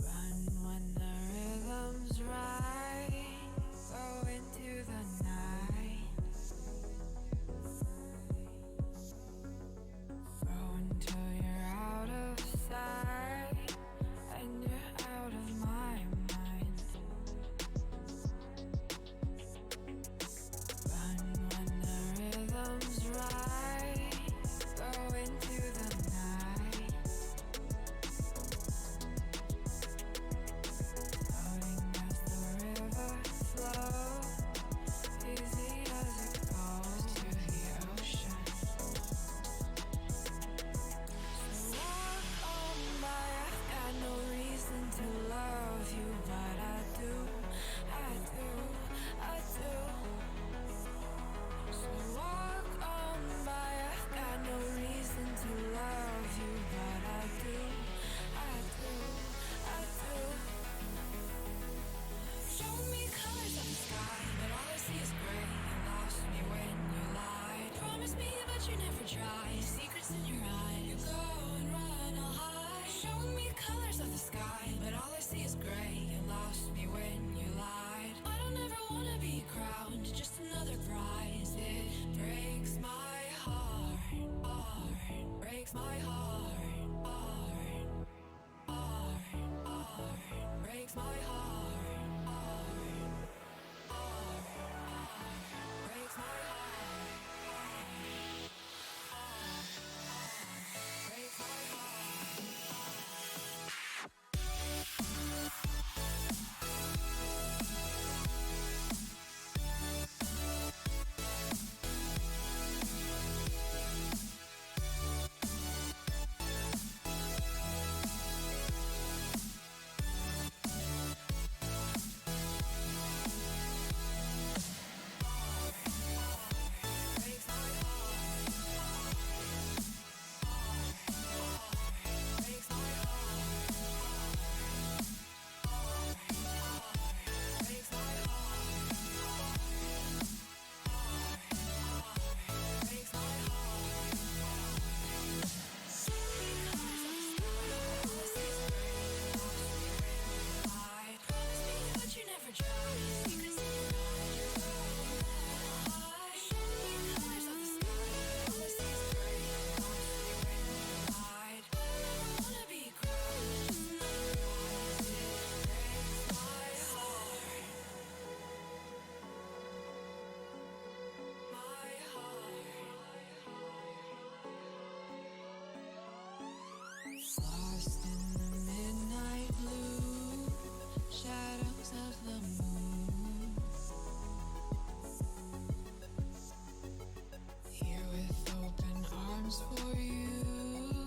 Run when the rhythm's right. Go into the night. Go until you're out of sight and you're out of my mind. Run when the rhythm's right. Go into the night. Floating as the river flows, easy as it goes to the ocean. So walk on by, I've got no reason to love you, but I do, I do, I do. So walk on by, I've got no reason to love you, but I do, I do, I do. Show me colors of the sky, but all I see is gray. You lost me when you lied. Promise me, but you never try. Secrets in your eye, you go and run, I'll hide. Show me colors of the sky, but all I see is gray. You lost me when you lied. I don't ever wanna be crowned, just another prize. It breaks my heart, heart, breaks my heart, heart, heart, heart, breaks my heart, heart, heart, heart, breaks my heart, heart, heart, breaks my heart. Lost in the midnight blue, shadows of the moon. Here with open arms for you,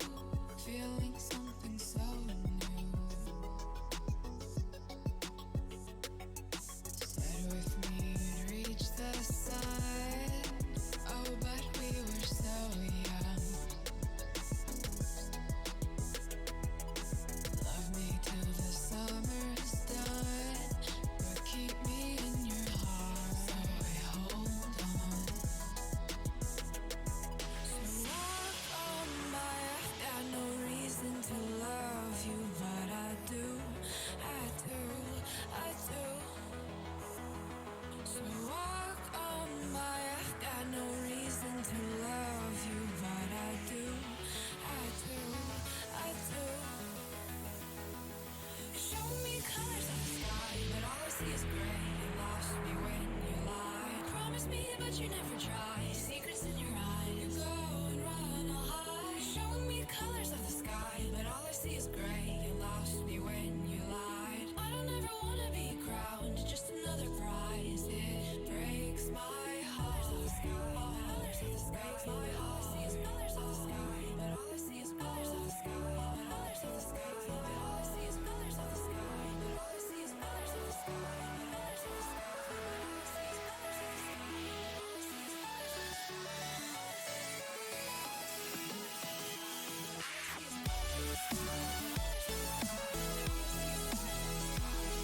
feeling something so new. Said with me you'd reach the sun, oh but we were so young. Love me till the summer's done, but keep me in your heart, so I hold on. So walk on by, I've got no reason to love you, but I do, I do, I do. So walk on by, I've got no reason to love you, but I do, I do, I do. Show me colors of the sky, but all I see is gray. You lost me when you lied. Promise me, but you never try. Secrets in your eye, you go and run, I'll hide. Show me colors of the sky, but all I see is gray. You lost me when you lied. I don't ever wanna be crowned, just another prize. It breaks my heart. Colors of the sky, breaks my heart. All I see is colors of the sky, but all I see is colors of the sky. Colors of the sky, but all I see is colors of the sky. But all I see is colors of the sky. Colors of the sky, but all I see is colors of the sky. All I see is colors of the sky. Colors of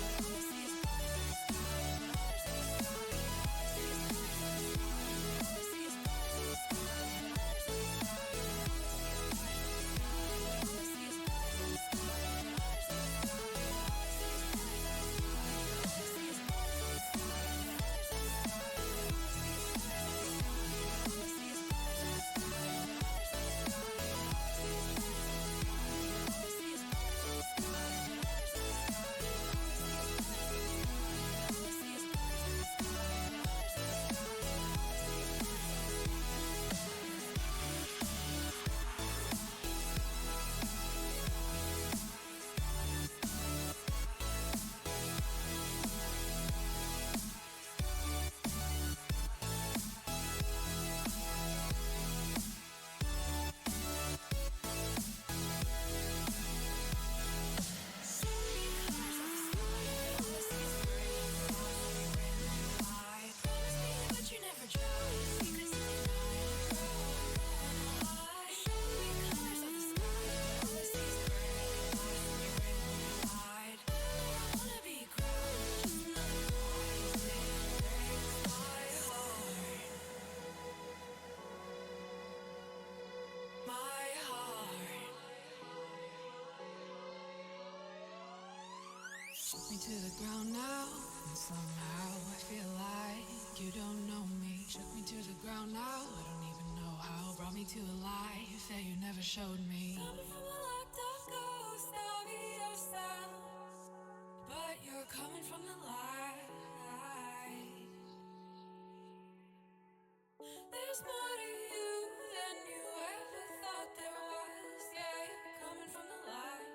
the sky. to the ground now, and somehow I feel like you don't know me. Shook me to the ground now, I don't even know how. Brought me to a life that you never showed me. Coming from a locked up ghost of yourself, but you're coming from the light. There's more to you than you ever thought there was. Yeah, you're coming from the light.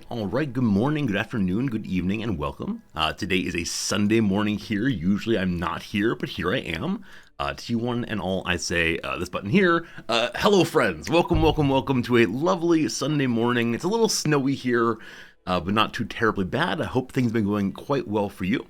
All right. Good morning, good afternoon, good evening, and welcome. Today is a Sunday morning here. Usually I'm not here, but here I am. To you one and all, I say this button here. Hello, friends. Welcome to a lovely Sunday morning. It's a little snowy here, but not too terribly bad. I hope things have been going quite well for you.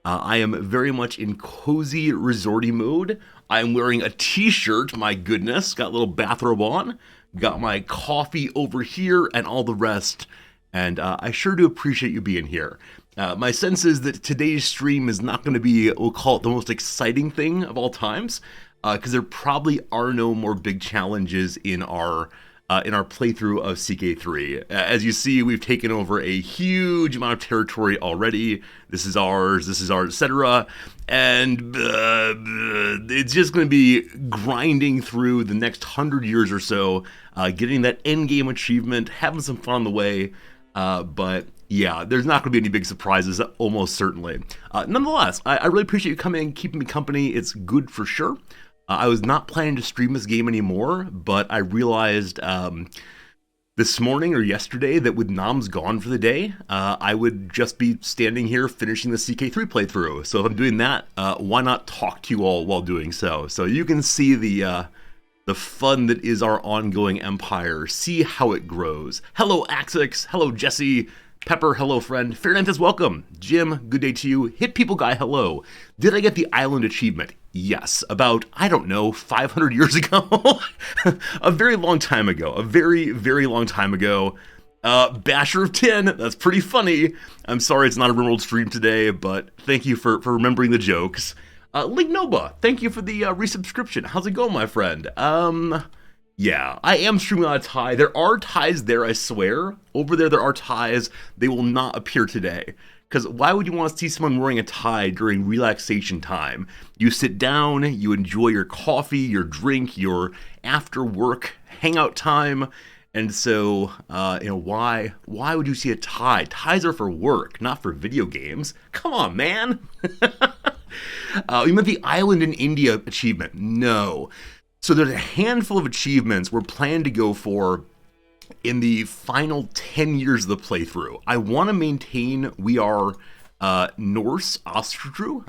I am very much in cozy resorty mode. I'm wearing a t-shirt, my goodness. Got a little bathrobe on. Got my coffee over here and all the rest, and I sure do appreciate you being here. My sense is that today's stream is not going to be, we'll call it the most exciting thing of all times, because there probably are no more big challenges in our playthrough of CK3. As you see, we've taken over a huge amount of territory already. This is ours, etc. And it's just going to be grinding through the next 100 years or so, getting that endgame achievement, having some fun on the way. But yeah, there's not going to be any big surprises, almost certainly. Nonetheless, I really appreciate you coming and keeping me company. It's good for sure. I was not planning to stream this game anymore, but I realized this morning or yesterday that with Noms gone for the day, I would just be standing here finishing the CK3 playthrough. So if I'm doing that, why not talk to you all while doing so? So you can see the fun that is our ongoing empire, see how it grows. Hello, Axix. Hello, Jesse. Pepper, hello friend. Fairnanthus, welcome. Jim, good day to you. Hit People Guy, hello. Did I get the island achievement? Yes, about, I don't know, 500 years ago. A very long time ago. A very, very long time ago. Basher of 10, that's pretty funny. I'm sorry it's not a RimWorld stream today, but thank you for remembering the jokes. Lignoba, thank you for the resubscription. How's it going, my friend? Yeah, I am streaming on a tie. There are ties there, I swear. Over there are ties. They will not appear today. Because why would you want to see someone wearing a tie during relaxation time? You sit down, you enjoy your coffee, your drink, your after work hangout time. And so, why would you see a tie? Ties are for work, not for video games. Come on, man. You meant the island in India achievement? No. So there's a handful of achievements we're planning to go for in the final 10 years of the playthrough. I want to maintain we are Norse, Ostru,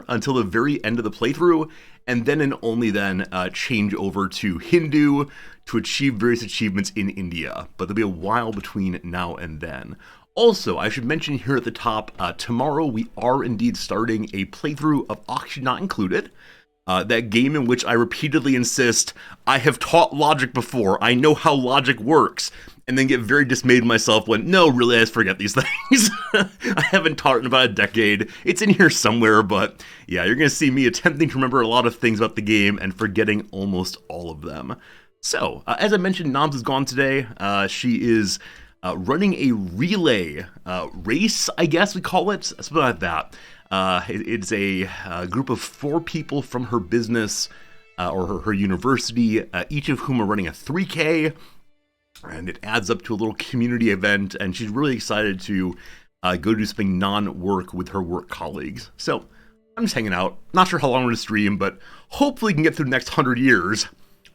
until the very end of the playthrough, and then and only then change over to Hindu to achieve various achievements in India. But there'll be a while between now and then. Also, I should mention here at the top, tomorrow we are indeed starting a playthrough of Oxygen Not Included. That game in which I repeatedly insist, I have taught logic before, I know how logic works, and then get very dismayed with myself when, no, really, I just forget these things. I haven't taught it in about a decade. It's in here somewhere, but yeah, you're going to see me attempting to remember a lot of things about the game and forgetting almost all of them. So, as I mentioned, Noms is gone today. She is running a relay race, I guess we call it, something like that. It's a group of 4 people from her business or her university, each of whom are running a 3K, and it adds up to a little community event, and she's really excited to go do something non-work with her work colleagues. So I'm just hanging out. Not sure how long I'm going to stream, but hopefully we can get through the next 100 years.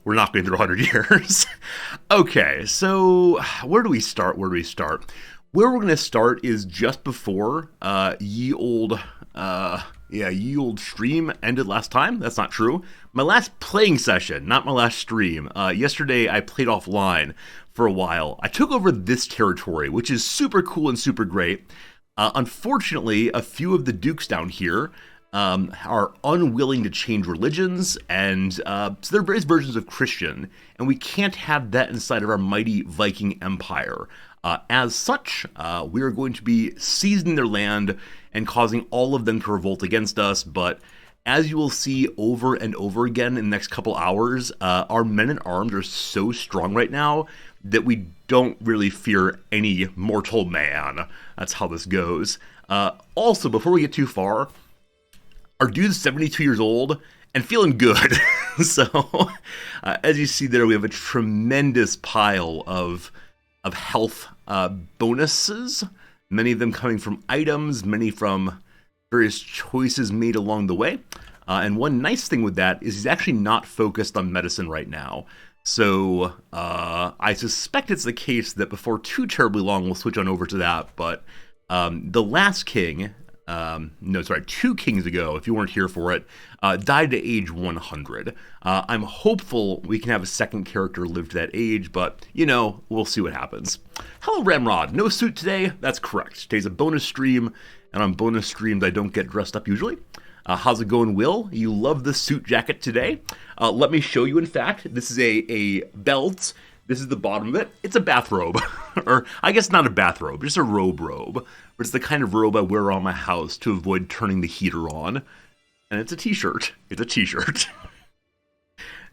We're not going through 100 years. Okay, so where do we start? Where we're going to start is just before ye old stream ended last time. That's not true. My last playing session, not my last stream. Yesterday I played offline for a while. I took over this territory, which is super cool and super great. Unfortunately, a few of the dukes down here are unwilling to change religions, and so there are various versions of Christian, and we can't have that inside of our mighty Viking empire. As such, we are going to be seizing their land and causing all of them to revolt against us, but as you will see over and over again in the next couple hours, our men-at-arms are so strong right now that we don't really fear any mortal man. That's how this goes. Also, before we get too far, our dude's 72 years old and feeling good. So, as you see there, we have a tremendous pile of health bonuses, many of them coming from items, many from various choices made along the way. And one nice thing with that is he's actually not focused on medicine right now. So I suspect it's the case that before too terribly long we'll switch on over to that. But the last king, two kings ago, if you weren't here for it, died at age 100. I'm hopeful we can have a second character live to that age, but, we'll see what happens. Hello, Ramrod. No suit today? That's correct. Today's a bonus stream, and on bonus streams I don't get dressed up usually. How's it going, Will? You love the suit jacket today. Let me show you, in fact. This is a belt. This is the bottom of it. It's a bathrobe. Or, I guess not a bathrobe, just a robe. But it's the kind of robe I wear around my house to avoid turning the heater on. And it's a t-shirt. It's a t-shirt.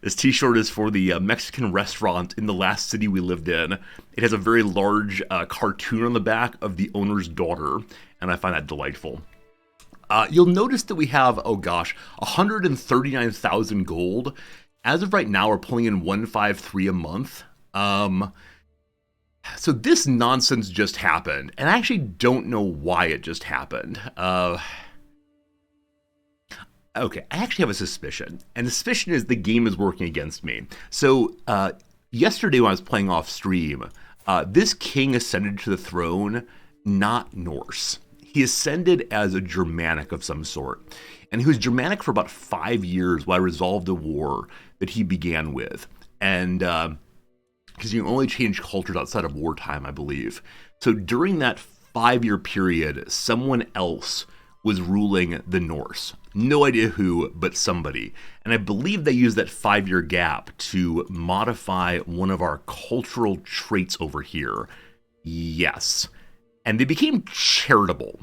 This t-shirt is for the Mexican restaurant in the last city we lived in. It has a very large cartoon on the back of the owner's daughter, and I find that delightful. You'll notice that we have, 139,000 gold. As of right now, we're pulling in 153 a month. So this nonsense just happened, and I actually don't know why it just happened. Okay, I actually have a suspicion, and the suspicion is the game is working against me. So, yesterday when I was playing off stream, this king ascended to the throne, not Norse. He ascended as a Germanic of some sort, and he was Germanic for about 5 years while I resolved a war that he began with. And, because you can only change cultures outside of wartime, I believe. So during that 5-year period, someone else was ruling the Norse. No idea who, but somebody. And I believe they used that 5-year gap to modify one of our cultural traits over here. Yes. And they became charitable.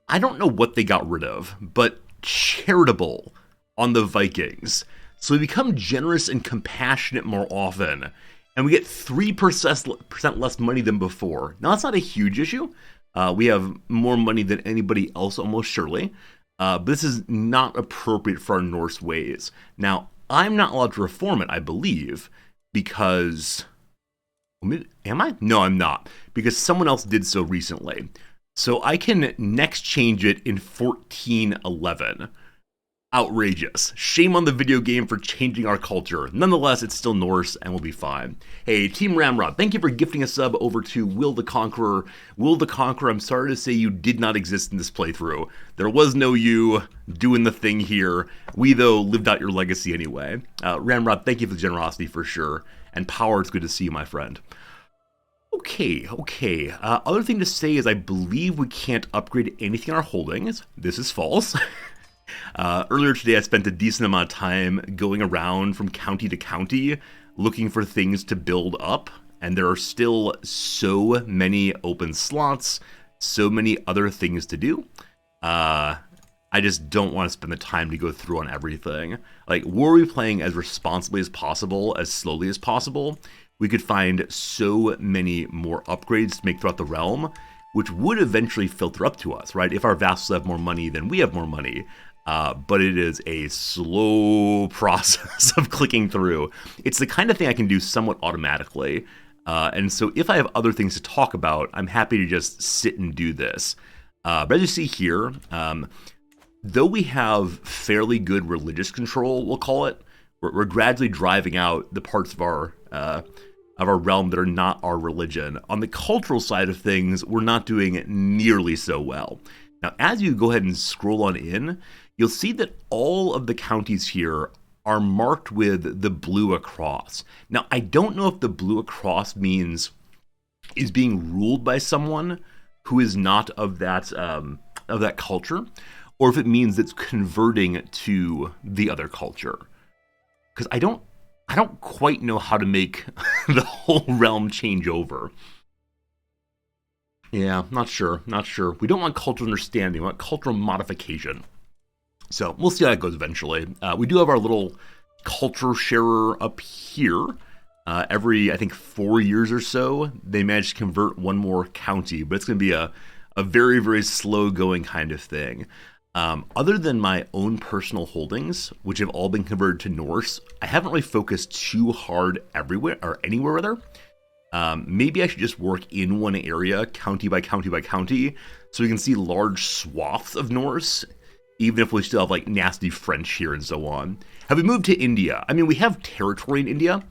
I don't know what they got rid of, but charitable on the Vikings. So we become generous and compassionate more often. And we get 3% less money than before. Now, that's not a huge issue. We have more money than anybody else, almost surely. But this is not appropriate for our Norse ways. Now, I'm not allowed to reform it, I believe, because... Am I? No, I'm not. Because someone else did so recently. So I can next change it in 1411. Outrageous. Shame on the video game for changing our culture. Nonetheless, it's still Norse and we'll be fine. Hey, Team Ramrod, thank you for gifting a sub over to Will the Conqueror. Will the Conqueror, I'm sorry to say you did not exist in this playthrough. There was no you doing the thing here. We, though, lived out your legacy anyway. Ramrod, thank you for the generosity for sure. And Power, it's good to see you, my friend. Okay. Other thing to say is I believe we can't upgrade anything in our holdings. This is false. Earlier today, I spent a decent amount of time going around from county to county looking for things to build up, and there are still so many open slots, so many other things to do. I just don't want to spend the time to go through on everything. Like, were we playing as responsibly as possible, as slowly as possible, we could find so many more upgrades to make throughout the realm, which would eventually filter up to us, right? If our vassals have more money, then we have more money. But it is a slow process of clicking through. It's the kind of thing I can do somewhat automatically. And so if I have other things to talk about, I'm happy to just sit and do this. But as you see here, though we have fairly good religious control, we'll call it, we're gradually driving out the parts of our realm that are not our religion. On the cultural side of things, we're not doing nearly so well. Now, as you go ahead and scroll on in, you'll see that all of the counties here are marked with the blue across. Now, I don't know if the blue across means is being ruled by someone who is not of that culture, or if it means it's converting to the other culture. Because I don't quite know how to make the whole realm change over. Yeah, not sure. We don't want cultural understanding, we want cultural modification. So we'll see how that goes eventually. We do have our little culture sharer up here. Every, I think, 4 years or so, they manage to convert one more county, but it's going to be a very, very slow-going kind of thing. Other than my own personal holdings, which have all been converted to Norse, I haven't really focused too hard everywhere, or anywhere rather. Maybe I should just work in one area, county by county by county, so we can see large swaths of Norse, even if we still have like nasty French here and so on. Have we moved to India? I mean, we have territory in India.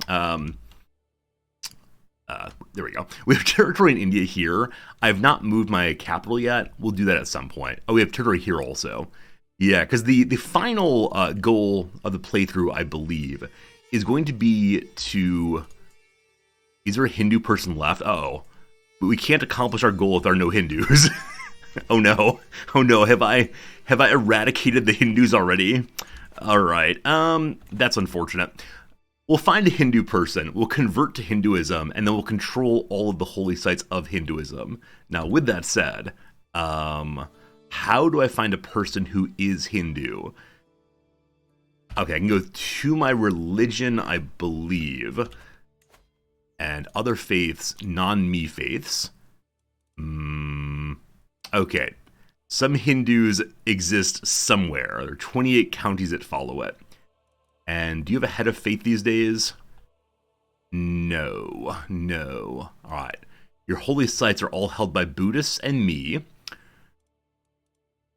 There we go. We have territory in India here. I have not moved my capital yet. We'll do that at some point. Oh, we have territory here also. Yeah, because the final goal of the playthrough, I believe, is going to be to... Is there a Hindu person left? Uh-oh. But we can't accomplish our goal if there are no Hindus. Oh no. Have I eradicated the Hindus already? Alright. That's unfortunate. We'll find a Hindu person, we'll convert to Hinduism, and then we'll control all of the holy sites of Hinduism. Now, with that said, how do I find a person who is Hindu? Okay, I can go to my religion, I believe, and other faiths, non-me faiths. Okay, some Hindus exist somewhere. There are 28 counties that follow it. And do you have a head of faith these days? No. All right. Your holy sites are all held by Buddhists and me.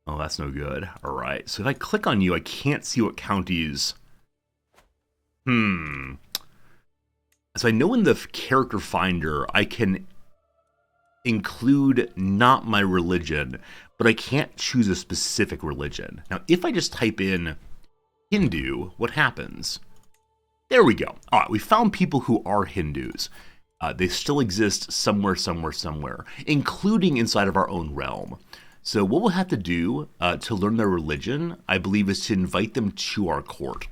Oh, that's no good. All right. So if I click on you, I can't see what counties... So I know in the character finder, I can include not my religion, but I can't choose a specific religion. Now, if I just type in Hindu, what happens? There we go. All right, we found people who are Hindus. They still exist somewhere, including inside of our own realm. So what we'll have to do to learn their religion, I believe, is to invite them to our court.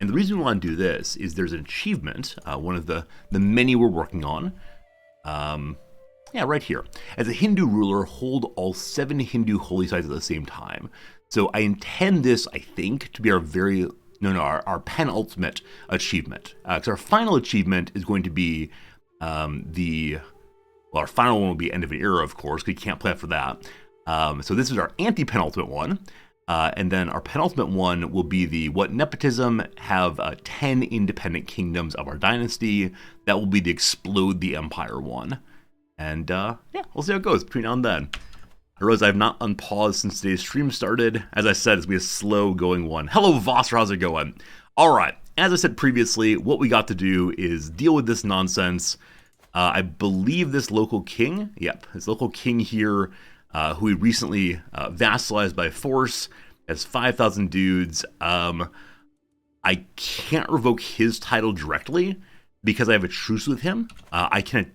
And the reason we want to do this is there's an achievement, one of the many we're working on. Yeah, right here. As a Hindu ruler, hold all 7 Hindu holy sites at the same time. So I intend this, I think, to be our our penultimate achievement. Because our final achievement is going to be our final one will be End of an Era, of course, because we can't play after that. So this is our anti-penultimate one. And then our penultimate one will be what nepotism have 10 independent kingdoms of our dynasty. That will be the Explode the Empire one. And yeah, we'll see how it goes between now and then. I realize I have not unpaused since today's stream started. As I said, it's going to be a slow-going one. Hello, Vosser, how's it going? All right, as I said previously, what we got to do is deal with this nonsense. I believe this local king, this local king here, who we recently vassalized by force, has 5,000 dudes. I can't revoke his title directly because I have a truce with him. I can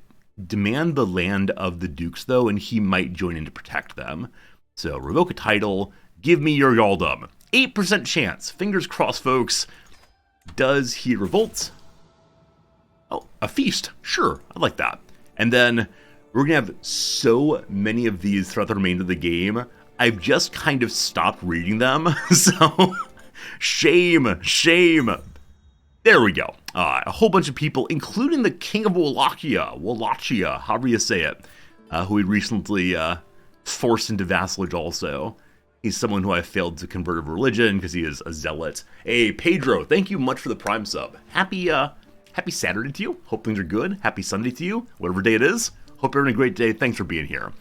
demand the land of the dukes, though, and he might join in to protect them. So, revoke a title, give me your Yaldum. 8% chance. Fingers crossed, folks. Does he revolt? Oh, a feast. Sure, I like that. And then we're going to have so many of these throughout the remainder of the game. I've just kind of stopped reading them. So, shame. There we go. A whole bunch of people, including the King of Wallachia, however you say it, who we recently forced into vassalage also. He's someone who I failed to convert of religion because he is a zealot. Hey, Pedro, thank you much for the Prime sub. Happy Saturday to you. Hope things are good. Happy Sunday to you, whatever day it is. Hope you're having a great day. Thanks for being here.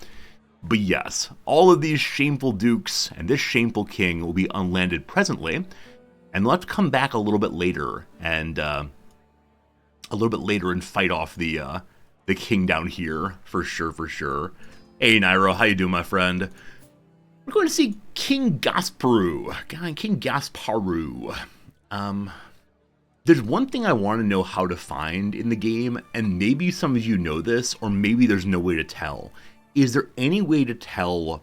But yes, all of these shameful dukes and this shameful king will be unlanded presently. And they'll have to come back a little bit later and fight off the king down here for sure. Hey Nairo, how you doing, my friend? We're going to see King Gasparu. There's one thing I want to know how to find in the game, and maybe some of you know this, or maybe there's no way to tell. Is there any way to tell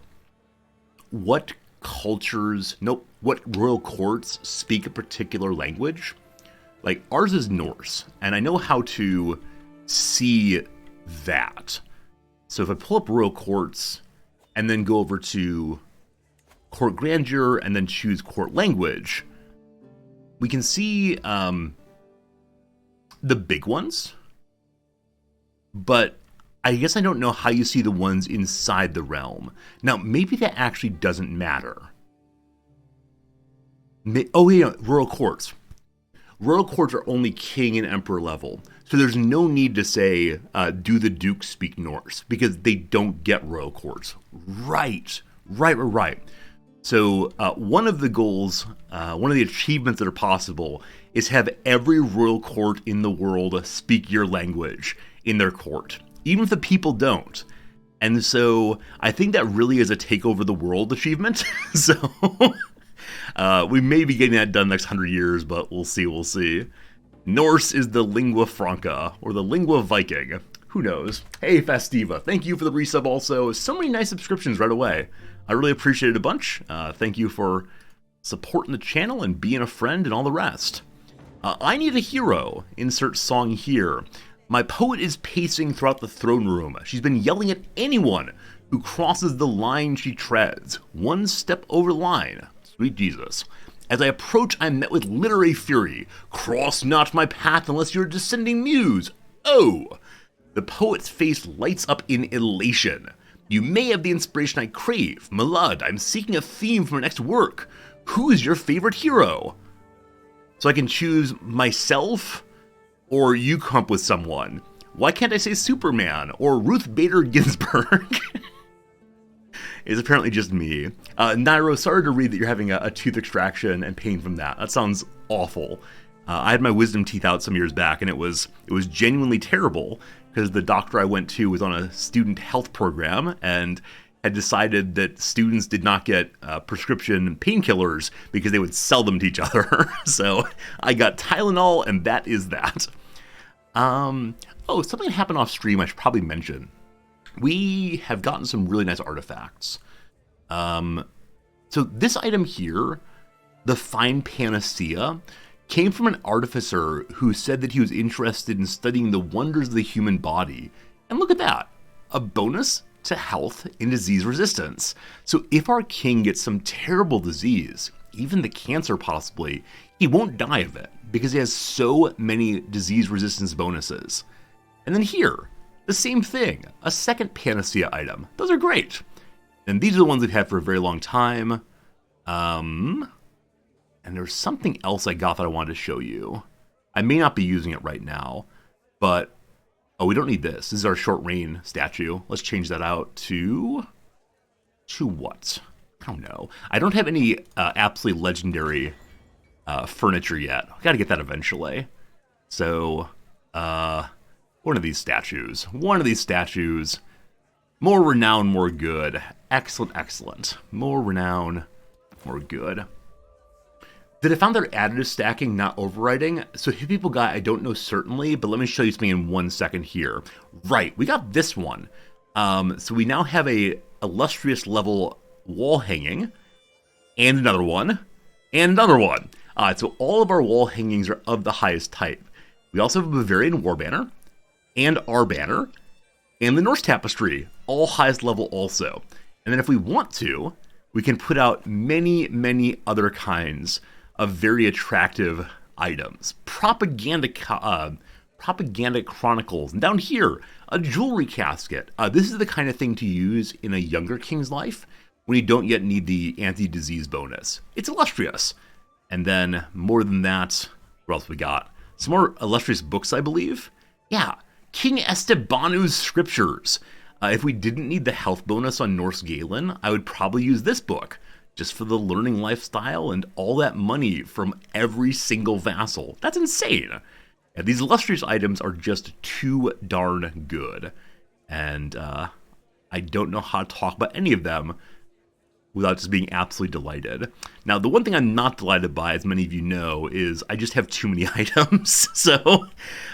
what cultures, what royal courts speak a particular language. Like, ours is Norse, and I know how to see that. So if I pull up royal courts and then go over to court grandeur and then choose court language, we can see the big ones, but I guess I don't know how you see the ones inside the realm. Now, maybe that actually doesn't matter. Oh yeah, royal courts. Royal courts are only king and emperor level, so there's no need to say, do the dukes speak Norse, because they don't get royal courts. Right. So one of the goals, one of the achievements that are possible is have every royal court in the world speak your language in their court, even if the people don't. And so I think that really is a take over the world achievement. So we may be getting that done next 100 years, but we'll see. Norse is the lingua franca, or the lingua Viking. Who knows? Hey, Festiva, thank you for the resub also. So many nice subscriptions right away. I really appreciate it a bunch. Thank you for supporting the channel and being a friend and all the rest. I need a hero. Insert song here. My poet is pacing throughout the throne room. She's been yelling at anyone who crosses the line she treads. One step over the line. Sweet Jesus. As I approach, I'm met with literary fury. Cross not my path unless you're a descending muse. Oh! The poet's face lights up in elation. You may have the inspiration I crave. Malud, I'm seeking a theme for my next work. Who is your favorite hero? So I can choose myself, or you come up with someone. Why can't I say Superman, or Ruth Bader Ginsburg? It's apparently just me. Nairo, sorry to read that you're having a tooth extraction and pain from that. That sounds awful. I had my wisdom teeth out some years back, and it was genuinely terrible, because the doctor I went to was on a student health program and had decided that students did not get prescription painkillers because they would sell them to each other. So I got Tylenol, and that is that. Oh, something happened off stream I should probably mention. We have gotten some really nice artifacts. So this item here, the Fine Panacea, came from an artificer who said that he was interested in studying the wonders of the human body. And look at that, a bonus to health and disease resistance. So if our king gets some terrible disease, even the cancer possibly, he won't die of it because he has so many disease resistance bonuses. And then here, the same thing, a second Panacea item. Those are great. And these are the ones we've had for a very long time. And there's something else I got that I wanted to show you. I may not be using it right now, but oh, we don't need this. This is our short reign statue. Let's change that out to what? I don't know. I don't have any absolutely legendary furniture yet. I got to get that eventually. So, one of these statues. More renown, more good. Excellent. More renown, more good. Did I found their additive stacking not overriding? So Hit People Guy, I don't know certainly, but let me show you something in 1 second here. Right, we got this one. So we now have a illustrious level wall hanging, and another one, so all of our wall hangings are of the highest type. We also have a Bavarian war banner, and our banner, and the Norse tapestry, all highest level also. And then if we want to, we can put out many other kinds of very attractive items. Propaganda Chronicles. And down here, a jewelry casket. This is the kind of thing to use in a younger king's life when you don't yet need the anti-disease bonus. It's illustrious. And then, more than that, what else we got? Some more illustrious books, I believe. Yeah, King Estebanu's Scriptures. If we didn't need the health bonus on Norse Galen, I would probably use this book, just for the learning lifestyle and all that money from every single vassal. That's insane. And these illustrious items are just too darn good. And I don't know how to talk about any of them without just being absolutely delighted. Now, the one thing I'm not delighted by, as many of you know, is I just have too many items. So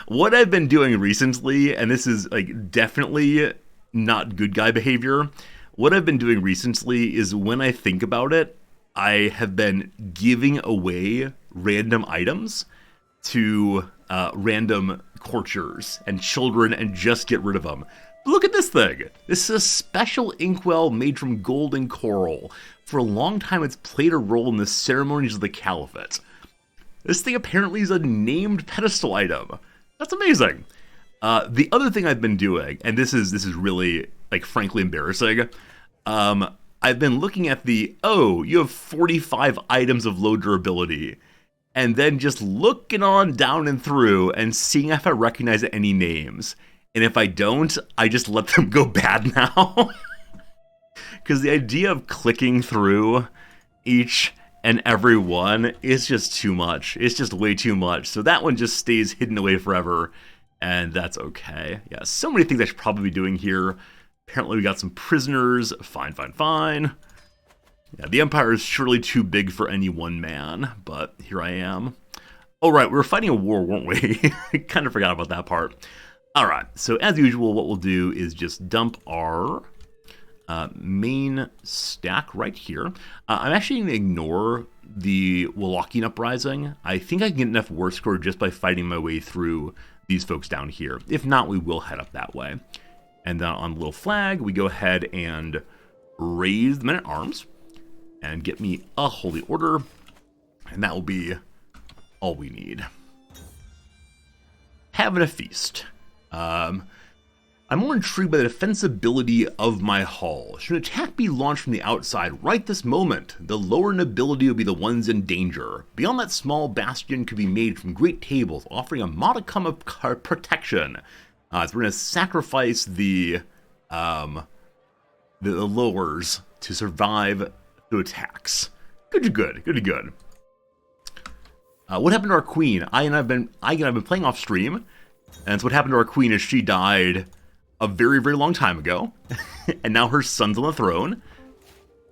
what I've been doing recently, and this is like definitely not good guy behavior, what I've been doing recently is when I think about it, I have been giving away random items to random courtiers and children and just get rid of them. Look at this thing. This is a special inkwell made from gold and coral. For a long time, it's played a role in the ceremonies of the caliphate. This thing apparently is a named pedestal item. That's amazing. The other thing I've been doing, and this is really, like, frankly embarrassing, I've been looking at you have 45 items of low durability, and then just looking on down and through and seeing if I recognize any names. And if I don't, I just let them go bad now. Because the idea of clicking through each and every one is just too much. It's just way too much. So that one just stays hidden away forever, and that's okay. Yeah, so many things I should probably be doing here. Apparently we got some prisoners. Fine, fine, fine. Yeah, the Empire is surely too big for any one man, but here I am. Oh, right, we were fighting a war, weren't we? I kind of forgot about that part. All right, so as usual, what we'll do is just dump our main stack right here. I'm actually going to ignore the Wallachian Uprising. I think I can get enough war score just by fighting my way through these folks down here. If not, we will head up that way. And then on the little flag, we go ahead and raise the men-at-arms and get me a holy order, and that will be all we need. Having a feast. I'm more intrigued by the defensibility of my hull. Should an attack be launched from the outside right this moment, the lower nobility will be the ones in danger. Beyond that, small bastion could be made from great tables, offering a modicum of protection. So we're going to sacrifice the lowers to survive the attacks. Good. What happened to our queen? I and I've been playing off stream, and so what happened to our queen is she died a very, very long time ago, and now her son's on the throne,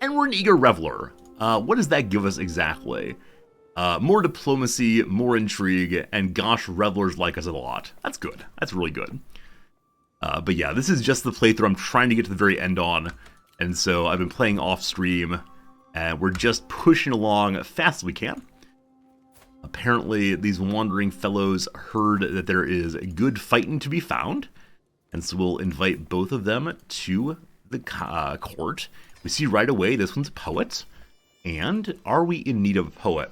and we're an eager reveler. What does that give us exactly? More diplomacy, more intrigue, and gosh, revelers like us a lot. That's good. That's really good. But yeah, this is just the playthrough I'm trying to get to the very end on, and so I've been playing off stream, and we're just pushing along as fast as we can. Apparently, these wandering fellows heard that there is good fighting to be found, and so we'll invite both of them to the court. We see right away this one's a poet, and are we in need of a poet?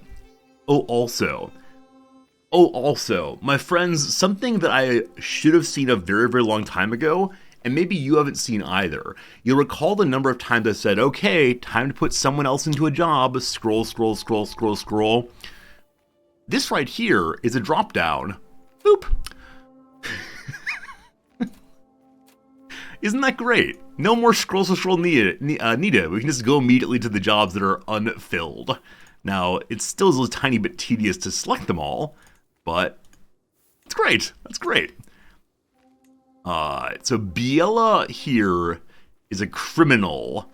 Oh, also, my friends, something that I should have seen a very, very long time ago, and maybe you haven't seen either. You'll recall the number of times I said, okay, time to put someone else into a job, scroll. This right here is a drop down. Boop. Isn't that great? No more scroll needed. We can just go immediately to the jobs that are unfilled. Now, it still is a tiny bit tedious to select them all, but it's great. That's great. So Biella here is a criminal.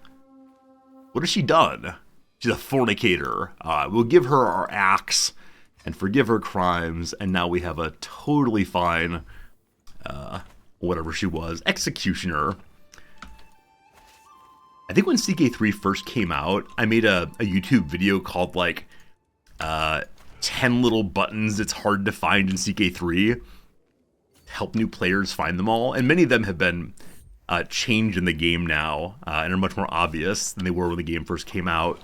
What has she done? She's a fornicator. We'll give her our axe and forgive her crimes, and now we have a totally fine, whatever she was, executioner. I think when CK3 first came out, I made a YouTube video called, like, 10 little buttons it's hard to find in CK3. Help new players find them all, and many of them have been changed in the game now, and are much more obvious than they were when the game first came out.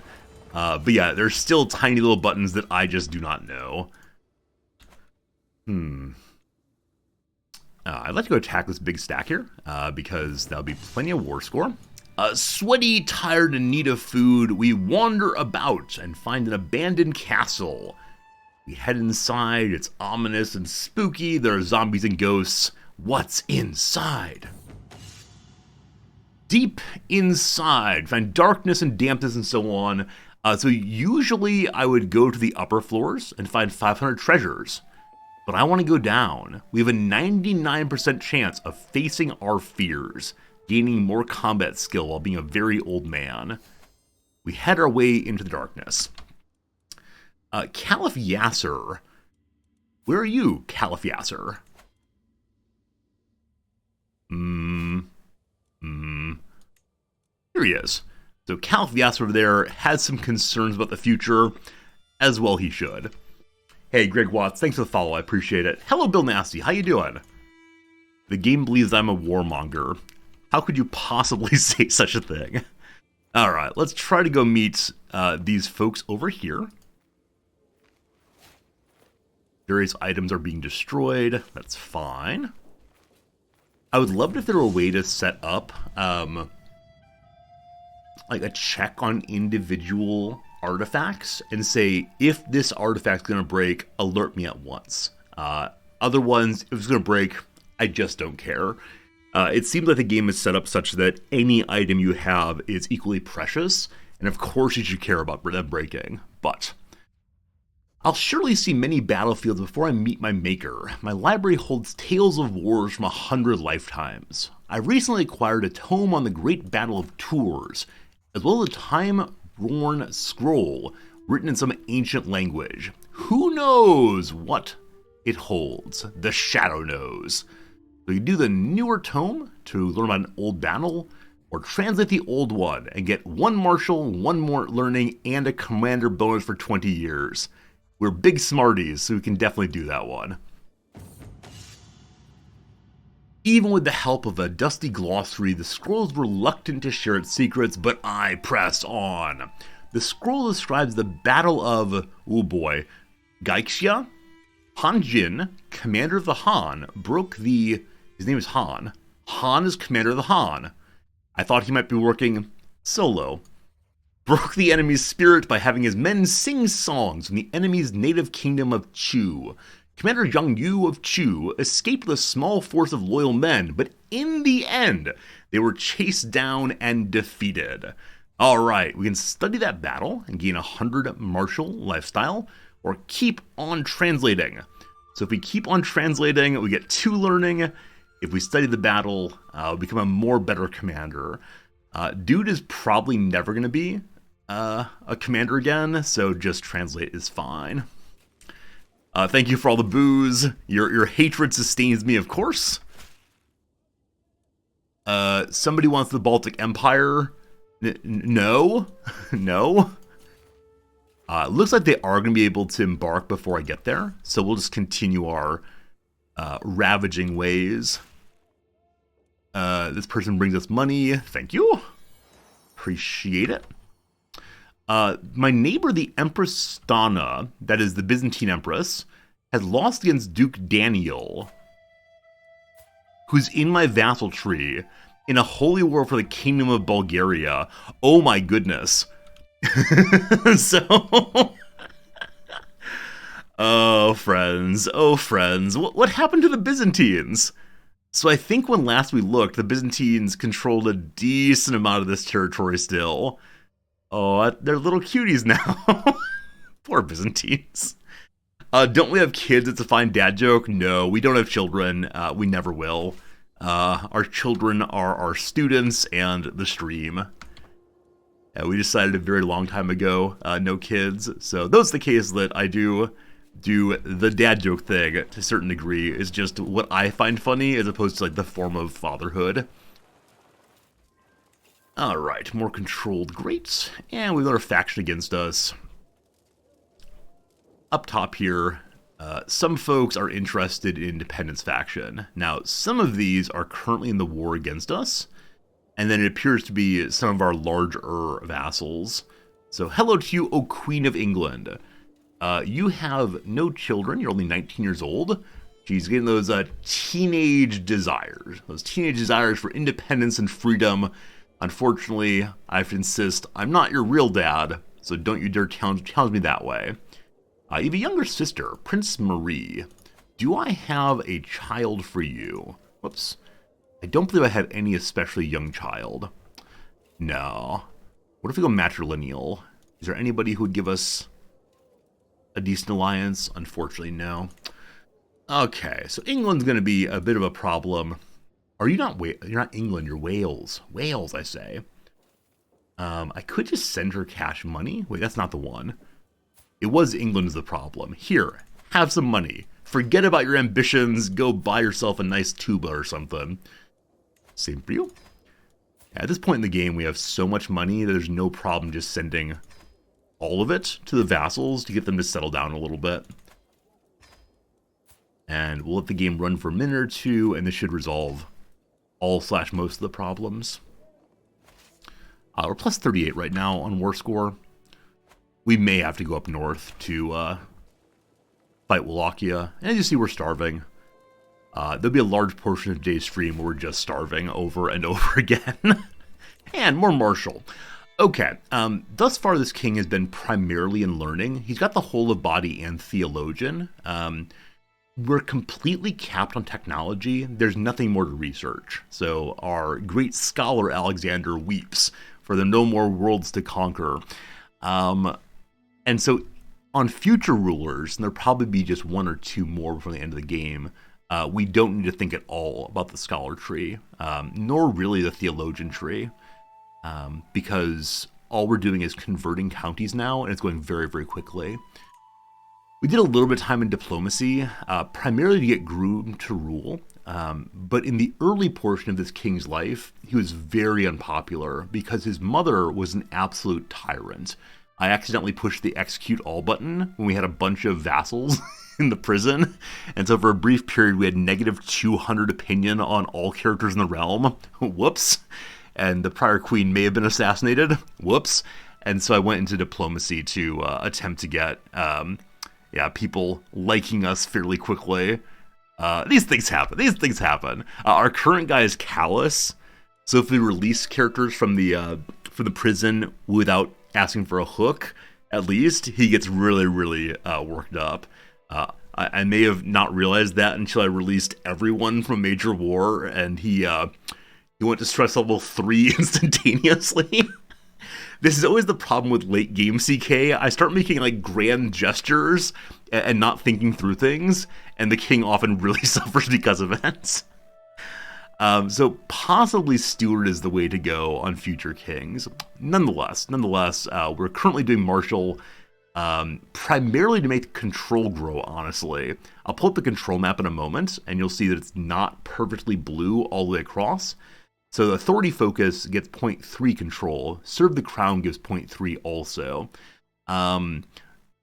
But yeah, there's still tiny little buttons that I just do not know. I'd like to go attack this big stack here, because that'll be plenty of war score. Sweaty, tired, in need of food, we wander about and find an abandoned castle. We head inside, it's ominous and spooky, there are zombies and ghosts. What's inside? Deep inside, find darkness and dampness and so on. So usually I would go to the upper floors and find 500 treasures. But I want to go down. We have a 99% chance of facing our fears, gaining more combat skill while being a very old man. We head our way into the darkness. Caliph Yasser. Where are you, Caliph Yasser? Here he is. So Calvias over there has some concerns about the future, as well he should. Hey, Greg Watts, thanks for the follow, I appreciate it. Hello, Bill Nasty, how you doing? The game believes I'm a warmonger. How could you possibly say such a thing? Alright, let's try to go meet these folks over here. Various items are being destroyed. That's fine. I would love it if there were a way to set up like a check on individual artifacts and say, if this artifact's going to break, alert me at once. Other ones, if it's going to break, I just don't care. It seems like the game is set up such that any item you have is equally precious, and of course you should care about them breaking, but I'll surely see many battlefields before I meet my maker. My library holds tales of wars from 100 lifetimes. I recently acquired a tome on the Great Battle of Tours, as well as a time-worn scroll written in some ancient language. Who knows what it holds? The Shadow knows. So you do the newer tome to learn about an old battle, or translate the old one and get 1 martial, 1 more learning, and a commander bonus for 20 years. We're big smarties, so we can definitely do that one. Even with the help of a dusty glossary, the scroll is reluctant to share its secrets, but I press on. The scroll describes the Battle of, oh boy, Gaixia. Han Jin, commander of the Han, his name is Han. Han is commander of the Han. I thought he might be working solo. Broke the enemy's spirit by having his men sing songs from the enemy's native kingdom of Chu. Commander Zhang Yu of Chu escaped with a small force of loyal men, but in the end, they were chased down and defeated. Alright, we can study that battle and gain 100 martial lifestyle, or keep on translating. So if we keep on translating, we get 2 learning. If we study the battle, we become a more better commander. Dude is probably never going to be a commander again, so just translate is fine. Thank you for all the booze. Your hatred sustains me, of course. Somebody wants the Baltic Empire. No. No. Looks like they are going to be able to embark before I get there, so we'll just continue our ravaging ways. This person brings us money. Thank you. Appreciate it. My neighbor, the Empress Stana, that is the Byzantine Empress, has lost against Duke Daniel, who's in my vassal tree, in a holy war for the Kingdom of Bulgaria. Oh my goodness. So... oh, friends. What happened to the Byzantines? So I think when last we looked, the Byzantines controlled a decent amount of this territory still. Oh, they're little cuties now. Poor Byzantines. Don't we have kids? It's a fine dad joke. No, we don't have children. We never will. Our children are our students and the stream. We decided a very long time ago, no kids. So those are the cases that I do the dad joke thing to a certain degree. Is just what I find funny as opposed to like the form of fatherhood. Alright, more controlled. Great. And we've got our faction against us. Up top here, some folks are interested in Independence faction. Now, some of these are currently in the war against us, and then it appears to be some of our larger vassals. So, hello to you, O Queen of England. You have no children, you're only 19 years old. She's getting those teenage desires. Those teenage desires for independence and freedom. Unfortunately, I have to insist, I'm not your real dad, so don't you dare challenge me that way. You have a younger sister, Prince Marie. Do I have a child for you? Whoops. I don't believe I have any especially young child. No. What if we go matrilineal? Is there anybody who would give us a decent alliance? Unfortunately, no. Okay, so England's going to be a bit of a problem. Are you not you're not England, you're Wales. Wales, I say. I could just send her cash money. Wait, that's not the one. It was England is the problem. Here, have some money. Forget about your ambitions. Go buy yourself a nice tuba or something. Same for you. At this point in the game, we have so much money that there's no problem just sending all of it to the vassals to get them to settle down a little bit. And we'll let the game run for a minute or two, and this should resolve all/most of the problems. We're plus 38 right now on war score. We may have to go up north to fight Wallachia. And as you see, we're starving. There'll be a large portion of today's stream where we're just starving over and over again. And more martial. Okay, thus far this king has been primarily in learning. He's got the whole of body and theologian. We're completely capped on technology. There's nothing more to research. So our great scholar Alexander weeps for the no more worlds to conquer. And so on future rulers, and there'll probably be just one or two more before the end of the game, we don't need to think at all about the scholar tree, nor really the theologian tree, because all we're doing is converting counties now, and it's going very, very quickly. We did a little bit of time in diplomacy, primarily to get groomed to rule, but in the early portion of this king's life, he was very unpopular because his mother was an absolute tyrant. I accidentally pushed the execute all button when we had a bunch of vassals in the prison, and so for a brief period we had negative 200 opinion on all characters in the realm. Whoops. And the prior queen may have been assassinated. Whoops. And so I went into diplomacy to attempt to get people liking us fairly quickly. These things happen. Our current guy is Callous, so if we release characters from the prison without asking for a hook, at least he gets really, really worked up. I may have not realized that until I released everyone from Major War, and he went to stress level 3 instantaneously. This is always the problem with late game CK. I start making like grand gestures and not thinking through things, and the king often really suffers because of it. So possibly Steward is the way to go on future kings. Nonetheless, we're currently doing martial primarily to make control grow, honestly. I'll pull up the control map in a moment, and you'll see that it's not perfectly blue all the way across. So the authority focus gets 0.3 control. Serve the crown gives 0.3 also.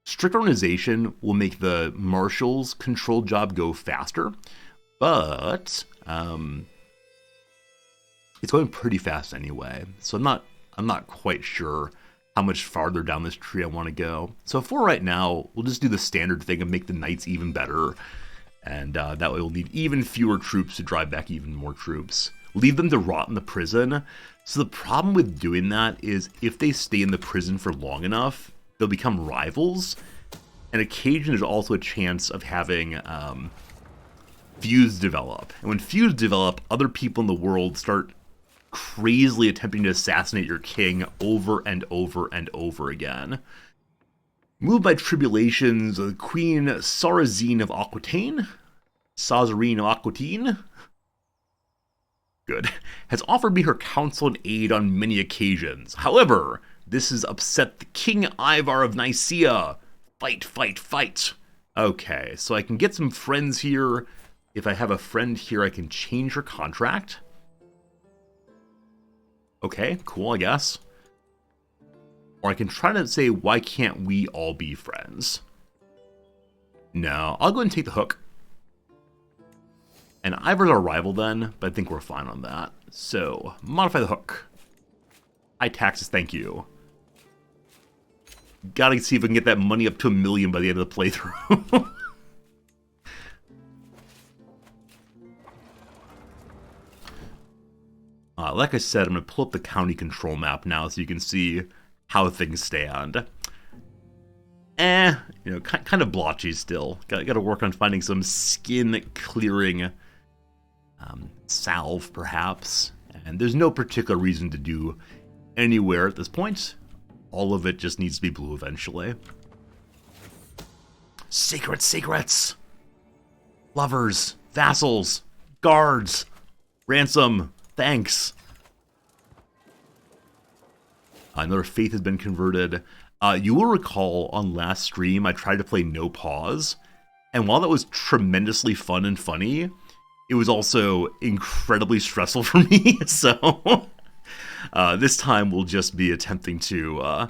Strict organization will make the marshal's control job go faster, but it's going pretty fast anyway. So I'm not quite sure how much farther down this tree I want to go. So for right now, we'll just do the standard thing and make the knights even better, and that way we'll need even fewer troops to drive back even more troops. Leave them to rot in the prison. So the problem with doing that is if they stay in the prison for long enough, they'll become rivals. And occasionally there's also a chance of having feuds develop. And when feuds develop, other people in the world start crazily attempting to assassinate your king over and over and over again. Moved by tribulations, the Queen Sarazine of Aquitaine, has offered me her counsel and aid on many occasions. However, this has upset the King Ivar of Nicaea. Fight, fight, fight. Okay, so I can get some friends here. If I have a friend here, I can change her contract. Okay, cool, I guess. Or I can try to say, why can't we all be friends? No, I'll go ahead and take the hook. And Ivar's our rival then, but I think we're fine on that. So, modify the hook. High taxes, thank you. Gotta see if we can get that money up to 1 million by the end of the playthrough. Like I said, I'm going to pull up the county control map now so you can see how things stand. Kind of blotchy still. Got to work on finding some skin clearing salve, perhaps. And there's no particular reason to do anywhere at this point. All of it just needs to be blue eventually. Secrets! Lovers, vassals, guards, ransom, thanks. Another faith has been converted. You will recall on last stream I tried to play No Pause, and while that was tremendously fun and funny, it was also incredibly stressful for me, so This time we'll just be attempting to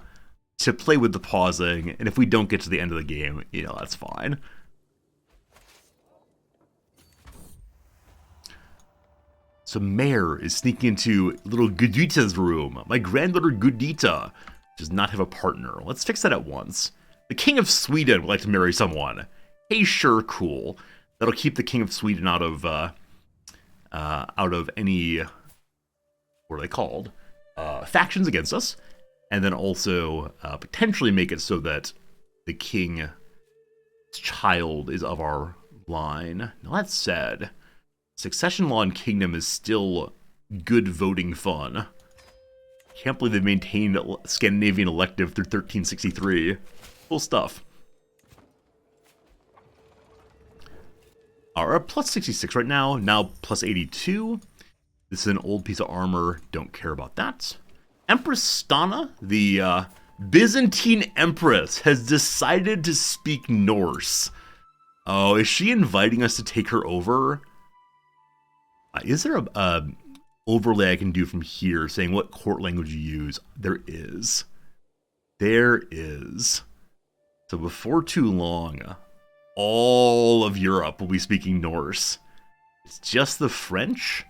play with the pausing, and if we don't get to the end of the game, you know, that's fine. So Mare is sneaking into little Gudita's room. My granddaughter Gudita does not have a partner. Let's fix that at once. The King of Sweden would like to marry someone. Hey, sure, cool. That'll keep the King of Sweden out of any, what are they called? Factions against us. And then also potentially make it so that the king's child is of our line. Now that said, succession law in Kingdom is still good voting fun. Can't believe they've maintained Scandinavian elective through 1363. Cool stuff. We're at plus 66 right now. Now plus 82. This is an old piece of armor. Don't care about that. Empress Stana, the Byzantine Empress, has decided to speak Norse. Oh, is she inviting us to take her over? Is there a overlay I can do from here saying what court language you use? There is. There is. So before too long, all of Europe will be speaking Norse. It's just the French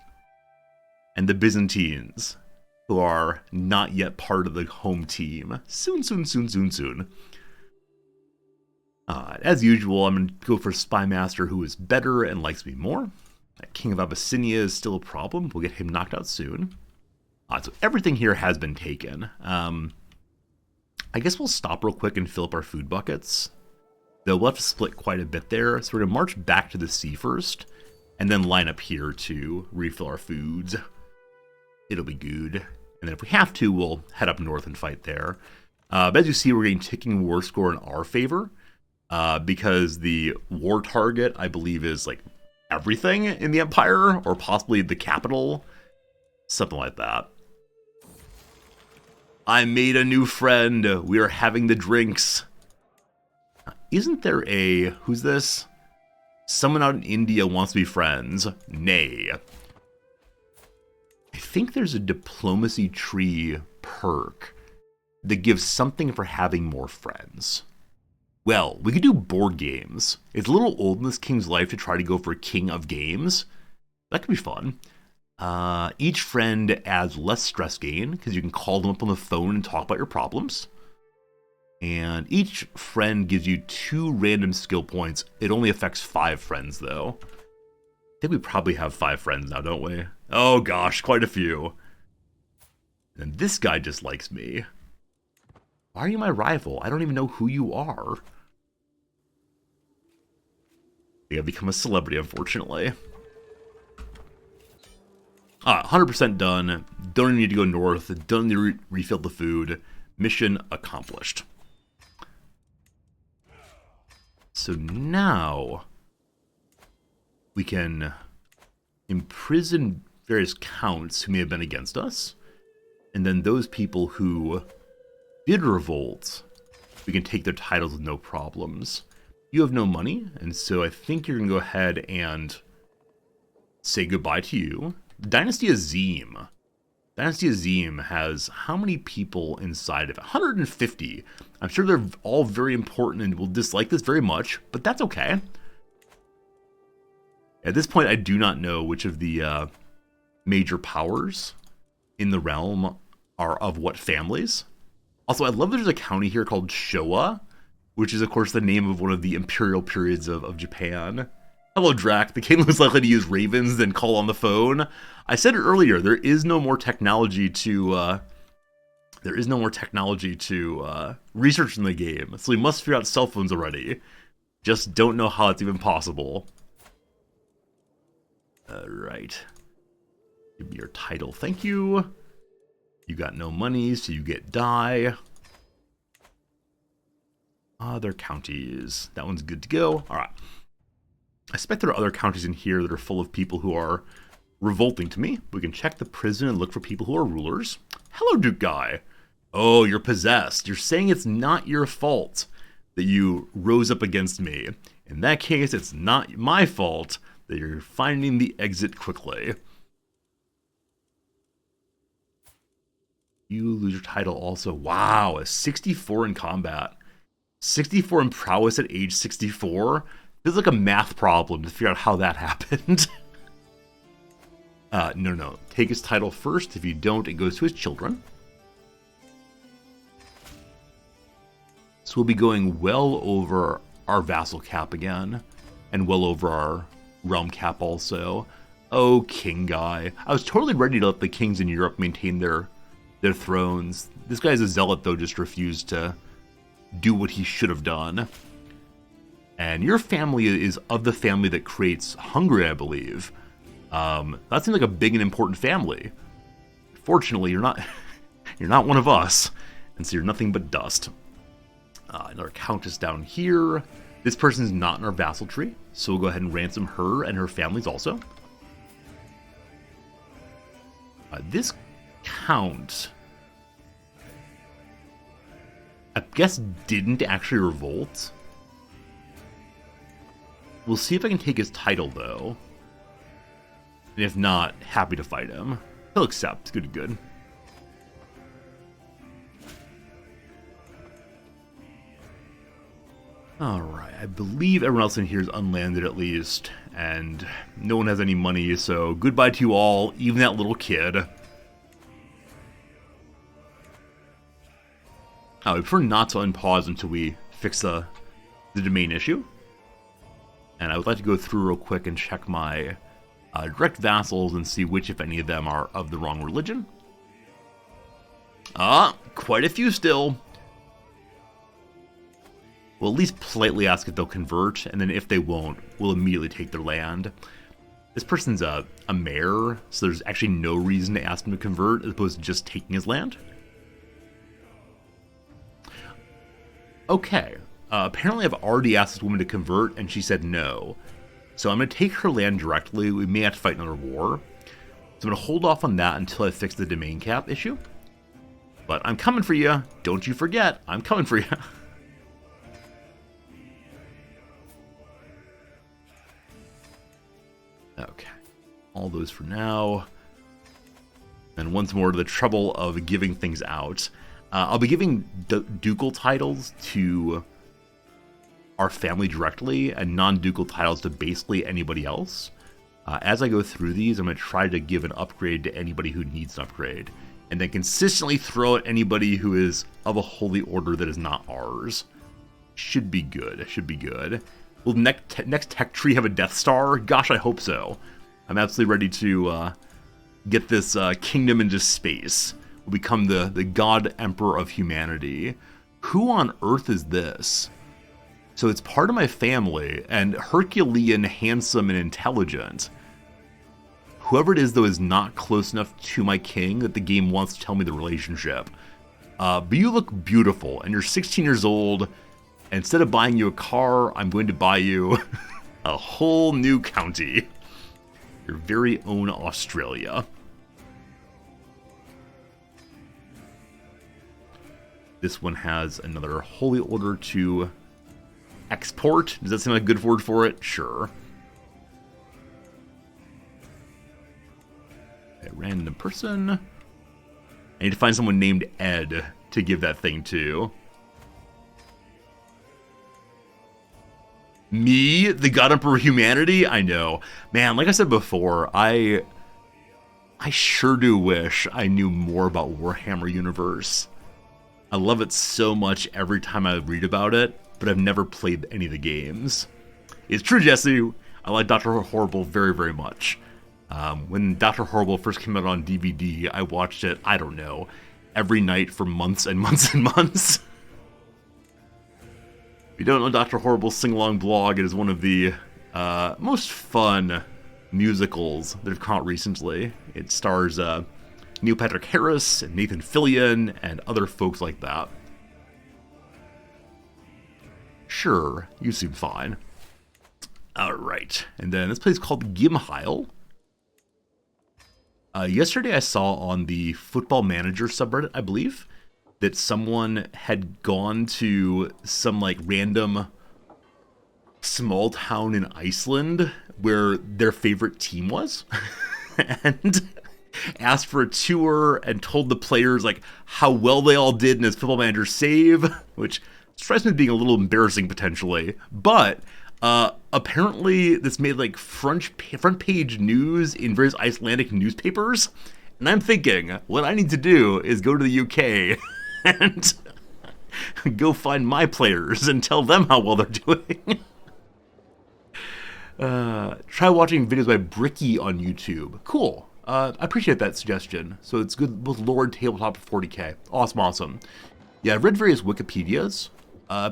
and the Byzantines who are not yet part of the home team. Soon, soon, soon, soon, soon. As usual, I'm going to go for Spy Master, who is better and likes me more. King of Abyssinia is still a problem. We'll get him knocked out soon. So everything here has been taken. I guess we'll stop real quick and fill up our food buckets. Though we'll have to split quite a bit there. So we're going to march back to the sea first, and then line up here to refill our foods. It'll be good. And then if we have to, we'll head up north and fight there. But as you see, we're getting ticking war score in our favor. Because the war target, I believe, is like everything in the Empire, or possibly the capital. Something like that. I made a new friend. We are having the drinks. Isn't there a... Who's this? Someone out in India wants to be friends. Nay. I think there's a diplomacy tree perk that gives something for having more friends. Well, we could do board games. It's a little old in this king's life to try to go for king of games. That could be fun. Each friend adds less stress gain, because you can call them up on the phone and talk about your problems. And each friend gives you 2 random skill points. It only affects 5 friends, though. I think we probably have 5 friends now, don't we? Oh gosh, quite a few. And this guy just likes me. Why are you my rival? I don't even know who you are. You have become a celebrity, unfortunately. 100% done. Don't need to go north. Don't need to refill the food. Mission accomplished. So now we can imprison various counts who may have been against us. And then those people who did revolt, we can take their titles with no problems. You have no money, and so I think you're going to go ahead and say goodbye to you. Dynasty Azim. Dynasty Azim has how many people inside of it? 150. I'm sure they're all very important and will dislike this very much, but that's okay. At this point, I do not know which of the major powers in the realm are of what families. Also, I love that there's a county here called Showa, which is, of course, the name of one of the imperial periods of Japan. Hello, Drac. The king looks likely to use ravens than call on the phone. I said it earlier. There is no more technology to research in the game, so we must figure out cell phones already. Just don't know how it's even possible. All right. Give me your title. Thank you. You got no money, so you get die. Other counties. That one's good to go. All right. I suspect there are other counties in here that are full of people who are revolting to me. We can check the prison and look for people who are rulers. Hello, Duke Guy. Oh, you're possessed. You're saying it's not your fault that you rose up against me. In that case, it's not my fault that you're finding the exit quickly. You lose your title also. Wow, a 64 in combat. 64 in prowess at age 64? Feels like a math problem to figure out how that happened. No. Take his title first. If you don't, it goes to his children. So we'll be going well over our vassal cap again. And well over our realm cap also. Oh, king guy. I was totally ready to let the kings in Europe maintain their thrones. This guy's a zealot, though, just refused to do what he should have done. And your family is of the family that creates Hungary, I believe. That seems like a big and important family. Fortunately, you're not you're not one of us, and so you're nothing but dust. Another countess down here. This person's not in our vassal tree, so we'll go ahead and ransom her and her families also. This count, I guess, didn't actually revolt. We'll see if I can take his title, though. And if not, happy to fight him. He'll accept. Good. Alright, I believe everyone else in here is unlanded at least. And no one has any money, so goodbye to you all, even that little kid. I would prefer not to unpause until we fix the domain issue. And I would like to go through real quick and check my direct vassals and see which, if any of them, are of the wrong religion. Quite a few still. We'll at least politely ask if they'll convert, and then if they won't, we'll immediately take their land. This person's a mayor, so there's actually no reason to ask him to convert as opposed to just taking his land. Okay. Apparently I've already asked this woman to convert, and she said no. So I'm going to take her land directly. We may have to fight another war. So I'm going to hold off on that until I fix the domain cap issue. But I'm coming for you. Don't you forget, I'm coming for you. Okay. All those for now. And once more to the trouble of giving things out. I'll be giving ducal titles to our family directly and non-ducal titles to basically anybody else. As I go through these, I'm going to try to give an upgrade to anybody who needs an upgrade, and then consistently throw at anybody who is of a holy order that is not ours. Should be good. Will next tech tree have a Death Star? Gosh, I hope so. I'm absolutely ready to get this kingdom into space. We'll become the God Emperor of humanity. Who on earth is this? So it's part of my family, and Herculean, handsome, and intelligent. Whoever it is, though, is not close enough to my king that the game wants to tell me the relationship. But you look beautiful, and you're 16 years old. And instead of buying you a car, I'm going to buy you a whole new county. Your very own Australia. This one has another holy order to export. Does that seem like a good word for it? Sure. A random person. I need to find someone named Ed to give that thing to. Me, the God Emperor of humanity? I know. Man, like I said before, I sure do wish I knew more about Warhammer Universe. I love it so much every time I read about it, but I've never played any of the games. It's true, Jesse. I like Dr. Horrible very, very much. When Dr. Horrible first came out on DVD, I watched it, I don't know, every night for months and months and months. If you don't know Dr. Horrible's sing-along blog, it is one of the most fun musicals that have come out recently. It stars Neil Patrick Harris and Nathan Fillion and other folks like that. Sure, you seem fine. Alright, and then this place called Gimheil. Yesterday I saw on the Football Manager subreddit, I believe, that someone had gone to some like random small town in Iceland where their favorite team was. And asked for a tour and told the players like how well they all did in his Football Manager save, which strikes me as being a little embarrassing potentially. But apparently this made like front page news in various Icelandic newspapers. And I'm thinking, what I need to do is go to the UK and go find my players and tell them how well they're doing. Try watching videos by Bricky on YouTube. Cool. I appreciate that suggestion. So it's good with Lord Tabletop for 40k. Awesome. Yeah, I've read various Wikipedias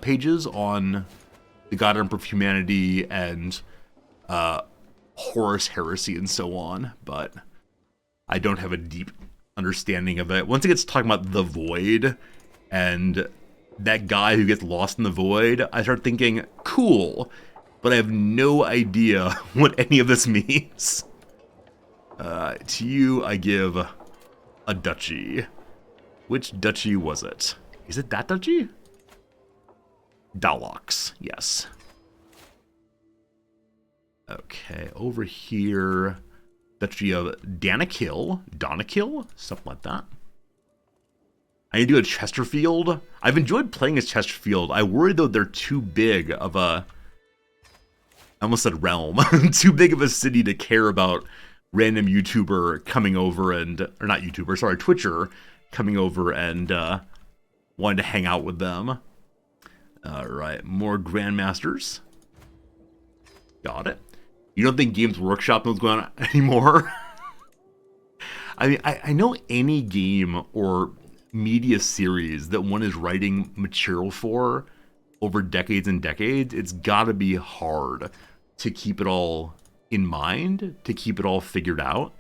pages on the God Emperor of Humanity and Horus Heresy and so on, but I don't have a deep understanding of it. Once it gets talking about the Void and that guy who gets lost in the Void, I start thinking, cool, but I have no idea what any of this means. To you, I give a duchy. Which duchy was it? Is it that duchy? Dalox, yes. Okay, over here, duchy of Donakil, something like that. I need to go to Chesterfield. I've enjoyed playing as Chesterfield. I worry though they're too big of a, I almost said realm, too big of a city to care about random YouTuber coming over and, or not YouTuber, sorry, Twitcher coming over and wanting to hang out with them. All right, more Grandmasters. Got it. You don't think Games Workshop knows what's going on anymore? I mean, I know any game or media series that one is writing material for over decades and decades, it's got to be hard to keep it all in mind, to keep it all figured out.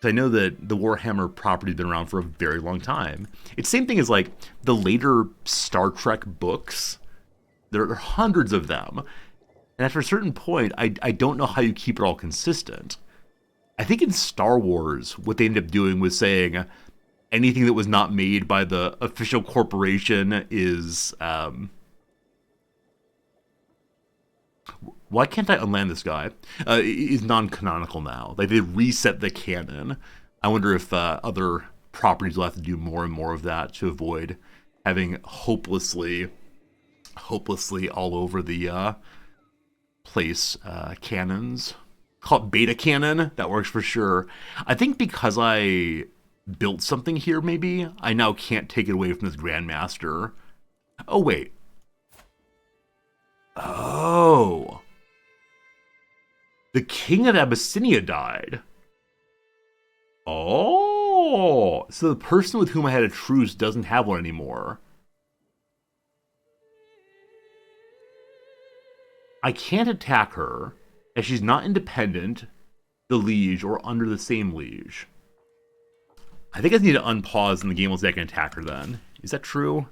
I know that the Warhammer property has been around for a very long time. It's the same thing as like the later Star Trek books. There are hundreds of them. And after a certain point, I don't know how you keep it all consistent. I think in Star Wars, what they ended up doing was saying anything that was not made by the official corporation is... why can't I unland this guy? Is non-canonical now. Like, they reset the canon. I wonder if other properties will have to do more and more of that to avoid having hopelessly all over the place cannons. Call it beta canon. That works for sure. I think because I built something here, maybe, I now can't take it away from this Grandmaster. Oh, wait. Oh. The king of Abyssinia died. Oh, so the person with whom I had a truce doesn't have one anymore. I can't attack her, as she's not independent, the liege, or under the same liege. I think I need to unpause and the game will say I can attack her then. Is that true?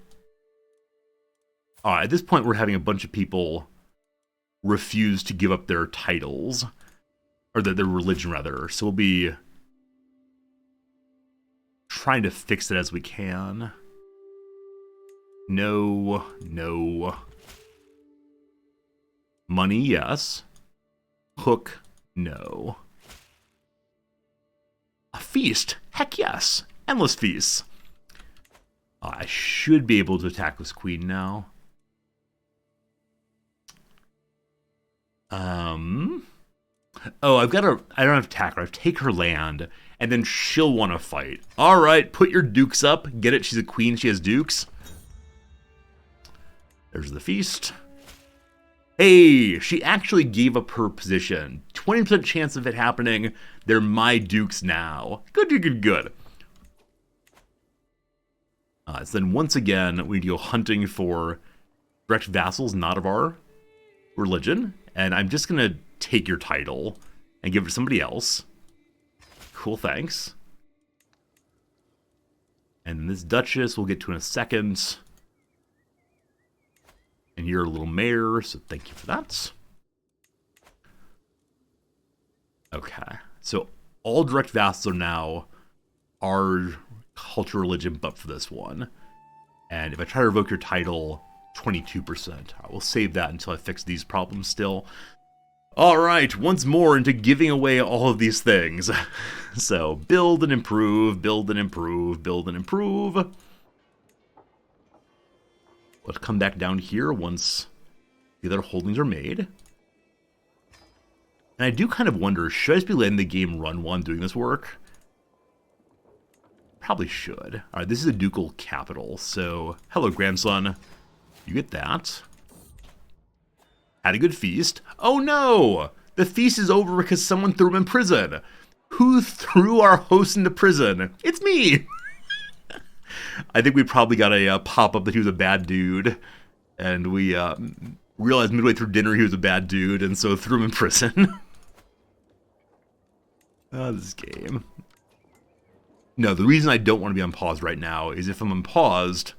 Alright, at this point we're having a bunch of people refuse to give up their titles, or their religion rather, so we'll be trying to fix it as we can. No. Money, yes. Hook, no. A feast, heck yes. Endless feasts. I should be able to attack this queen now. Oh, I don't have to attack her. I have to take her land, and then she'll want to fight. All right, put your dukes up. Get it? She's a queen. She has dukes. There's the feast. Hey, she actually gave up her position. 20% chance of it happening. They're my dukes now. Good. So then once again, we need to go hunting for direct vassals not of our religion. And I'm just going to take your title and give it to somebody else. Cool, thanks. And this duchess we'll get to in a second. And you're a little mayor, so thank you for that. Okay, so all direct vassals are now our culture religion, but for this one. And if I try to revoke your title, 22%. I will save that until I fix these problems still. All right, once more into giving away all of these things. So, build and improve, build and improve, build and improve. Let's come back down here once the other holdings are made. And I do kind of wonder, should I just be letting the game run while I'm doing this work? Probably should. All right, this is a ducal capital, so hello, grandson. You get that. Had a good feast. Oh no! The feast is over because someone threw him in prison. Who threw our host into prison? It's me! I think we probably got a pop-up that he was a bad dude, and we realized midway through dinner he was a bad dude, and so threw him in prison. This game. No, the reason I don't want to be unpaused right now is if I'm unpaused,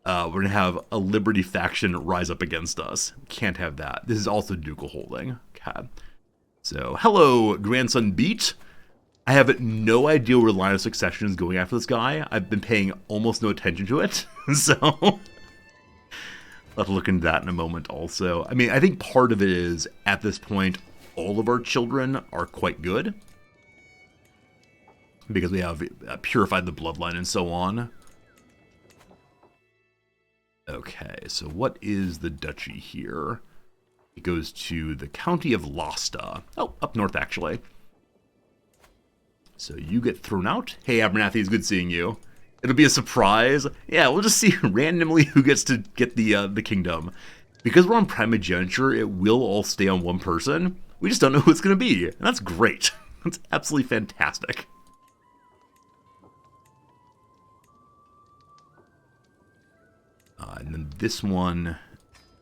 we're going to have a Liberty faction rise up against us. Can't have that. This is also ducal holding. Okay. So, hello, grandson Beat. I have no idea where the line of succession is going after this guy. I've been paying almost no attention to it. So, I'll have to look into that in a moment also. I mean, I think part of it is, at this point, all of our children are quite good. Because we have purified the bloodline and so on. Okay, so what is the duchy here? It goes to the county of Losta. Oh, up north, actually. So you get thrown out. Hey, Abernathy, it's good seeing you. It'll be a surprise. Yeah, we'll just see randomly who gets to get the kingdom. Because we're on primogeniture, it will all stay on one person. We just don't know who it's going to be. And that's great. That's absolutely fantastic. And then this one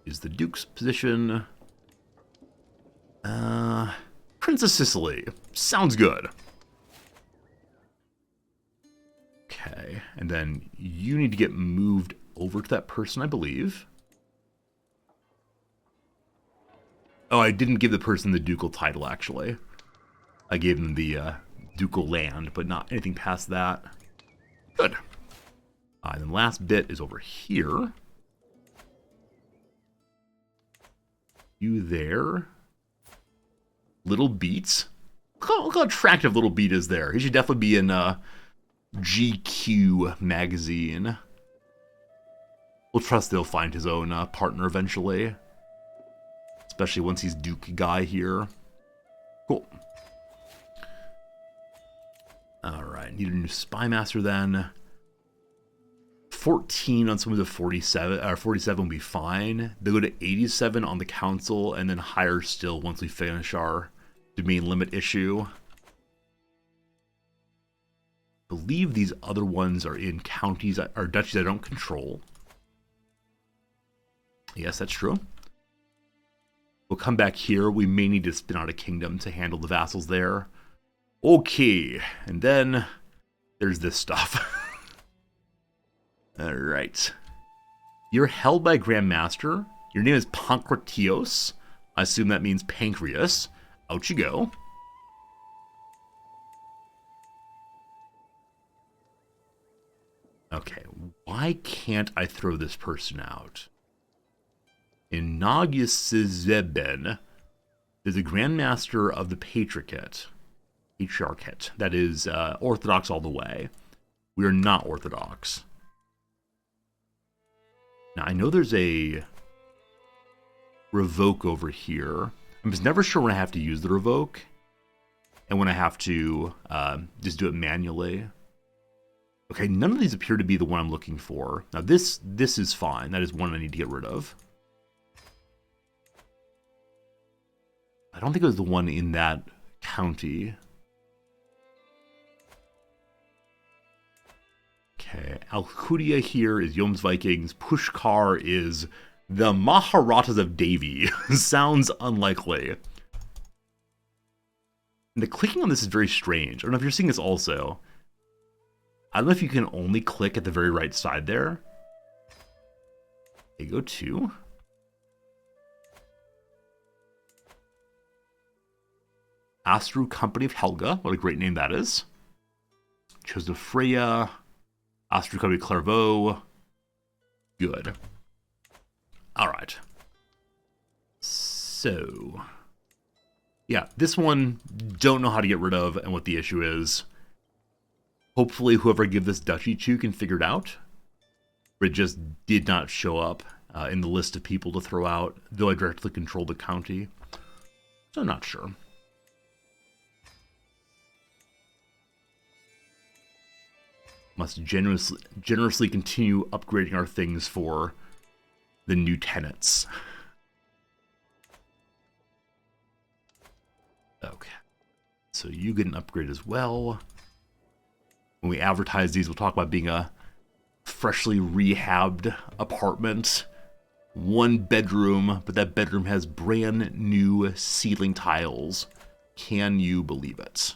is the Duke's position. Prince of Sicily. Sounds good. Okay, and then you need to get moved over to that person, I believe. Oh, I didn't give the person the ducal title, actually. I gave them the ducal land, but not anything past that. Good. And then last bit is over here. You there. Little Beats. Look how attractive Little Beat is there. He should definitely be in GQ magazine. We'll trust they'll find his own partner eventually. Especially once he's Duke guy here. Cool. Alright, need a new spy master then. 14 on some of the 47, or 47 will be fine. They go to 87 on the council, and then higher still once we finish our domain limit issue. I believe these other ones are in counties, or duchies I don't control. Yes, that's true. We'll come back here. We may need to spin out a kingdom to handle the vassals there. Okay, and then there's this stuff. Alright. You're held by Grand Master. Your name is Pancratios. I assume that means pancreas. Out you go. Okay, why can't I throw this person out? In Nagysizeben, there's a Grand Master of the Patriarchate. That is Orthodox all the way. We are not Orthodox. Now, I know there's a revoke over here. I'm just never sure when I have to use the revoke and when I have to just do it manually. Okay, none of these appear to be the one I'm looking for. Now, this is fine. That is one I need to get rid of. I don't think it was the one in that county. Okay, Alcudia here is Yom's Vikings. Pushkar is the Maharatas of Devi. Sounds unlikely. And the clicking on this is very strange. I don't know if you're seeing this also. I don't know if you can only click at the very right side there. Okay, go to. Astru Company of Helga. What a great name that is. Chose Freya. Astru Company of Clairvaux. Good. Alright. So, Yeah, this one, don't know how to get rid of and what the issue is. Hopefully whoever I give this duchy to can figure it out. But it just did not show up in the list of people to throw out, though I directly control the county. So I'm not sure. Must generously continue upgrading our things for the new tenants. Okay. So you get an upgrade as well. When we advertise these, we'll talk about being a freshly rehabbed apartment. 1 bedroom, but that bedroom has brand new ceiling tiles. Can you believe it?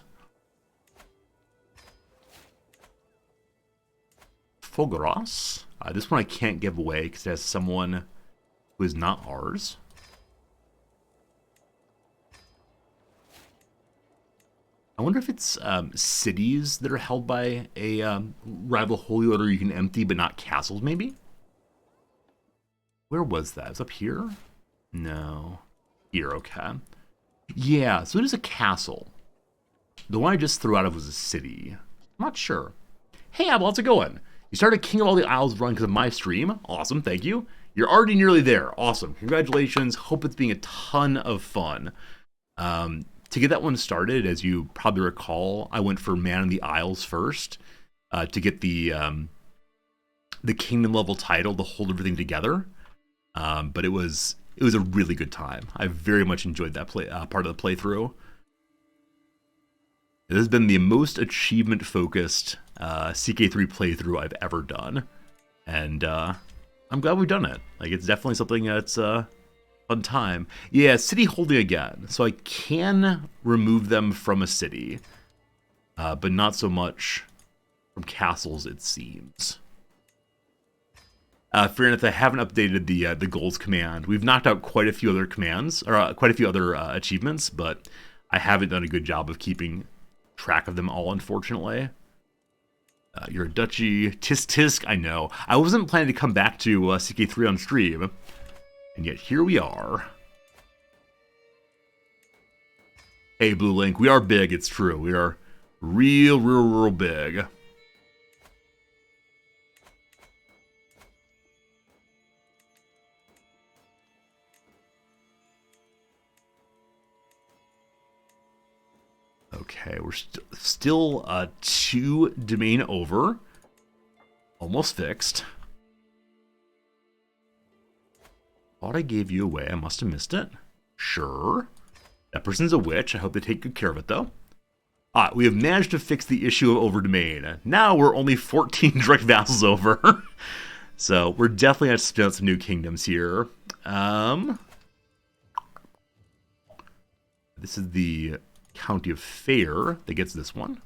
Fogaros. This one I can't give away because it has someone who is not ours. I wonder if it's cities that are held by a rival holy order you can empty, but not castles, maybe? Where was that? It was up here? No. Here, okay. Yeah, so it is a castle. The one I just threw out of was a city. I'm not sure. Hey, Abel, how's it going? You started King of All the Isles run because of my stream. Awesome, thank you. You're already nearly there. Awesome. Congratulations. Hope it's being a ton of fun. To get that one started, as you probably recall, I went for Man in the Isles first to get the kingdom level title to hold everything together. But it was a really good time. I very much enjoyed that part of the playthrough. It has been the most achievement focused CK3 playthrough I've ever done, and I'm glad we've done it. Like, it's definitely something that's fun time. Yeah, city holding again. So I can remove them from a city, but not so much from castles, it seems. Fair enough, I haven't updated the goals command. We've knocked out quite a few other commands, or quite a few other achievements, but I haven't done a good job of keeping track of them all, unfortunately. You're a duchy. Tisk tisk, I know. I wasn't planning to come back to CK3 on stream, and yet here we are. Hey, Blue Link, we are big, it's true. We are real big. Okay, we're still 2 domain over. Almost fixed. Thought I gave you away. I must have missed it. Sure. That person's a witch. I hope they take good care of it, though. We have managed to fix the issue of over domain. Now we're only 14 direct vassals over. So we're definitely going to spin out some new kingdoms here. This is the County of Fair that gets this one.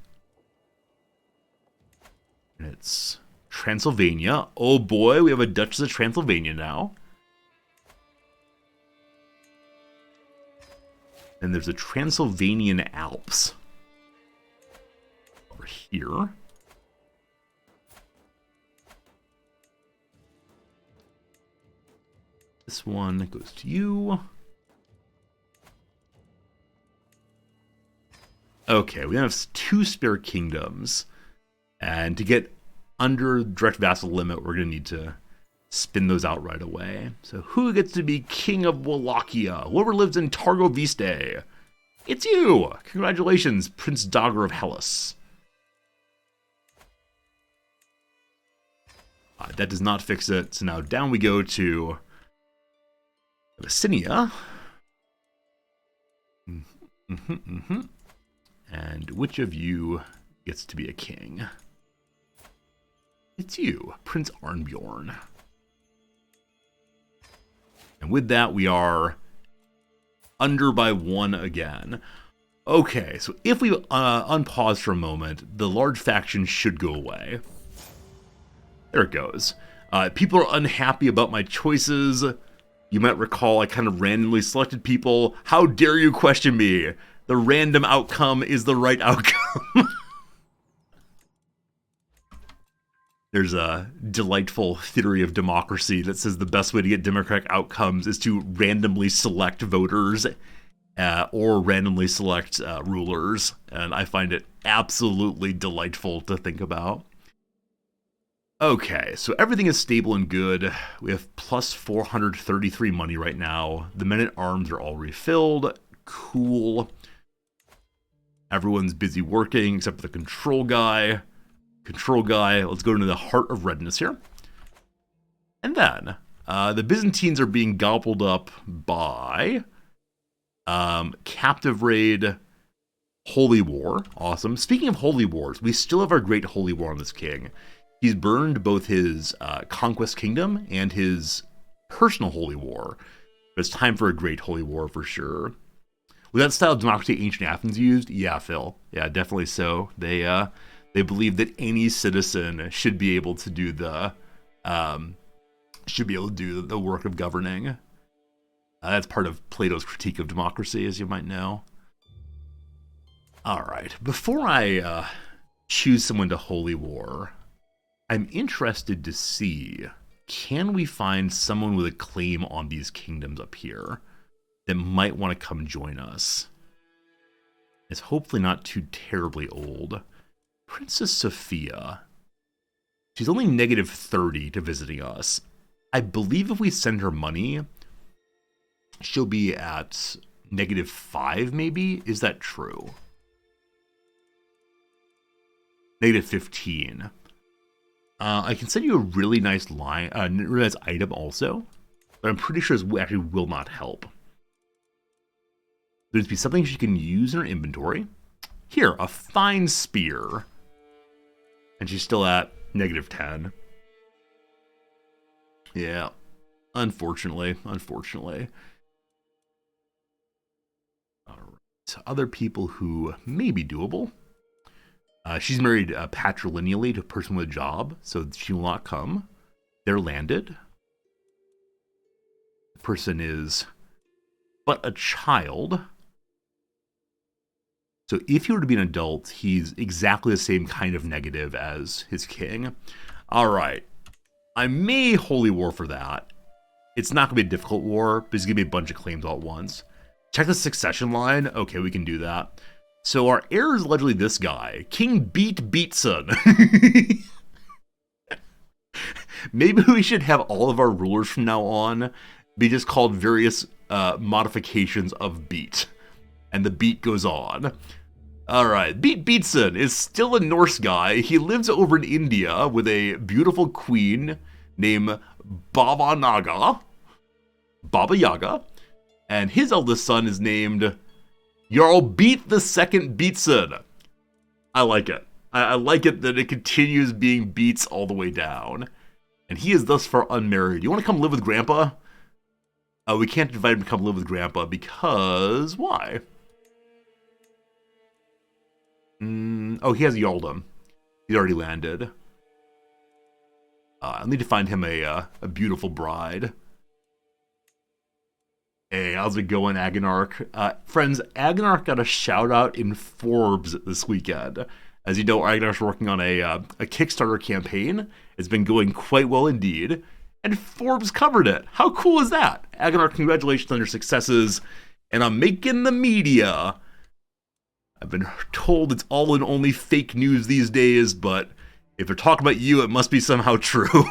And it's Transylvania. Oh boy, we have a Duchess of Transylvania now. And there's a Transylvanian Alps over here. This one goes to you. Okay, we have 2 spare kingdoms. And to get under direct vassal limit, we're going to need to spin those out right away. So who gets to be king of Wallachia? Whoever lives in Targo Viste? It's you! Congratulations, Prince Dogger of Hellas. That does not fix it. So now down we go to Abyssinia. And which of you gets to be a king? It's you, Prince Arnbjorn. And with that, we are under by 1 again. Okay, so if we unpause for a moment, the large faction should go away. There it goes. People are unhappy about my choices. You might recall I kind of randomly selected people. How dare you question me? The random outcome is the right outcome. There's a delightful theory of democracy that says the best way to get democratic outcomes is to randomly select voters or randomly select rulers, and I find it absolutely delightful to think about. Okay, so everything is stable and good. We have plus 433 money right now. The men-at-arms are all refilled. Cool. Everyone's busy working except for the control guy. Control guy, let's go into the heart of redness here. And then, the Byzantines are being gobbled up by Captive Raid, Holy War. Awesome. Speaking of Holy Wars, we still have our great Holy War on this king. He's burned both his Conquest Kingdom and his personal Holy War. But it's time for a great Holy War for sure. Was that style of democracy ancient Athens used? Yeah, Phil. Yeah, definitely so. They believe that any citizen should be able to do the work of governing. That's part of Plato's critique of democracy, as you might know. All right, before I choose someone to Holy War, I'm interested to see, can we find someone with a claim on these kingdoms up here that might want to come join us? It's hopefully not too terribly old. Princess Sophia. She's only negative 30 to visiting us. I believe if we send her money, she'll be at negative 5 maybe? Is that true? Negative 15. I can send you a really nice line, really nice item also, but I'm pretty sure it actually will not help. There's be something she can use in her inventory. Here, a fine spear. And she's still at negative 10. Yeah, unfortunately. All right, other people who may be doable. She's married patrilineally to a person with a job, so she will not come. They're landed. The person is but a child. So if he were to be an adult, he's exactly the same kind of negative as his king. All right. I may Holy War for that. It's not going to be a difficult war, but it's going to be a bunch of claims all at once. Check the succession line. Okay, we can do that. So our heir is allegedly this guy, King Beatson. Maybe we should have all of our rulers from now on be just called various modifications of Beat. And the beat goes on. Alright, Beatson is still a Norse guy. He lives over in India with a beautiful queen named Baba Yaga. And his eldest son is named Jarl Beat the Second Beatson. I like it. I like it that it continues being Beats all the way down. And he is thus far unmarried. You want to come live with Grandpa? We can't invite him to come live with Grandpa because... why? Oh, he has Yaldum. He's already landed. I'll need to find him a beautiful bride. Hey, how's it going, Agonarch? Friends, Agonarch got a shout out in Forbes this weekend. As you know, Agonarch's working on a Kickstarter campaign. It's been going quite well indeed. And Forbes covered it. How cool is that? Agonarch, congratulations on your successes. And I'm making the media. I've been told it's all and only fake news these days, but if they're talking about you, it must be somehow true.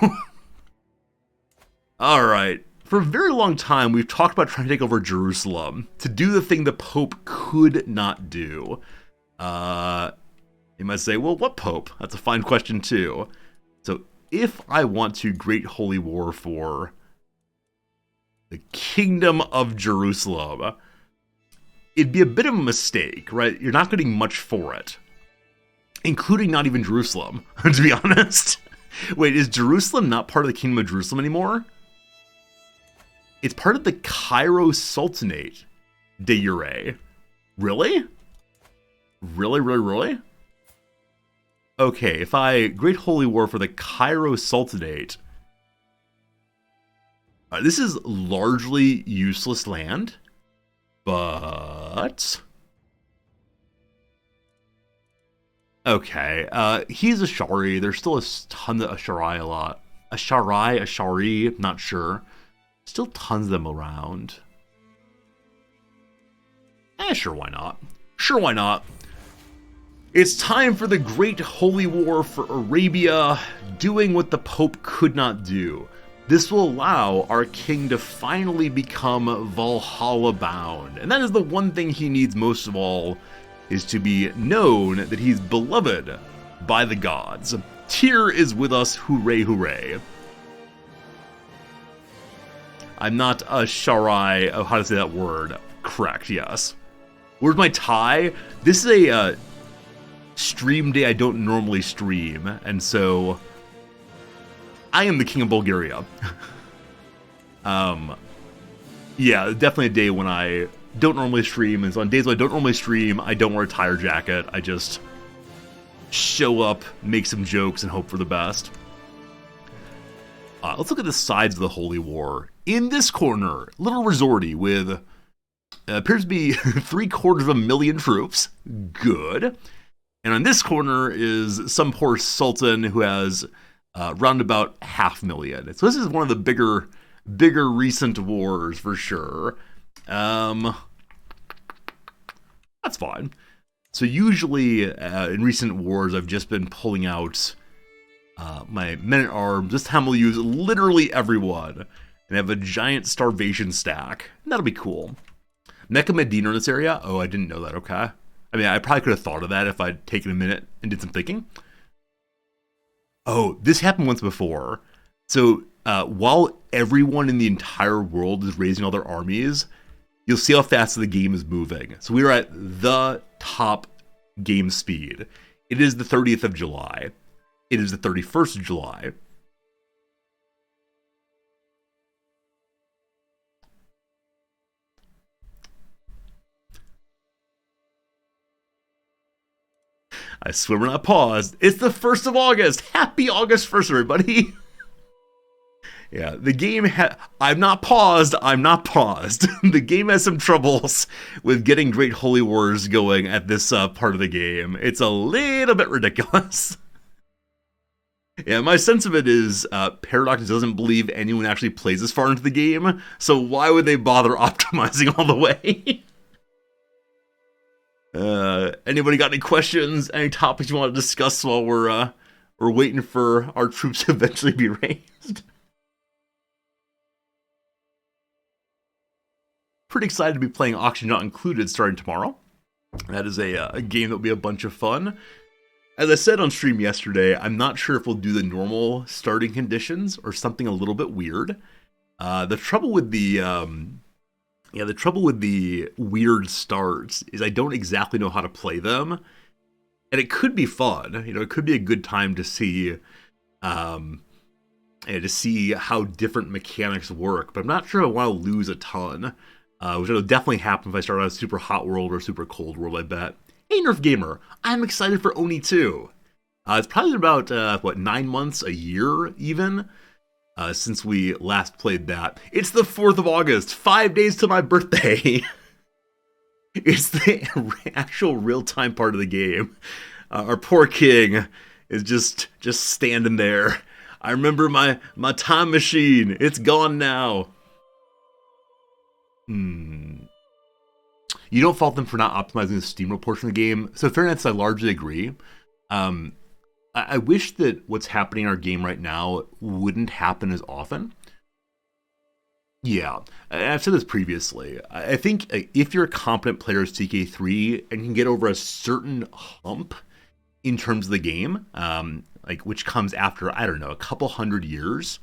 Alright. For a very long time, we've talked about trying to take over Jerusalem, to do the thing the Pope could not do. You might say, well, what Pope? That's a fine question, too. So, if I want to Great Holy War for the Kingdom of Jerusalem, it'd be a bit of a mistake, right? You're not getting much for it. Including not even Jerusalem, to be honest. Wait, is Jerusalem not part of the Kingdom of Jerusalem anymore? It's part of the Cairo Sultanate de jure. Really? Really? Okay, if I Great Holy War for the Cairo Sultanate, this is largely useless land, but okay, he's a Shari. There's still a ton of Ashari, Ashari, not sure. Still tons of them around. Sure, why not? Sure, why not? It's time for the Great Holy War for Arabia, doing what the Pope could not do. This will allow our king to finally become Valhalla bound, and that is the one thing he needs most of all, is to be known that he's beloved by the gods. Tyr is with us, hooray, hooray. I'm not a Sharai of how to say that word. Correct, yes. Where's my tie? This is a stream day I don't normally stream, and so I am the king of Bulgaria. Yeah, definitely a day when I don't normally stream, and so on days when I don't normally stream, I don't wear a tie or jacket. I just show up, make some jokes, and hope for the best. Let's look at the sides of the Holy War. In this corner, little resorty with appears to be 750,000 troops. Good. And on this corner is some poor sultan who has round about 500,000. So this is one of the bigger recent wars for sure. That's fine. So usually in recent wars, I've just been pulling out my men-at-arms. This time we'll use literally everyone and have a giant starvation stack. That'll be cool. Mecca Medina in this area? Oh, I didn't know that. Okay. I mean, I probably could have thought of that if I'd taken a minute and did some thinking. Oh, this happened once before. So while everyone in the entire world is raising all their armies, you'll see how fast the game is moving. So we are at the top game speed. It is the 30th of July. It is the 31st of July. I swear we're not paused. It's the 1st of August. Happy August 1st, everybody. Yeah, the game I'm not paused. I'm not paused. The game has some troubles with getting Great Holy Wars going at this part of the game. It's a little bit ridiculous. Yeah, my sense of it is Paradox doesn't believe anyone actually plays this far into the game, so why would they bother optimizing all the way? Anybody got any questions, any topics you want to discuss while we're waiting for our troops to eventually be raised? Pretty excited to be playing Auction Not Included starting tomorrow. That is a game that will be a bunch of fun. As I said on stream yesterday, I'm not sure if we'll do the normal starting conditions or something a little bit weird. The trouble with the weird starts is I don't exactly know how to play them, and it could be fun. You know, it could be a good time to see, how different mechanics work. But I'm not sure I want to lose a ton, which will definitely happen if I start on a super hot world or super cold world. I bet. Hey, Nerf Gamer, I'm excited for Oni 2. It's probably about 9 months, a year even. Since we last played that. It's the 4th of August, 5 days to my birthday. It's the actual real-time part of the game. Our poor king is just standing there. I remember my time machine. It's gone now. You don't fault them for not optimizing the steamroll portion of the game. So fairness, I largely agree. I wish that what's happening in our game right now wouldn't happen as often. Yeah, I've said this previously. I think if you're a competent player of CK3 and can get over a certain hump in terms of the game, which comes after, I don't know, a couple hundred years,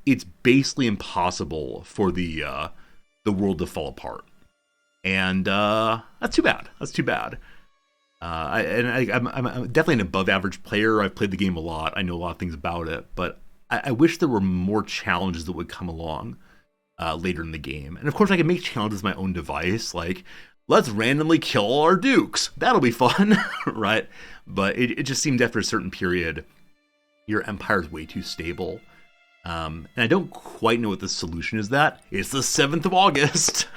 it's basically impossible for the world to fall apart. And that's too bad. That's too bad. I'm definitely an above average player. I've played the game a lot. I know a lot of things about it, but I wish there were more challenges that would come along later in the game. And of course I can make challenges my own device, like let's randomly kill all our dukes. That'll be fun, right? But it just seemed after a certain period, your empire's way too stable. And I don't quite know what the solution is that. It's the 7th of August.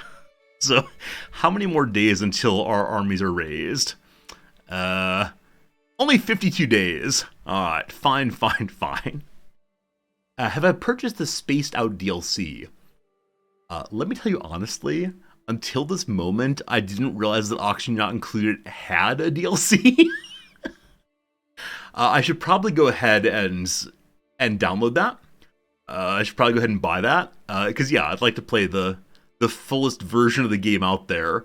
So how many more days until our armies are raised? Only 52 days. Alright, fine. Have I purchased the Spaced Out DLC? Let me tell you honestly, until this moment, I didn't realize that Auction Not Included had a DLC. I should probably go ahead and download that. I should probably go ahead and buy that. Because, yeah, I'd like to play the fullest version of the game out there.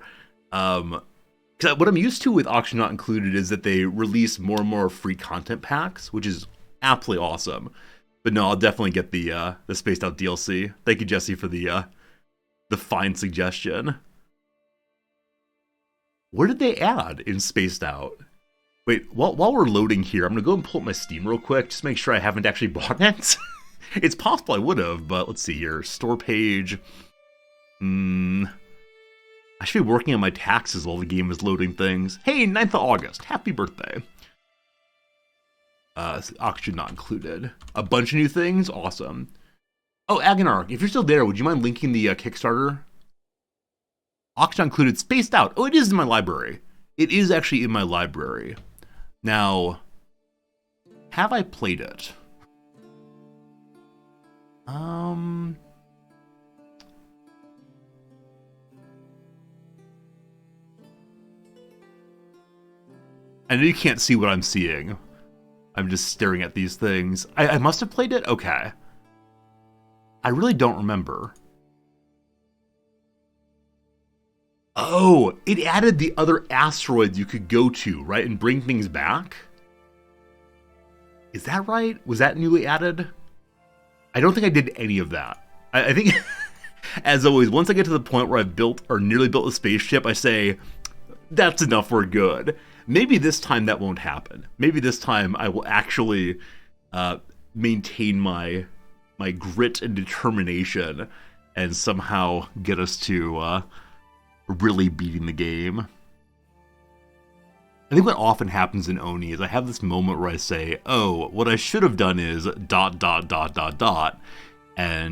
Because what I'm used to with Auction Not Included is that they release more and more free content packs, which is absolutely awesome. But no, I'll definitely get the Spaced Out DLC. Thank you, Jesse, for the fine suggestion. What did they add in Spaced Out? Wait, while we're loading here, I'm going to go and pull up my Steam real quick, just to make sure I haven't actually bought it. It's possible I would have, but let's see here. Store page. I should be working on my taxes while the game is loading things. Hey, 9th of August. Happy birthday. Auction Not Included. A bunch of new things? Awesome. Oh, Agonarch, if you're still there, would you mind linking the Kickstarter? Auction Not Included, Spaced Out. Oh, it is in my library. It is actually in my library. Now, have I played it? I know you can't see what I'm seeing. I'm just staring at these things. I must have played it? Okay. I really don't remember. Oh, it added the other asteroids you could go to, right? And bring things back? Is that right? Was that newly added? I don't think I did any of that. I think, as always, once I get to the point where I've built or nearly built a spaceship, I say, that's enough, we're good. Maybe this time that won't happen. Maybe this time I will actually maintain my grit and determination and somehow get us to really beating the game. I think what often happens in Oni is I have this moment where I say, oh, what I should have done is ... and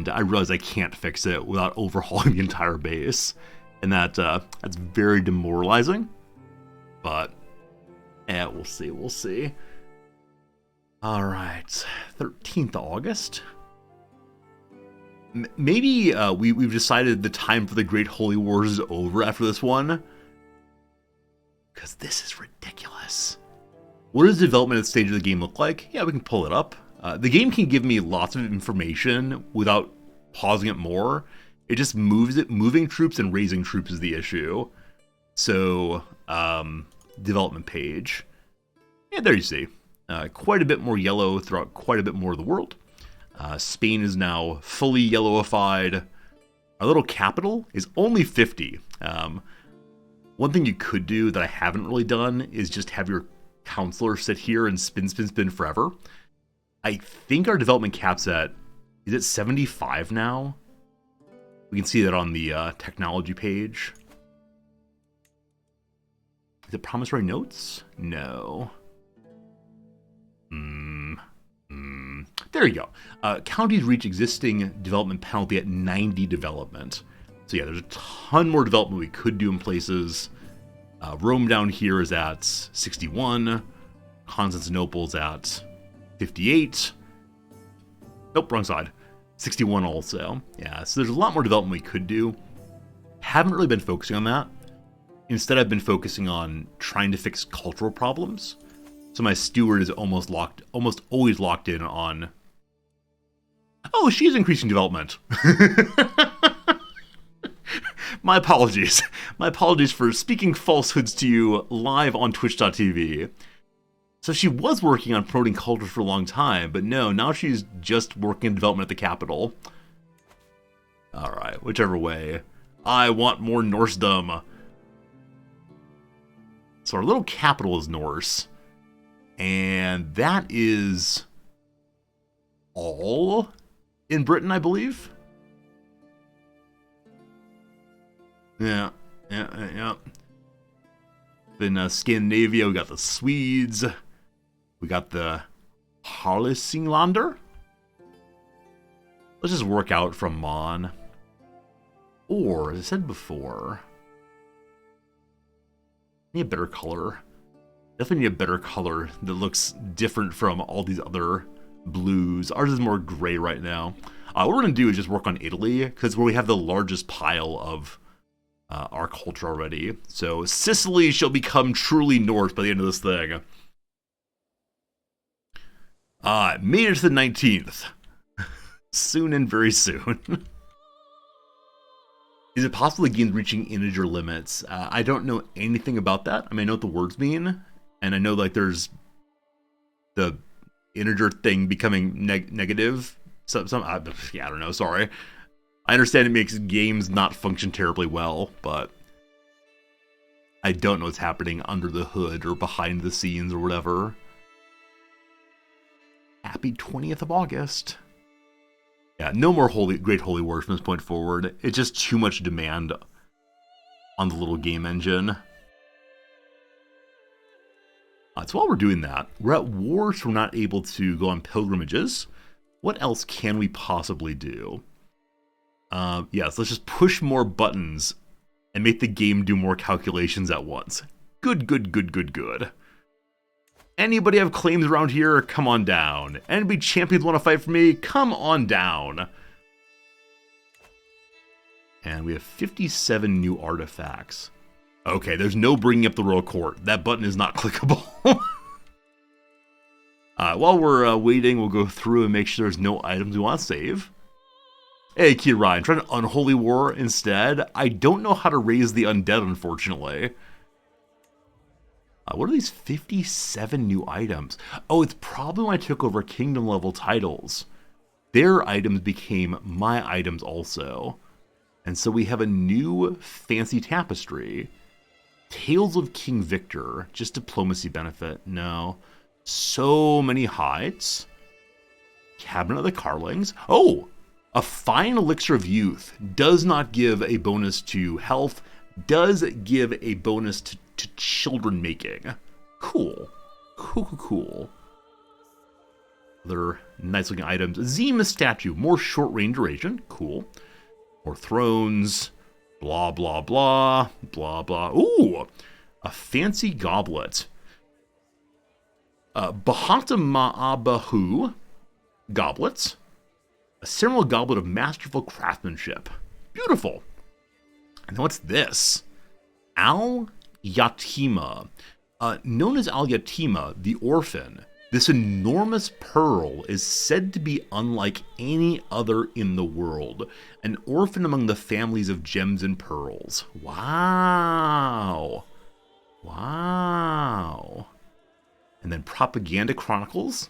I realize I can't fix it without overhauling the entire base. And that's very demoralizing. But, yeah, we'll see. All right, 13th of August. Maybe we've decided the time for the Great Holy Wars is over after this one. Because this is ridiculous. What does the development stage of the game look like? Yeah, we can pull it up. The game can give me lots of information without pausing it more. It just moves it. Moving troops and raising troops is the issue. So, development page. Yeah, there you see. Quite a bit more yellow throughout quite a bit more of the world. Spain is now fully yellowified. Our little capital is only 50. One thing you could do that I haven't really done is just have your counselor sit here and spin forever. I think our development cap's at, is it 75 now? We can see that on the technology page. Is it promissory notes? No. There you go. Counties reach existing development penalty at 90 development. So yeah, there's a ton more development we could do in places. Rome down here is at 61. Constantinople's at 58. Nope, wrong side. 61 also. Yeah, so there's a lot more development we could do. Haven't really been focusing on that. Instead, I've been focusing on trying to fix cultural problems. So my steward is almost always locked in on, oh, she's increasing development. My apologies. My apologies for speaking falsehoods to you live on twitch.tv. So she was working on promoting culture for a long time, but no, now she's just working in development at the capital. Alright, whichever way. I want more Norsedom. So our little capital is Norse. And that is all in Britain, I believe. Yeah. In Scandinavia, we got the Swedes. We got the Harlesinglander. Let's just work out from Mon. Or, as I said before, I need a better color. Definitely need a better color that looks different from all these other blues. Ours is more gray right now. What we're going to do is just work on Italy, because where we have the largest pile of our culture already. So Sicily shall become truly Norse by the end of this thing. Made it to the 19th. Soon and very soon. Is it possible the game's reaching integer limits? I don't know anything about that. I mean, I know what the words mean, and I know like there's the integer thing becoming negative. Yeah, I don't know. Sorry. I understand it makes games not function terribly well, but I don't know what's happening under the hood or behind the scenes or whatever. Happy 20th of August. Yeah, no more Great Holy Wars from this point forward. It's just too much demand on the little game engine. So while we're doing that, we're at war, so we're not able to go on pilgrimages. What else can we possibly do? Yes, let's just push more buttons and make the game do more calculations at once. Good, good, good, good, good. Anybody have claims around here? Come on down. Anybody champions want to fight for me? Come on down. And we have 57 new artifacts. Okay, there's no bringing up the royal court. That button is not clickable. While we're waiting, we'll go through and make sure there's no items we want to save. Hey, Kid Ryan, trying an unholy war instead? I don't know how to raise the undead, unfortunately. What are these 57 new items? Oh, it's probably when I took over kingdom level titles. Their items became my items also. And so we have a new fancy tapestry. Tales of King Victor. Just diplomacy benefit. No. So many hides. Cabinet of the Carlings. Oh! A fine elixir of youth. Does not give a bonus to health. Does give a bonus to children making. Cool. Cool. Other nice looking items. Zima statue. More short range duration. Cool. More thrones. Blah, blah, blah. Blah, blah. Ooh! A fancy goblet. Bahatama'abahu goblets. A ceremonial goblet of masterful craftsmanship. Beautiful. And then what's this? Al Yatima. Known as Al Yatima, the orphan, this enormous pearl is said to be unlike any other in the world. An orphan among the families of gems and pearls. Wow. Wow. And then Propaganda Chronicles.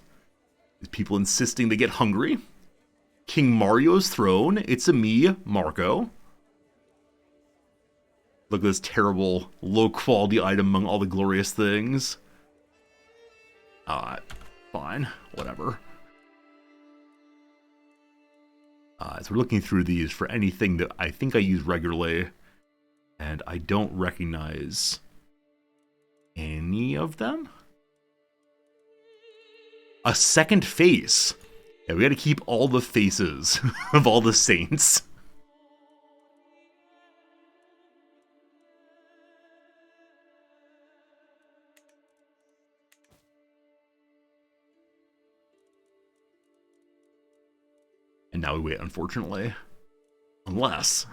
People insisting they get hungry. King Mario's throne. It's a me, Marco. Look at this terrible, low-quality item among all the glorious things. Fine. Whatever. So we're looking through these for anything that I think I use regularly. And I don't recognize any of them. A second face. Yeah, we gotta keep all the faces of all the saints. And now we wait, unfortunately. Unless...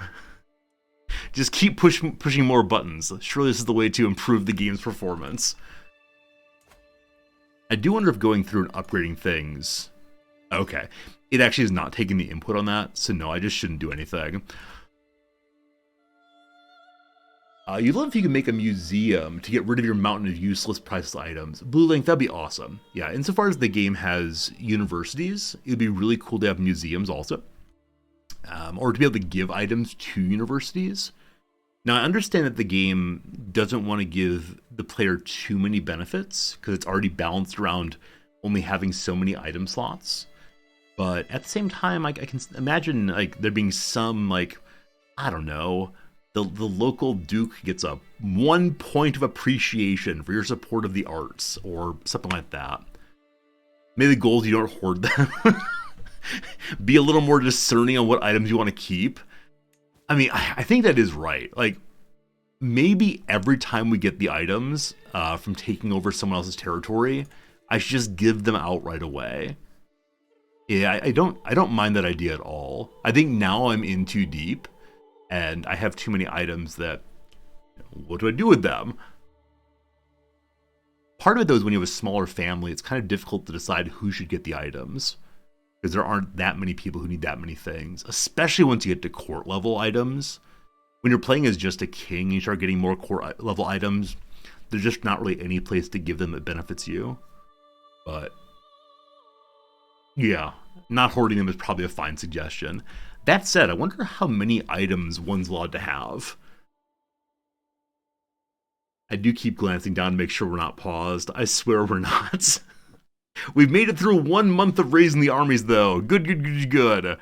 just keep pushing more buttons. Surely this is the way to improve the game's performance. I do wonder if going through and upgrading things... Okay. It actually is not taking the input on that, so no, I just shouldn't do anything. You'd love if you could make a museum to get rid of your mountain of useless priceless items. Blue Link, that'd be awesome. Yeah, insofar as the game has universities, it'd be really cool to have museums also. Or to be able to give items to universities. Now, I understand that the game doesn't want to give the player too many benefits, because it's already balanced around only having so many item slots. But at the same time, I can imagine like there being some, like, I don't know, the local duke gets a 1 point of appreciation for your support of the arts, or something like that. Maybe the goal is you don't hoard them. Be a little more discerning on what items you want to keep. I mean, I think that is right. Like, maybe every time we get the items from taking over someone else's territory, I should just give them out right away. Yeah, I don't mind that idea at all. I think now I'm in too deep, and I have too many items that, what do I do with them? Part of it, though, is when you have a smaller family, it's kind of difficult to decide who should get the items, because there aren't that many people who need that many things, especially once you get to court level items. When you're playing as just a king, you start getting more court level items, there's just not really any place to give them that benefits you. But yeah, not hoarding them is probably a fine suggestion. That said, I wonder how many items one's allowed to have. I do keep glancing down to make sure we're not paused. I swear we're not. We've made it through 1 month of raising the armies, though. Good.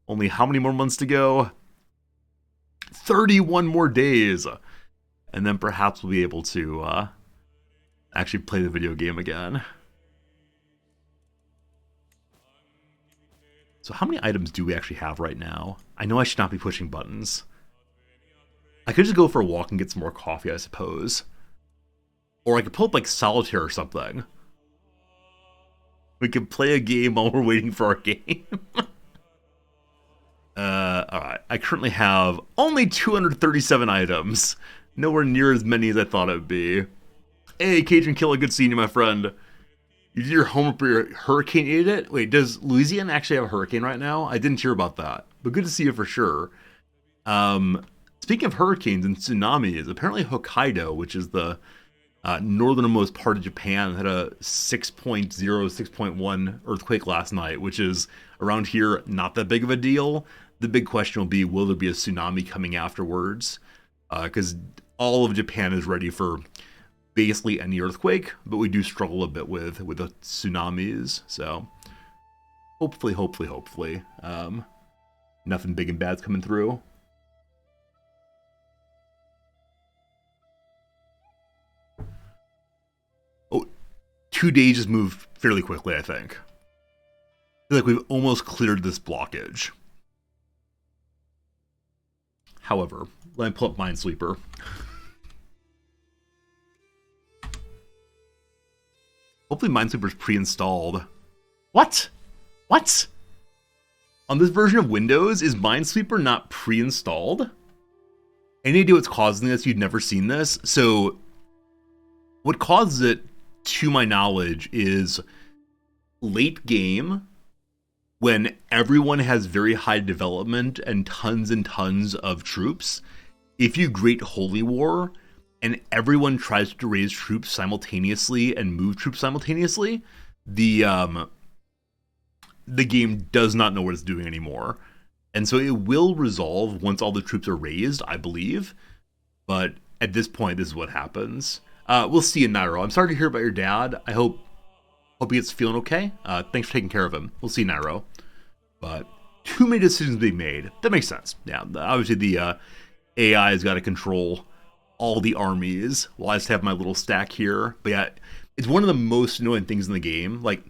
Only how many more months to go? 31 more days. And then perhaps we'll be able to actually play the video game again. So how many items do we actually have right now? I know I should not be pushing buttons. I could just go for a walk and get some more coffee, I suppose. Or I could pull up like solitaire or something. We could play a game while we're waiting for our game. Alright. I currently have only 237 items. Nowhere near as many as I thought it would be. Hey, Cajun Killer, good seeing you, my friend. You did your homework for your hurricane idiot? Wait, does Louisiana actually have a hurricane right now? I didn't hear about that. But good to see you for sure. Speaking of hurricanes and tsunamis, apparently Hokkaido, which is the northernmost part of Japan, had a 6.0, 6.1 earthquake last night, which is around here not that big of a deal. The big question will be, will there be a tsunami coming afterwards? Because all of Japan is ready for basically any earthquake, but we do struggle a bit with the tsunamis. So hopefully, nothing big and bad's coming through. Oh, 2 days just moved fairly quickly, I think. I feel like we've almost cleared this blockage. However, let me pull up Minesweeper. Hopefully Minesweeper's pre-installed. What? On this version of Windows, is Minesweeper not pre-installed? Any idea what's causing this? You'd never seen this? So, what causes it, to my knowledge, is late game, when everyone has very high development and tons of troops. If you Great Holy War, and everyone tries to raise troops simultaneously and move troops simultaneously, the game does not know what it's doing anymore. And so it will resolve once all the troops are raised, I believe. But at this point, this is what happens. We'll see in Nairo. I'm sorry to hear about your dad. I hope he gets feeling okay. Thanks for taking care of him. We'll see Nairo. But too many decisions being made. That makes sense. Yeah, obviously the AI has got to control all the armies while I just have my little stack here. But yeah, it's one of the most annoying things in the game. Like,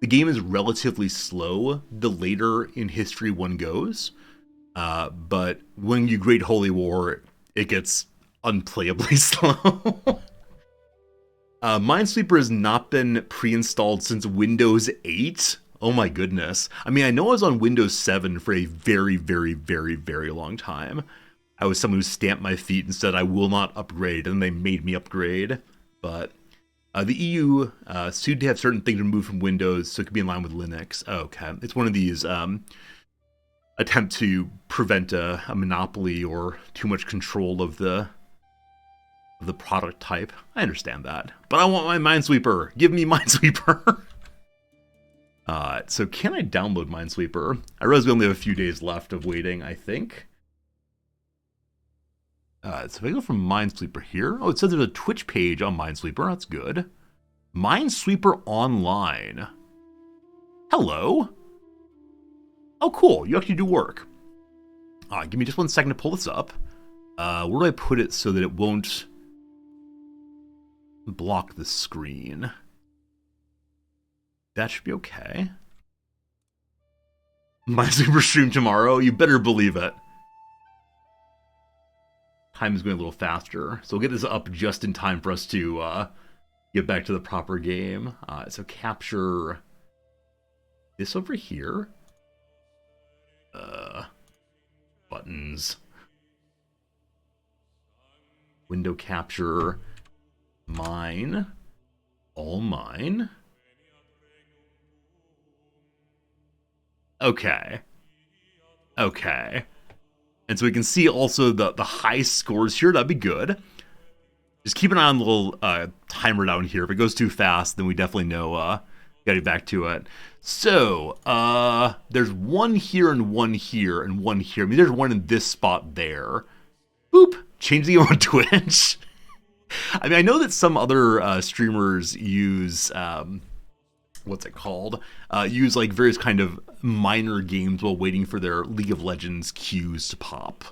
the game is relatively slow the later in history one goes. But when you Great Holy War, it gets unplayably slow. Minesweeper has not been pre-installed since Windows 8. Oh my goodness. I mean, I know I was on Windows 7 for a very long time. I was someone who stamped my feet and said I will not upgrade, and they made me upgrade. But the EU sued to have certain things removed from Windows so it could be in line with Linux. Okay, it's one of these attempt to prevent a monopoly or too much control of the product type. I understand that, but I want my Minesweeper. Give me Minesweeper. So can I download Minesweeper? I realize we only have a few days left of waiting, I think. So if I go from Minesweeper here, oh, it says there's a Twitch page on Minesweeper. That's good. Minesweeper Online. Hello. Oh, cool. You actually do work. Give me just 1 second to pull this up. Where do I put it so that it won't block the screen? That should be okay. Minesweeper stream tomorrow. You better believe it. Time is going a little faster, so we'll get this up just in time for us to get back to the proper game. So capture this over here. Buttons. Window capture, mine, all mine. Okay. Okay. And so we can see also the high scores here. That'd be good. Just keep an eye on the little timer down here. If it goes too fast, then we definitely know gotta get back to it. So, there's one here and one here and one here. I mean, there's one in this spot there. Boop. Change the on Twitch. I mean, I know that some other streamers use what's it called? Use like various kind of minor games while waiting for their League of Legends queues to pop.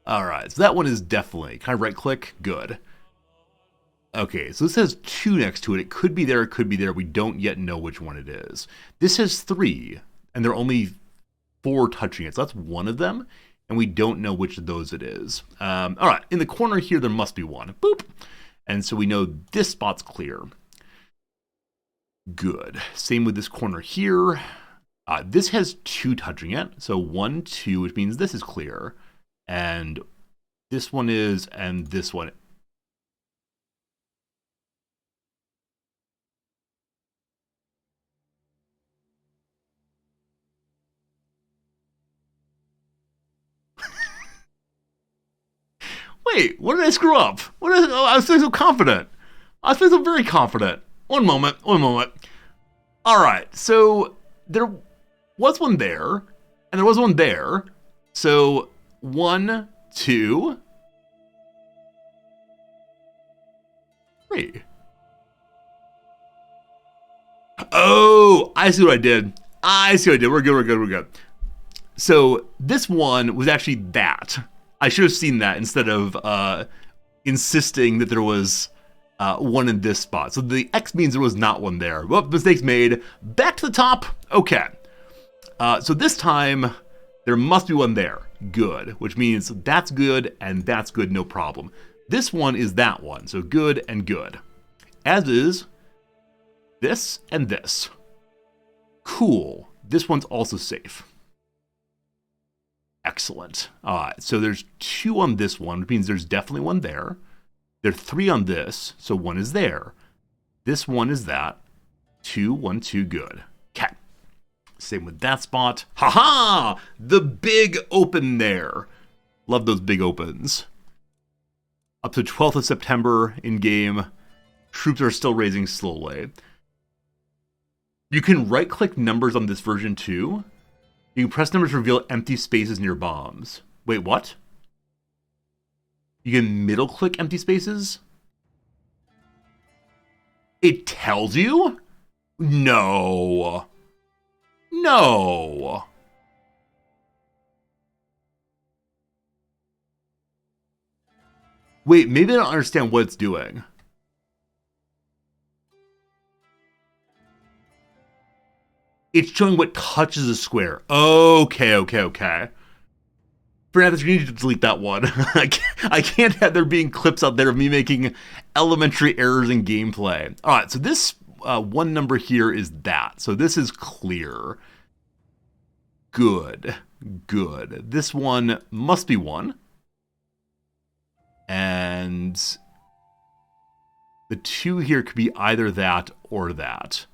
All right, so that one is definitely. Can I right click? Good. Okay, so this has 2 next to it. It could be there, it could be there. We don't yet know which one it is. This has 3, and there are only 4 touching it. So that's one of them, and we don't know which of those it is. All right, in the corner here, there must be one. Boop. And so we know this spot's clear. Good. Same with this corner here. This has 2 touching it. So 1, 2, which means this is clear. And this one is, and this one. Wait, what did I screw up? I was feeling so confident. I was feeling so very confident. One moment. All right, so there was one there, and there was one there. So 1, 2, 3. Oh, I see what I did. We're good. So this one was actually that. I should have seen that instead of insisting that there was one in this spot. So the X means there was not one there. Well, mistakes made. Back to the top. Okay. So this time, there must be one there. Good. Which means that's good and that's good, no problem. This one is that one. So good and good. As is this and this. Cool. This one's also safe. Excellent. All right, so there's 2 on this one, which means there's definitely one there. There are 3 on this, so 1 is there. This one is that. 2, 1, 2, good. Okay. Same with that spot. Haha! The big open there. Love those big opens. Up to 12th of September in game. Troops are still raising slowly. You can right-click numbers on this version too. You can press numbers to reveal empty spaces near bombs. Wait, what? You can middle click empty spaces? It tells you? No. No. Wait, maybe I don't understand what it's doing. It's showing what touches a square. Okay. For now, you need to delete that one. I can't have there being clips out there of me making elementary errors in gameplay. All right, so this one number here is that. So this is clear. Good. This one must be 1. And the 2 here could be either that or that.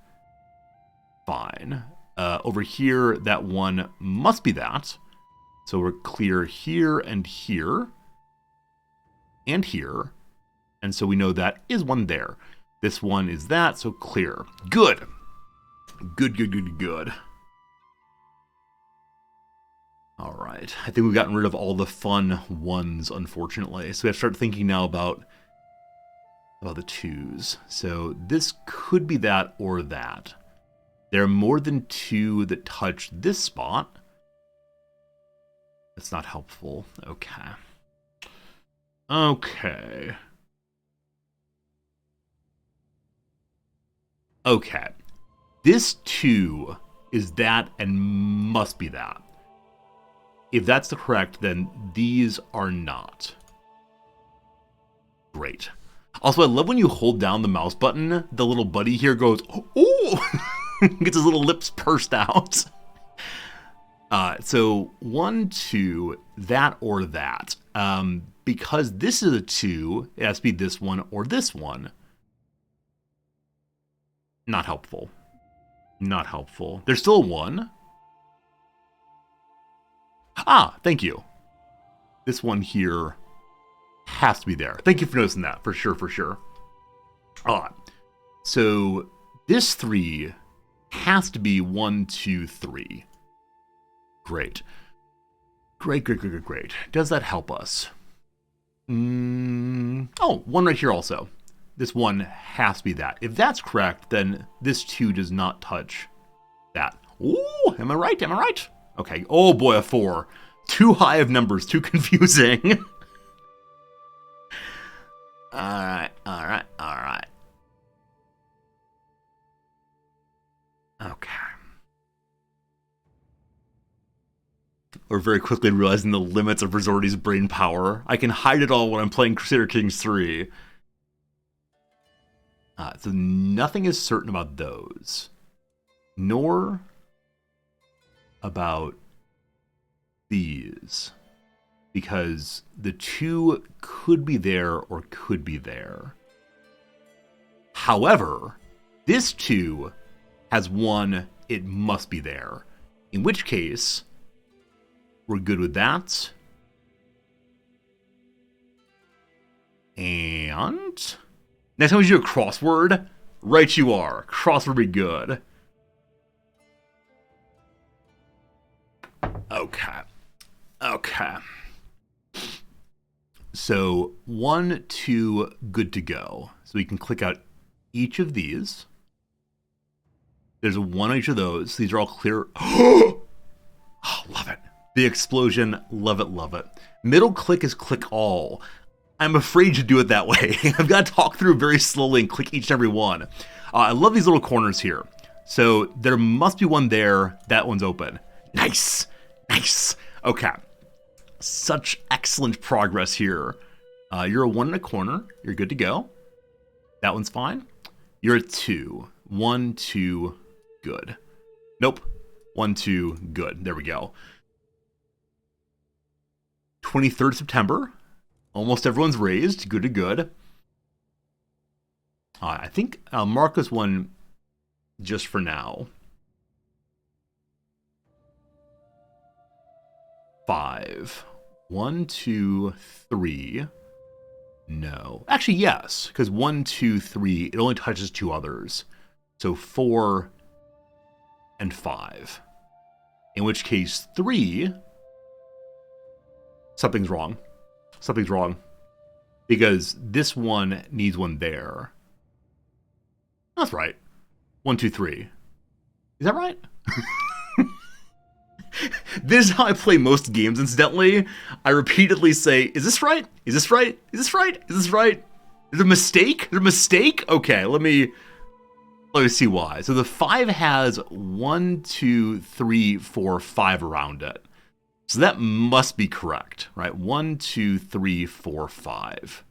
Fine. Over here, that 1 must be that. So we're clear here and here. And here. And so we know that is 1 there. This one is that, so clear. Good. Good. All right. I think we've gotten rid of all the fun 1s, unfortunately. So we have to start thinking now about the 2s. So this could be that or that. There are more than 2 that touch this spot. That's not helpful. Okay. This 2 is that and must be that. If that's the correct, then these are not. Great. Also, I love when you hold down the mouse button, the little buddy here goes, oh! Gets his little lips pursed out. So 1, 2, that or that. because this is a 2, it has to be this one or this one. Not helpful. Not helpful. There's still a 1. Ah, thank you. This one here has to be there. Thank you for noticing that, for sure, for sure. So this 3 has to be 1, 2, 3. Great. Great, great, great, great, great. Does that help us? Oh, 1 right here also. This 1 has to be that. If that's correct, then this 2 does not touch that. Ooh, am I right? Am I right? Okay. Oh boy, a 4. Too high of numbers, too confusing. Alright, alright, alright. Okay. We're very quickly realizing the limits of Resorti's brain power. I can hide it all when I'm playing Crusader Kings 3. So nothing is certain about those. Nor about these. Because the 2 could be there or could be there. However, this 2 has 1, it must be there. In which case, we're good with that. And next time we do a crossword, right you are. Crossword be good. Okay. Okay. So 1, 2, good to go. So we can click out each of these. There's a 1 on each of those. These are all clear. Oh, love it. The explosion, love it, love it. Middle click is click all. I'm afraid to do it that way. I've got to talk through very slowly and click each and every one. I love these little corners here. So there must be 1 there. That one's open. Nice. Nice. Okay. Such excellent progress here. You're a 1 in a corner. You're good to go. That one's fine. You're a 2. 1, 2, good. Nope. 1, 2, good. There we go. 23rd September. Almost everyone's raised. Good to good. I think I'll mark this one just for now. 5. 1, 2, 3. No. Actually, yes. Because 1, 2, 3, it only touches 2 others. So 4 and 5. In which case 3, something's wrong. Something's wrong. Because this 1 needs 1 there. That's right. 1, 2, 3. Is that right? This is how I play most games, incidentally. I repeatedly say, is this right? Is this right? Is this right? Is this right? Is there a mistake? Is there a mistake? Okay, let me see why. So the 5 has 1, 2, 3, 4, 5 around it. So that must be correct, right? 1, 2, 3, 4, 5.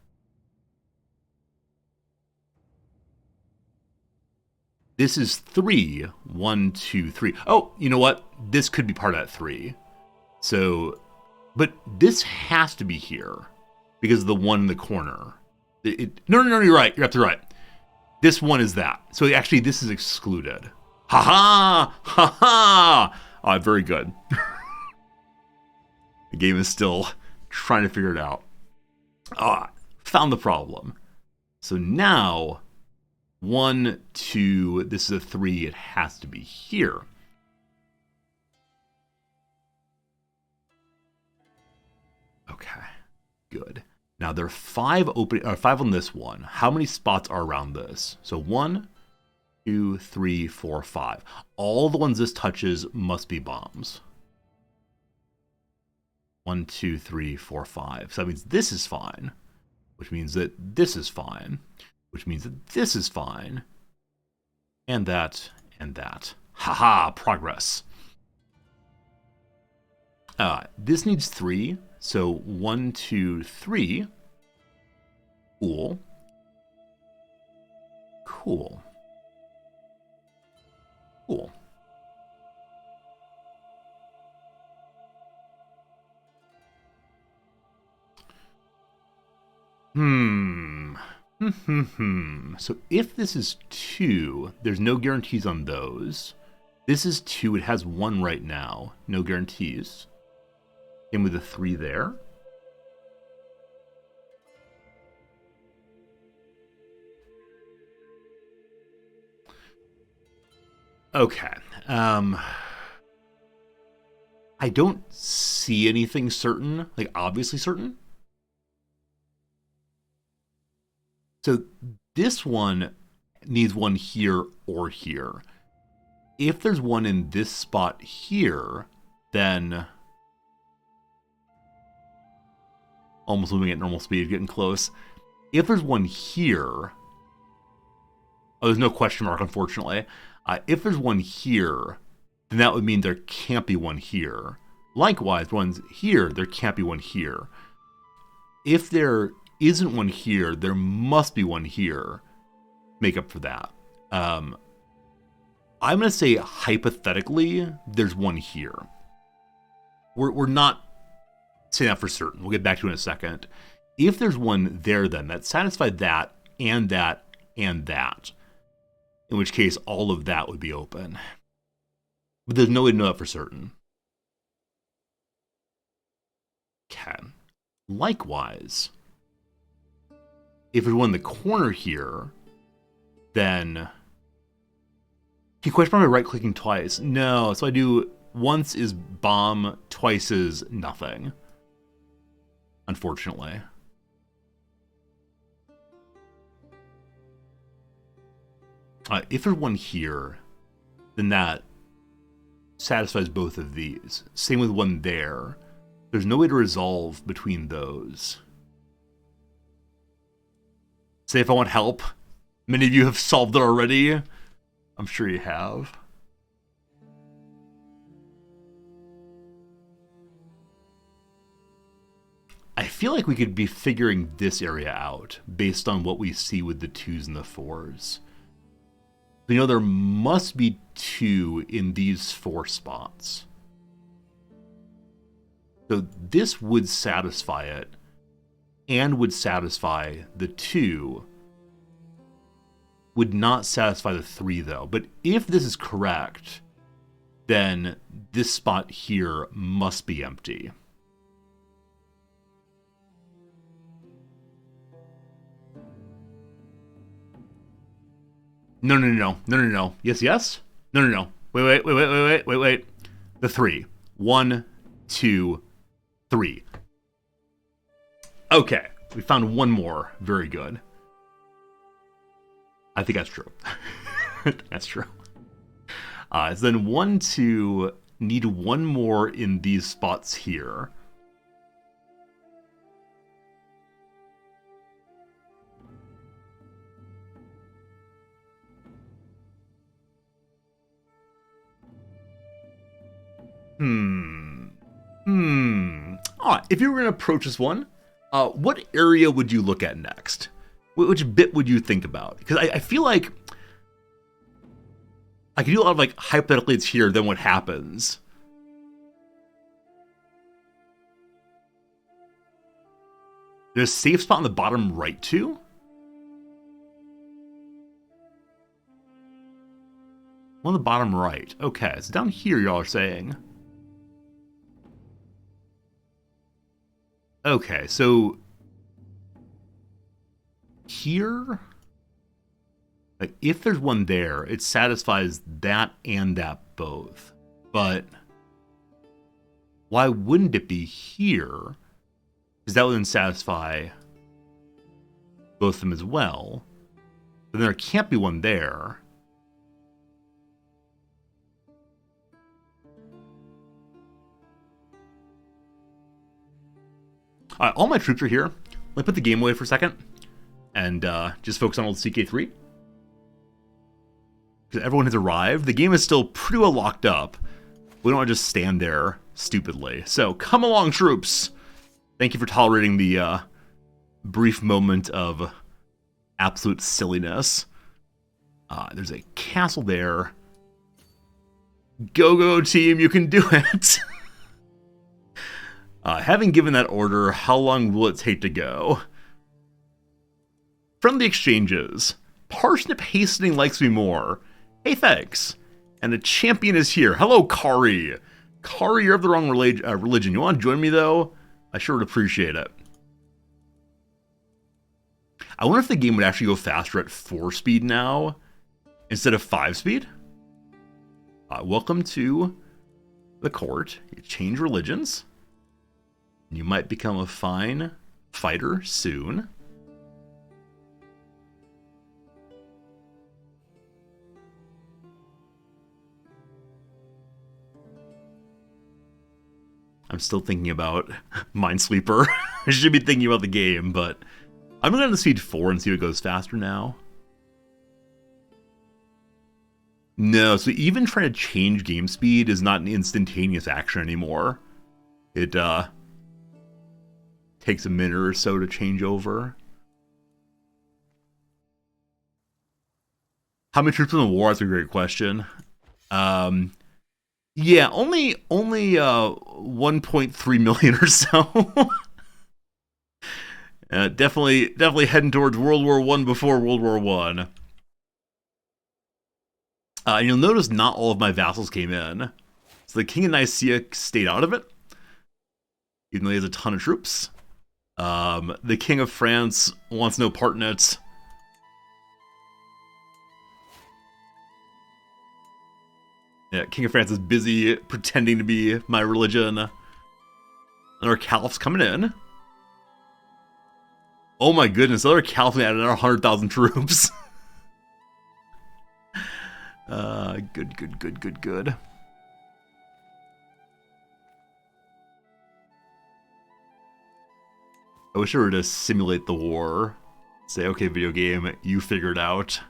This is 3. 1, 2, 3. Oh, you know what? This could be part of that 3. So, but this has to be here because of the 1 in the corner. No, you're right. You're absolutely right. This 1 is that. So actually, this is excluded. Ha ha! Ha ha! Oh, very good. The game is still trying to figure it out. Found the problem. So now 1, 2, this is a 3, it has to be here. Okay, good. Now there are 5 on this one. How many spots are around this? So 1, 2, 3, 4, 5. All the ones this touches must be bombs. 1, 2, 3, 4, 5. So that means this is fine, which means that this is fine, which means that this is fine, and that, and that. Haha, progress. This needs 3, so 1, 2, 3. Cool. Cool. Cool. So if this is 2, there's no guarantees on those. This is 2, it has 1 right now. No guarantees. Same with the 3 there. Okay. I don't see anything certain, like obviously certain. So this one needs 1 here or here. If there's 1 in this spot here, then almost moving at normal speed, getting close. If there's 1 here, oh, there's no question mark, unfortunately. If there's 1 here, then that would mean there can't be 1 here. Likewise, one's here, there can't be 1 here. If there isn't 1 here, there must be 1 here. Make up for that. I'm going to say hypothetically, there's 1 here. We're not saying that for certain. We'll get back to it in a second. If there's 1 there, then that satisfied that, and that, and that. In which case, all of that would be open. But there's no way to know that for certain. Okay. Likewise, if there's 1 in the corner here, then... Can you question by right-clicking twice? No, so I do once is bomb, twice is nothing. Unfortunately. If there's 1 here, then that satisfies both of these. Same with 1 there. There's no way to resolve between those. Say if I want help. Many of you have solved it already. I'm sure you have. I feel like we could be figuring this area out based on what we see with the 2s and the 4s. We know there must be 2 in these 4 spots. So this would satisfy it, and would satisfy the 2. Would not satisfy the 3, though. But if this is correct, then this spot here must be empty. No. Yes. No. Wait. The 3. 1, 2, 3. Okay, we found 1 more. Very good. I think that's true. That's true. So then 1, 2, need 1 more in these spots here. Alright, if you were going to approach this one, what area would you look at next? Which bit would you think about? Because I feel like I can do a lot of like, hypothetically it's here, then what happens? There's a safe spot on the bottom right too? On the bottom right. Okay, so down here y'all are saying. Okay, so here, like if there's 1 there, it satisfies that and that both. But why wouldn't it be here? Because that would then satisfy both of them as well. But there can't be 1 there. Alright, all my troops are here. Let me put the game away for a second. And just focus on old CK3. Because everyone has arrived. The game is still pretty well locked up. We don't want to just stand there stupidly. So, come along, troops! Thank you for tolerating the brief moment of absolute silliness. There's a castle there. Go, team, you can do it! Having given that order, how long will it take to go? Friendly exchanges. Parsnip Hastening likes me more. Hey, thanks. And the champion is here. Hello, Kari. Kari, you're of the wrong religion. You want to join me, though? I sure would appreciate it. I wonder if the game would actually go faster at 4 speed now instead of 5 speed. Welcome to the court. You change religions. You might become a fine fighter soon. I'm still thinking about Minesweeper. I should be thinking about the game, but I'm going to speed 4 and see what goes faster now. No, so even trying to change game speed is not an instantaneous action anymore. It takes a minute or so to change over. How many troops in the war? That's a great question. Yeah, only 1.3 million or so. Definitely heading towards World War I before World War I. You'll notice not all of my vassals came in. So the King of Nicaea stayed out of it, even though he has a ton of troops. The King of France wants no part in it. Yeah, King of France is busy pretending to be my religion. And our caliph's coming in. Oh my goodness, the other caliph added another 100,000 troops. Good. I wish I were to simulate the war. Say, okay, video game, you figure it out.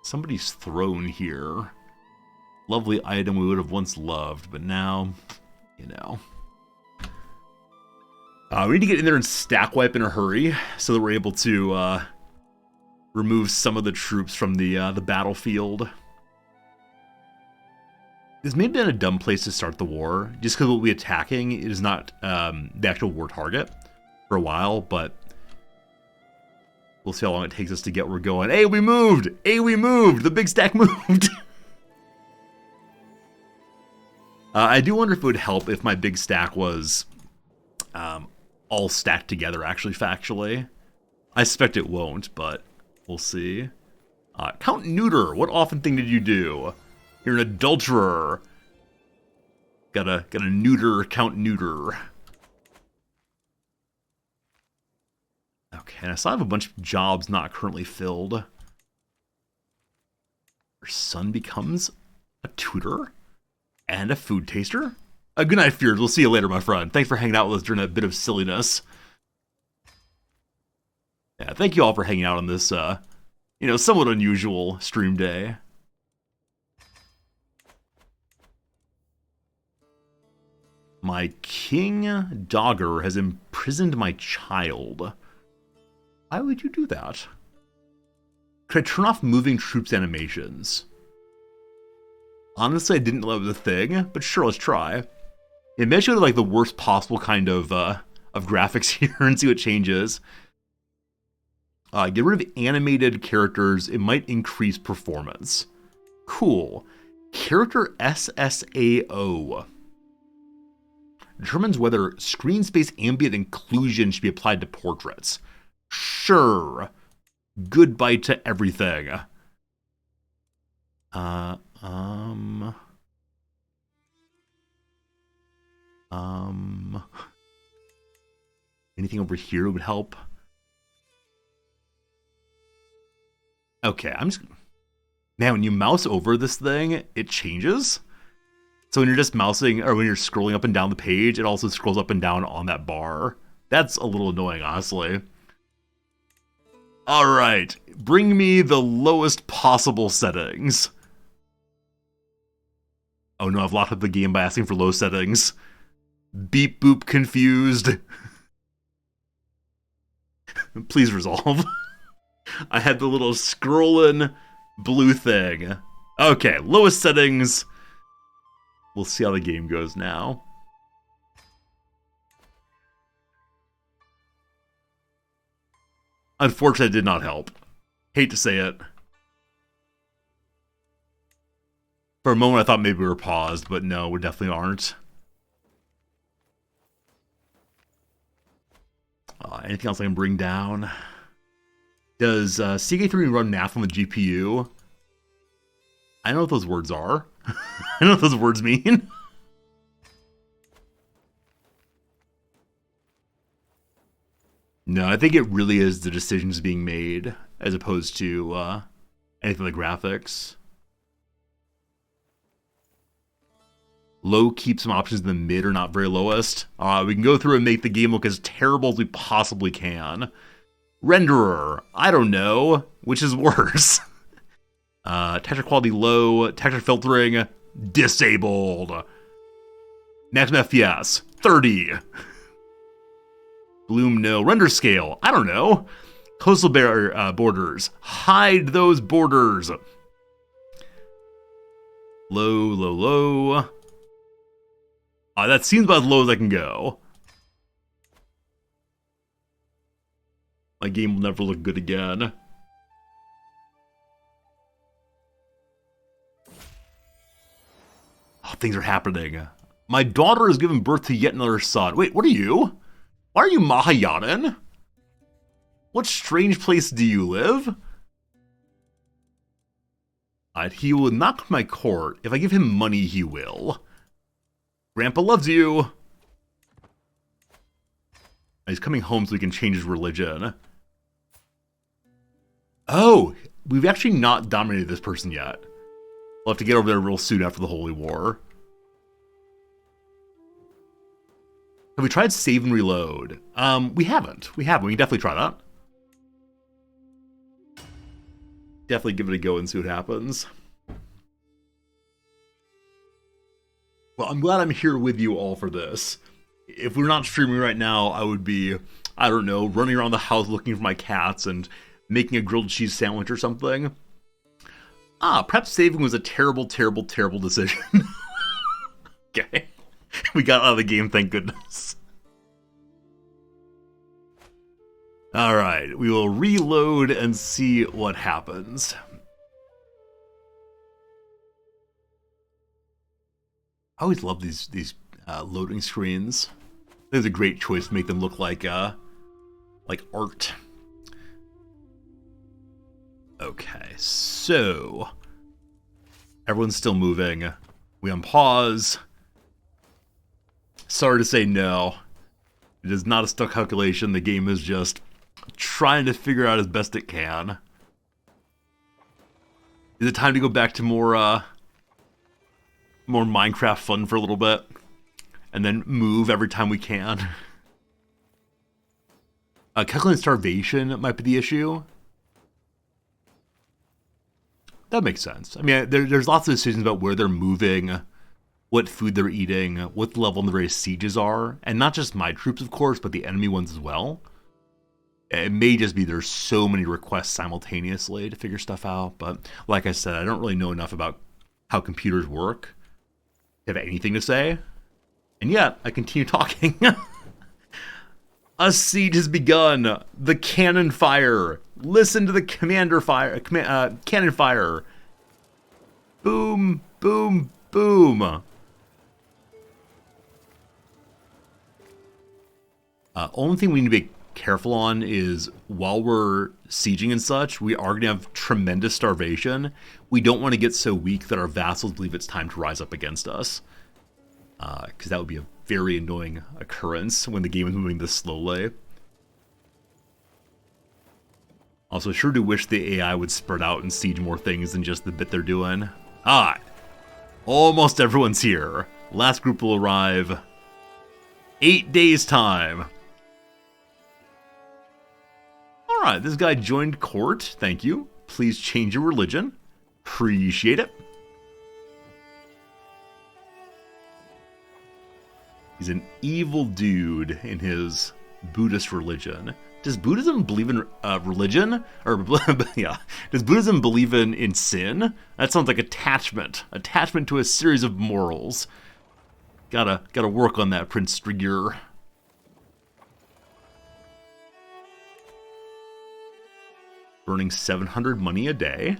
Somebody's throne here. Lovely item we would have once loved, but now, you know. We need to get in there and stack wipe in a hurry so that we're able to remove some of the troops from the battlefield. This may have been a dumb place to start the war, just because we'll be attacking is not the actual war target for a while, but we'll see how long it takes us to get where we're going. Hey, we moved! Hey, we moved! The big stack moved! I do wonder if it would help if my big stack was all stacked together, actually, factually. I suspect it won't, but we'll see. Count Neuter, what often thing did you do? You're an adulterer. Gotta neuter Count Neuter. Okay, and I still have a bunch of jobs not currently filled. Your son becomes a tutor and a food taster. Good night, Fears. We'll see you later, my friend. Thanks for hanging out with us during a bit of silliness. Yeah, thank you all for hanging out on this, somewhat unusual stream day. My king dogger has imprisoned my child. Why would you do that? Could I turn off moving troops animations? Honestly, I didn't know it was a thing, but sure, let's try. Yeah, maybe I should go to like the worst possible kind of graphics here and see what changes. Get rid of animated characters. It might increase performance. Cool. Character SSAO. Determines whether screen space ambient inclusion should be applied to portraits. Sure. Goodbye to everything. Anything over here would help. Okay, I'm just... Man, when you mouse over this thing, it changes. So when you're just mousing, or when you're scrolling up and down the page, it also scrolls up and down on that bar. That's a little annoying, honestly. Alright, bring me the lowest possible settings. Oh no, I've locked up the game by asking for low settings. Beep boop confused. Please resolve. I had the little scrolling blue thing. Okay, lowest settings. We'll see how the game goes now. Unfortunately, it did not help. Hate to say it. For a moment, I thought maybe we were paused, but no, we definitely aren't. Anything else I can bring down? Does CK3 run math on the GPU? I know what those words are. I know what those words mean. No, I think it really is the decisions being made as opposed to anything like graphics. Low keep some options in the mid or not very lowest. We can go through and make the game look as terrible as we possibly can. Renderer, I don't know, which is worse. Texture quality low, texture filtering disabled. Maximum FPS 30. Bloom no, render scale, I don't know. Coastal borders, hide those borders. Low. That seems about as low as I can go. My game will never look good again. Oh, things are happening. My daughter has given birth to yet another son. Wait, what are you? Why are you Mahayanan? What strange place do you live? He will not come to my court. If I give him money, he will. Grandpa loves you. He's coming home so he can change his religion. Oh, we've actually not dominated this person yet. We'll have to get over there real soon after the Holy War. Have we tried save and reload? We haven't. We can definitely try that. Definitely give it a go and see what happens. Well, I'm glad I'm here with you all for this. If we're not streaming right now, I would be, I don't know, running around the house looking for my cats and making a grilled cheese sandwich or something. Perhaps saving was a terrible decision. Okay. We got out of the game, thank goodness. Alright, we will reload and see what happens. I always love these loading screens. I think it's a great choice to make them look like art. Okay, so everyone's still moving. We unpause. Sorry to say no. It is not a stuck calculation. The game is just trying to figure out as best it can. Is it time to go back to more Minecraft fun for a little bit? And then move every time we can? Calculating starvation might be the issue. That makes sense. I mean, there's lots of decisions about where they're moving, what food they're eating, what level the various sieges are, and not just my troops, of course, but the enemy ones as well. It may just be there's so many requests simultaneously to figure stuff out, but like I said, I don't really know enough about how computers work to have anything to say, and yet I continue talking. A siege has begun. The cannon fire. Listen to the cannon fire. Boom, boom, boom. Only thing we need to be careful on is while we're sieging and such, we are going to have tremendous starvation. We don't want to get so weak that our vassals believe it's time to rise up against us. Because that would be a very annoying occurrence when the game is moving this slowly. Also, sure do wish the AI would spread out and siege more things than just the bit they're doing. Almost everyone's here. Last group will arrive 8 days time. Alright, this guy joined court. Thank you. Please change your religion. Appreciate it. He's an evil dude in his Buddhist religion. Does Buddhism believe in religion? Or, yeah. Does Buddhism believe in sin? That sounds like attachment. Attachment to a series of morals. Gotta work on that, Prince Strigur. burning 700 money a day.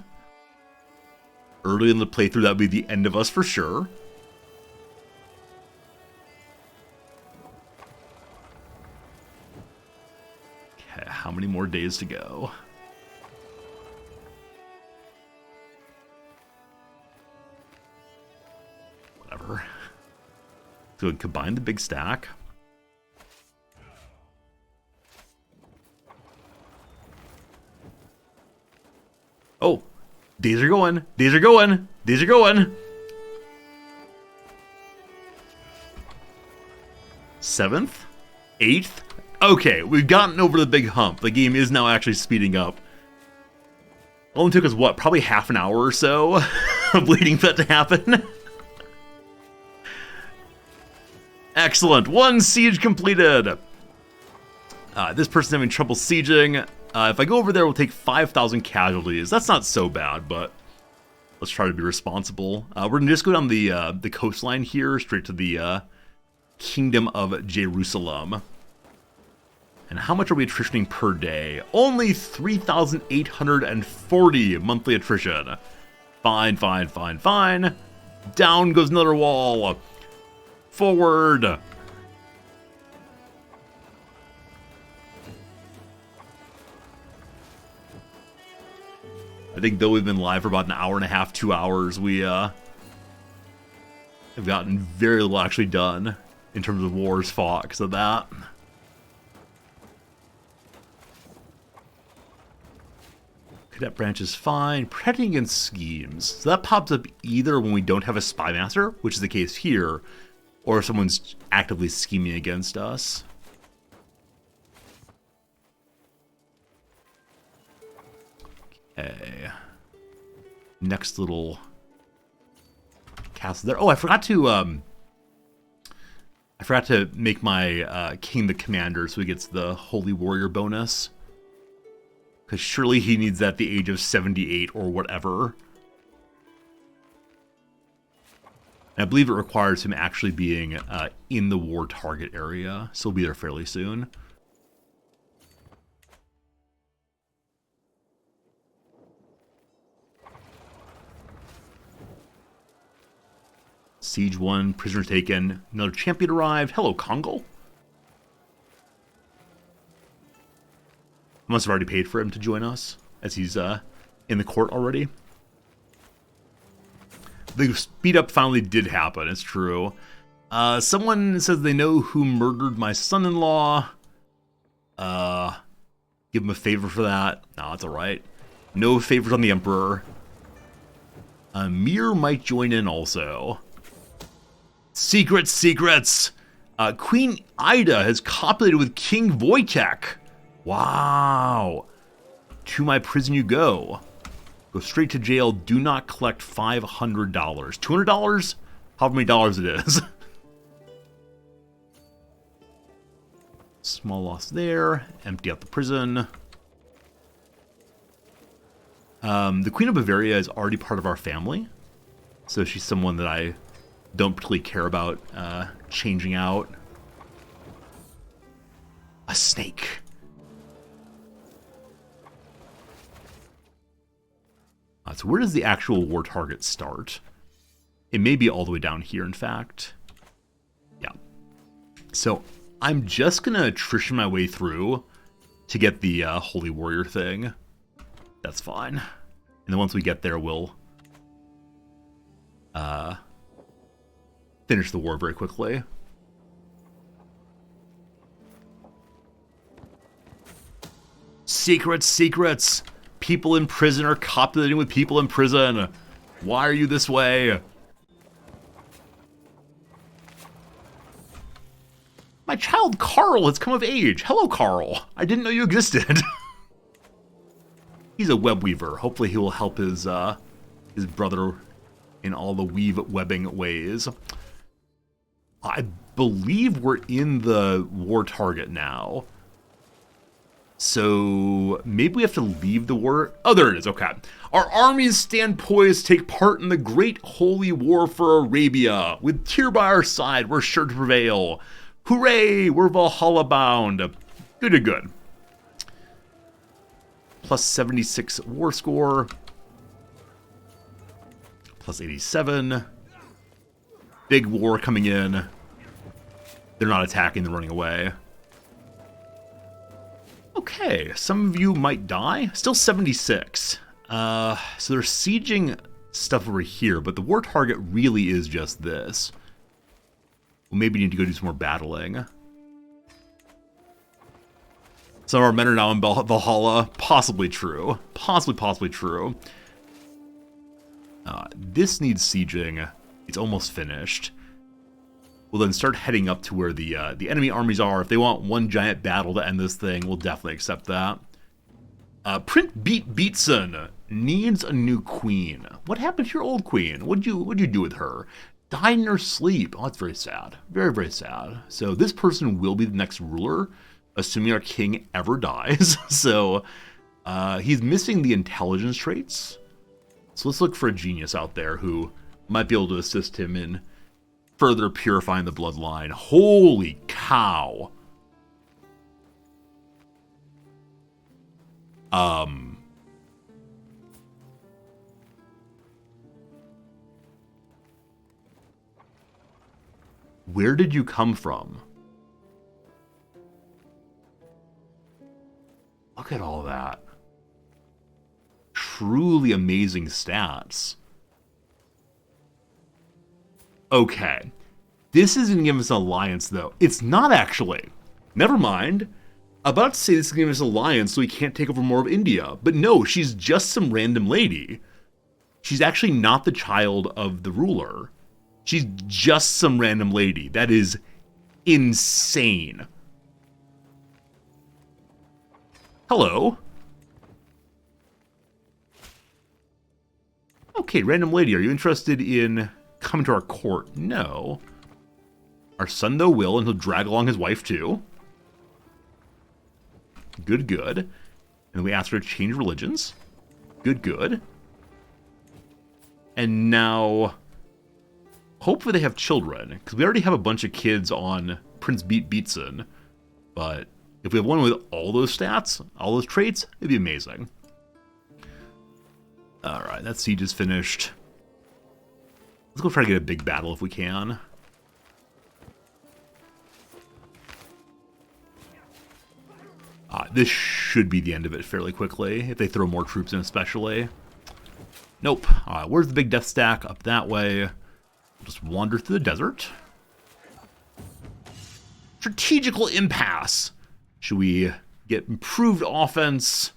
Early in the playthrough, that would be the end of us for sure. Okay, how many more days to go? Whatever. So we combine the big stack. Oh, days are going. Days are going. Days are going. 7th? 8th? Okay, we've gotten over the big hump. The game is now actually speeding up. Only took us, what, probably half an hour or so of waiting for that to happen? Excellent. 1 siege completed. This person's having trouble sieging. If I go over there, we'll take 5,000 casualties. That's not so bad, but let's try to be responsible. We're going to just go down the coastline here, straight to the Kingdom of Jerusalem. And how much are we attritioning per day? Only 3,840 monthly attrition. Fine, fine, fine, fine. Down goes another wall. Forward. I think though we've been live for about an hour and a half, 2 hours, we have gotten very little actually done in terms of wars fought because of that. Cadet branch is fine. Protecting against schemes. So that pops up either when we don't have a spy master, which is the case here, or if someone's actively scheming against us. Okay. Next little castle there. Oh, I forgot to make my king the commander so he gets the holy warrior bonus. Because surely he needs that at the age of 78 or whatever. And I believe it requires him actually being in the war target area. So he'll be there fairly soon. Siege 1, prisoner taken. Another champion arrived. Hello, Congo. I must have already paid for him to join us, as he's in the court already. The speed up finally did happen, it's true. Someone says they know who murdered my son-in-law. Give him a favor for that. No, that's alright. No favors on the Emperor. Mir might join in also. Secrets, secrets! Queen Ida has copulated with King Wojtek. Wow. To my prison you go. Go straight to jail. Do not collect $500. $200? However many dollars it is. Small loss there. Empty out the prison. The Queen of Bavaria is already part of our family. So she's someone that I don't particularly care about changing out. A snake. So where does the actual war target start? It may be all the way down here, in fact. Yeah. So I'm just going to attrition my way through to get the Holy Warrior thing. That's fine. And then once we get there, we'll finish the war very quickly. Secrets, secrets! People in prison are copulating with people in prison. Why are you this way? My child Carl has come of age. Hello, Carl. I didn't know you existed. He's a web weaver. Hopefully he will help his brother in all the weave webbing ways. I believe we're in the war target now. So maybe we have to leave the war. Oh, there it is. Okay. Our armies stand poised to take part in the great holy war for Arabia. With Tyr by our side, we're sure to prevail. Hooray! We're Valhalla bound. Good. Plus 76 war score. Plus 87. Big war coming in. They're not attacking, they're running away. Okay, some of you might die. Still 76. So they're sieging stuff over here, but the war target really is just this. Well, maybe you need to go do some more battling. Some of our men are now in Valhalla. Possibly true. Possibly true. This needs sieging. It's almost finished. We'll then start heading up to where the enemy armies are. If they want one giant battle to end this thing, we'll definitely accept that. Prince Beatson needs a new queen. What happened to your old queen? What'd you do with her? Died in her sleep. Oh, that's very sad. Very, very sad. So this person will be the next ruler, assuming our king ever dies. So he's missing the intelligence traits. So let's look for a genius out there who might be able to assist him in further purifying the bloodline. Holy cow. Where did you come from? Look at all that. Truly amazing stats. Okay. This is going to give us an alliance, though. It's not actually. Never mind. About to say this is going to give us an alliance so we can't take over more of India. But no, she's just some random lady. She's actually not the child of the ruler. She's just some random lady. That is insane. Hello. Okay, random lady, are you interested in coming to our court? No. Our son, though, will, and he'll drag along his wife, too. Good, good. And we ask her to change religions. Good, good. And now, hopefully they have children, because we already have a bunch of kids on Prince Beatson. But if we have one with all those stats, all those traits, it'd be amazing. Alright, that siege is finished. Let's go try to get a big battle if we can. This should be the end of it fairly quickly, if they throw more troops in especially. Nope. Where's the big death stack? Up that way. We'll just wander through the desert. Strategical impasse. Should we get improved offense,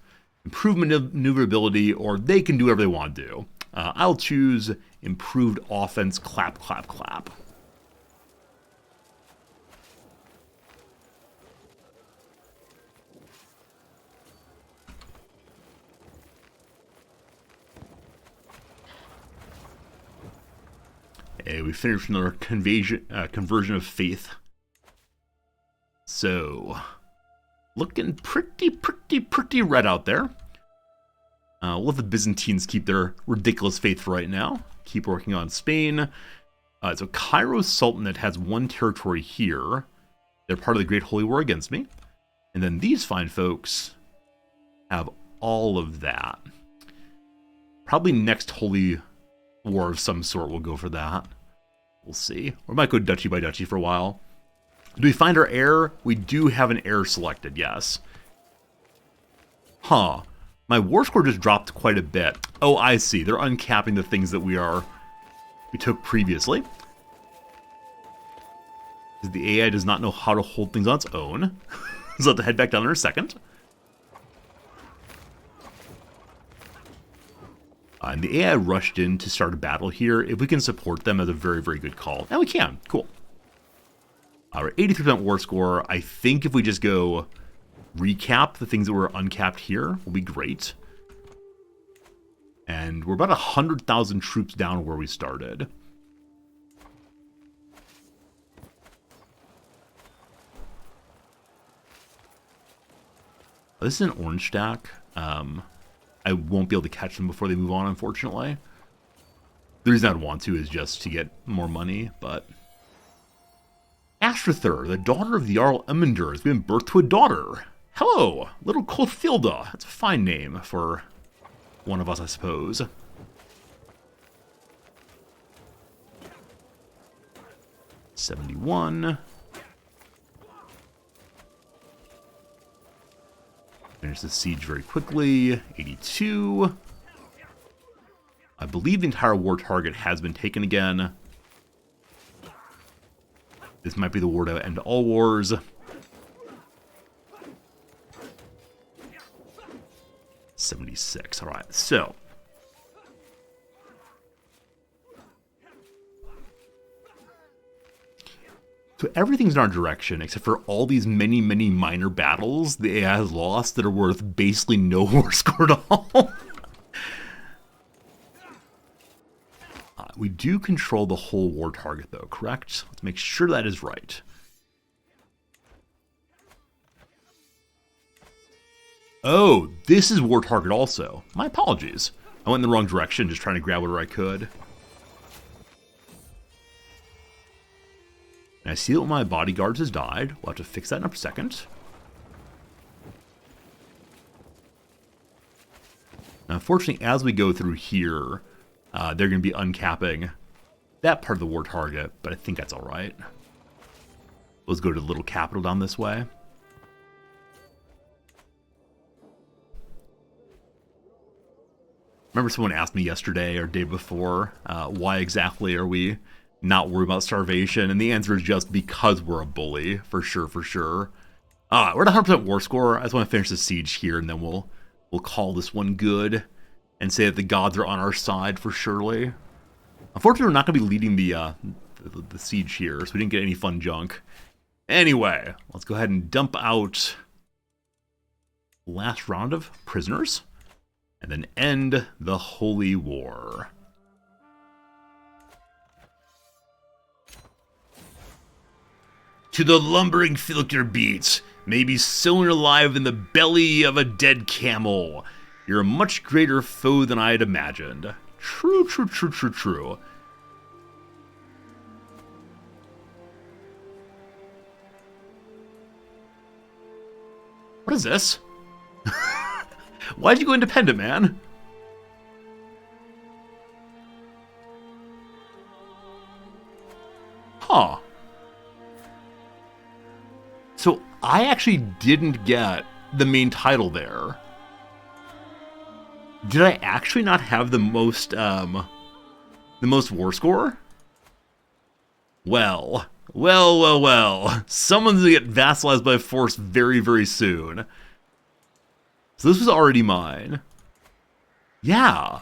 improved maneuverability, or they can do whatever they want to do? I'll choose improved offense, clap, clap, clap. Hey, we finished another conversion of faith. So, looking pretty red out there. We'll let the Byzantines keep their ridiculous faith for right now. Keep working on Spain. So Cairo's Sultanate has one territory here. They're part of the Great Holy War against me. And then these fine folks have all of that. Probably next Holy War of some sort will go for that. We'll see. Or might go duchy by duchy for a while. Do we find our heir? We do have an heir selected, yes. Huh. My war score just dropped quite a bit. Oh, I see. They're uncapping the things that we took previously. The AI does not know how to hold things on its own. So I'll have to head back down there in a second. And the AI rushed in to start a battle here. If we can support them, that's a very, very good call. And we can. Cool. Our 83% war score. I think if we just go recap the things that were uncapped here, will be great. And we're about 100,000 troops down where we started. This is an orange stack. I won't be able to catch them before they move on, unfortunately. The reason I'd want to is just to get more money, but... Astrither, the daughter of the Jarl Emundur, has given birth to a daughter. Hello, little Clothilda. That's a fine name for one of us, I suppose. $71. Finish the siege very quickly. 82. I believe the entire war target has been taken again. This might be the war to end all wars. 76. All right, so everything's in our direction except for all these many minor battles the AI has lost that are worth basically no war score at all. We do control the whole war target, though, correct? Let's make sure that is right. Oh, this is war target also. My apologies. I went in the wrong direction, just trying to grab whatever I could. And I see that one of my bodyguards has died. We'll have to fix that in a second. Now, unfortunately, as we go through here, they're going to be uncapping that part of the war target, but I think that's all right. Let's go to the little capital down this way. Remember someone asked me yesterday or day before, why exactly are we not worried about starvation? And the answer is just because we're a bully, for sure, for sure. We're at 100% war score. I just want to finish the siege here, and then we'll call this one good and say that the gods are on our side for surely. Unfortunately, we're not going to be leading the siege here, so we didn't get any fun junk. Anyway, let's go ahead and dump out last round of prisoners, and then end the Holy War. To the lumbering filter beats, maybe sewn alive in the belly of a dead camel. You're a much greater foe than I had imagined. True, true, true, true, true. What is this? Why'd you go independent, man? Huh. So I actually didn't get the main title there. Did I actually not have the most war score? Well. Someone's gonna get vassalized by force very, very soon. So this was already mine. Yeah.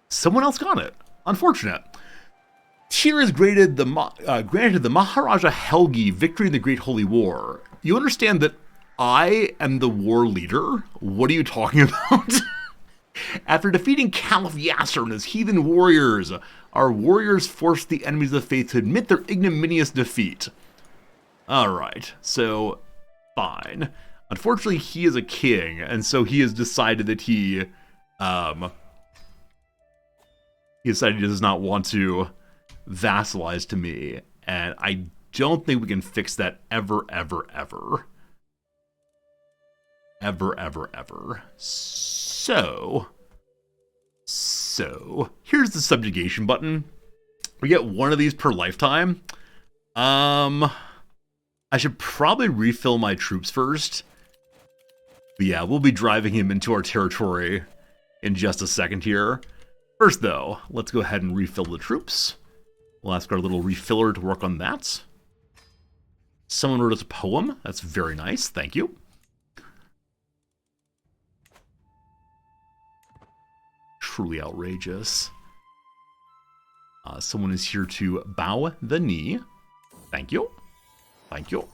Someone else got it. Unfortunate. Tyr is granted the Maharaja Helgi victory in the Great Holy War. You understand that I am the war leader? What are you talking about? After defeating Caliph Yasser and his heathen warriors, our warriors forced the enemies of the faith to admit their ignominious defeat. Alright, so fine. Unfortunately, he is a king, and so he has decided that he decided he does not want to vassalize to me, and I don't think we can fix that ever. So here's the subjugation button. We get one of these per lifetime. I should probably refill my troops first. But yeah, we'll be driving him into our territory in just a second here. First, though, let's go ahead and refill the troops. We'll ask our little refiller to work on that. Someone wrote us a poem. That's very nice. Thank you. Truly outrageous. Someone is here to bow the knee. Thank you. Thank you.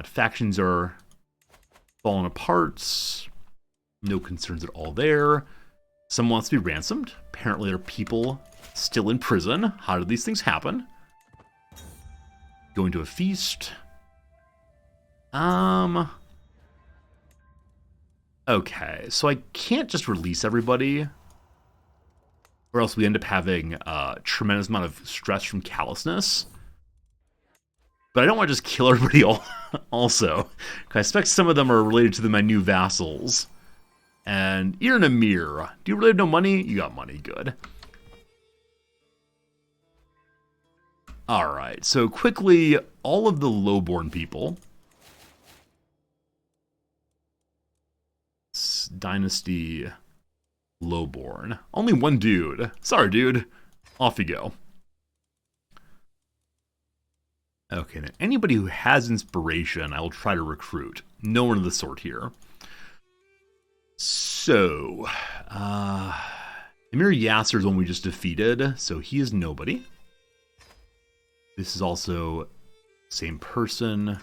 Factions are falling apart. No concerns at all there. Someone wants to be ransomed. Apparently there are people still in prison. How did these things happen? Going to a feast. Okay, so I can't just release everybody, or else we end up having a tremendous amount of stress from callousness. But I don't want to just kill everybody also. I expect some of them are related to my new vassals. And you're in a mirror. Do you really have no money? You got money. Good. Alright, so quickly, all of the lowborn people. Dynasty lowborn. Only one dude. Sorry, dude. Off you go. Okay, now anybody who has inspiration, I will try to recruit. No one of the sort here. So, Emir Yasser is one we just defeated, so he is nobody. This is also same person.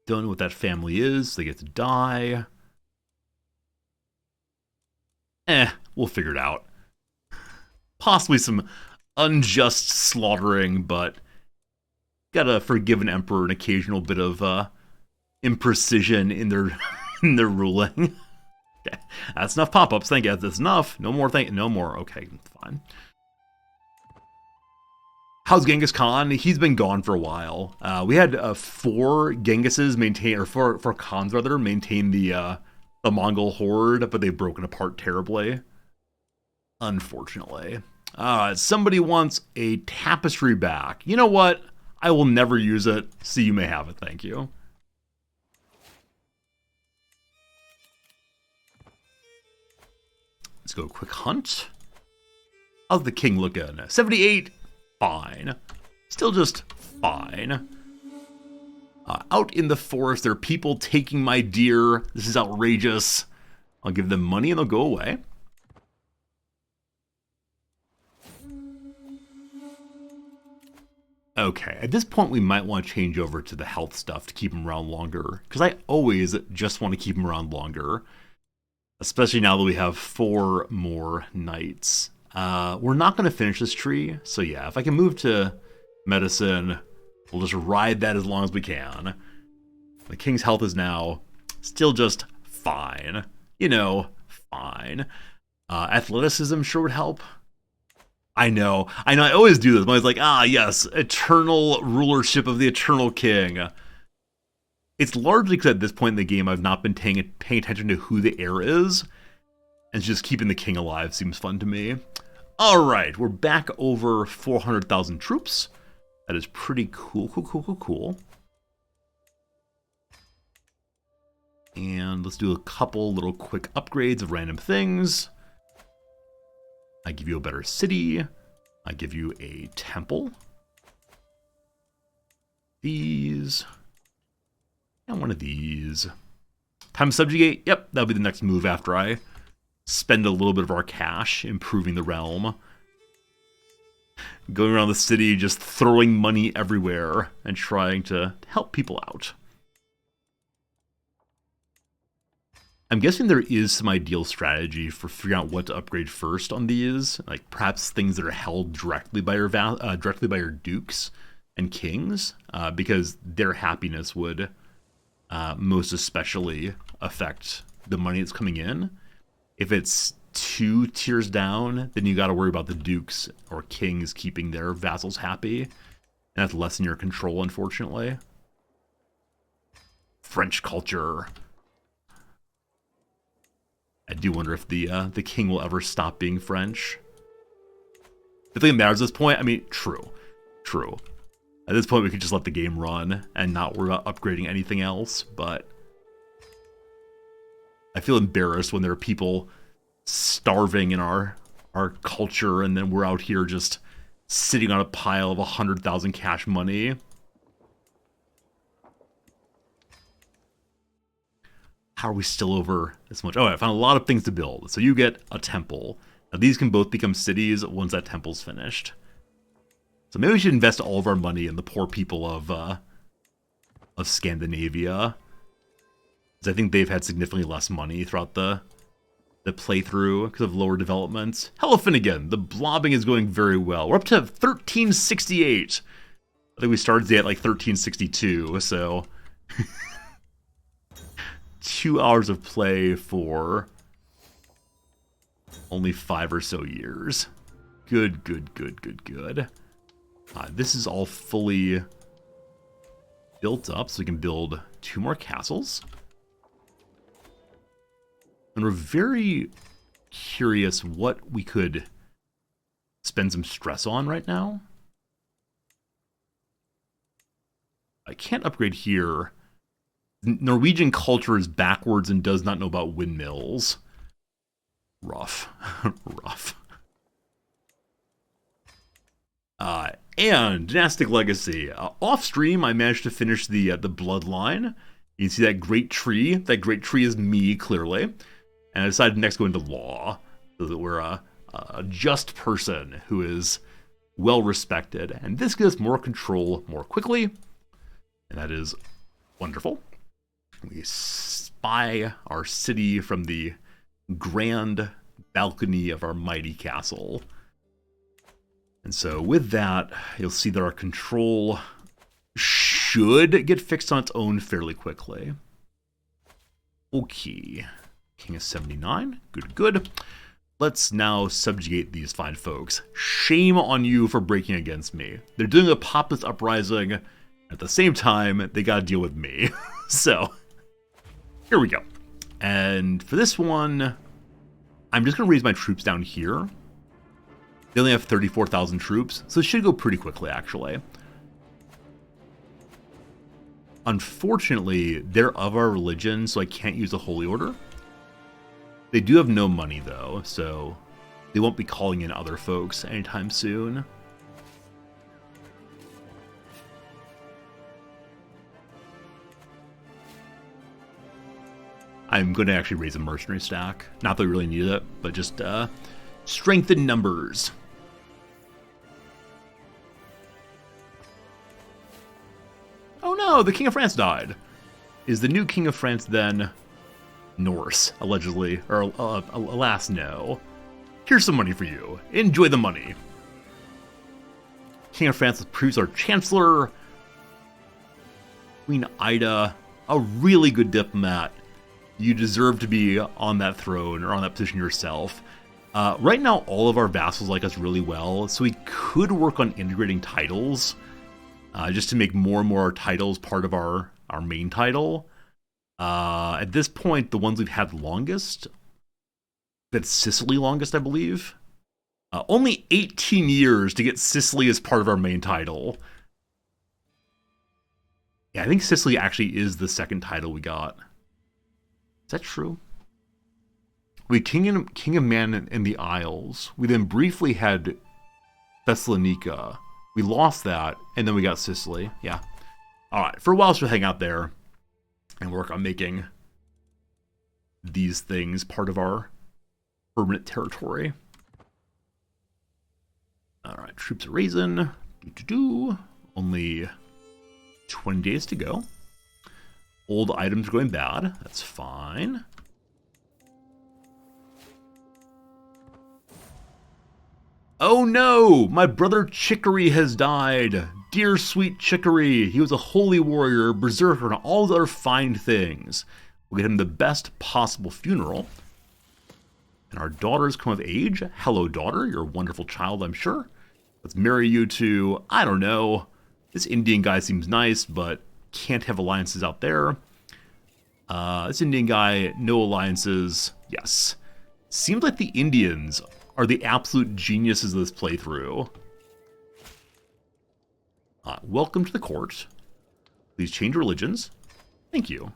Don't know what that family is. They get to die. We'll figure it out. Possibly some unjust slaughtering, but gotta forgive an emperor an occasional bit of imprecision in their in their ruling. Okay, that's enough pop-ups. Thank you. That's enough. No more. No more. Okay, fine. How's Genghis Khan? He's been gone for a while. We had 4 Genghises maintain, or 4 Khans rather, maintain the Mongol horde, but they've broken apart terribly. Unfortunately. Somebody wants a tapestry back. You know what? I will never use it, so you may have it. Thank you. Let's go quick hunt. How's the king looking? 78. Fine. Still just fine. Out in the forest, there are people taking my deer. This is outrageous. I'll give them money and they'll go away. Okay, at this point we might want to change over to the health stuff to keep them around longer. Because I always just want to keep them around longer. Especially now that we have 4 more knights. We're not going to finish this tree, so yeah, if I can move to medicine, we'll just ride that as long as we can. The king's health is now still just fine. You know, fine. Athleticism sure would help. I know, I always do this. I'm always like, yes, eternal rulership of the eternal king. It's largely because at this point in the game, I've not been paying attention to who the heir is. And just keeping the king alive seems fun to me. Alright, we're back over 400,000 troops. That is pretty cool, cool. And let's do a couple little quick upgrades of random things. I give you a better city. I give you a temple. These. And one of these. Time to subjugate? Yep, that'll be the next move after I spend a little bit of our cash improving the realm. Going around the city, just throwing money everywhere and trying to help people out. I'm guessing there is some ideal strategy for figuring out what to upgrade first on these, like perhaps things that are held directly by your dukes and kings, because their happiness would most especially affect the money that's coming in. If it's 2 tiers down, then you got to worry about the dukes or kings keeping their vassals happy, and that's less in your control, unfortunately. French culture. I do wonder if the king will ever stop being French. The thing that matters at this point, I mean, true. At this point, we could just let the game run and not worry about upgrading anything else, but I feel embarrassed when there are people starving in our culture, and then we're out here just sitting on a pile of 100,000 cash money. How are we still over this much? Oh, I found a lot of things to build. So you get a temple. Now these can both become cities once that temple's finished. So maybe we should invest all of our money in the poor people of Scandinavia, because I think they've had significantly less money throughout the playthrough because of lower development. Hello, Finnegan. The blobbing is going very well. We're up to 1368. I think we started at like 1362, so 2 hours of play for only 5 or so years. Good. This is all fully built up, so we can build 2 more castles. And we're very curious what we could spend some stress on right now. I can't upgrade here. Norwegian culture is backwards and does not know about windmills. Rough. Rough. And Dynastic Legacy. Off stream, I managed to finish the bloodline. You can see that great tree. That great tree is me, clearly. And I decided next to go into law, so that we're a just person who is well respected. And this gives us more control more quickly. And that is wonderful. We spy our city from the grand balcony of our mighty castle. And so with that, you'll see that our control should get fixed on its own fairly quickly. Okay. King of 79. Good, good. Let's now subjugate these fine folks. Shame on you for breaking against me. They're doing a populist uprising. At the same time, they gotta deal with me. So, here we go. And for this one, I'm just gonna raise my troops down here. They only have 34,000 troops, so it should go pretty quickly, actually. Unfortunately, they're of our religion, so I can't use the Holy Order. They do have no money, though, so they won't be calling in other folks anytime soon. I'm going to actually raise a mercenary stack. Not that we really need it, but just strengthen numbers. Oh no, the King of France died. Is the new King of France then Norse, allegedly? Or alas, no. Here's some money for you. Enjoy the money. King of France proves our Chancellor. Queen Ida, a really good diplomat. You deserve to be on that throne or on that position yourself. Right now, all of our vassals like us really well, so we could work on integrating titles, just to make more and more titles part of our main title. At this point, the ones we've had longest, that's Sicily longest, I believe. Only 18 years to get Sicily as part of our main title. Yeah, I think Sicily actually is the second title we got. Is that true? We King of Man in the Isles. We then briefly had Thessalonica. We lost that, and then we got Sicily. Yeah. Alright, for a while, we'll hang out there and work on making these things part of our permanent territory. Alright, troops are raising. Only 20 days to go. Old items are going bad. That's fine. Oh no! My brother Chicory has died! Dear sweet Chicory! He was a holy warrior, berserker, and all the other fine things. We'll get him the best possible funeral. And our daughter's come of age. Hello, daughter. You're a wonderful child, I'm sure. Let's marry you to, I don't know. This Indian guy seems nice, but can't have alliances out there. This Indian guy, no alliances. Yes. Seems like the Indians are the absolute geniuses of this playthrough. Welcome to the court. Please change religions. Thank you.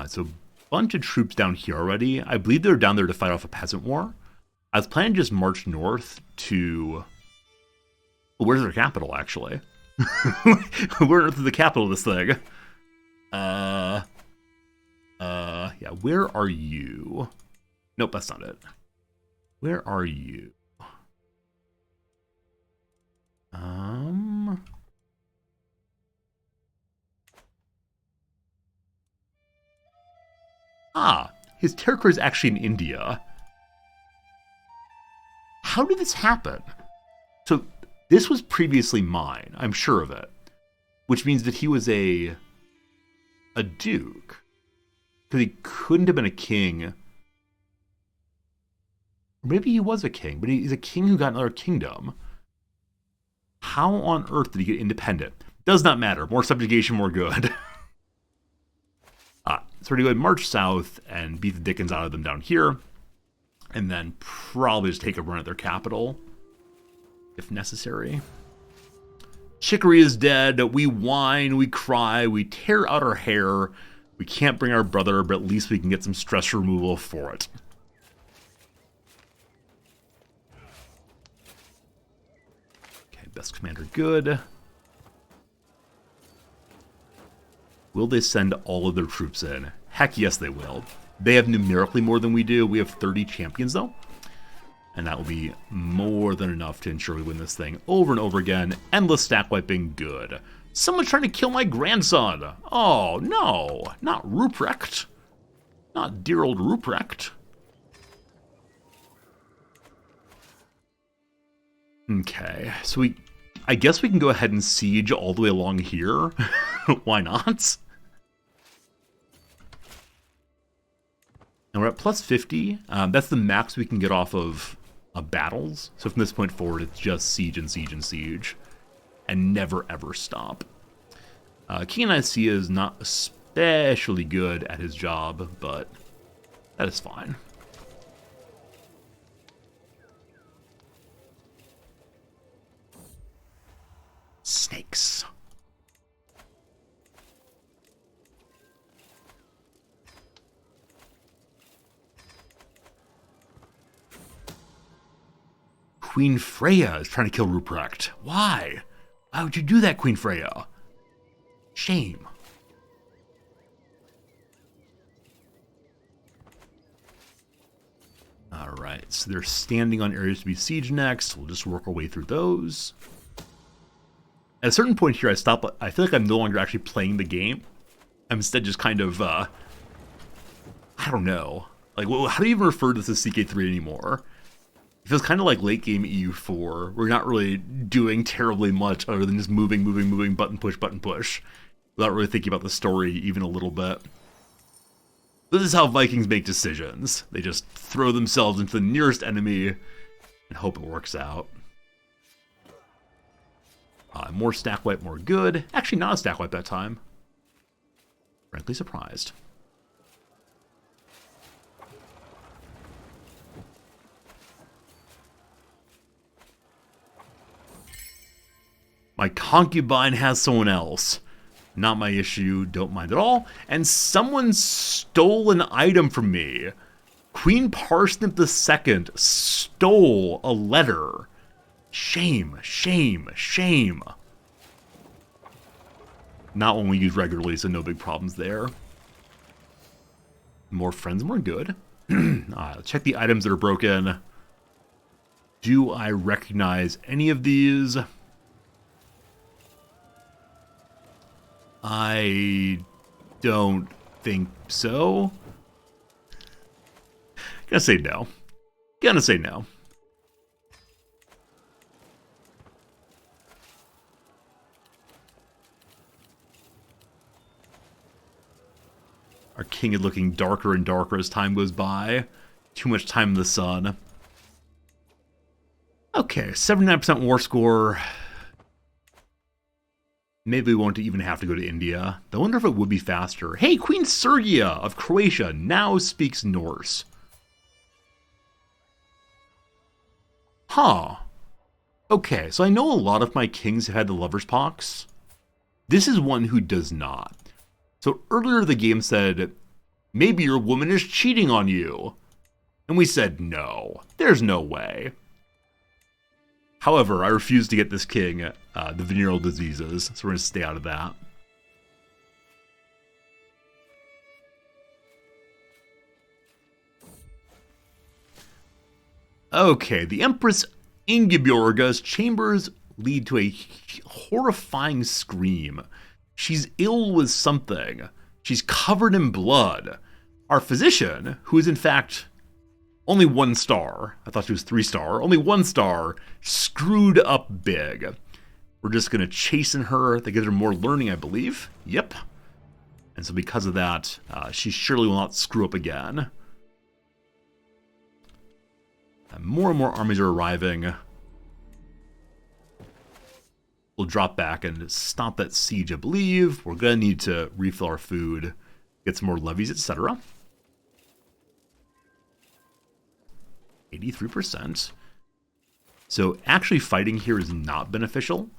So a bunch of troops down here already. I believe they're down there to fight off a peasant war. I was planning to just march north to... Well, where's their capital, actually? Where on earth is the capital of this thing? Yeah, where are you? Nope, that's not it. Where are you? His territory is actually in India. How did this happen? So, this was previously mine, I'm sure of it. Which means that he was a duke. Because he couldn't have been a king Maybe he was a king, but he's a king who got another kingdom. How on earth did he get independent? Does not matter. More subjugation, more good. So we're going to march south and beat the dickens out of them down here. And then probably just take a run at their capital, if necessary. Chicory is dead. We whine, we cry, we tear out our hair. We can't bring our brother, but at least we can get some stress removal for it. Okay, best commander good. Will they send all of their troops in? Heck yes, they will. They have numerically more than we do. We have 30 champions, though. And that will be more than enough to ensure we win this thing over and over again. Endless stack wiping, good. Someone's trying to kill my grandson. Oh, no. Not Ruprecht. Not dear old Ruprecht. Okay, so I guess we can go ahead and siege all the way along here. Why not? And we're at plus 50. That's the max we can get off of battles. So from this point forward, it's just siege and siege and siege. And never ever stop. King Nicaea is not especially good at his job, but that is fine. Snakes. Queen Freya is trying to kill Ruprecht. Why? Why would you do that, Queen Freya? Shame. Alright, so they're standing on areas to be sieged next. We'll just work our way through those. At a certain point here, I stop. I feel like I'm no longer actually playing the game. I'm instead just kind of, I don't know. Like, well, how do you even refer to this as CK3 anymore? It feels kind of like late game EU4. We're not really doing terribly much other than just moving, button push, without really thinking about the story even a little bit. This is how Vikings make decisions. They just throw themselves into the nearest enemy and hope it works out. More stack wipe, more good. Actually, not a stack wipe that time. Frankly surprised. My concubine has someone else. Not my issue, don't mind at all. And someone stole an item from me. Queen Parsnip II stole a letter. Shame, shame, shame. Not one we use regularly, so no big problems there. More friends, more good. Check the items that are broken. Do I recognize any of these? I don't think so. Gonna say no. Gonna say no. Our king is looking darker and darker as time goes by. Too much time in the sun. Okay, 79% war score. Maybe we won't even have to go to India. I wonder if it would be faster. Hey, Queen Sergia of Croatia now speaks Norse. Huh. Okay, so I know a lot of my kings have had the lover's pox. This is one who does not. So earlier the game said, maybe your woman is cheating on you. And we said, no, there's no way. However, I refuse to get this king the venereal diseases, so we're going to stay out of that. Okay, the Empress Ingeborga's chambers lead to a horrifying scream. She's ill with something. She's covered in blood. Our physician, who is in fact only 1 star, I thought she was 3-star, only 1 star, screwed up big. We're just going to chasten her. That gives her more learning, I believe. Yep. And so because of that, she surely will not screw up again. And more armies are arriving. We'll drop back and stop that siege, I believe. We're going to need to refill our food, get some more levies, etc. 83%. So actually fighting here is not beneficial.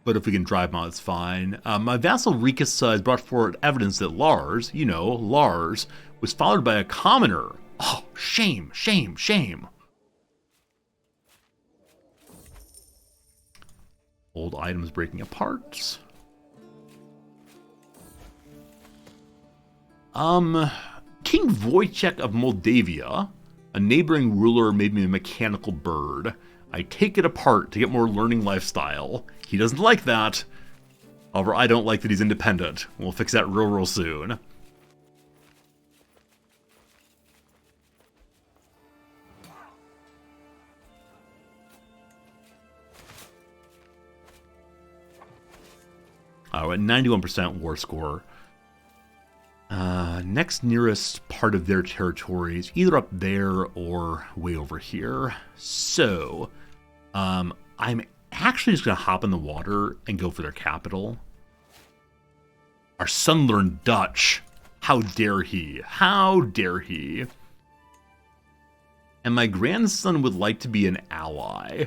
But if we can drive them out, it's fine. My vassal Rikus has brought forward evidence that Lars, you know, Lars, was followed by a commoner. Oh, shame, shame, shame. Old items breaking apart. King Wojciech of Moldavia, a neighboring ruler, made me a mechanical bird. I take it apart to get more learning lifestyle. He doesn't like that. However, I don't like that he's independent. We'll fix that real soon. We're at 91% war score. Next nearest part of their territory is either up there or way over here. So, I'm actually just going to hop in the water and go for their capital. Our son learned Dutch. How dare he? How dare he? And my grandson would like to be an ally.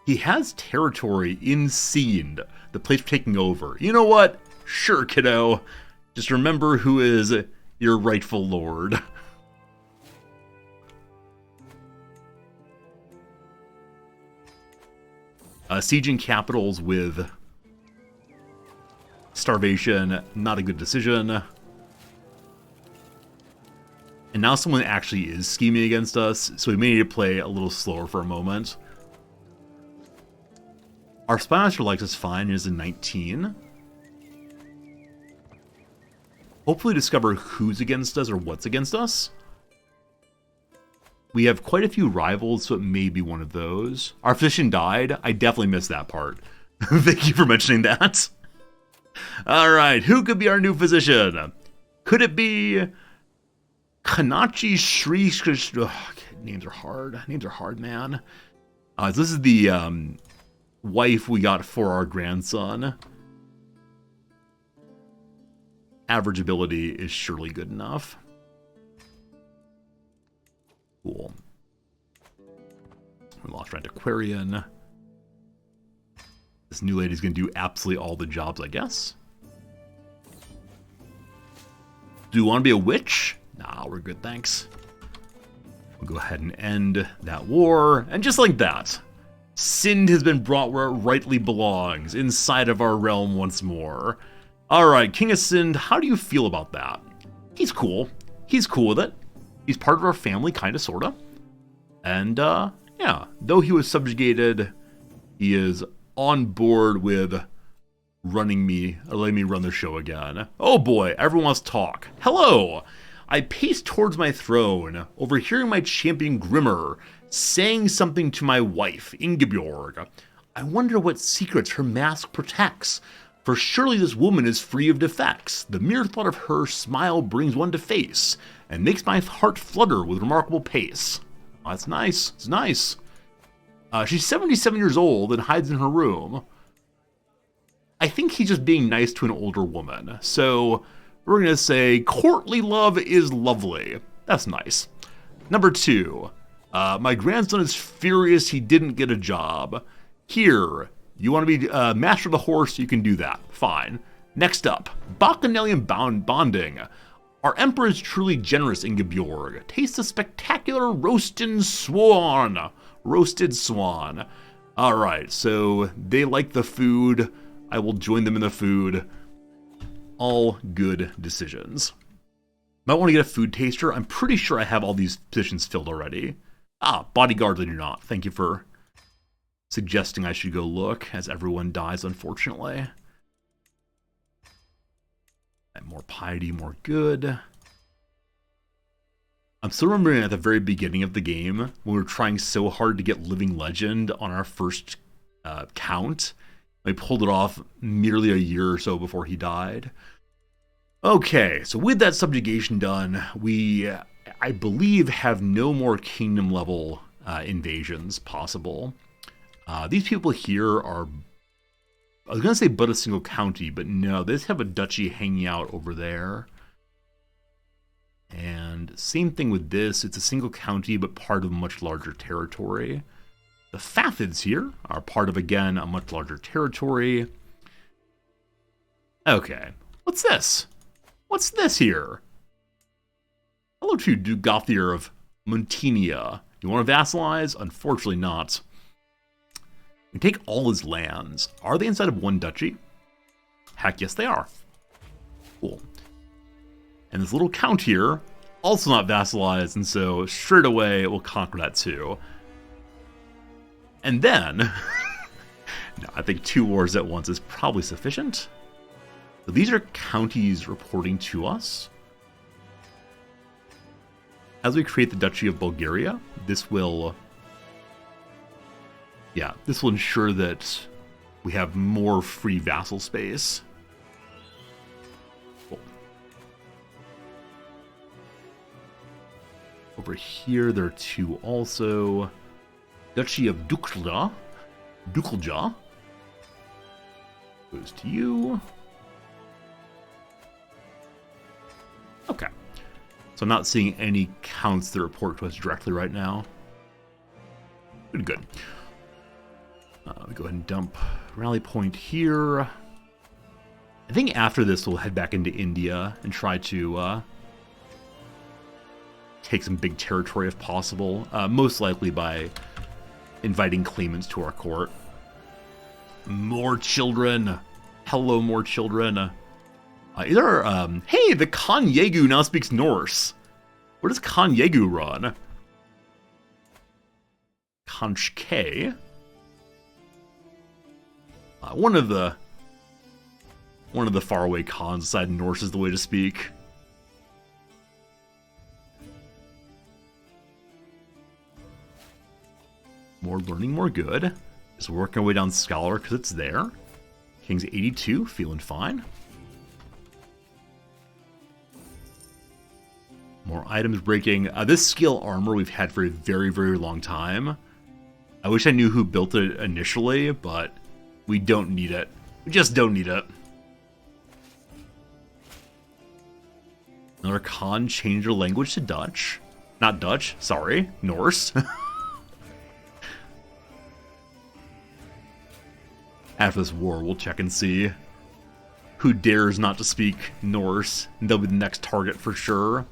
He has territory in Sind, the place we're taking over. You know what? Sure, kiddo. Just remember who is your rightful lord. Sieging capitals with starvation, not a good decision. And now someone actually is scheming against us, so we may need to play a little slower for a moment. Our spy master likes us fine, it is a 19. Hopefully discover who's against us or what's against us. We have quite a few rivals, so it may be one of those. Our physician died. I definitely missed that part. Thank you for mentioning that. Alright, who could be our new physician? Could it be Kanachi Shri... Names are hard. Names are hard, man. This is the wife we got for our grandson. Average ability is surely good enough. Cool. We lost Antiquarian. This new lady's going to do absolutely all the jobs, I guess. Do you want to be a witch? Nah, we're good, thanks. We'll go ahead and end that war. And just like that, Sind has been brought where it rightly belongs, inside of our realm once more. Alright, King of Sind, how do you feel about that? He's cool. He's cool with it. He's part of our family, kinda, sorta. And, yeah, though he was subjugated, he is on board with letting me run the show again. Oh boy, everyone wants to talk. Hello! I paced towards my throne, overhearing my champion Grimmer saying something to my wife, Ingeborg. I wonder what secrets her mask protects, for surely this woman is free of defects. The mere thought of her smile brings one to face, and makes my heart flutter with remarkable pace. Oh, that's nice, it's nice. She's 77 years old and hides in her room. I think he's just being nice to an older woman, so we're gonna say courtly love is lovely. That's nice. Number 2, my grandson is furious he didn't get a job. Here, you want to be master of the horse, you can do that. Fine. Next up, Bacchanalian bonding. Our emperor is truly generous, Ingeborg. Taste the spectacular roasted swan. Roasted swan. Alright, so they like the food. I will join them in the food. All good decisions. Might want to get a food taster. I'm pretty sure I have all these positions filled already. Ah, bodyguards I do not. Thank you for suggesting I should go look, as everyone dies, unfortunately. And more piety, more good. I'm still remembering at the very beginning of the game, when we were trying so hard to get Living Legend on our first count. We pulled it off merely a year or so before he died. Okay, so with that subjugation done, we, I believe, have no more kingdom level invasions possible. These people here are, I was going to say but a single county, but no, they just have a duchy hanging out over there. And same thing with this, it's a single county but part of a much larger territory. The Fathids here are part of, again, a much larger territory. Okay, what's this? What's this here? Hello to Dugothier of Muntinia. You want to vassalize? Unfortunately not. We take all his lands. Are they inside of one duchy? Heck yes they are. Cool. And this little count here, also not vassalized, and so straight away we'll conquer that too. And then, no, I think 2 wars at once is probably sufficient. So these are counties reporting to us. As we create the Duchy of Bulgaria, this will, this will ensure that we have more free vassal space. Cool. Over here, there are 2 also. Duchy of Duklja goes to you. Okay. So I'm not seeing any counts that report to us directly right now. Good. We go ahead and dump rally point here. I think after this we'll head back into India and try to take some big territory if possible. Most likely by inviting claimants to our court. More children. Hello, more children. Hey, the Khan Yegu now speaks Norse. Where does Khan Yegu run? Kanshke. One of the faraway Khans decided Norse is the way to speak. More learning, more good. Just working our way down Scholar because it's there. King's 82, feeling fine. More items breaking. This skill armor we've had for a very, very long time. I wish I knew who built it initially, but we don't need it. We just don't need it. Another Khan changed their language to Dutch. Not Dutch, sorry, Norse. After this war, we'll check and see who dares not to speak Norse, and they'll be the next target for sure.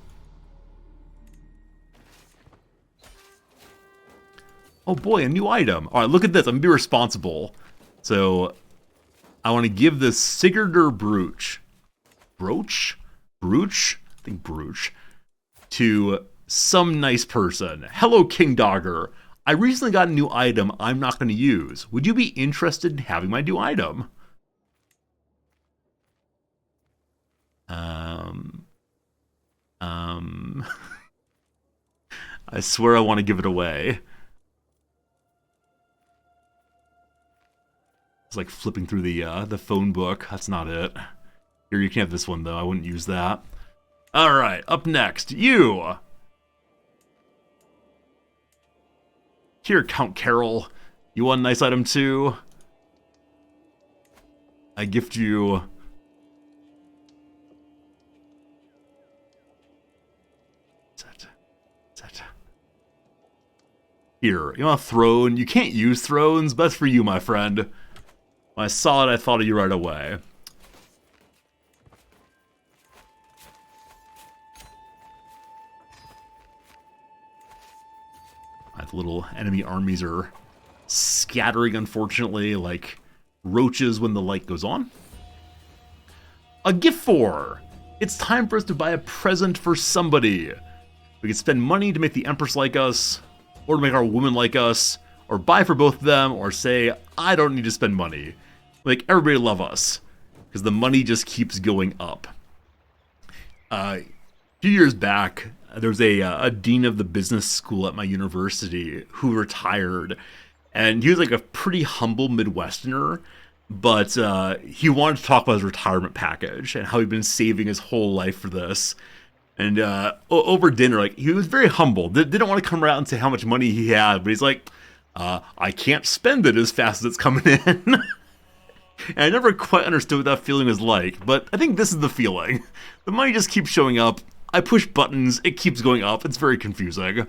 Oh boy, a new item. Alright, look at this. I'm going to be responsible. So, I want to give this Sigurdur Brooch. Brooch? I think Brooch. To some nice person. Hello, King Dogger. I recently got a new item I'm not going to use. Would you be interested in having my new item? I swear I want to give it away. It's like flipping through the phone book. That's not it. Here, you can have this one, though. I wouldn't use that. Alright, up next, you! Here, Count Carol. You want a nice item, too? I gift you... Here, you want a throne? You can't use thrones, but that's for you, my friend. When I saw it, I thought of you right away. The little enemy armies are scattering, unfortunately, like roaches when the light goes on. A gift for! It's time for us to buy a present for somebody. We can spend money to make the Empress like us, or to make our woman like us, or buy for both of them, or say, I don't need to spend money. Make everybody love us, because the money just keeps going up. A few years back, there was a dean of the business school at my university who retired, and he was like a pretty humble Midwesterner, But he wanted to talk about his retirement package and how he'd been saving his whole life for this. And over dinner, like, he was very humble. Didn't want to come around and say how much money he had, but he's like, I can't spend it as fast as it's coming in. And I never quite understood what that feeling was like, but I think this is the feeling. The money just keeps showing up. I push buttons, it keeps going up. It's very confusing.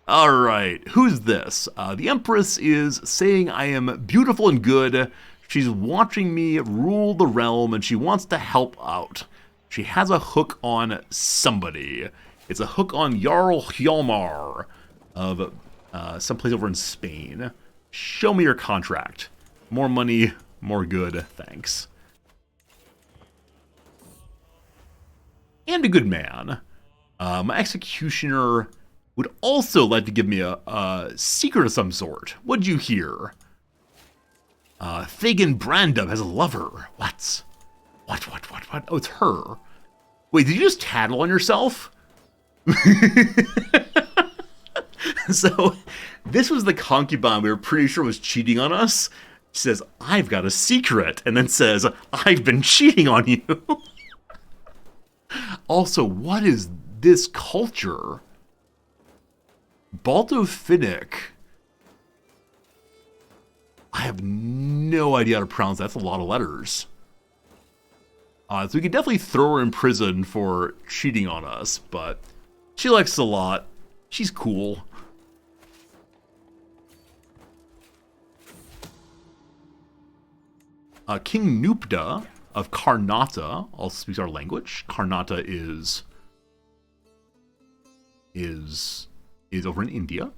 Alright, who's this? The Empress is saying I am beautiful and good. She's watching me rule the realm, and she wants to help out. She has a hook on somebody. It's a hook on Jarl Hjalmar of someplace over in Spain. Show me your contract. More money, more good, thanks. And a good man. My executioner would also like to give me a secret of some sort. What'd you hear? Fagin Brandub has a lover. What? What? Oh, it's her. Wait, did you just tattle on yourself? So, this was the concubine we were pretty sure was cheating on us. She says, I've got a secret, and then says, I've been cheating on you. Also, what is this culture? Baltofinnic. I have no idea how to pronounce that. That's a lot of letters. So we could definitely throw her in prison for cheating on us, but she likes us a lot. She's cool. King Nupda of Karnata also speaks our language. Karnata is over in India.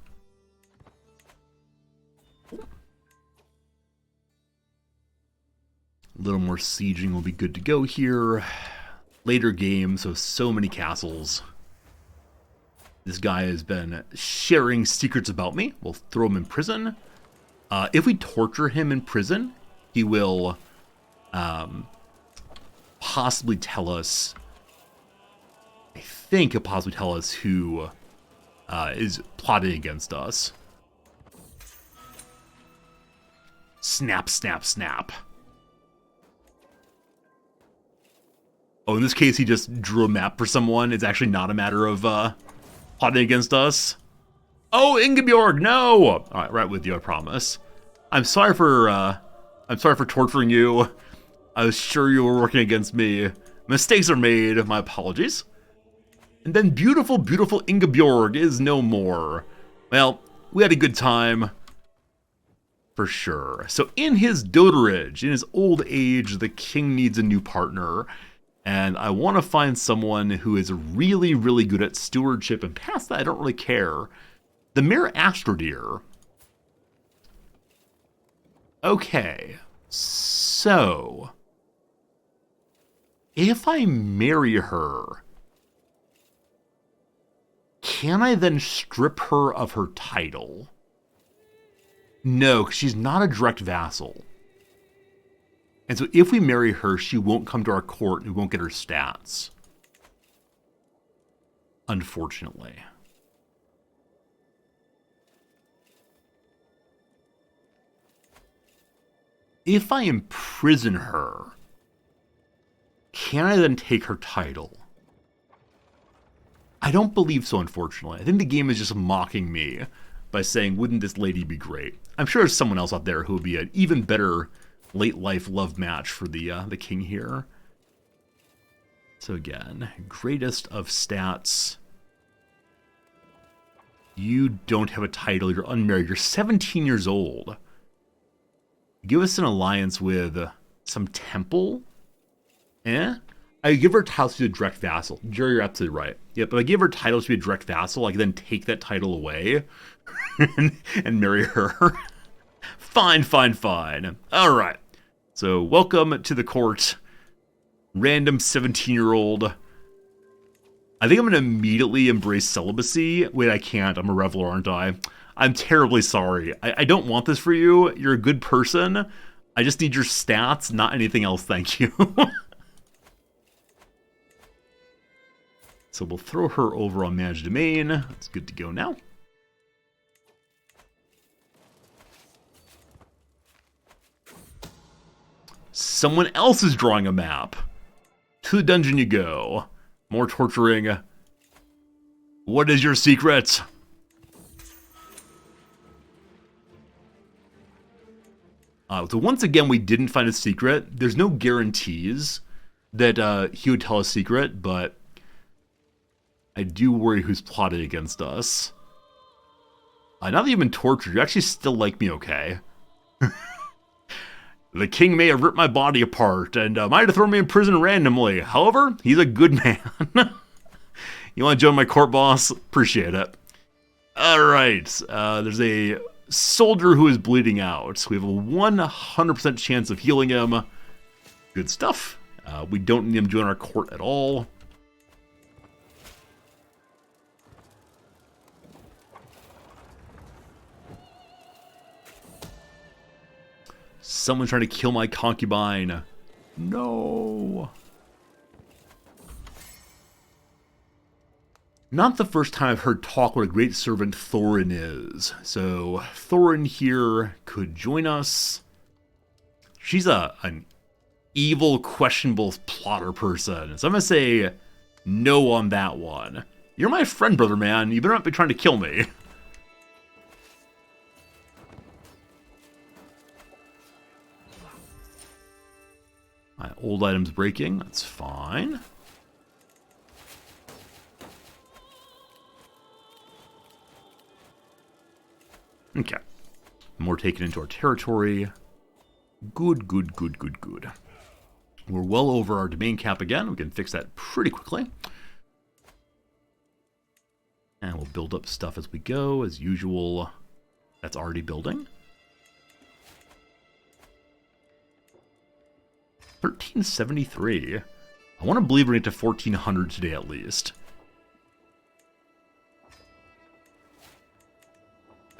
A little more sieging will be good to go here. Later game, so many castles. This guy has been sharing secrets about me. We'll throw him in prison. If we torture him in prison, he will possibly tell us, I think he'll possibly tell us who is plotting against us. Snap, snap, snap. Oh, in this case, he just drew a map for someone. It's actually not a matter of plotting against us. Oh, Ingeborg, no! All right, right with you, I promise. I'm sorry for torturing you. I was sure you were working against me. Mistakes are made. My apologies. And then beautiful, beautiful Ingeborg is no more. Well, we had a good time. For sure. So in his dotarage, in his old age, the king needs a new partner. And I want to find someone who is really, really good at stewardship. And past that, I don't really care. The Mirror Astrodeer. Okay. So, if I marry her, can I then strip her of her title? No, because she's not a direct vassal. And so if we marry her, she won't come to our court and we won't get her stats. Unfortunately. If I imprison her, can I then take her title? I don't believe so, unfortunately. I think the game is just mocking me by saying, wouldn't this lady be great? I'm sure there's someone else out there who would be an even better late life love match for the king here. So again, greatest of stats. You don't have a title, you're unmarried, you're 17 years old. Give us an alliance with some temple? I give her title to be a direct vassal. Jerry, you're absolutely right. Yep, if I give her title to be a direct vassal, I can then take that title away and marry her. Fine. Alright. So, welcome to the court. Random 17-year-old. I think I'm going to immediately embrace celibacy. Wait, I can't. I'm a reveler, aren't I? I'm terribly sorry. I don't want this for you. You're a good person. I just need your stats, not anything else, thank you. So we'll throw her over on Managed Domain. That's good to go now. Someone else is drawing a map. To the dungeon you go. More torturing. What is your secret? So once again, we didn't find a secret. There's no guarantees that he would tell a secret, but I do worry who's plotted against us. Now that you've been tortured, you actually still like me, okay? The king may have ripped my body apart and might have thrown me in prison randomly. However, he's a good man. You want to join my court, boss? Appreciate it. Alright, there's a soldier who is bleeding out. We have a 100% chance of healing him. Good stuff. We don't need him to join our court at all. Someone's trying to kill my concubine. No. Not the first time I've heard talk what a great servant Thorin is. So Thorin here could join us. She's an evil, questionable plotter person. So I'm going to say no on that one. You're my friend, brother man. You better not be trying to kill me. My old item's breaking. That's fine. Okay. More taken into our territory. Good, good, good, good, good. We're well over our domain cap again. We can fix that pretty quickly. And we'll build up stuff as we go, as usual. That's already building. 1373. I want to believe we're going to get to 1400 today at least.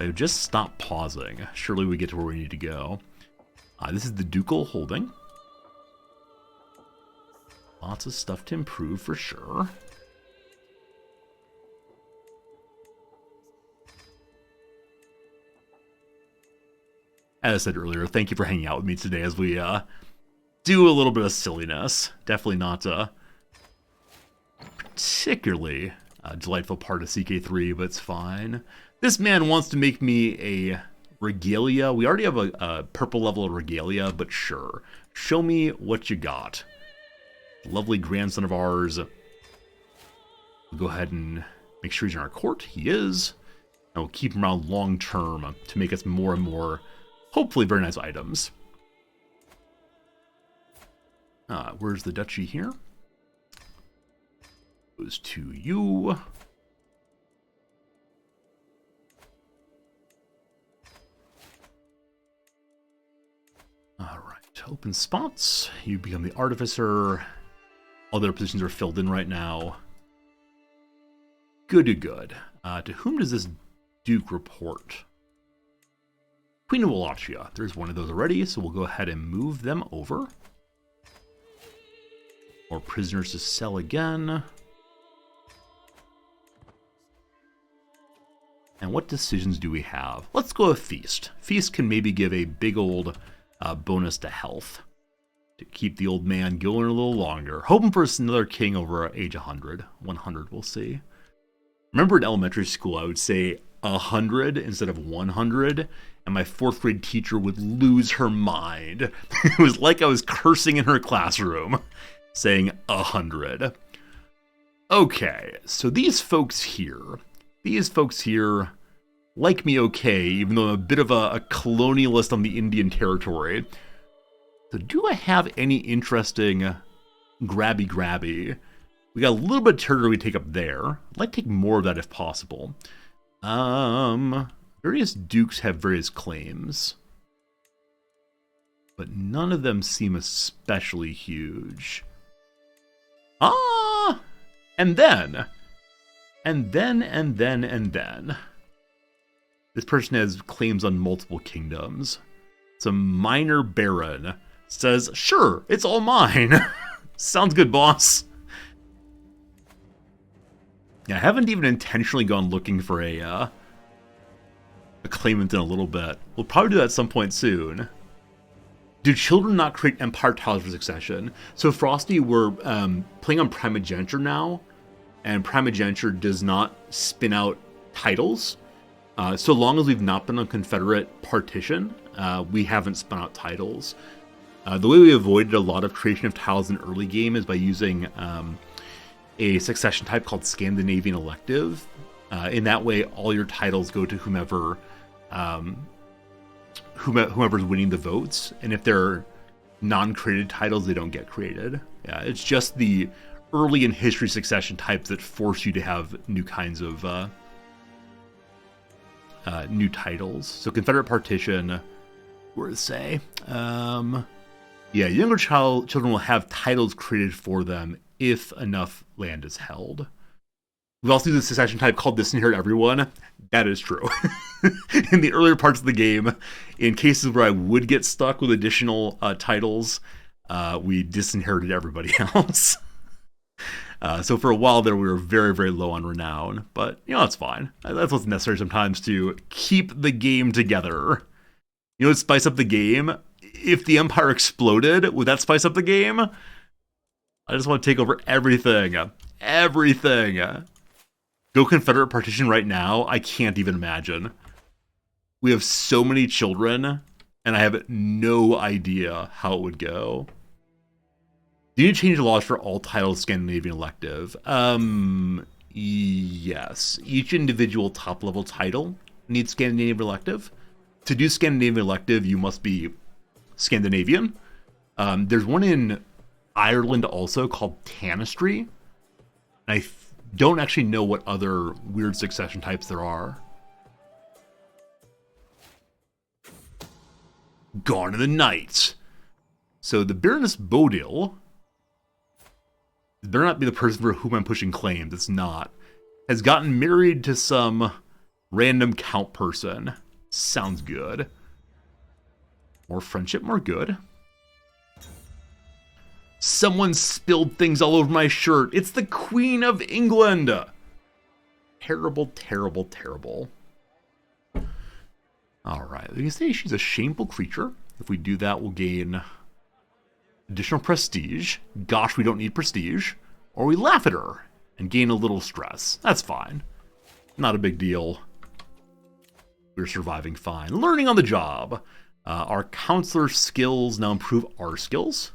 I would just stop pausing. Surely we get to where we need to go. This is the ducal holding. Lots of stuff to improve for sure. As I said earlier, thank you for hanging out with me today as we do a little bit of silliness. Definitely not a particularly delightful part of CK3, but it's fine. This man wants to make me a regalia. We already have a purple level of regalia, but sure. Show me what you got. Lovely grandson of ours. We'll go ahead and make sure he's in our court. He is. And we'll keep him around long term to make us more and more, hopefully, very nice items. Where's the duchy here? Goes to you. Alright, open spots. You become the artificer. Other positions are filled in right now. Good. To whom does this duke report? Queen of Wallachia. There's one of those already, so we'll go ahead and move them over. More prisoners to sell again. And what decisions do we have? Let's go with Feast. Feast can maybe give a big old bonus to health. To keep the old man going a little longer. Hoping for another king over age 100. 100, we'll see. Remember in elementary school, I would say 100 instead of 100. And my 4th grade teacher would lose her mind. It was like I was cursing in her classroom. Saying 100. Okay, so these folks here like me okay, even though I'm a bit of a colonialist on the Indian territory. So do I have any interesting grabby? We got a little bit of territory we take up there. I'd like to take more of that if possible. Various dukes have various claims. But none of them seem especially huge. And then. This person has claims on multiple kingdoms. Some minor baron says, sure, it's all mine. Sounds good, boss. Yeah, I haven't even intentionally gone looking for a claimant in a little bit. We'll probably do that at some point soon. Do children not create empire tiles for succession? So Frosty, we're playing on primogeniture now, and primogeniture does not spin out titles. So long as we've not been on Confederate partition, we haven't spun out titles. The way we avoided a lot of creation of tiles in early game is by using a succession type called Scandinavian elective. In that way, all your titles go to whomever's winning the votes, and if they're non-created titles, they don't get created. Yeah, it's just the early in history succession types that force you to have new kinds of new titles. So Confederate partition, where to say? Yeah, younger children will have titles created for them if enough land is held. We've also used a succession type called Disinherit Everyone. That is true. In the earlier parts of the game, in cases where I would get stuck with additional titles, we disinherited everybody else. So for a while there, we were very, very low on renown. But, that's fine. That's what's necessary sometimes to keep the game together. Would spice up the game? If the Empire exploded, would that spice up the game? I just want to take over everything. Everything. Go Confederate partition right now? I can't even imagine. We have so many children, and I have no idea how it would go. Do you need to change the laws for all titles Scandinavian elective? Yes. Each individual top-level title needs Scandinavian elective. To do Scandinavian elective, you must be Scandinavian. There's one in Ireland also called Tanistry. I don't actually know what other weird succession types there are. Gone are the Knights. So the Baroness Bodil, better not be the person for whom I'm pushing claims, it's not, has gotten married to some random count person. Sounds good. More friendship, more good. Someone spilled things all over my shirt. It's the Queen of England. Terrible, terrible, terrible. All right, we can say she's a shameful creature. If we do that, we'll gain additional prestige. Gosh, we don't need prestige. Or we laugh at her and gain a little stress. That's fine. Not a big deal. We're surviving fine. Learning on the job. Our counselor skills now improve our skills.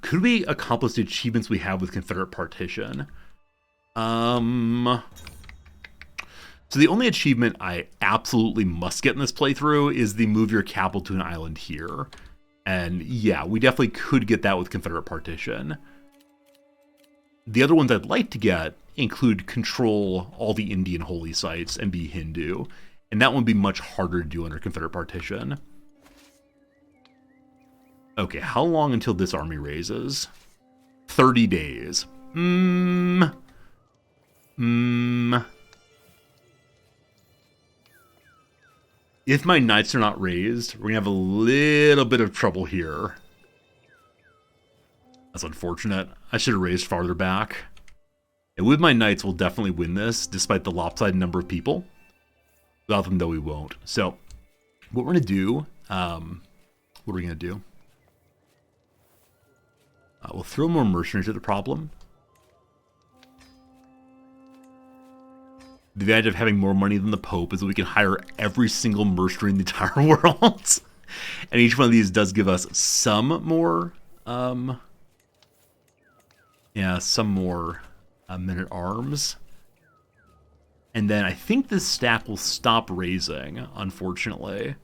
Could we accomplish the achievements we have with Confederate partition? So the only achievement I absolutely must get in this playthrough is the move your capital to an island here. And yeah, we definitely could get that with Confederate partition. The other ones I'd like to get include control all the Indian holy sites and be Hindu. And that one would be much harder to do under Confederate partition. Okay, how long until this army raises? 30 days. If my knights are not raised, we're going to have a little bit of trouble here. That's unfortunate. I should have raised farther back. And with my knights, we'll definitely win this, despite the lopsided number of people. Without them, though, we won't. So, what we're going to do... what are we going to do? We'll throw more mercenaries at the problem. The advantage of having more money than the Pope is that we can hire every single mercenary in the entire world. And each one of these does give us some more... some more men-at-arms. And then I think this stack will stop raising, unfortunately.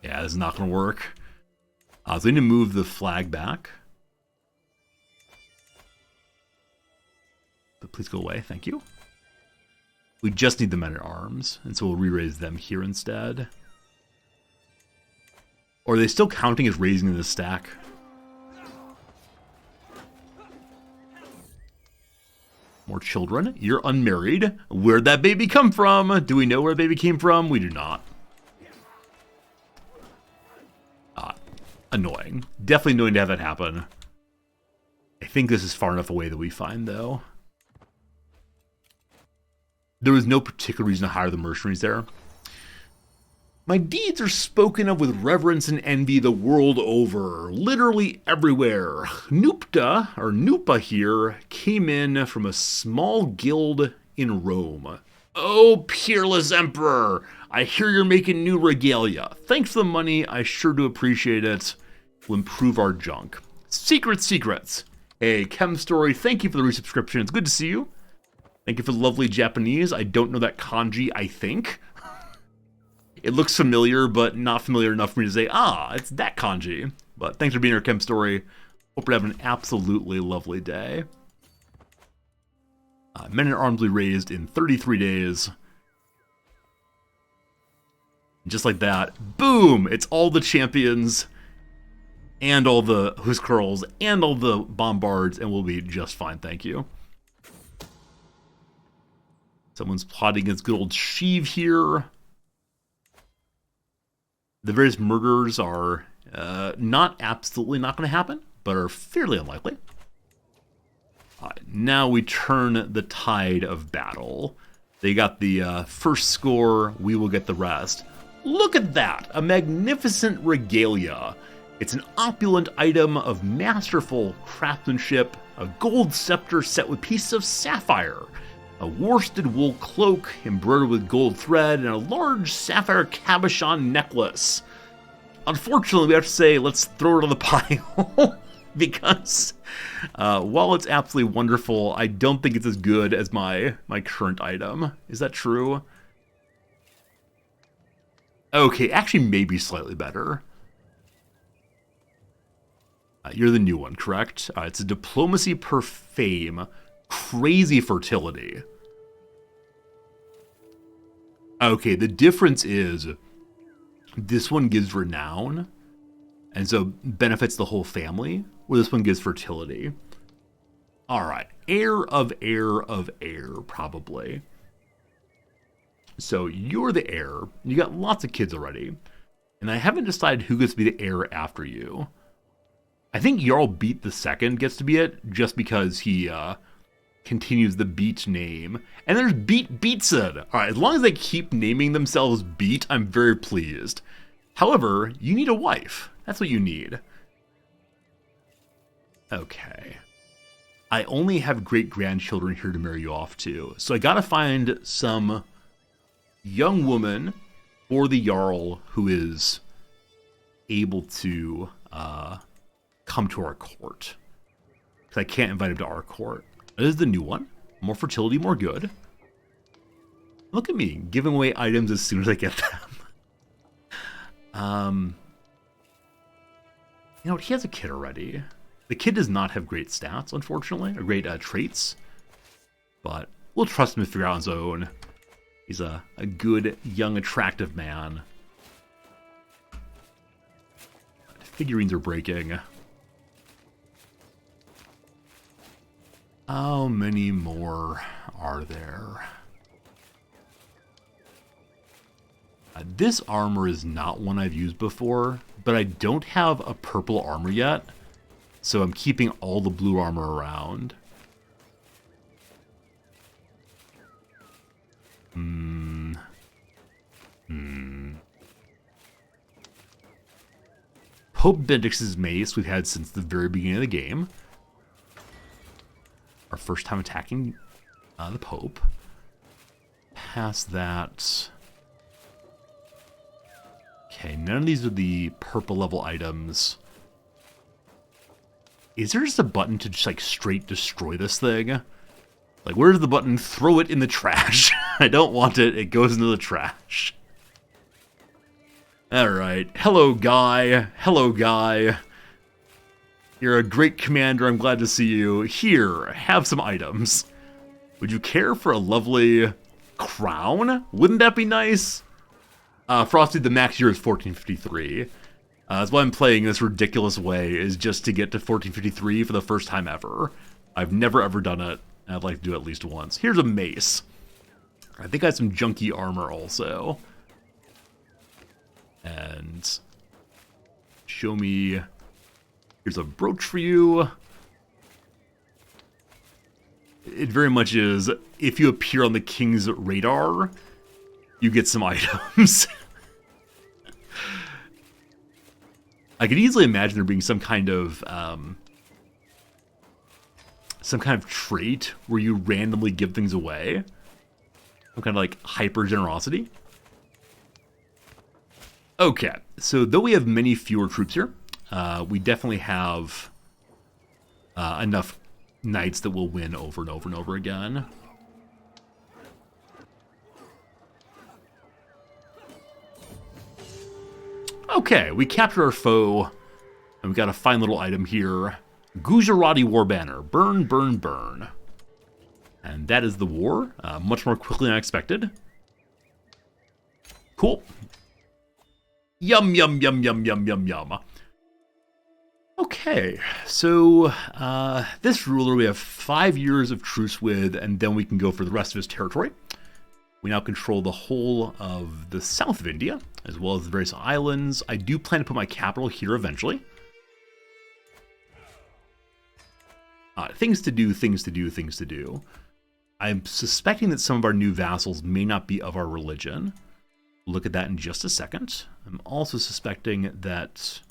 Yeah, this is not going to work. So we need to move the flag back. But please go away, thank you. We just need the men-at-arms, and so we'll re-raise them here instead. Or are they still counting as raising in this stack? More children. You're unmarried. Where'd that baby come from? Do we know where the baby came from? We do not. Annoying. Definitely annoying to have that happen. I think this is far enough away that we find, though. There was no particular reason to hire the mercenaries there. My deeds are spoken of with reverence and envy the world over, literally everywhere. Nupta, or Nupa here, came in from a small guild in Rome. Oh, peerless emperor, I hear you're making new regalia. Thanks for the money, I sure do appreciate it. We'll improve our junk. Secrets. Hey, Chem Story, thank you for the resubscription. It's good to see you. Thank you for the lovely Japanese. I don't know that kanji, I think. It looks familiar, but not familiar enough for me to say, it's that kanji. But thanks for being here, Chem Story. Hope you're having an absolutely lovely day. Men at Arms will be raised in 33 days. And just like that, boom! It's all the champions, and all the Huskarls, and all the Bombards, and we'll be just fine, thank you. Someone's plotting against good old Sheev here. The various murders are absolutely not going to happen, but are fairly unlikely. Now we turn the tide of battle. They got the first score, we will get the rest. Look at that, a magnificent regalia. It's an opulent item of masterful craftsmanship, a gold scepter set with pieces of sapphire, a worsted wool cloak embroidered with gold thread, and a large sapphire cabochon necklace. Unfortunately, we have to say, let's throw it on the pile, because while it's absolutely wonderful, I don't think it's as good as my current item. Is that true? Okay, actually maybe slightly better. You're the new one, correct? It's a diplomacy per fame. Crazy fertility. Okay, the difference is this one gives renown, and so benefits the whole family, where this one gives fertility. Alright, heir of heir of heir, probably. So you're the heir, you got lots of kids already, and I haven't decided who gets to be the heir after you. I think Jarl Beat the Second gets to be it, just because he continues the Beat name. And there's Beat Beatson. Alright, as long as they keep naming themselves Beat, I'm very pleased. However, you need a wife. That's what you need. Okay. I only have great-grandchildren here to marry you off to, so I gotta find some young woman for the Jarl who is able to come to our court. Because I can't invite him to our court. This is the new one. More fertility, more good. Look at me, giving away items as soon as I get them. You know, he has a kid already. The kid does not have great stats, unfortunately, or great traits. But we'll trust him to figure out on his own. He's a good, young, attractive man. Figurines are breaking. How many more are there? This armor is not one I've used before, but I don't have a purple armor yet, so I'm keeping all the blue armor around. Pope Benedict's mace we've had since the very beginning of the game. Our first time attacking the Pope. Past that. Okay, none of these are the purple level items. Is there just a button to just like straight destroy this thing? Like, where's the button? Throw it in the trash. I don't want it. It goes into the trash. Alright. Hello, guy. Hello, guy. You're a great commander. I'm glad to see you. Here, have some items. Would you care for a lovely crown? Wouldn't that be nice? Frosty, the max year is 1453. That's why I'm playing this ridiculous way, is just to get to 1453 for the first time ever. I've never ever done it, and I'd like to do it at least once. Here's a mace. I think I have some junky armor also. And show me... Here's a brooch for you. It very much is, if you appear on the king's radar, you get some items. I could easily imagine there being some kind of trait where you randomly give things away. Some kind of like hyper generosity. Okay, so though we have many fewer troops here, we definitely have enough knights that will win over and over and over again. Okay, we captured our foe, and we got a fine little item here. Gujarati War Banner. Burn, burn, burn. And that is the war. Much more quickly than I expected. Cool. Yum, yum, yum, yum, yum, yum, yum. Okay, so this ruler we have 5 years of truce with, and then we can go for the rest of his territory. We now control the whole of the south of India, as well as the various islands. I do plan to put my capital here eventually. Things to do, things to do, things to do. I'm suspecting that some of our new vassals may not be of our religion. We'll look at that in just a second. I'm also suspecting that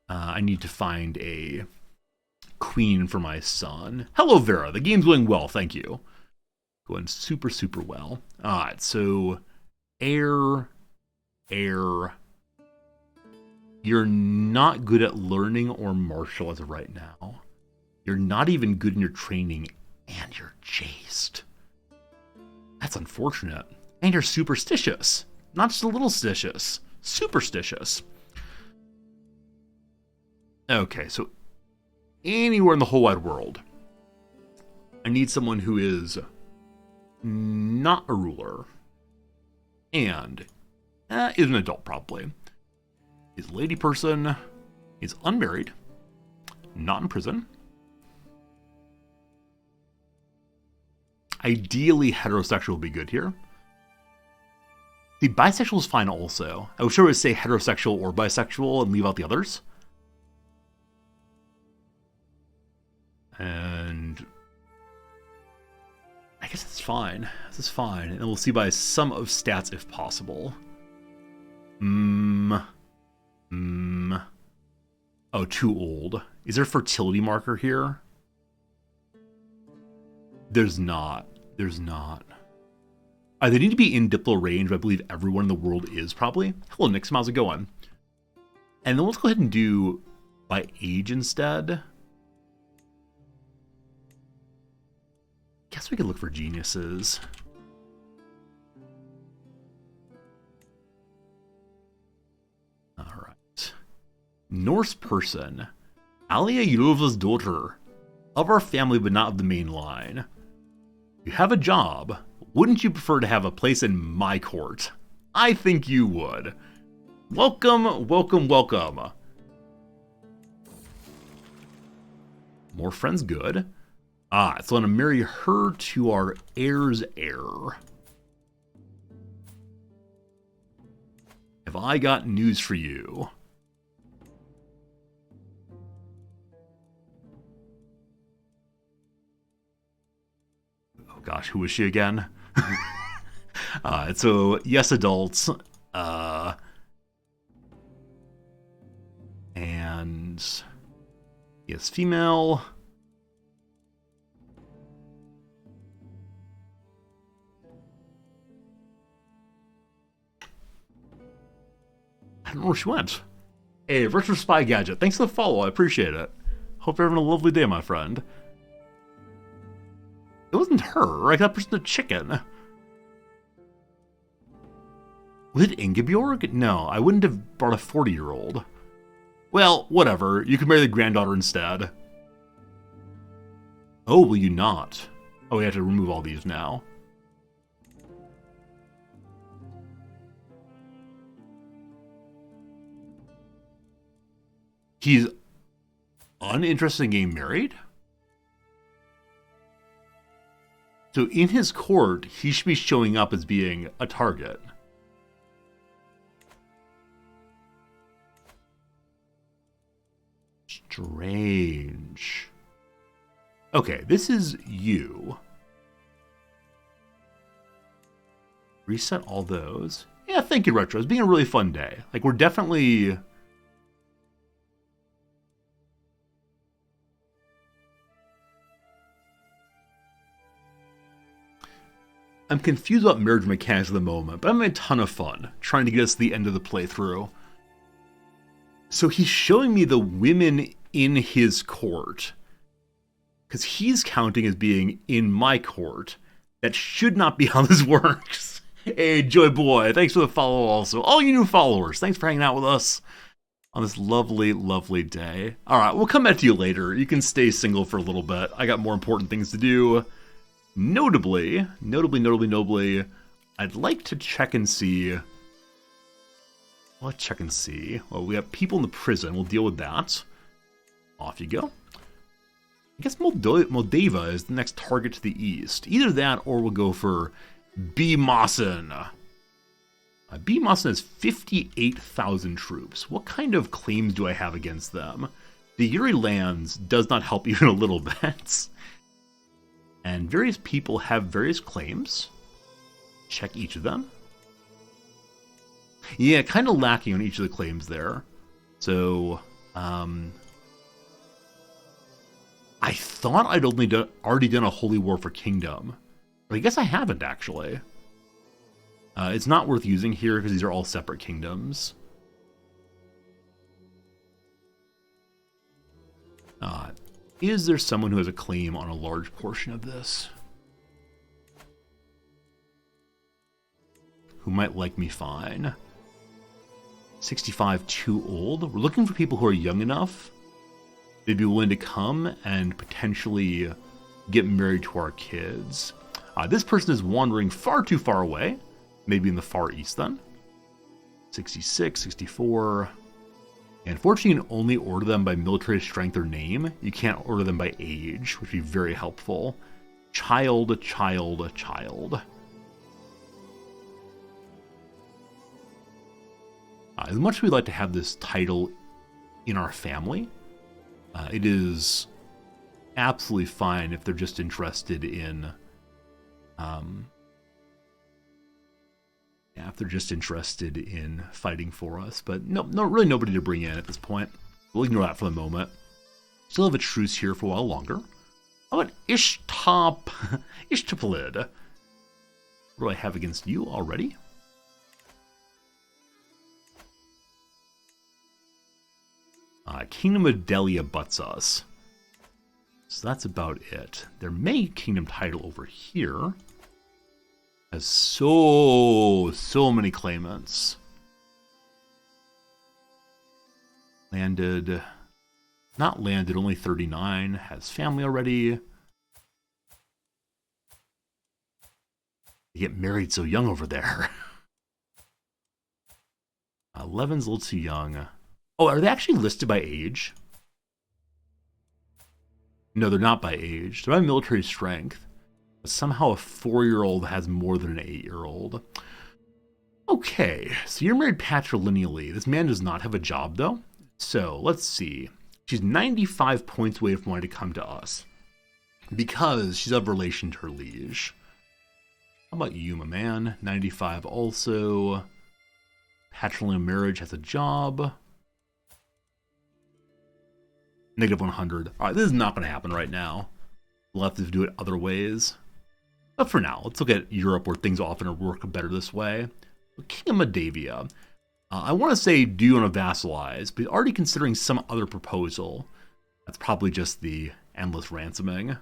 I need to find a queen for my son. Hello, Vera. The game's going well, thank you. Going super, super well. Alright, so heir. You're not good at learning or martial as of right now. You're not even good in your training, and you're chaste. That's unfortunate. And you're superstitious. Not just a little stitious. Superstitious. Okay, so anywhere in the whole wide world, I need someone who is not a ruler and is an adult, probably. Is a lady person, is unmarried, not in prison. Ideally, heterosexual would be good here. The bisexual is fine also. I was sure it would say heterosexual or bisexual and leave out the others. And I guess it's fine. This is fine. And we'll see by sum of stats if possible. Oh, too old. Is there a fertility marker here? There's not. There's not. They need to be in Diplo range, but I believe everyone in the world is probably. Hello, Nixon. How's it going? And then let's go ahead and do by age instead. Guess we could look for geniuses. All right. Norse person. Alia Yulovla's daughter. Of our family, but not of the main line. You have a job. Wouldn't you prefer to have a place in my court? I think you would. Welcome, welcome, welcome. More friends, good. So I'm going to marry her to our heir's heir. Have I got news for you? Oh gosh, who is she again? So yes, adults. And yes, female. I don't know where she went. Hey, Retro Spy Gadget, thanks for the follow. I appreciate it. Hope you're having a lovely day, my friend. It wasn't her, right? That person's a chicken. Was it Ingeborg? No, I wouldn't have brought a 40-year-old. Well, whatever. You can marry the granddaughter instead. Oh, will you not? Oh, we have to remove all these now. He's uninterested in getting married? So in his court, he should be showing up as being a target. Strange. Okay, this is you. Reset all those. Yeah, thank you, Retro. It's been a really fun day. Like, we're definitely... I'm confused about marriage mechanics at the moment, but I'm having a ton of fun trying to get us to the end of the playthrough. So he's showing me the women in his court, because he's counting as being in my court. That should not be how this works. Hey, Joy Boy, thanks for the follow also. All you new followers, thanks for hanging out with us on this lovely, lovely day. All right, we'll come back to you later. You can stay single for a little bit. I got more important things to do. Notably, I'd like to check and see. Let's check and see. Well, we have people in the prison. We'll deal with that. Off you go. I guess Moldava is the next target to the east. Either that or we'll go for B. Mawson. B. Mawson has 58,000 troops. What kind of claims do I have against them? The Uri lands does not help even a little bit. And various people have various claims. Check each of them. Yeah, kind of lacking on each of the claims there. So, I thought I'd already done a holy war for kingdom. But I guess I haven't, actually. It's not worth using here because these are all separate kingdoms. Is there someone who has a claim on a large portion of this? Who might like me fine? 65, too old. We're looking for people who are young enough. They'd be willing to come and potentially get married to our kids. This person is wandering far too far away. Maybe in the far east then. 66, 64. Unfortunately, you can only order them by military strength or name. You can't order them by age, which would be very helpful. Child, child, child. As much as we'd like to have this title in our family, it is absolutely fine if they're just interested in... if they're just interested in fighting for us. But no, really nobody to bring in at this point. We'll ignore that for the moment. Still have a truce here for a while longer. How about Ishtaplid? What do I have against you already? Kingdom of Delia butts us. So that's about it. There may be kingdom title over here. Has so many claimants. Landed. Not landed, only 39. Has family already. They get married so young over there. 11's a little too young. Oh, are they actually listed by age? No, they're not by age. They're by military strength. But somehow a 4-year-old has more than an 8-year-old. Okay, so you're married patrilineally. This man does not have a job, though. So, let's see. She's 95 points away from wanting to come to us. Because she's of relation to her liege. How about you, my man? 95 also. Patrilineal marriage has a job. Negative 100. Alright, this is not going to happen right now. We'll have to do it other ways. But for now, let's look at Europe where things often work better this way. King of Moldavia. I want to say do you want to vassalize, but already considering some other proposal. That's probably just the endless ransoming.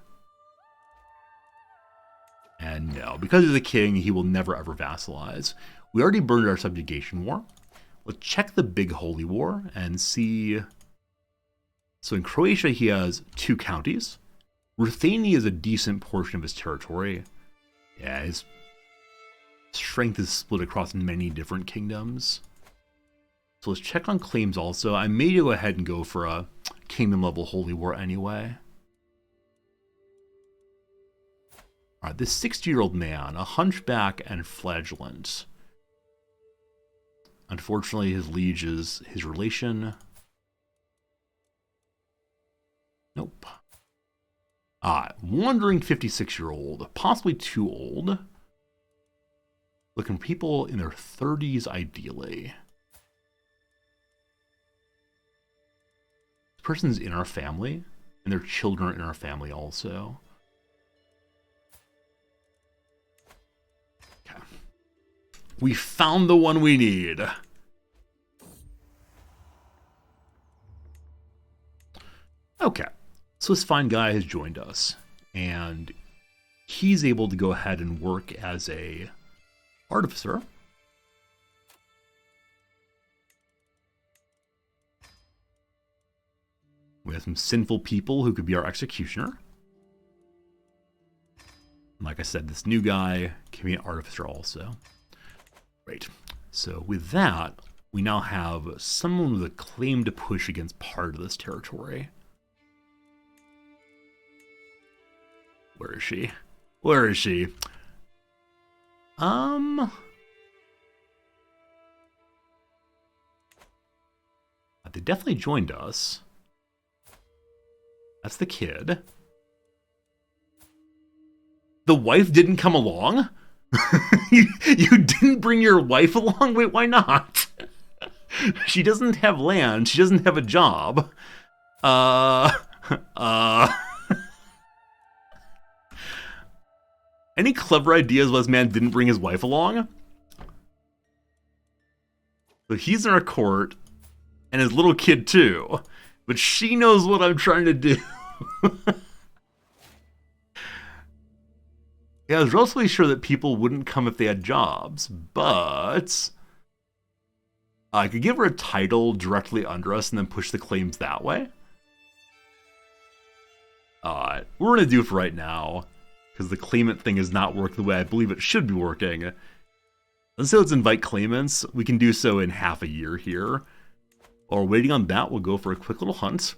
And no, because he's the king, he will never ever vassalize. We already burned our subjugation war. Let's check the big holy war and see... So in Croatia, he has 2 counties. Ruthenia is a decent portion of his territory. Yeah, his strength is split across many different kingdoms. So let's check on claims also. I may go ahead and go for a kingdom level holy war anyway. Alright, this 60-year-old man, a hunchback and flagellant. Unfortunately, his liege is his relation. Nope. Wandering 56-year-old, possibly too old. Looking for people in their 30s, ideally. This person's in our family, and their children are in our family also. Okay. We found the one we need. Okay. So this fine guy has joined us, and he's able to go ahead and work as a artificer. We have some sinful people who could be our executioner. Like I said, this new guy can be an artificer also. Great. So with that, we now have someone with a claim to push against part of this territory. Where is she? Where is she? They definitely joined us. That's the kid. The wife didn't come along? you didn't bring your wife along? Wait, why not? She doesn't have land. She doesn't have a job. Any clever ideas why this man didn't bring his wife along? So he's in our court, and his little kid too. But she knows what I'm trying to do. Yeah, I was relatively sure that people wouldn't come if they had jobs, but I could give her a title directly under us and then push the claims that way. We're going to do for right now, because the claimant thing is not working the way I believe it should be working. And so let's invite claimants. We can do so in half a year here. While waiting on that, we'll go for a quick little hunt.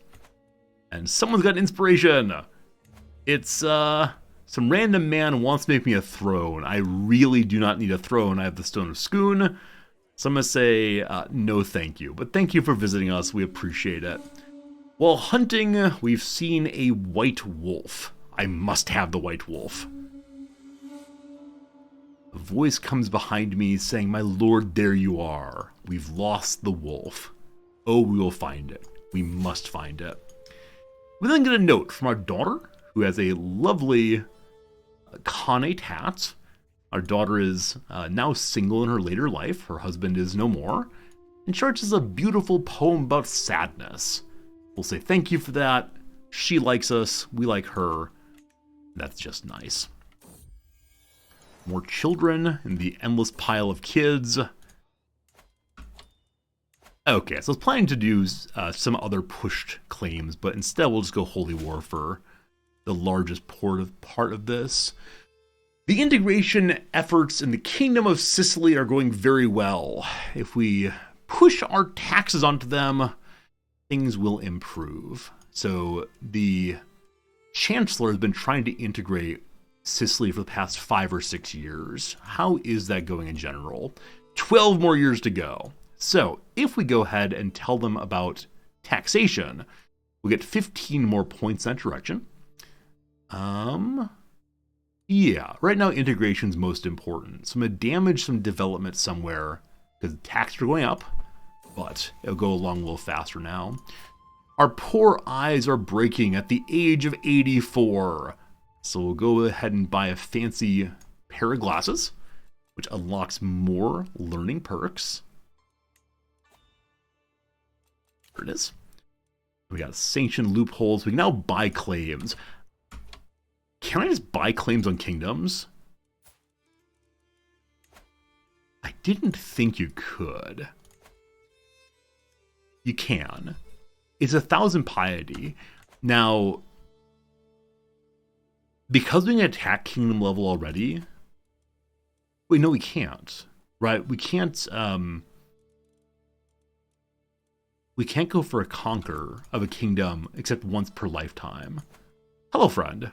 And someone's got inspiration. It's, some random man wants to make me a throne. I really do not need a throne. I have the Stone of Scoon. So I'm going to say no thank you. But thank you for visiting us. We appreciate it. While hunting, we've seen a white wolf. I must have the white wolf. A voice comes behind me saying, "My lord, there you are. We've lost the wolf. Oh, we will find it. We must find it." We then get a note from our daughter, who has a lovely connate hat. Our daughter is now single in her later life. Her husband is no more. And she writes us a beautiful poem about sadness. We'll say thank you for that. She likes us. We like her. That's just nice. More children in the endless pile of kids. Okay, so I was planning to do some other pushed claims, but instead we'll just go Holy War for the largest part of this. The integration efforts in the Kingdom of Sicily are going very well. If we push our taxes onto them, things will improve. So the Chancellor has been trying to integrate Sicily for the past 5 or 6 years. How is that going in general? 12 more years to go. So if we go ahead and tell them about taxation, we'll get 15 more points in that direction. Yeah, right now integration's most important. So I'm going to damage some development somewhere because taxes are going up, but it'll go along a little faster now. Our poor eyes are breaking at the age of 84. So we'll go ahead and buy a fancy pair of glasses, which unlocks more learning perks. There it is. We got sanctioned loopholes. We can now buy claims. Can I just buy claims on kingdoms? I didn't think you could. You can. It's 1,000 piety. Now, because we can attack kingdom level already. Wait, no, we can't. Right? We can't go for a conquer of a kingdom except once per lifetime. Hello, friend.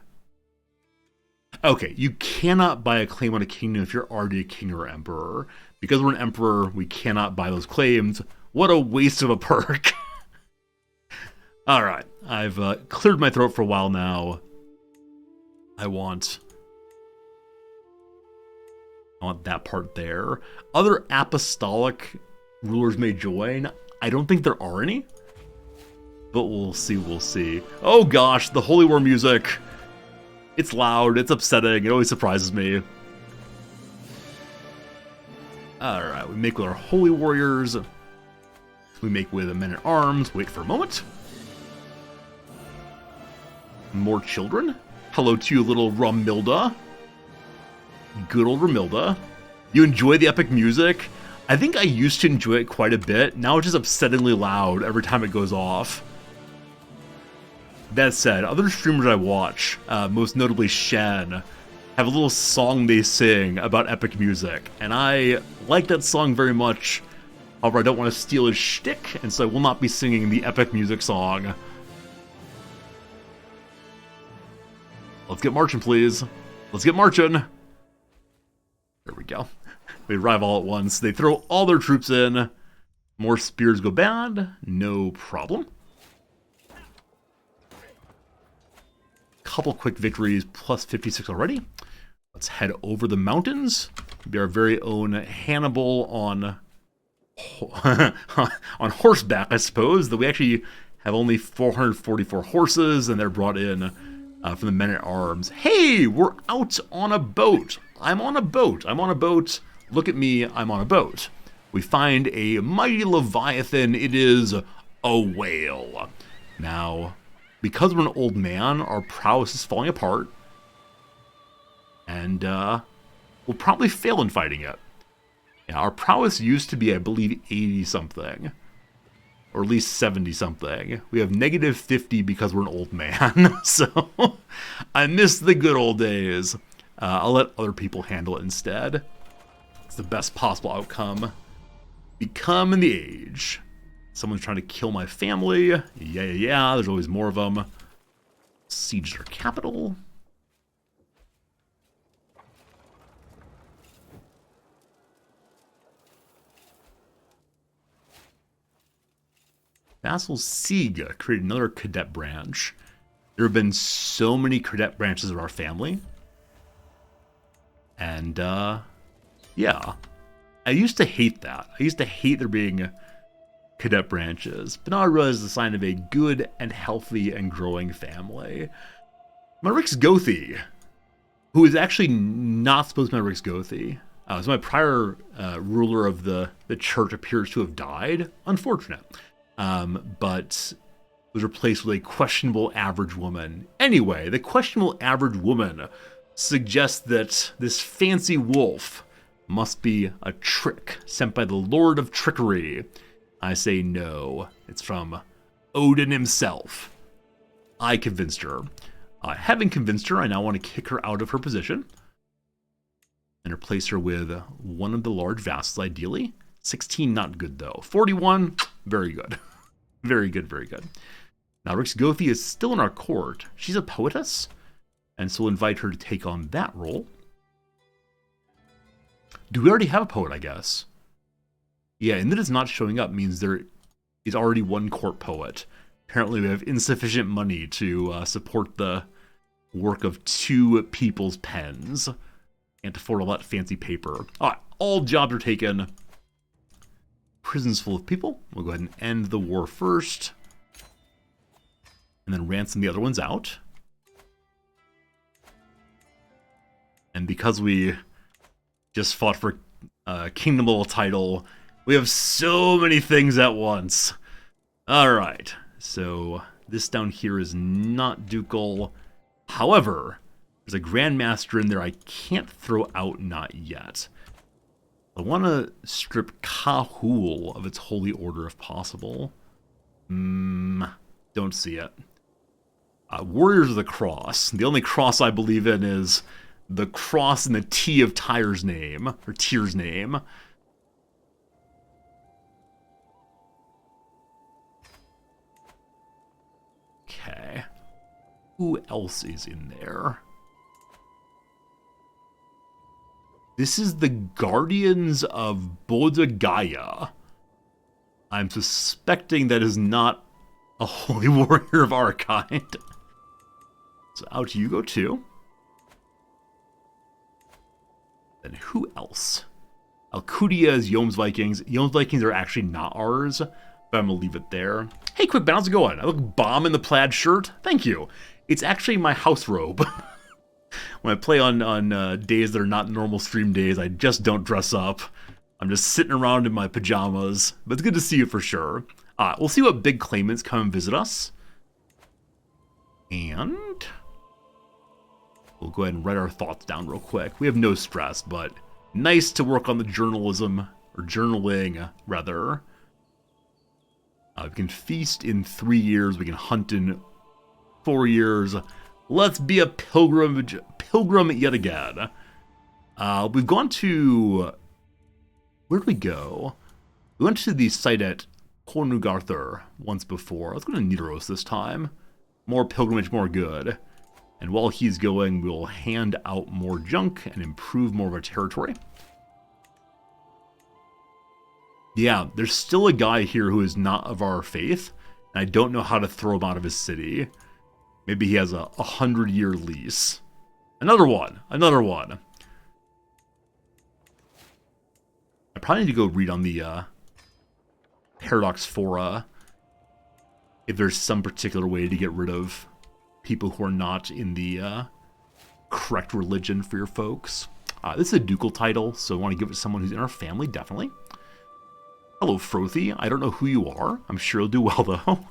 Okay, you cannot buy a claim on a kingdom if you're already a king or emperor. Because we're an emperor, we cannot buy those claims. What a waste of a perk. Alright, I've cleared my throat for a while now. I want I want that part there. Other apostolic rulers may join. I don't think there are any. But we'll see, we'll see. Oh gosh, the Holy War music. It's loud, it's upsetting, it always surprises me. Alright, we make with our Holy Warriors. We make with the Men-at-Arms. Wait for a moment. More children. Hello to you, little Romilda. Good old Romilda. You enjoy the epic music? I think I used to enjoy it quite a bit. Now it's just upsettingly loud every time it goes off. That said, other streamers I watch, most notably Shen, have a little song they sing about epic music, and I like that song very much. However, I don't want to steal his shtick, and so I will not be singing the epic music song. Let's get marching, please. Let's get marching. There we go. They arrive all at once. They throw all their troops in. More spears go bad. No problem. Couple quick victories, plus 56 already. Let's head over the mountains. Be our very own Hannibal on on horseback, I suppose. Though we actually have only 444 horses, and they're brought in from the Men-at-Arms. Hey, we're out on a boat. I'm on a boat. I'm on a boat. Look at me. I'm on a boat. We find a mighty leviathan. It is a whale. Now, because we're an old man, our prowess is falling apart. And we'll probably fail in fighting it. Yeah, our prowess used to be, I believe, 80-something. Or at least 70-something. We have negative 50 because we're an old man. So, I miss the good old days. I'll let other people handle it instead. It's the best possible outcome. Become in the age. Someone's trying to kill my family. Yeah. There's always more of them. Siege their capital. Vassal Sieg created another cadet branch. There have been so many cadet branches of our family. And, yeah. I used to hate that. I used to hate there being cadet branches. But now I realize it's a sign of a good and healthy and growing family. Marix Gothi, who is actually not supposed to be Marix Gothi. So my prior ruler of the church appears to have died. Unfortunate. But was replaced with a questionable average woman. Anyway, the questionable average woman suggests that this fancy wolf must be a trick sent by the Lord of Trickery. I say no. It's from Odin himself. I convinced her. Having convinced her, I now want to kick her out of her position and replace her with one of the large vassals, ideally. 16, not good though. 41, very good. Very good, very good. Now, Rix Gothi is still in our court. She's a poetess, and so we'll invite her to take on that role. Do we already have a poet, I guess? Yeah, and that is not showing up means there is already one court poet. Apparently we have insufficient money to support the work of 2 people's pens. Can't afford all that fancy paper. Alright, all jobs are taken. Prison's full of people. We'll go ahead and end the war first. And then ransom the other ones out. And because we just fought for kingdomal title, we have so many things at once. Alright, so this down here is not ducal. However, there's a grandmaster in there I can't throw out not yet. I want to strip Kahul of its holy order if possible. Don't see it. Warriors of the Cross. The only cross I believe in is the cross in the T of Tyr's name, or Tyr's name. Okay. Who else is in there? This is the Guardians of Bodhgaya. I'm suspecting that is not a holy warrior of our kind. So out you go too. Then who else? Alcudia is Yome's Vikings. Yome's Vikings are actually not ours, but I'm going to leave it there. Hey, quick, how's it going? I look bomb in the plaid shirt. Thank you. It's actually my house robe. When I play on days that are not normal stream days, I just don't dress up. I'm just sitting around in my pajamas. But it's good to see you for sure. We'll see what big claimants come and visit us. And we'll go ahead and write our thoughts down real quick. We have no stress, but nice to work on the journalism, or journaling, rather. We can feast in 3 years. We can hunt in 4 years. Let's be a pilgrim yet again. We've gone to... Where did we go? We went to the site at Cornugarthur once before. Let's go to Nidaros this time. More pilgrimage, more good. And while he's going, we'll hand out more junk and improve more of our territory. Yeah, there's still a guy here who is not of our faith, and I don't know how to throw him out of his city. Maybe he has a 100-year lease. Another one. I probably need to go read on the Paradox Fora if there's some particular way to get rid of people who are not in the correct religion for your folks. This is a ducal title, so I want to give it to someone who's in our family, definitely. Hello, Frothy. I don't know who you are. I'm sure you'll do well, though.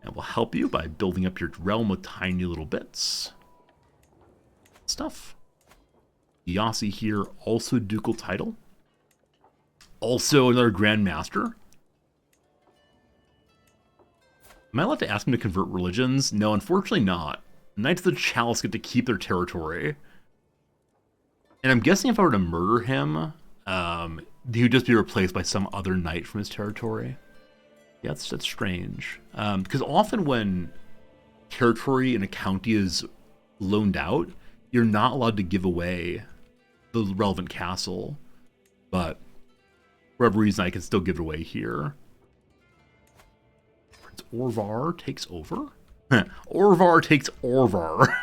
And we'll help you by building up your realm with tiny little bits. Stuff. Yasi here, also ducal title. Also another Grand Master. Am I allowed to ask him to convert religions? No, unfortunately not. Knights of the Chalice get to keep their territory. And I'm guessing if I were to murder him, he would just be replaced by some other knight from his territory. Yeah, that's strange. Because often when territory in a county is loaned out, you're not allowed to give away the relevant castle. But for whatever reason, I can still give it away here. Prince Orvar takes over? Orvar takes Orvar.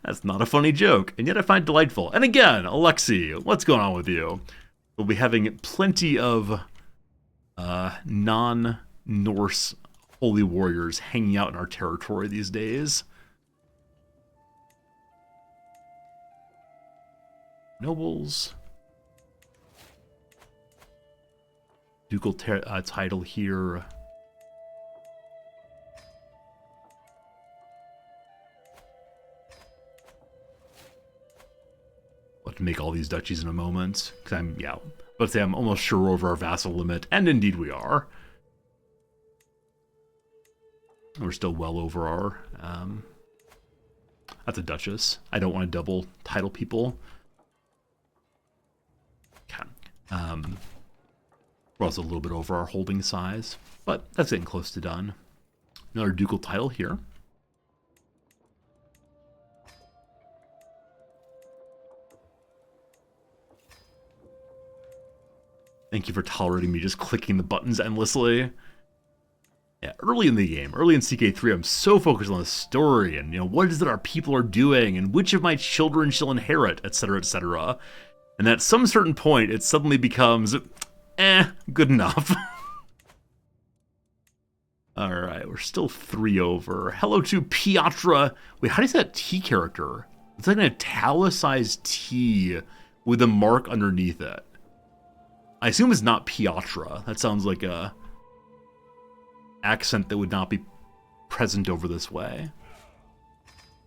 That's not a funny joke, and yet I find it delightful. And again, Alexei, what's going on with you? We'll be having plenty of non-Norse holy warriors hanging out in our territory these days. Nobles. Ducal title here. We'll have to make all these duchies in a moment. Because I'm almost sure we're over our vassal limit. And indeed we are. We're still well over our... that's a duchess. I don't want to double title people. Okay. We're also a little bit over our holding size. But that's getting close to done. Another ducal title here. Thank you for tolerating me just clicking the buttons endlessly. Yeah, early in the game, early in CK3, I'm so focused on the story and, what is it our people are doing and which of my children shall inherit, etc., etc. And at some certain point, it suddenly becomes, good enough. Alright, we're still 3 over. Hello to Piatra. Wait, how do you say that T character? It's like an italicized T with a mark underneath it. I assume it's not Piatra. That sounds like a accent that would not be present over this way.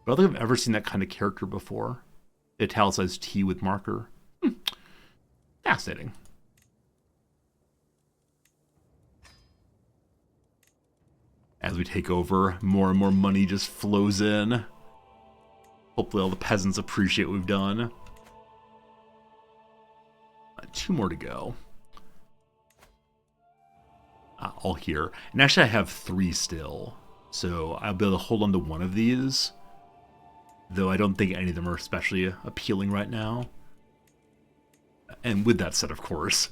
But I don't think I've ever seen that kind of character before. The italicized T with marker. Fascinating. As we take over, more and more money just flows in. Hopefully all the peasants appreciate what we've done. 2 more to go. All here. And actually I have 3 still. So I'll be able to hold on to one of these. Though I don't think any of them are especially appealing right now. And with that said, of course,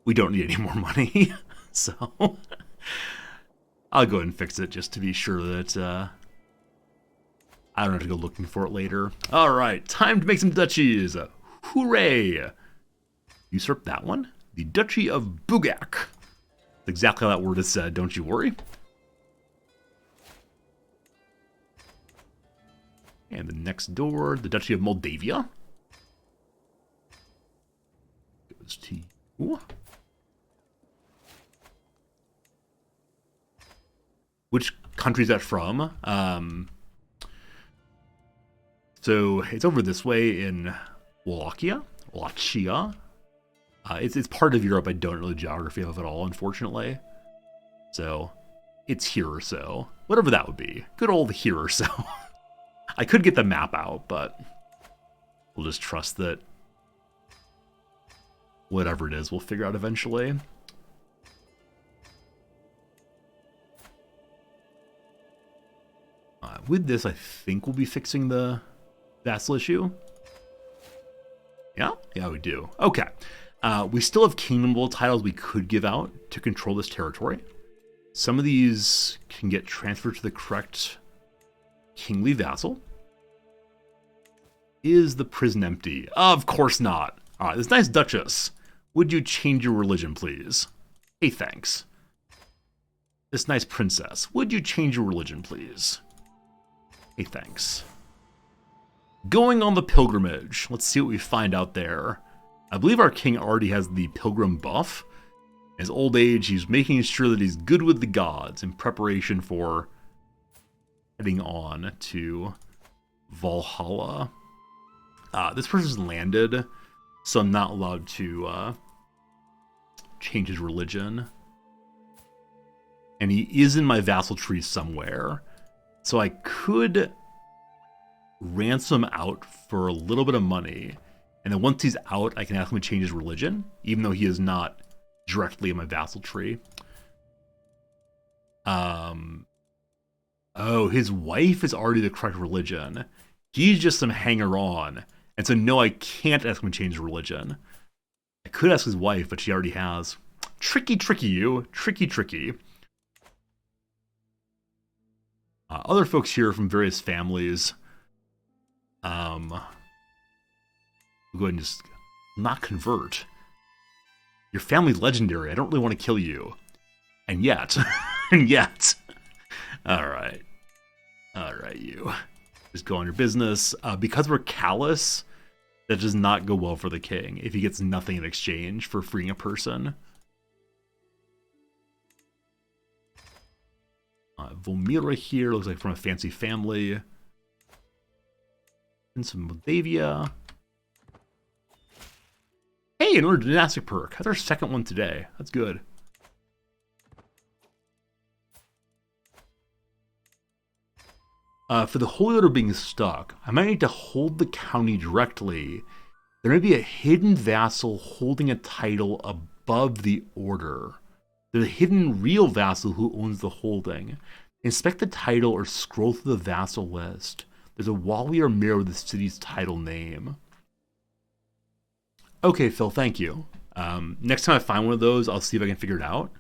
we don't need any more money. So I'll go ahead and fix it just to be sure that I don't have to go looking for it later. All right, time to make some duchies. Hooray! Usurp that one. The Duchy of Bugak. That's exactly how that word is said, don't you worry. And the next door, the Duchy of Moldavia. Goes to you. Which country is that from? So it's over this way in Wallachia. It's part of Europe I don't know the geography of at all, unfortunately. So it's here or so. Whatever that would be. Good old here or so. I could get the map out, but we'll just trust that whatever it is, we'll figure out eventually. With this, I think we'll be fixing the vassal issue. Yeah, we do. Okay. We still have kingdom level titles we could give out to control this territory. Some of these can get transferred to the correct kingly vassal. Is the prison empty? Of course not. All right, this nice duchess. Would you change your religion, please? Hey, thanks. This nice princess. Would you change your religion, please? Hey, thanks. Going on the pilgrimage. Let's see what we find out there. I believe our king already has the pilgrim buff. In his old age, he's making sure that he's good with the gods in preparation for heading on to Valhalla. This person's landed, so I'm not allowed to change his religion. And he is in my vassal tree somewhere. So I could ransom out for a little bit of money. And then once he's out, I can ask him to change his religion, even though he is not directly in my vassal tree. Oh, his wife is already the correct religion. He's just some hanger-on. And so no, I can't ask him to change religion. I could ask his wife, but she already has. Tricky, you. Tricky. Other folks here from various families. We'll go ahead and just not convert. Your family's legendary. I don't really want to kill you. And yet. Alright, you. Just go on your business. Because we're callous, that does not go well for the king if he gets nothing in exchange for freeing a person. Volmira here looks like from a fancy family. And some Moldavia. Hey, another dynastic perk. That's our second one today. That's good. For the Holy Order being stuck, I might need to hold the county directly. There may be a hidden vassal holding a title above the order. There's a hidden real vassal who owns the holding. Inspect the title or scroll through the vassal list. There's a wally or mirror with the city's title name. Okay, Phil, thank you. Next time I find one of those, I'll see if I can figure it out.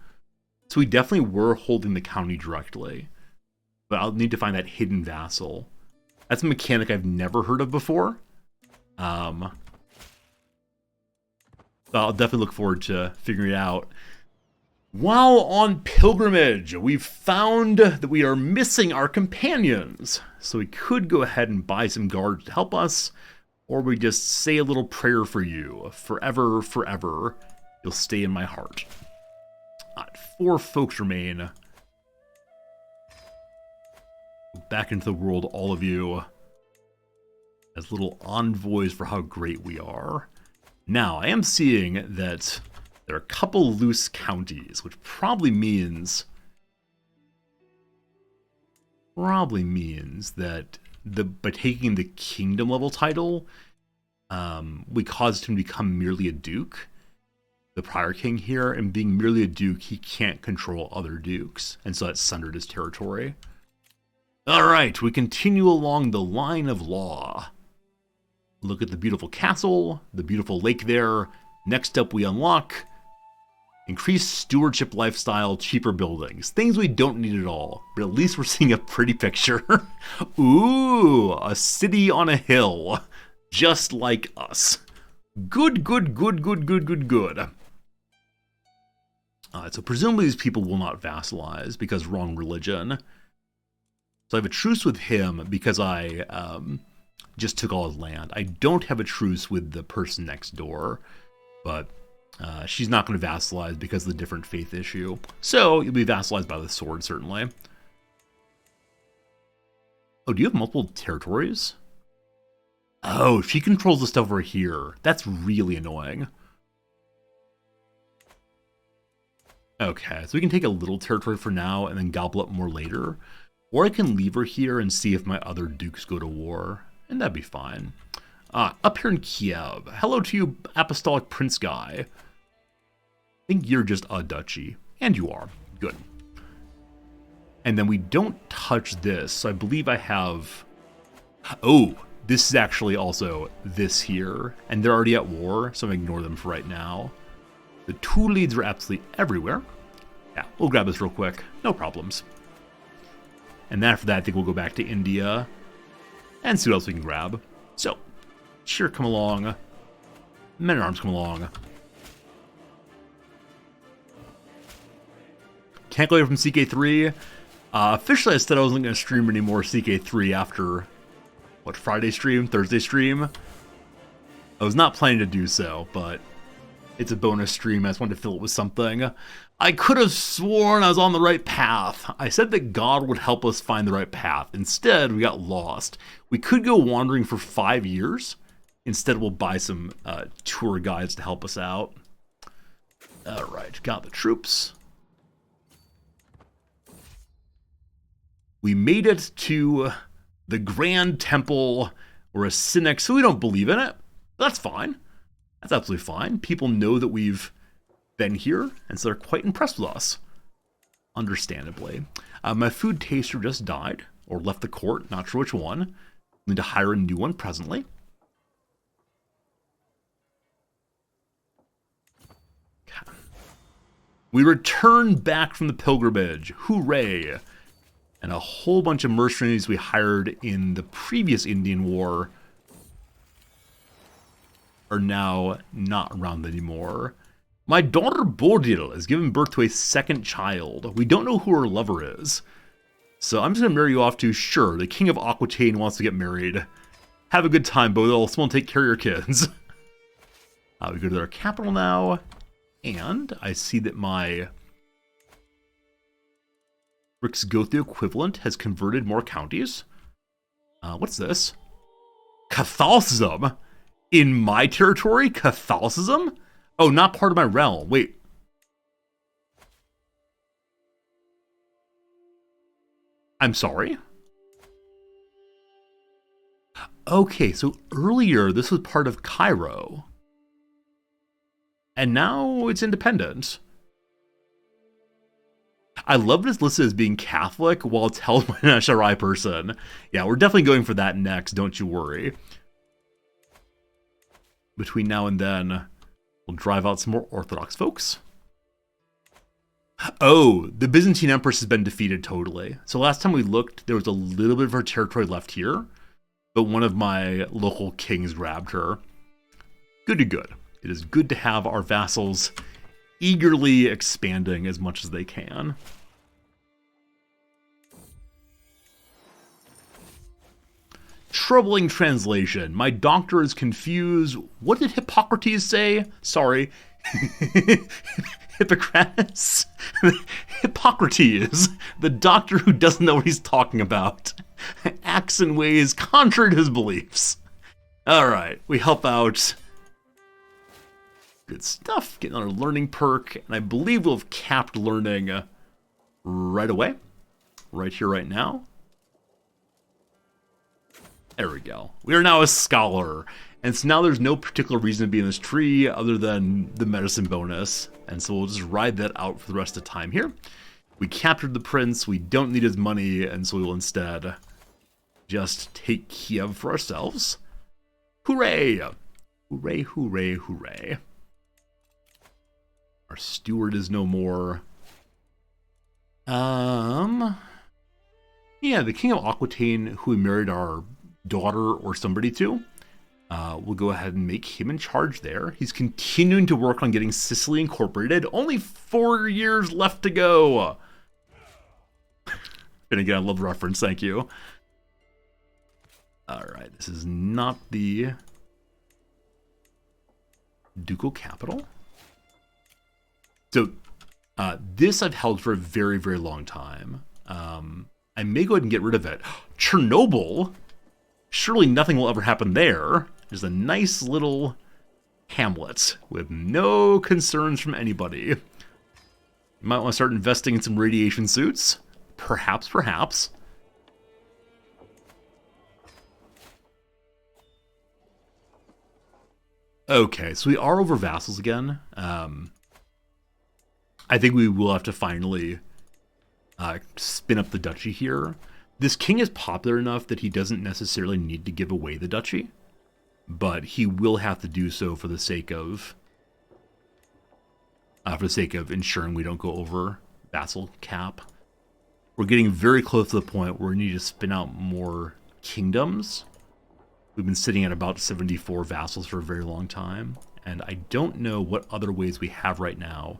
So we definitely were holding the county directly. But I'll need to find that hidden vassal. That's a mechanic I've never heard of before. But I'll definitely look forward to figuring it out. While on pilgrimage, we've found that we are missing our companions. So we could go ahead and buy some guards to help us. Or we just say a little prayer for you. Forever, forever, you'll stay in my heart. 4 folks remain. Back into the world, all of you, as little envoys for how great we are. Now, I am seeing that there are a couple loose counties, which probably means that by taking the kingdom level title, we caused him to become merely a duke. The prior king here, and being merely a duke, he can't control other dukes, and so that sundered his territory. Alright, we continue along the line of law. Look at the beautiful castle, the beautiful lake there. Next up we unlock Increased stewardship lifestyle, cheaper buildings. Things we don't need at all, but at least we're seeing a pretty picture. Ooh, a city on a hill. Just like us. Good, good, good, good, good, good, good. So presumably these people will not vassalize because wrong religion. So I have a truce with him because I just took all his land. I don't have a truce with the person next door, but she's not going to vassalize because of the different faith issue. So you'll be vassalized by the sword, certainly. Oh, do you have multiple territories? Oh, she controls the stuff over here. That's really annoying. Okay, so we can take a little territory for now and then gobble up more later. Or I can leave her here and see if my other dukes go to war. And that'd be fine. Up here in Kiev. Hello to you, Apostolic Prince guy. I think you're just a duchy. And you are. Good. And then we don't touch this. So I believe I have... Oh, this is actually also this here. And they're already at war, so I'm going to ignore them for right now. The two leads are absolutely everywhere. Yeah, we'll grab this real quick. No problems. And then after that, I think we'll go back to India and see what else we can grab. So, cheer, come along. Men-at-Arms, come along. Can't go away from CK3. Officially, I said I wasn't going to stream any more CK3 after, what, Friday stream? Thursday stream? I was not planning to do so, but it's a bonus stream. I just wanted to fill it with something. I could have sworn I was on the right path. I said that God would help us find the right path. Instead, we got lost. We could go wandering for 5 years. Instead, we'll buy some tour guides to help us out. All right, got the troops. We made it to the Grand Temple. We're a cynic, so we don't believe in it. That's fine. That's absolutely fine. People know that we've been here, and so they're quite impressed with us. Understandably. My food taster just died, or left the court, not sure which one. Need to hire a new one presently. Okay. We return back from the pilgrimage. Hooray! And a whole bunch of mercenaries we hired in the previous Indian War are now not around anymore. My daughter Bodil has given birth to a second child. We don't know who her lover is. So I'm just going to marry you off to, sure, the King of Aquitaine wants to get married. Have a good time, Bodil. Someone take care of your kids. We go to their capital now. And I see that my Rixgothi equivalent has converted more counties. What's this? Catholicism? In my territory? Catholicism? Oh, not part of my realm. Wait. I'm sorry? Okay, so earlier this was part of Cairo. And now it's independent. I love this listed as being Catholic while it's held by an Ash'ari person. Yeah, we're definitely going for that next, don't you worry. Between now and then, we'll drive out some more Orthodox folks. Oh, the Byzantine Empress has been defeated totally. So last time we looked, there was a little bit of her territory left here, but one of my local kings grabbed her. Good to good. It is good to have our vassals eagerly expanding as much as they can. Troubling translation. My doctor is confused. What did Hippocrates say? Sorry. Hippocrates? Hippocrates, the doctor who doesn't know what he's talking about, acts in ways contrary to his beliefs. Alright, we help out. Good stuff. Getting another learning perk, and I believe we'll have capped learning right away. Right here, right now. There we go. We are now a scholar. And so now there's no particular reason to be in this tree other than the medicine bonus. And so we'll just ride that out for the rest of the time here. We captured the prince. We don't need his money. And so we will instead just take Kiev for ourselves. Hooray! Hooray, hooray, hooray. Our steward is no more. Yeah, the King of Aquitaine, who we married our daughter or somebody to, we'll go ahead and make him in charge there. He's continuing to work on getting Sicily incorporated. Only 4 years left to go. And again, I love the reference. Thank you. All right, this is not the ducal capital. So this I've held for a very, very long time. I may go ahead and get rid of it. Chernobyl? Surely nothing will ever happen there. There's a nice little hamlet with no concerns from anybody. You might want to start investing in some radiation suits. Perhaps, perhaps. Okay, so we are over vassals again. I think we will have to finally spin up the duchy here. This king is popular enough that he doesn't necessarily need to give away the duchy, but he will have to do so for the sake of ensuring we don't go over vassal cap. We're getting very close to the point where we need to spin out more kingdoms. We've been sitting at about 74 vassals for a very long time, and I don't know what other ways we have right now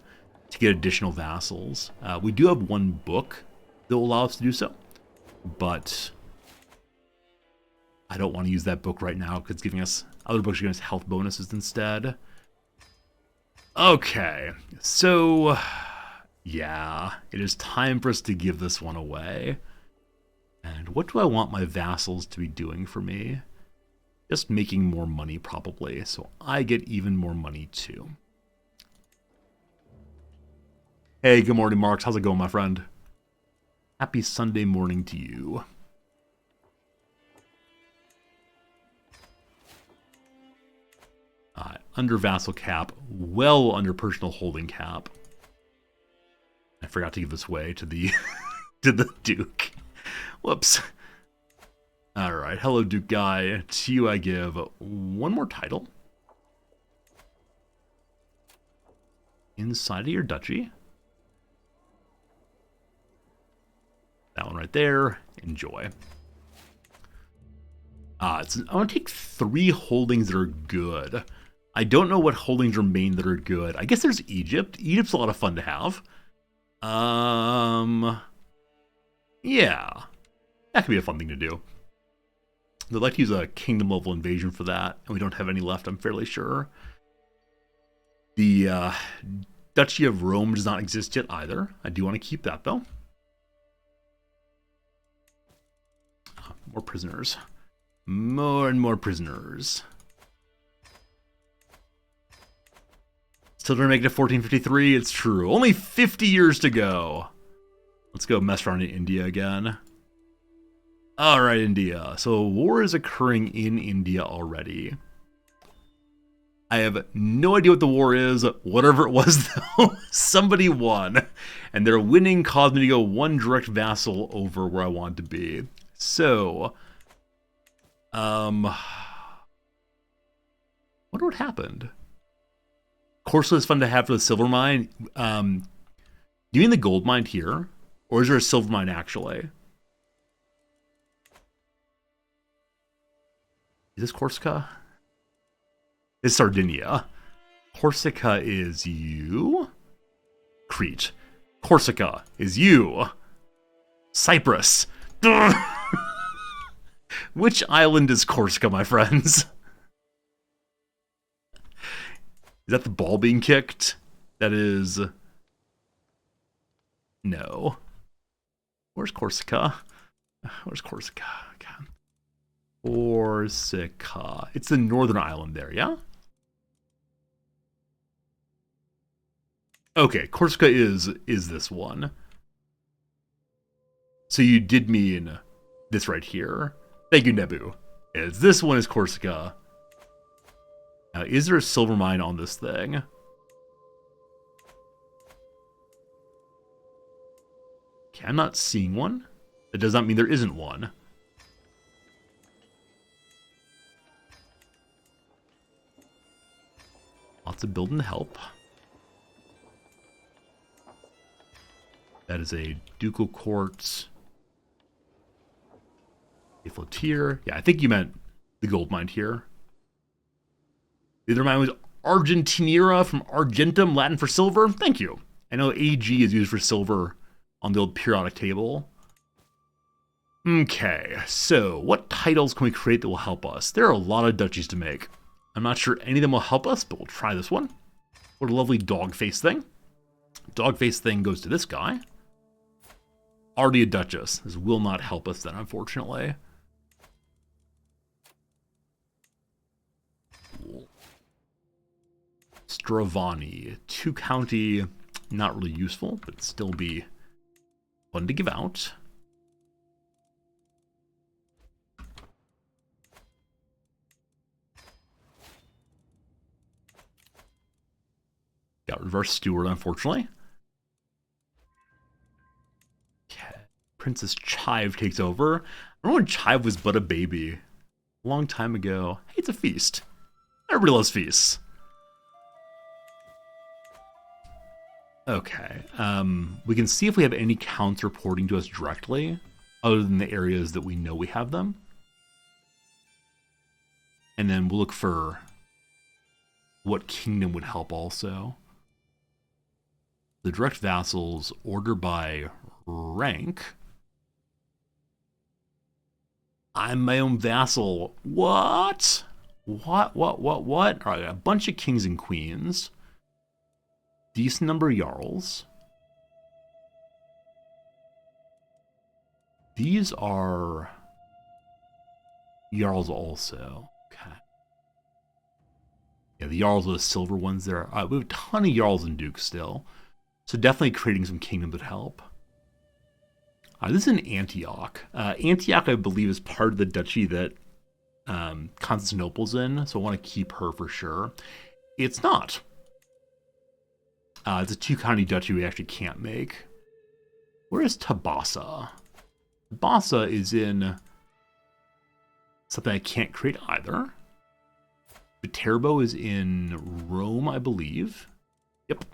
to get additional vassals. We do have one book that will allow us to do so, but I don't want to use that book right now because it's giving us other books are giving us health bonuses instead. Okay, so yeah, it is time for us to give this one away. And what do I want my vassals to be doing for me? Just making more money, probably, so I get even more money too. Hey, good morning, Marks. How's it going, my friend? Happy Sunday morning to you. Under vassal cap, well under personal holding cap. I forgot to give this away to the to the Duke. Whoops. All right, hello, Duke guy. To you, I give one more title inside of your duchy. That one right there. Enjoy. I want to take 3 holdings that are good. I don't know what holdings remain that are good. I guess there's Egypt. Egypt's a lot of fun to have. Yeah. That could be a fun thing to do. They'd like to use a kingdom level invasion for that, and we don't have any left, I'm fairly sure. The Duchy of Rome does not exist yet either. I do want to keep that, though. More prisoners. More and more prisoners. Still trying to make it to 1453, it's true. Only 50 years to go. Let's go mess around in India again. Alright, India. So war is occurring in India already. I have no idea what the war is. Whatever it was, though, somebody won. And their winning caused me to go 1 direct vassal over where I wanted to be. So, wonder what happened. Corso is fun to have for the silver mine. Do you mean the gold mine here? Or is there a silver mine actually? Is this Corsica? It's Sardinia. Corsica is you. Crete. Corsica is you. Cyprus. Which island is Corsica, my friends? Is that the ball being kicked? That is... No. Where's Corsica? Where's Corsica? God. Corsica. It's the northern island there, yeah? Okay, Corsica is this one. So you did mean this right here. Thank you, Nebu. As this one is Corsica. Now, is there a silver mine on this thing? Okay, I'm not seeing one. That does not mean there isn't one. Lots of building to help. That is a ducal quartz. A flotier. Yeah, I think you meant the gold mine here. The other mine was Argentinera from Argentum, Latin for silver. Thank you. I know AG is used for silver on the old periodic table. Okay, so what titles can we create that will help us? There are a lot of duchies to make. I'm not sure any of them will help us, but we'll try this one. What a lovely dog face thing. Dog face thing goes to this guy. Already a duchess. This will not help us then, unfortunately. Stravani. 2 county, not really useful, but still be fun to give out. Got reverse steward, unfortunately. Okay. Princess Chive takes over. I remember when Chive was but a baby. A long time ago. Hey, it's a feast. Everybody loves feasts. Okay. We can see if we have any counts reporting to us directly, other than the areas that we know we have them. And then we'll look for what kingdom would help also. The direct vassals order by rank. I'm my own vassal. What? What? All right, a bunch of kings and queens. Decent number of jarls. These are jarls also. Okay. Yeah, the jarls are the silver ones there. We have a ton of jarls and dukes still. So definitely creating some kingdoms would help. This is in Antioch. Antioch, I believe, is part of the duchy that Constantinople's in, so I want to keep her for sure. It's not. It's a 2-county duchy we actually can't make. Where is Tabasa? Tabasa is in something I can't create either. Viterbo is in Rome, I believe. Yep.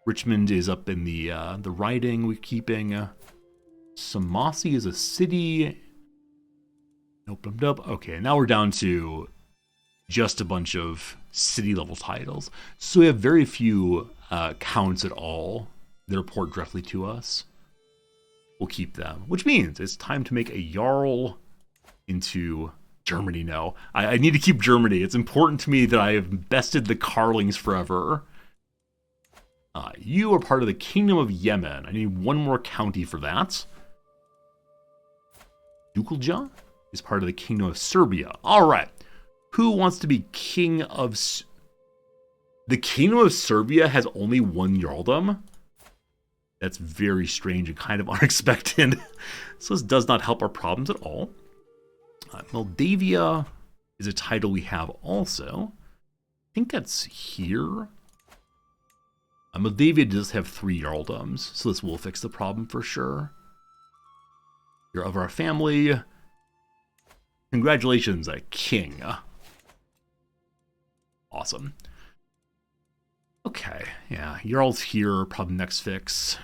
Richmond is up in the riding we're keeping. Samasi is a city. Nope. Okay, now we're down to just a bunch of city-level titles. So we have very few counts at all that report directly to us. We'll keep them, which means it's time to make a Jarl into Germany now. I need to keep Germany. It's important to me that I have bested the Carlings forever. You are part of the Kingdom of Yemen. I need one more county for that. Dukalja is part of the Kingdom of Serbia. All right. Who wants to be king of... The Kingdom of Serbia has only one Jarldom? That's very strange and kind of unexpected. So this does not help our problems at all. Moldavia is a title we have also. I think that's here. Moldavia does have 3 Jarldoms, so this will fix the problem for sure. You're of our family. Congratulations, a king. Awesome. Okay, yeah, Jarl's here, probably next fix.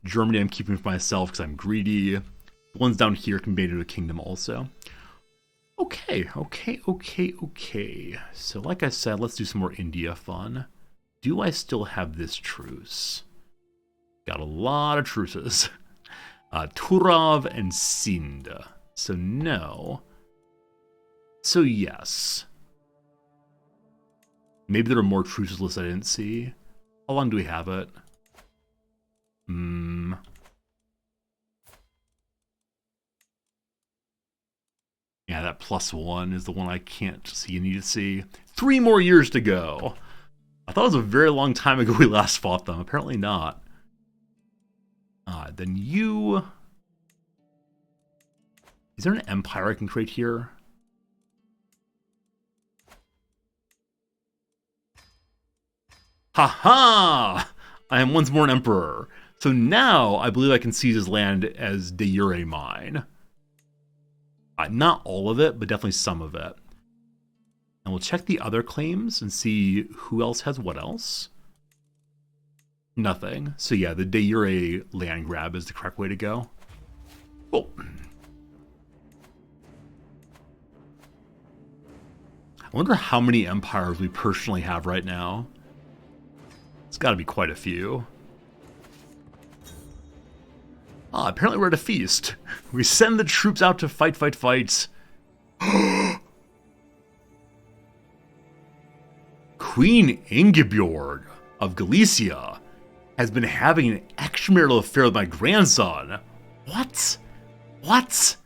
Germany I'm keeping for myself because I'm greedy. The ones down here can be made into a kingdom also. Okay. So like I said, let's do some more India fun. Do I still have this truce? Got a lot of truces. Turav and Sind. So no. So yes. Maybe there are more truces lists I didn't see. How long do we have it? Yeah, that +1 is the one I can't see. You need to see 3 more years to go. I thought it was a very long time ago we last fought them. Apparently not. Then you... Is there an empire I can create here? Ha! I am once more an emperor. So now I believe I can seize his land as de jure mine. Not all of it, but definitely some of it. And we'll check the other claims and see who else has what else. Nothing. So yeah, the de jure land grab is the correct way to go. Cool. I wonder how many empires we personally have right now. It's got to be quite a few. Ah, apparently we're at a feast. We send the troops out to fight, fight, fight. Queen Ingeborg of Galicia has been having an extramarital affair with my grandson. What? What?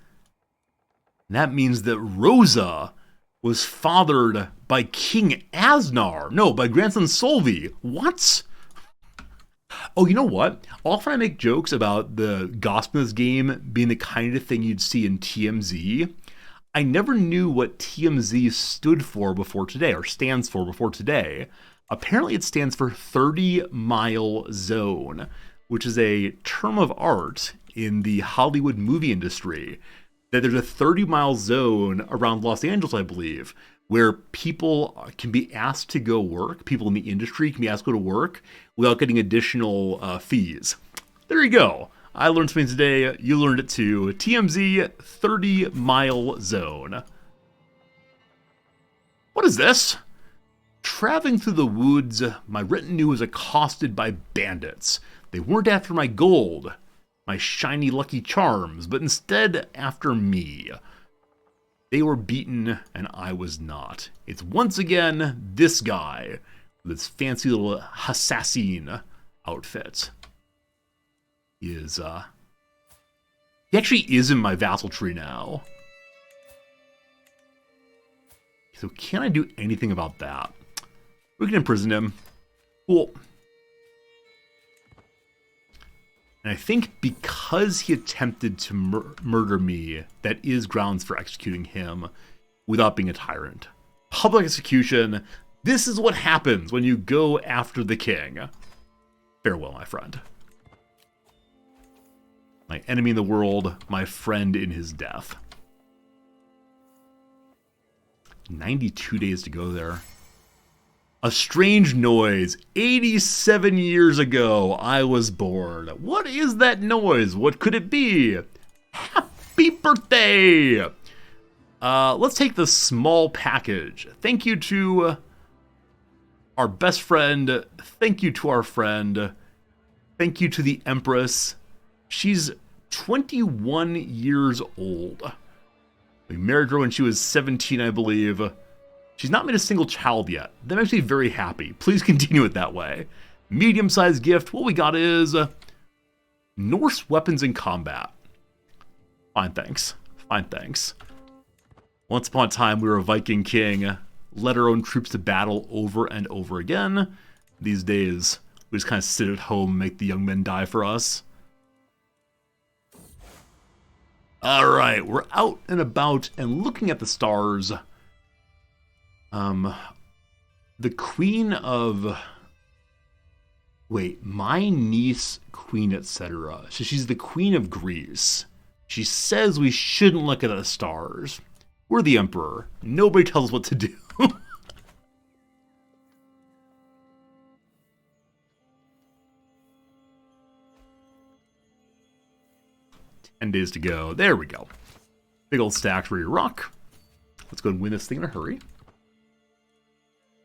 That means that Rosa was fathered by King Asnar. No, by grandson Solvi. What? Oh, you know what? Often I make jokes about the gospel in this game being the kind of thing you'd see in TMZ. I never knew what TMZ stood for before today, or stands for before today. Apparently it stands for 30-mile zone, which is a term of art in the Hollywood movie industry. That there's a 30-mile zone around Los Angeles, I believe, where people can be asked to go work, people in the industry can be asked to go to work without getting additional fees. There you go. I learned something today. You learned it too. TMZ 30-mile zone. What is this? Traveling through the woods, my retinue was accosted by bandits. They weren't after my gold, my shiny lucky charms, but instead after me. They were beaten, and I was not. It's once again this guy with his fancy little assassin outfit. He actually is in my vassal tree now. So can I do anything about that? We can imprison him. Cool. And I think because he attempted to murder me, that is grounds for executing him without being a tyrant. Public execution. This is what happens when you go after the king. Farewell, my friend. My enemy in the world, my friend in his death. 92 days to go there. A strange noise. 87 years ago, I was born. What is that noise? What could it be? Happy birthday! Let's take the small package. Thank you to our best friend. Thank you to our friend. Thank you to the Empress. She's 21 years old. We married her when she was 17, I believe. She's not made a single child yet. That makes me very happy. Please continue it that way. Medium-sized gift. What we got is Norse weapons in combat. Fine, thanks. Fine, thanks. Once upon a time, we were a Viking king. Led our own troops to battle over and over again. These days, we just kind of sit at home and make the young men die for us. Alright, we're out and about and looking at the stars. The Queen of... Wait, my niece, Queen, etc. So she's the Queen of Greece. She says we shouldn't look at the stars. We're the Emperor. Nobody tells us what to do. 10 days to go. There we go. Big old stack for your rock. Let's go and win this thing in a hurry.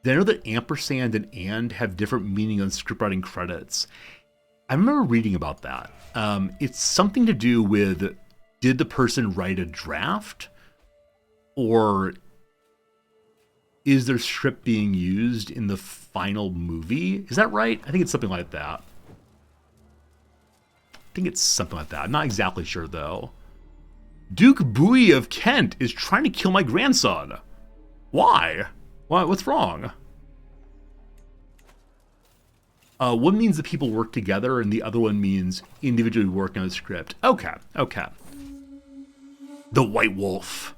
Did I know that ampersand and have different meaning on script writing credits? I remember reading about that. It's something to do with, did the person write a draft? Or is their script being used in the final movie? Is that right? I think it's something like that. I think it's something like that. I'm not exactly sure, though. Duke Bowie of Kent is trying to kill my grandson. Why? What's wrong? One means that people work together, and the other one means individually working on the script. Okay, okay. The White Wolf.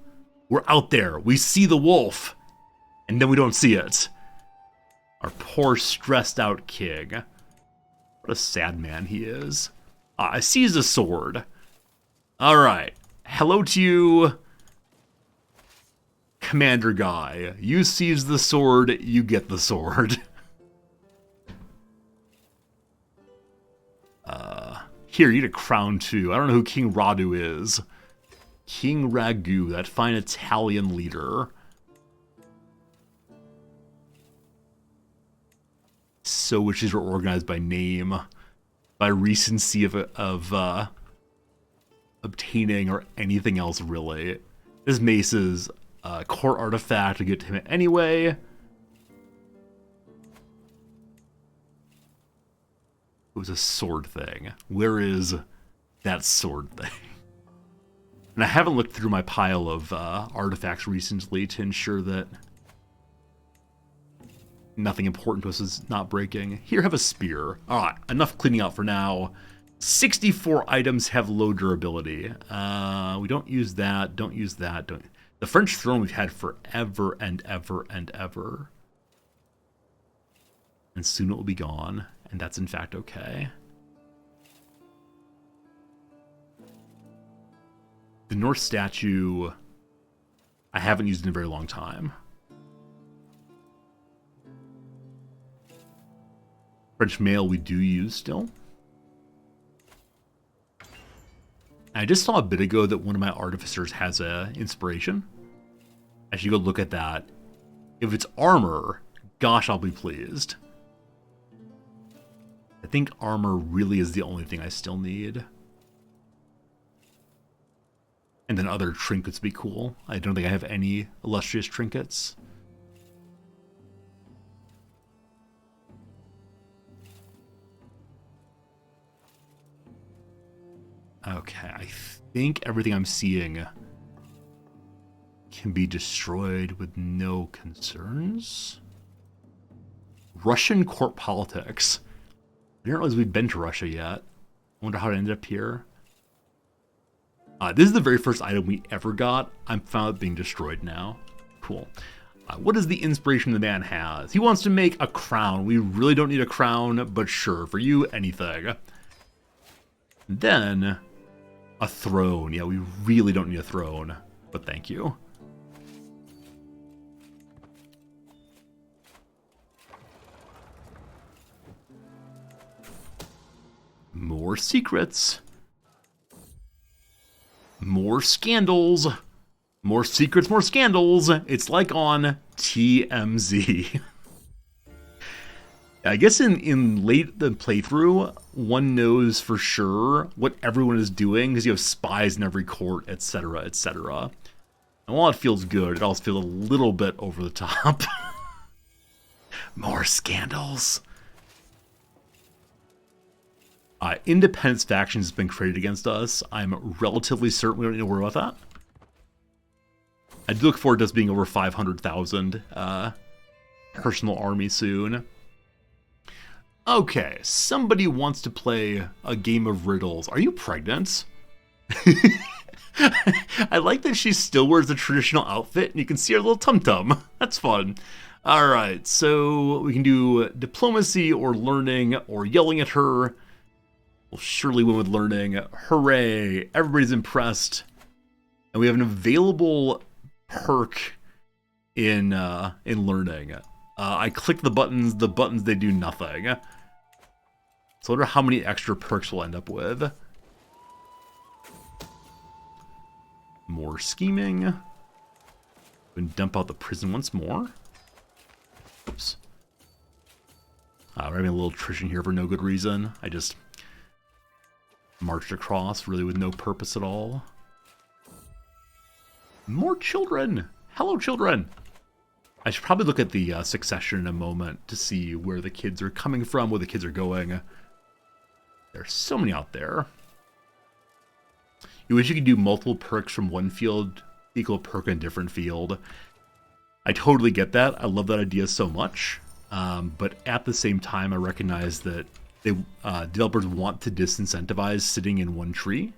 We're out there. We see the wolf, and then we don't see it. Our poor, stressed-out king. What a sad man he is. I seize a sword. All right. Hello to you, Commander Guy. You seize the sword, you get the sword. Here, you get a crown too. I don't know who King Radu is. King Ragu, that fine Italian leader. So wishes were organized by name, by recency of obtaining, or anything else really. This mace is a court artifact to get to him anyway. It was a sword thing. Where is that sword thing? And I haven't looked through my pile of artifacts recently to ensure that nothing important to us is not breaking. Here, have a spear. Alright, enough cleaning out for now. 64 items have low durability. We don't use that, don't use that. The French throne we've had forever and ever and ever. And soon it will be gone, and that's in fact okay. The North statue, I haven't used in a very long time. French mail we do use still. I just saw a bit ago that one of my artificers has a inspiration. I should go look at that. If it's armor, gosh, I'll be pleased. I think armor really is the only thing I still need. And then other trinkets would be cool. I don't think I have any illustrious trinkets. Okay, I think everything I'm seeing can be destroyed with no concerns. Russian court politics. I didn't realize we'd been to Russia yet. I wonder how it ended up here. This is the very first item we ever got. I'm found it being destroyed now. Cool. What is the inspiration the man has? He wants to make a crown. We really don't need a crown, but sure, for you, anything. Then, a throne. Yeah, we really don't need a throne, but thank you. More secrets. More scandals. More secrets, more scandals. It's like on TMZ. I guess in late the playthrough, one knows for sure what everyone is doing because you have spies in every court, etc., etc. And while it feels good, it also feels a little bit over the top. More scandals. Independence factions has been created against us. I'm relatively certain we don't need to worry about that. I do look forward to us being over 500,000 personal army soon. Okay, somebody wants to play a game of riddles. Are you pregnant? I like that she still wears the traditional outfit and you can see her little tum-tum. That's fun. Alright, so we can do diplomacy or learning or yelling at her. We'll surely win with learning. Hooray! Everybody's impressed. And we have an available perk in learning. I click the buttons they do nothing. So I wonder how many extra perks we'll end up with. More scheming. We can dump out the prison once more. Oops. We're having a little attrition here for no good reason. I just marched across really with no purpose at all. More children! Hello, children! I should probably look at the succession in a moment to see where the kids are coming from, where the kids are going. There's so many out there. You wish you could do multiple perks from one field, equal perk in a different field. I totally get that. I love that idea so much. But at the same time, I recognize that developers want to disincentivize sitting in one tree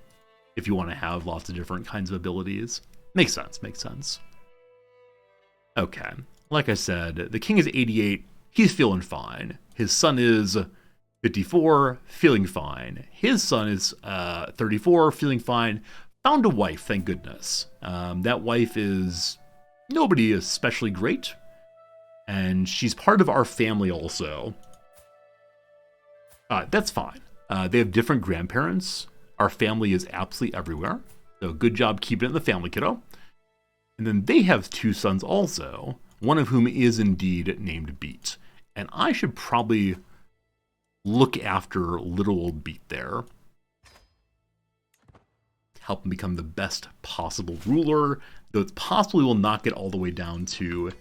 if you want to have lots of different kinds of abilities. Makes sense, makes sense. Okay, like I said, the king is 88, he's feeling fine. His son is 54, feeling fine. His son is 34, feeling fine. Found a wife, thank goodness. That wife is nobody especially great, and she's part of our family also. That's fine. They have different grandparents. Our family is absolutely everywhere. So good job keeping it in the family, kiddo. And then they have 2 sons also, one of whom is indeed named Beat. And I should probably look after little old Beat there. Help him become the best possible ruler, though it's possible he will not get all the way down to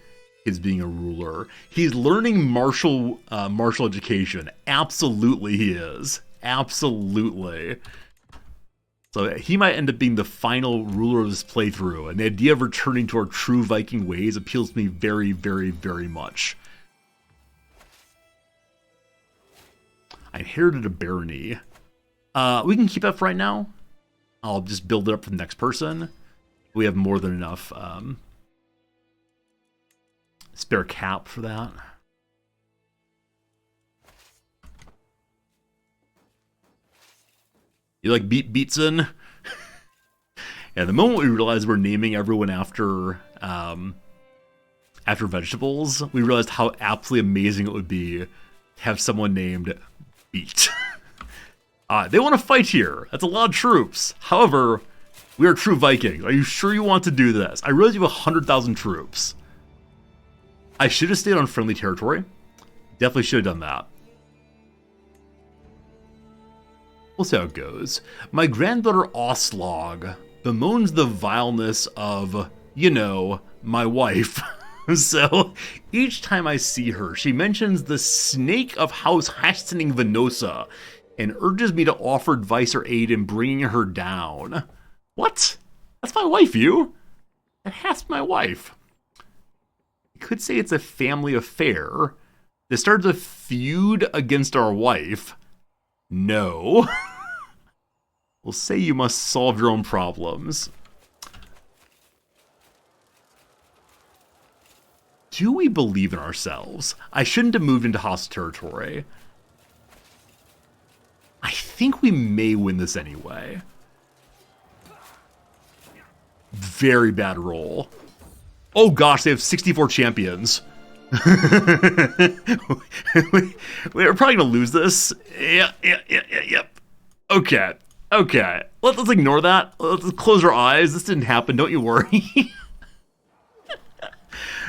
his being a ruler. He's learning martial education. Absolutely he is. Absolutely. So he might end up being the final ruler of this playthrough, and the idea of returning to our true Viking ways appeals to me very, very, very much. I inherited a barony. We can keep that for right now. I'll just build it up for the next person. We have more than enough spare cap for that. You like Beatson? Yeah, the moment we realized we're naming everyone after vegetables, we realized how absolutely amazing it would be to have someone named Beat. They want to fight here. That's a lot of troops. However, we are true Vikings. Are you sure you want to do this? I realize you have 100,000 troops. I should have stayed on friendly territory. Definitely should have done that. We'll see how it goes. My granddaughter Oslog bemoans the vileness of, you know, my wife. So each time I see her, she mentions the snake of House Hastening Venosa and urges me to offer advice or aid in bringing her down. What? That's my wife, you? That has to be my wife. You could say it's a family affair. This starts a feud against our wife. No. We'll say you must solve your own problems. Do we believe in ourselves? I shouldn't have moved into hostile territory. I think we may win this anyway. Very bad roll. Oh gosh, they have 64 champions. We're probably gonna lose this. Yep. Okay. Let's ignore that. Let's close our eyes. This didn't happen. Don't you worry.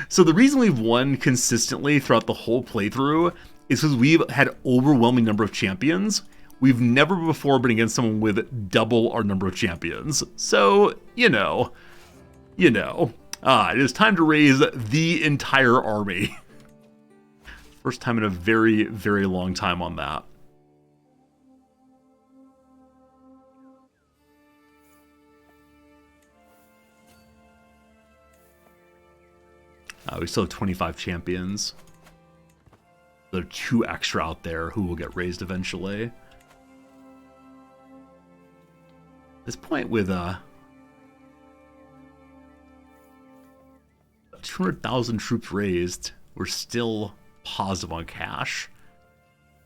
So the reason we've won consistently throughout the whole playthrough is because we've had overwhelming number of champions. We've never before been against someone with double our number of champions. So, you know. It is time to raise the entire army. First time in a very, very long time on that. We still have 25 champions. There are 2 extra out there who will get raised eventually. At this point with 200,000 troops raised, we're still positive on cash.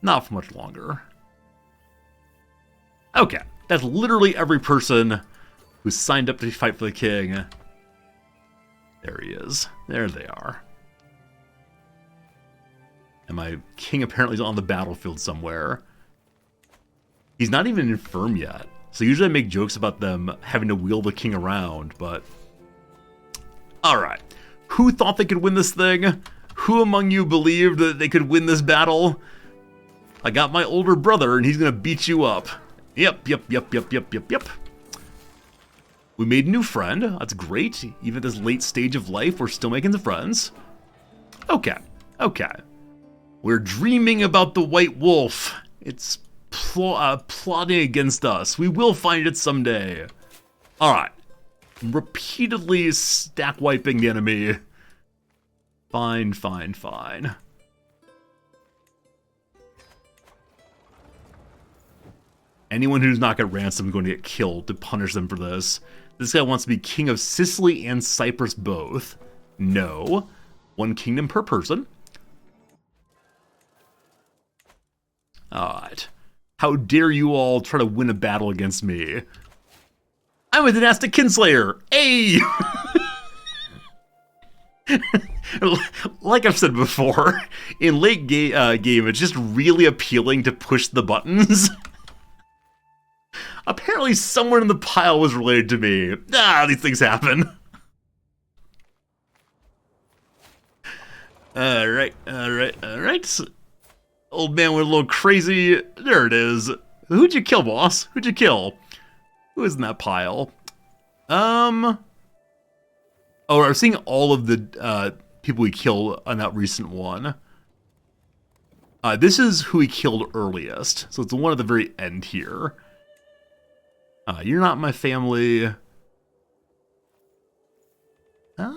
Not for much longer. Okay, that's literally every person who signed up to fight for the king. There he is. There they are. And my king apparently is on the battlefield somewhere. He's not even infirm yet. So usually I make jokes about them having to wheel the king around, but... Alright. Who thought they could win this thing? Who among you believed that they could win this battle? I got my older brother and he's gonna beat you up. Yep. We made a new friend. That's great. Even at this late stage of life, we're still making some friends. Okay. We're dreaming about the white wolf. It's plotting against us. We will find it someday. Alright. Repeatedly stack wiping the enemy. Fine. Anyone who's not got ransom is going to get killed to punish them for this. This guy wants to be king of Sicily and Cyprus both. No. 1 kingdom per person. Alright. How dare you all try to win a battle against me? I'm a dynastic kinslayer! Hey! Like I've said before, in late game, it's just really appealing to push the buttons. Apparently someone in the pile was related to me. Ah, these things happen. Alright. Old man went a little crazy. There it is. Who'd you kill, boss? Who'd you kill? Who is in that pile? Oh, I was seeing all of the people we killed on that recent one. This is who he killed earliest. So it's the one at the very end here. You're not my family. This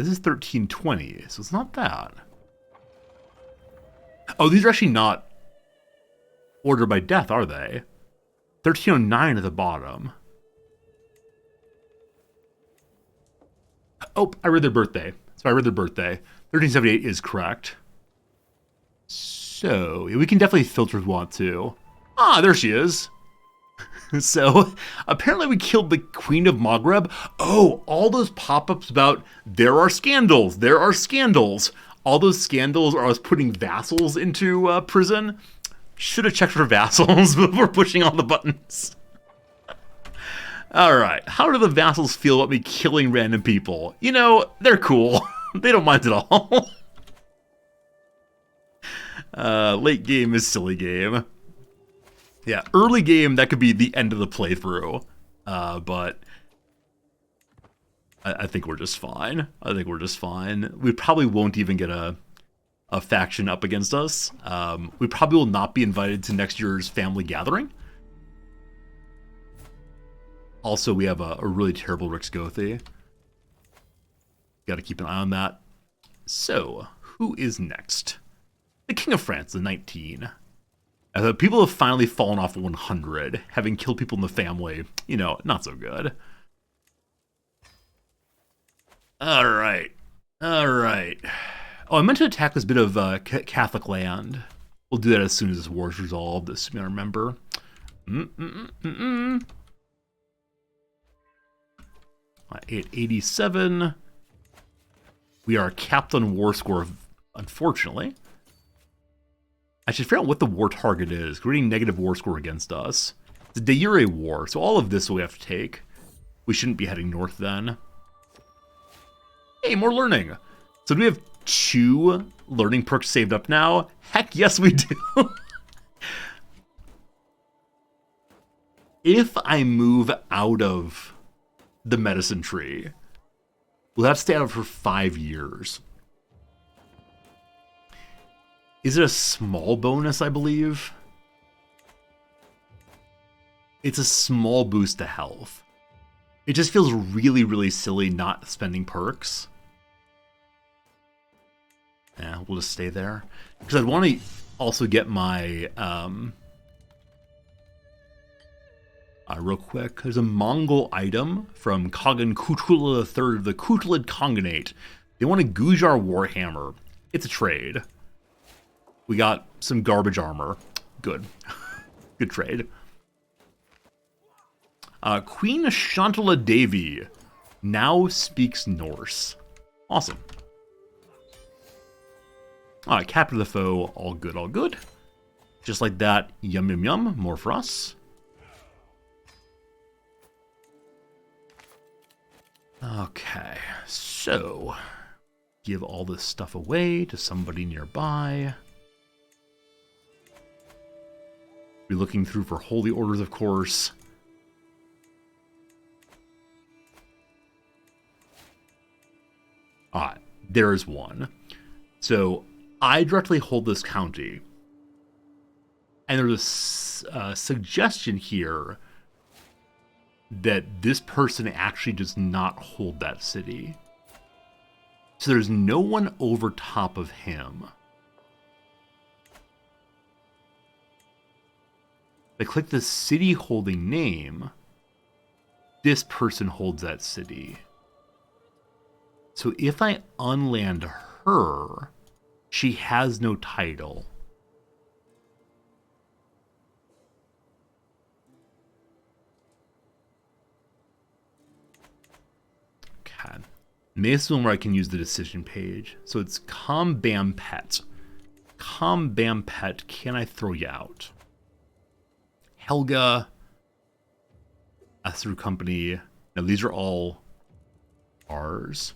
is 1320, so it's not that. Oh, these are actually not ordered by death, are they? 1309 at the bottom. Oh, I read their birthday. 1378 is correct. So, yeah, we can definitely filter if we want to. Ah, there she is. So, apparently we killed the Queen of Maghreb. Oh, all those pop-ups about there are scandals. All those scandals are us putting vassals into prison. Should have checked for vassals before pushing all the buttons. Alright, how do the vassals feel about me killing random people? You know, they're cool. They don't mind at all. Late game is silly game. Yeah, early game, that could be the end of the playthrough. But I think we're just fine. We probably won't even get a faction up against us. We probably will not be invited to next year's family gathering. Also, we have a really terrible Rixgothi. Got to keep an eye on that. So, who is next? The King of France, the 19. People have finally fallen off 100, having killed people in the family. You know, not so good. Alright. Oh, I meant to attack this bit of Catholic land. We'll do that as soon as this war is resolved, assuming I remember. 887. We are capped on war score, unfortunately. I should figure out what the war target is. We're getting negative war score against us. It's a de jure war, so all of this we have to take. We shouldn't be heading north then. Hey, more learning. So do we have 2 learning perks saved up now? Heck yes, we do. If I move out of the medicine tree, we'll have to stay out of it for 5 years. Is it a small bonus, I believe? It's a small boost to health. It just feels really, really silly not spending perks. Yeah, we'll just stay there. Because I'd want to also get my... real quick, there's a Mongol item from Khagan Kutula III, the Kutlid Khanganate. They want a Gujar Warhammer. It's a trade. We got some garbage armor. Good. Good trade. Queen Shantala Devi now speaks Norse. Awesome. Alright, capture the foe. All good, all good. Just like that. Yum, yum, yum. More for us. Okay, so give all this stuff away to somebody nearby. Be looking through for holy orders, of course. There's one. So I directly hold this county, and there's a suggestion here that this person actually does not hold that city. So there's no one over top of him. If I click the city holding name, this person holds that city. So if I unland her, she has no title. Okay. Maybe this is one where I can use the decision page. So it's Combam Pet. Tom Bam Pet, can I throw you out? Helga, through company. Now these are all ours.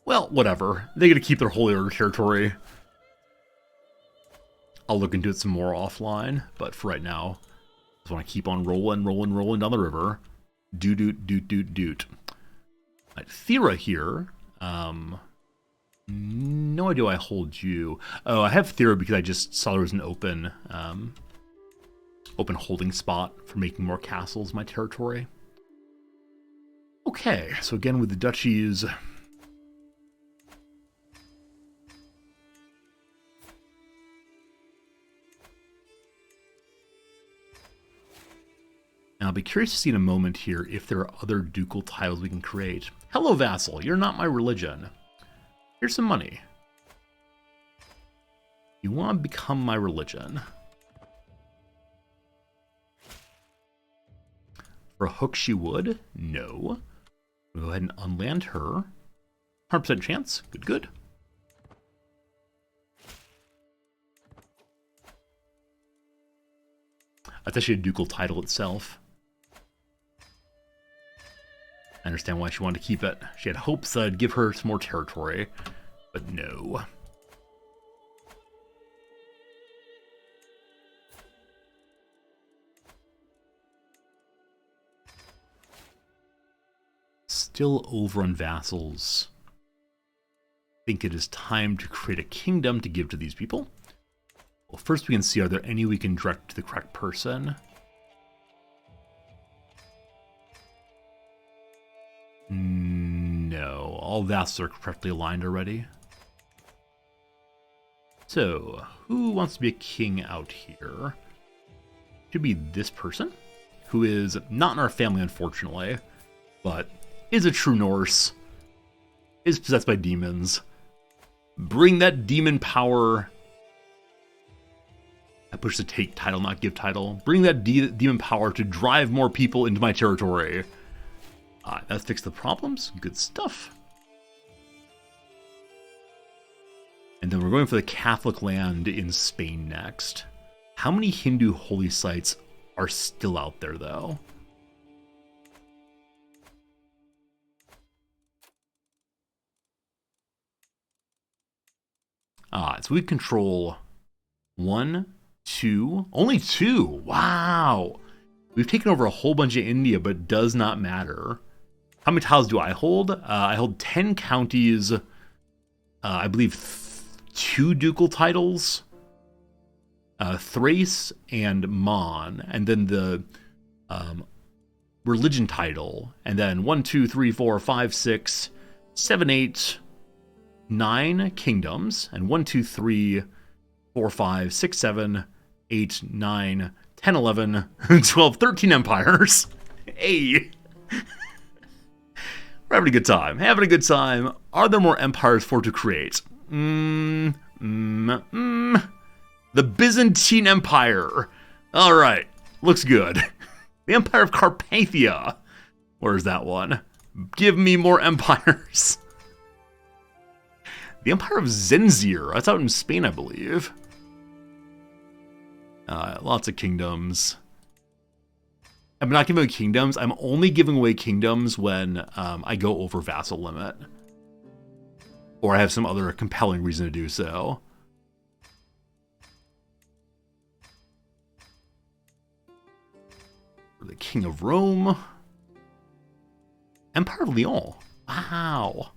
Well, whatever. They get to keep their Holy Order territory. I'll look into it some more offline, but for right now, I just want to keep on rolling down the river. Doot. Right, Thera here. No idea why I hold you. Oh, I have Thera because I just saw there was an open holding spot for making more castles in my territory. Okay, so again with the duchies. Now, I'll be curious to see in a moment here if there are other ducal titles we can create. Hello, vassal. You're not my religion. Here's some money. You want to become my religion. For a hook she would? No. We'll go ahead and unland her. 100% chance. Good. That's actually a ducal title itself. I understand why she wanted to keep it. She had hopes that I'd give her some more territory, but no. Still over on vassals. I think it is time to create a kingdom to give to these people. Well, first we can see, are there any we can direct to the correct person? No, all vassals are correctly aligned already. So, who wants to be a king out here? Should be this person, who is not in our family, unfortunately, but is a true Norse, is possessed by demons. Bring that demon power. I push the take title, not give title. Bring that demon power to drive more people into my territory. That fixed the problems. Good stuff. And then we're going for the Catholic land in Spain next. How many Hindu holy sites are still out there, though? So we control 1, 2, only 2. Wow. We've taken over a whole bunch of India, but it does not matter. How many tiles do I hold? I hold 10 counties. I believe 2 ducal titles. Thrace and Mon. And then the religion title. And then 1, 2, 3, 4, 5, 6, 7, 8, 9 kingdoms. And 1, 2, 3, 4, 5, 6, 7, 8, 9, 10, 11, 12, 13 empires. Hey. We're having a good time. Are there more empires for to create? The Byzantine Empire. All right. Looks good. The Empire of Carpathia. Where's that one? Give me more empires. The Empire of Zenzir. That's out in Spain, I believe. Lots of kingdoms. I'm not giving away kingdoms. I'm only giving away kingdoms when I go over vassal limit. Or I have some other compelling reason to do so. The King of Rome. Empire of Lyon. Wow.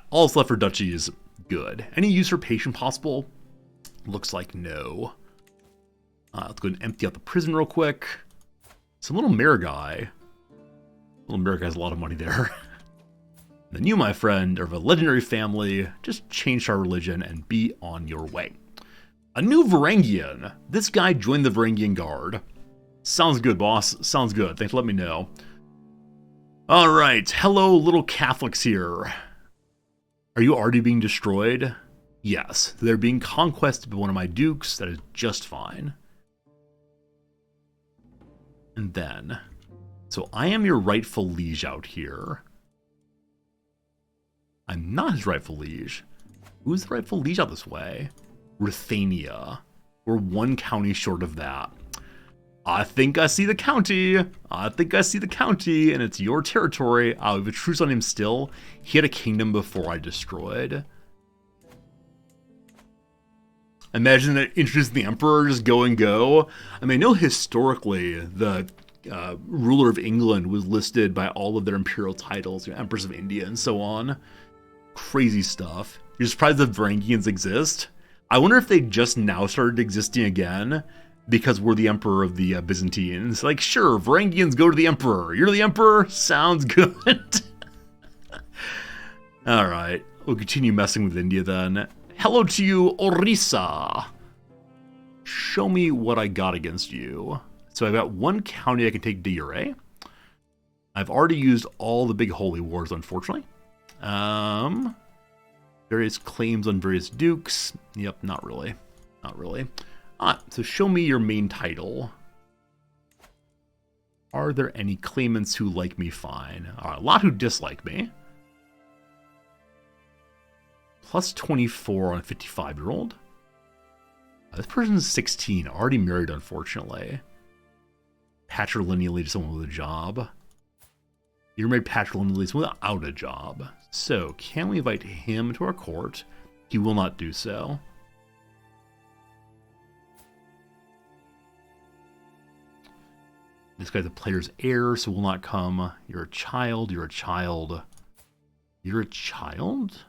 All that's left for duchy is good. Any usurpation possible? Looks like no. Let's go and empty out the prison real quick. Some little mayor guy. Little mayor guy has a lot of money there. Then you, my friend, are of a legendary family. Just change our religion and be on your way. A new Varangian. This guy joined the Varangian Guard. Sounds good, boss. Sounds good. Thanks for letting me know. All right. Hello, little Catholics here. Are you already being destroyed? Yes. They're being conquested by one of my dukes. That is just fine. And then, so I am your rightful liege out here. I'm not his rightful liege. Who's the rightful liege out this way? Ruthenia. We're 1 county short of that. I think I see the county. I think I see the county, and it's your territory. We have a truce on him still. He had a kingdom before I destroyed. Imagine that introducing the emperor, just go and go. I mean, I know historically the ruler of England was listed by all of their imperial titles, empress of India and so on. Crazy stuff. You're surprised the Varangians exist? I wonder if they just now started existing again because we're the emperor of the Byzantines. Like, sure, Varangians go to the emperor. You're the emperor? Sounds good. All right, we'll continue messing with India then. Hello to you, Orissa. Show me what I got against you. So I've got 1 county I can take Diure. I've already used all the big holy wars, unfortunately. Various claims on various dukes. Yep, not really. Not really. So show me your main title. Are there any claimants who like me fine? A lot who dislike me. Plus 24 on a 55-year-old. This person's 16, already married, unfortunately. Patrilineally to someone with a job. You're married patrilineally to someone without a job. So, can we invite him to our court? He will not do so. This guy's a player's heir, so will not come. You're a child, you're a child. You're a child?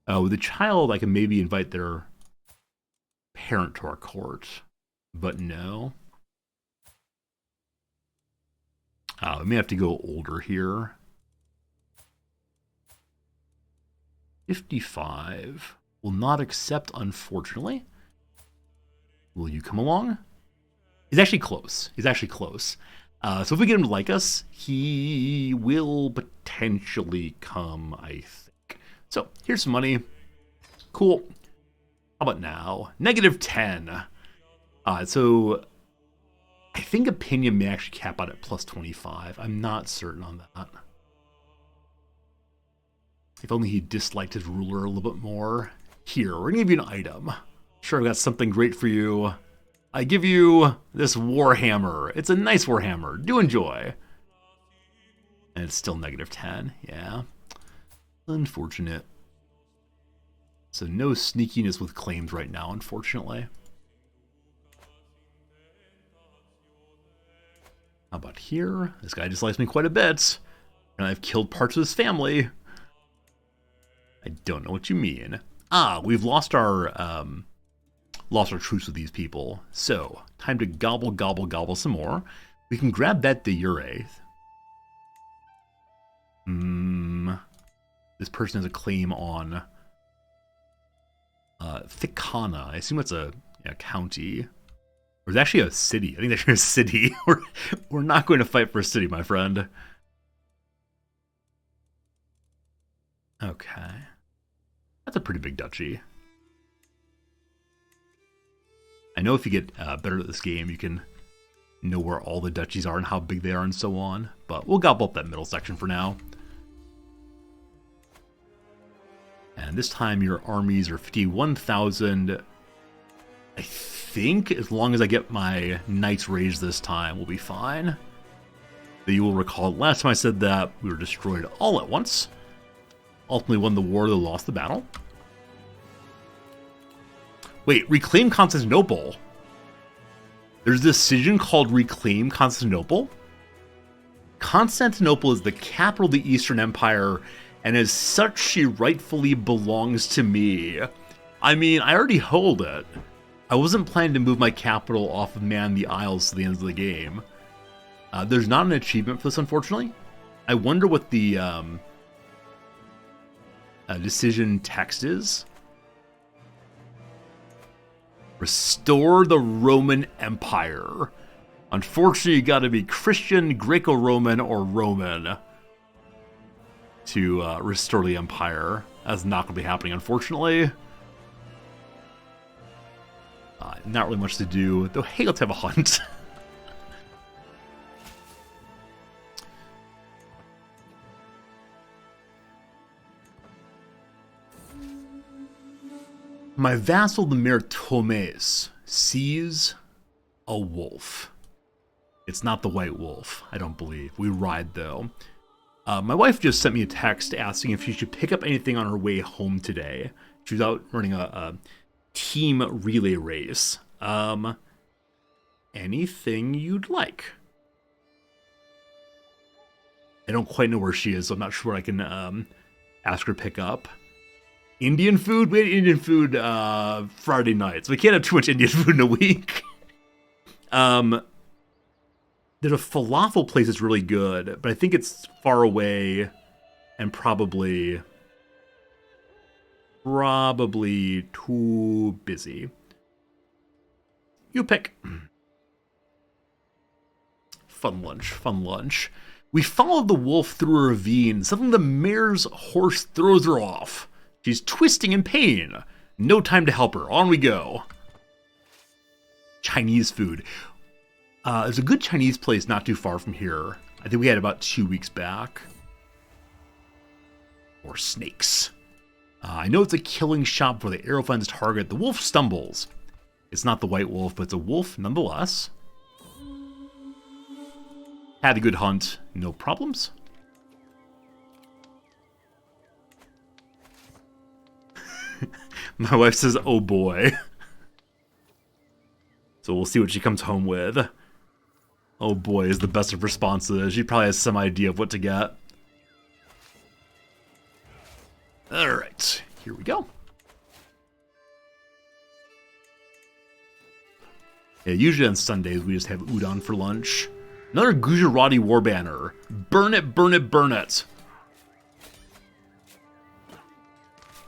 Oh, with a child, I can maybe invite their parent to our court. But no. We may have to go older here. 55. Will not accept, unfortunately. Will you come along? He's actually close. He's actually close. So if we get him to like us, he will potentially come, I think. So here's some money. Cool. How about now? -10. So I think opinion may actually cap out at plus 25. I'm not certain on that. If only he disliked his ruler a little bit more. Here, we're going to give you an item. Sure, I've got something great for you. I give you this Warhammer. It's a nice Warhammer. Do enjoy. And it's still -10. Yeah. Unfortunate. So no sneakiness with claims right now, unfortunately. How about here? This guy dislikes me quite a bit. And I've killed parts of his family. I don't know what you mean. We've lost our truce with these people. So, time to gobble, gobble, gobble some more. We can grab that de jure. This person has a claim on Thicana. I assume it's a county. Or it's actually a city. I think that's a city. We're not going to fight for a city, my friend. Okay. That's a pretty big duchy. I know if you get better at this game, you can know where all the duchies are and how big they are and so on. But we'll gobble up that middle section for now. And this time your armies are 51,000. I think as long as I get my knights raised this time, we'll be fine. But you will recall last time I said that we were destroyed all at once. Ultimately won the war, though lost the battle. Wait, reclaim Constantinople? There's a decision called Reclaim Constantinople? Constantinople is the capital of the Eastern Empire, and as such, she rightfully belongs to me. I mean, I already hold it. I wasn't planning to move my capital off of Man the Isles to the end of the game. There's not an achievement for this, unfortunately. I wonder what the decision text is. Restore the Roman Empire. Unfortunately, you gotta be Christian, Greco-Roman, or Roman to restore the empire. That's not gonna be happening, unfortunately. Not really much to do, though. Hey, let's have a hunt. My vassal, the Mayor Tomes, sees a wolf. It's not the white wolf, I don't believe. We ride, though. My wife just sent me a text asking if she should pick up anything on her way home today. She was out running a team relay race. Anything you'd like. I don't quite know where she is, so I'm not sure I can ask her to pick up. Indian food? We had Indian food Friday night, so we can't have too much Indian food in a week. There's a falafel place that's really good, but I think it's far away and probably too busy. You pick. Fun lunch. We followed the wolf through a ravine. Suddenly the mayor's horse throws her off. She's twisting in pain. No time to help her. On we go. Chinese food. There's a good Chinese place not too far from here. I think we had about 2 weeks back. Or snakes. I know it's a killing shot before the arrow finds target. The wolf stumbles. It's not the white wolf, but it's a wolf nonetheless. Had a good hunt. No problems. My wife says, oh boy. So we'll see what she comes home with. Oh boy is the best of responses. She probably has some idea of what to get. Alright, here we go. Yeah, usually on Sundays we just have udon for lunch. Another Gujarati war banner. Burn it, burn it, burn it.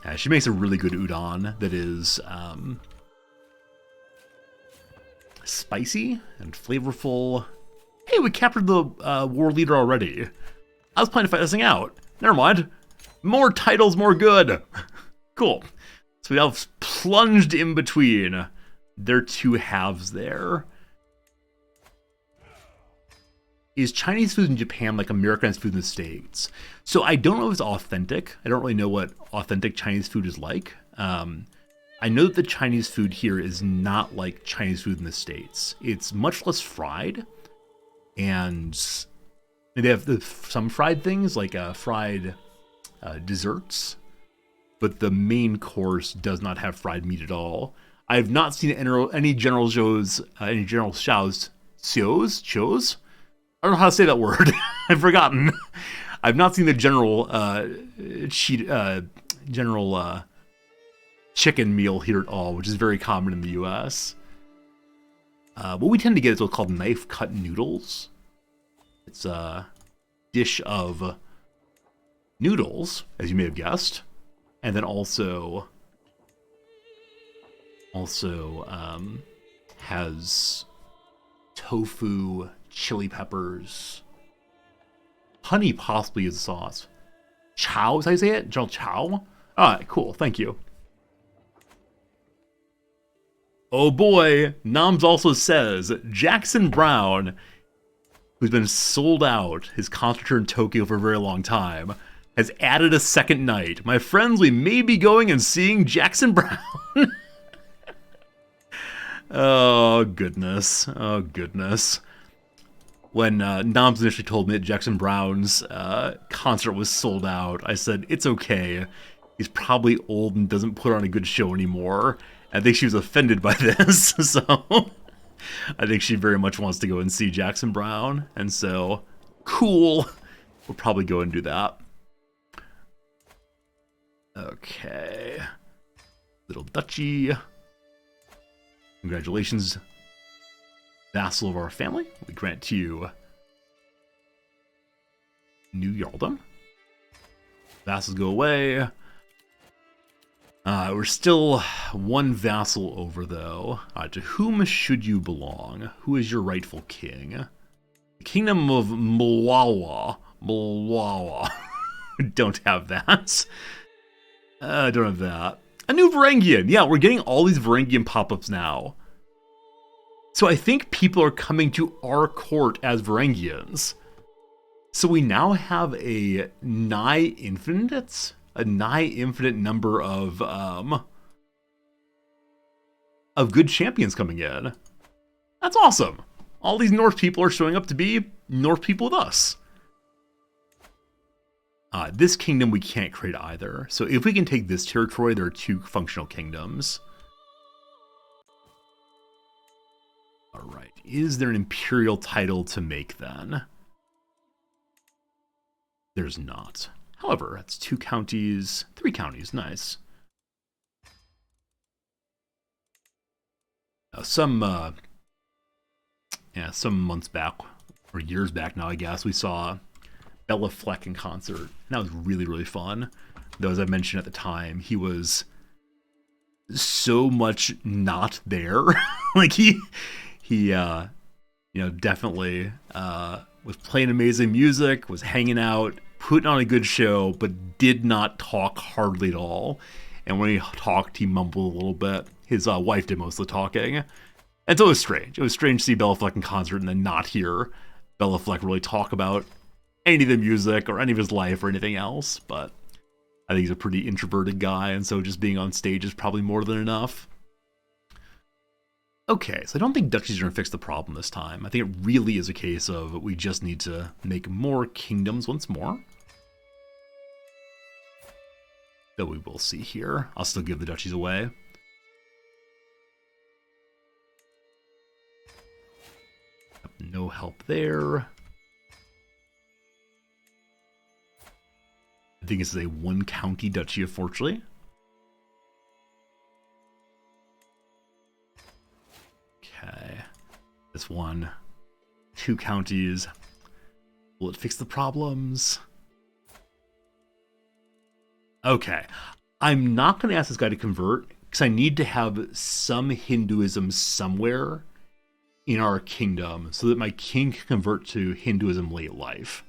Yeah, she makes a really good udon that is spicy and flavorful. Hey, we captured the war leader already. I was planning to fight this thing out. Never mind. More titles, more good. Cool. So we have plunged in between their two halves there. Is Chinese food in Japan like Americanized food in the States? So I don't know if it's authentic. I don't really know what authentic Chinese food is like. I know that the Chinese food here is not like Chinese food in the States. It's much less fried. And they have some fried things, like fried desserts. But the main course does not have fried meat at all. I have not seen any general shows, shows? I don't know how to say that word. I've forgotten. I've not seen the general chicken meal here at all, which is very common in the U.S. What we tend to get is what's called knife-cut noodles. It's a dish of noodles, as you may have guessed, and then also has tofu, chili peppers, honey possibly is the sauce. Chow is how you say it? General Chow? Alright, cool, thank you. Oh boy, Noms also says, Jackson Brown, who's been sold out, his concert tour in Tokyo for a very long time, has added a second night. My friends, we may be going and seeing Jackson Brown. Oh goodness, oh goodness. When Noms initially told me that Jackson Brown's concert was sold out, I said, it's okay. He's probably old and doesn't put on a good show anymore. I think she was offended by this, so I think she very much wants to go and see Jackson Brown. And so, cool. We'll probably go and do that. Okay. Little duchy. Congratulations, vassal of our family. We grant to you new Jarldom. Vassals go away. We're still one vassal over, though. To whom should you belong? Who is your rightful king? The kingdom of Mlawa. Don't have that. Don't have that. A new Varangian. Yeah, we're getting all these Varangian pop-ups now. So I think people are coming to our court as Varangians. So we now have a nigh infinite number of of good champions coming in. That's awesome. All these Norse people are showing up to be Norse people with us. This kingdom we can't create either. So if we can take this territory, there are 2 functional kingdoms. All right. Is there an imperial title to make then? There's not. However, that's 2 counties, 3 counties. Nice. Some months back, or years back now, I guess, we saw Bella Fleck in concert. And that was really, really fun. Though, as I mentioned at the time, he was so much not there. Like, he definitely was playing amazing music, was hanging out, putting on a good show, but did not talk hardly at all. And when he talked, he mumbled a little bit. His wife did most of the talking. And so it was strange. It was strange to see Bella Fleck in concert and then not hear Bella Fleck really talk about any of the music or any of his life or anything else. But I think he's a pretty introverted guy, and so just being on stage is probably more than enough. Okay, so I don't think duchies are going to fix the problem this time. I think it really is a case of we just need to make more kingdoms once more. That we will see here. I'll still give the duchies away. No help there. I think this is a 1 county duchy, unfortunately. Okay. This one. 2 counties. Will it fix the problems? Okay. I'm not going to ask this guy to convert, because I need to have some Hinduism somewhere in our kingdom so that my king can convert to Hinduism late life.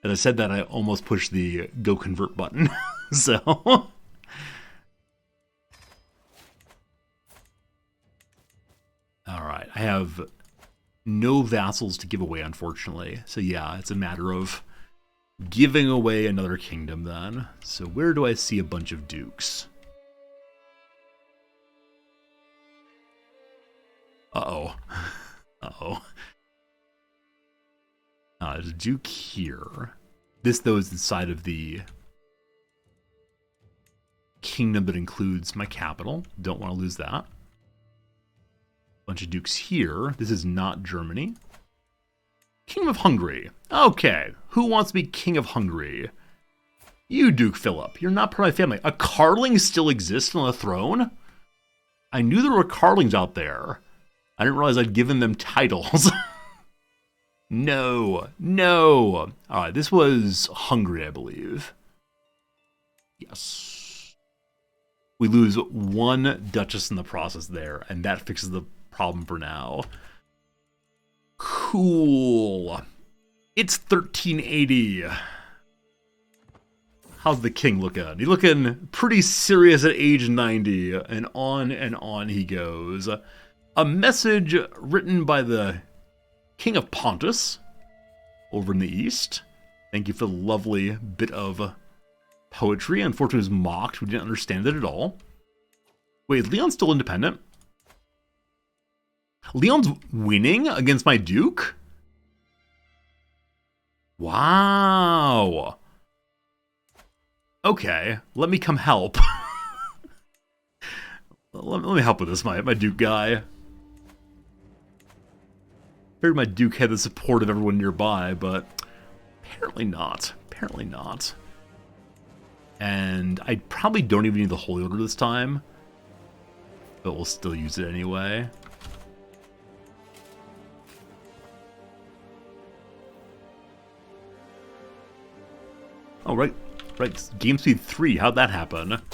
As I said that, I almost pushed the go convert button. So all right, I have no vassals to give away, unfortunately. So yeah, it's a matter of giving away another kingdom then. So where do I see a bunch of dukes? Uh-oh. Uh-oh. There's a duke here. This, though, is inside of the kingdom that includes my capital. Don't want to lose that. Bunch of dukes here. This is not Germany. King of Hungary. Okay. Who wants to be King of Hungary? You, Duke Philip. You're not part of my family. A Carling still exists on the throne? I knew there were Carlings out there. I didn't realize I'd given them titles. No. No. Alright, this was Hungary, I believe. Yes. We lose 1 duchess in the process there, and that fixes the problem for now. Cool. It's 1380. How's the king looking? He's looking pretty serious at age 90, and on he goes. A message written by the King of Pontus over in the east. Thank you for the lovely bit of poetry. Unfortunately, it was mocked. We didn't understand it at all. Wait, is Leon still independent? Leon's winning against my duke? Wow. Okay, let me come help. let me help with this, my duke guy. Figured my duke had the support of everyone nearby, but apparently not. Apparently not. And I probably don't even need the Holy Order this time, but we'll still use it anyway. Oh, right. Game Speed 3, how'd that happen? I think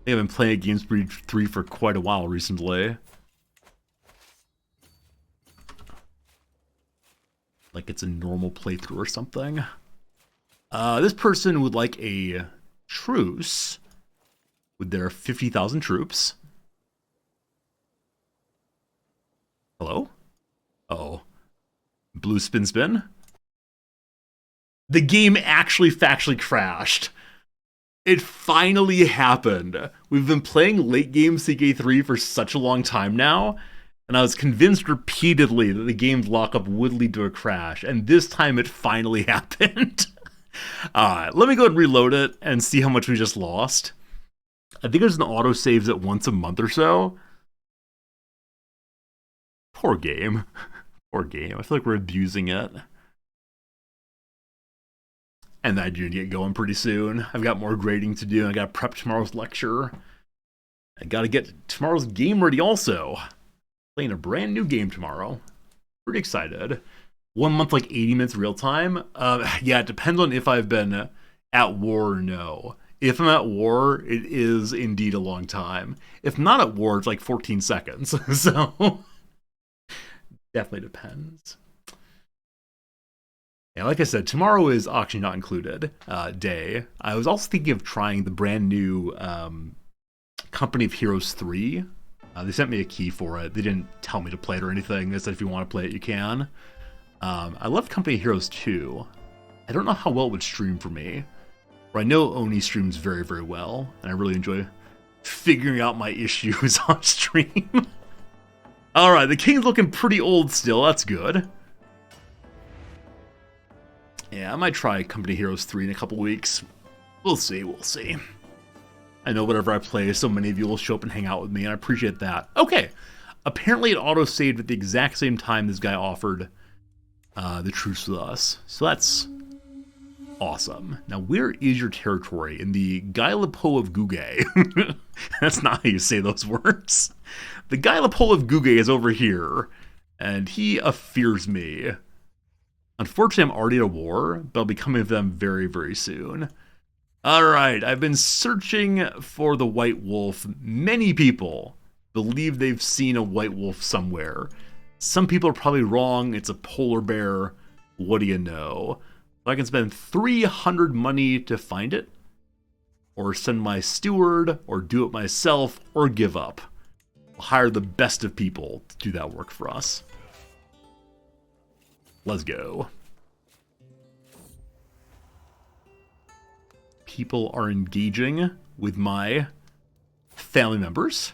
I've been playing Game Speed 3 for quite a while recently. Like it's a normal playthrough or something. This person would like a truce with their 50,000 troops. Hello? Uh-oh. Blue spin. The game actually factually crashed. It finally happened. We've been playing late game CK3 for such a long time now, and I was convinced repeatedly that the game's lockup would lead to a crash, and this time it finally happened. Alright, let me go ahead and reload it and see how much we just lost. I think there's an autosaves at once a month or so. Poor game. Poor game. I feel like we're abusing it. And I do get going pretty soon. I've got more grading to do. I gotta prep tomorrow's lecture. I gotta get tomorrow's game ready also. Playing a brand new game tomorrow. Pretty excited. 1 month, like 80 minutes real time. Yeah, it depends on if I've been at war or no. If I'm at war, it is indeed a long time. If not at war, it's like 14 seconds. So, definitely depends. Yeah, like I said, tomorrow is auction not included day. I was also thinking of trying the brand new Company of Heroes 3. They sent me a key for it. They didn't tell me to play it or anything. They said if you want to play it, you can. I love Company of Heroes 2. I don't know how well it would stream for me. But I know Oni streams very, very well, and I really enjoy figuring out my issues on stream. Alright, the king's looking pretty old still. That's good. Yeah, I might try Company Heroes 3 in a couple weeks. We'll see, we'll see. I know whenever I play, so many of you will show up and hang out with me, and I appreciate that. Okay, apparently it auto-saved at the exact same time this guy offered the truce with us. So that's awesome. Now, where is your territory? In the Gailapo of Guge. That's not how you say those words. The Gailapo of Guge is over here, and he fears me. Unfortunately, I'm already at a war, but I'll be coming with them very, very soon. Alright, I've been searching for the white wolf. Many people believe they've seen a white wolf somewhere. Some people are probably wrong. It's a polar bear. What do you know? I can spend 300 money to find it, or send my steward, or do it myself, or give up. We'll hire the best of people to do that work for us. Let's go. People are engaging with my family members.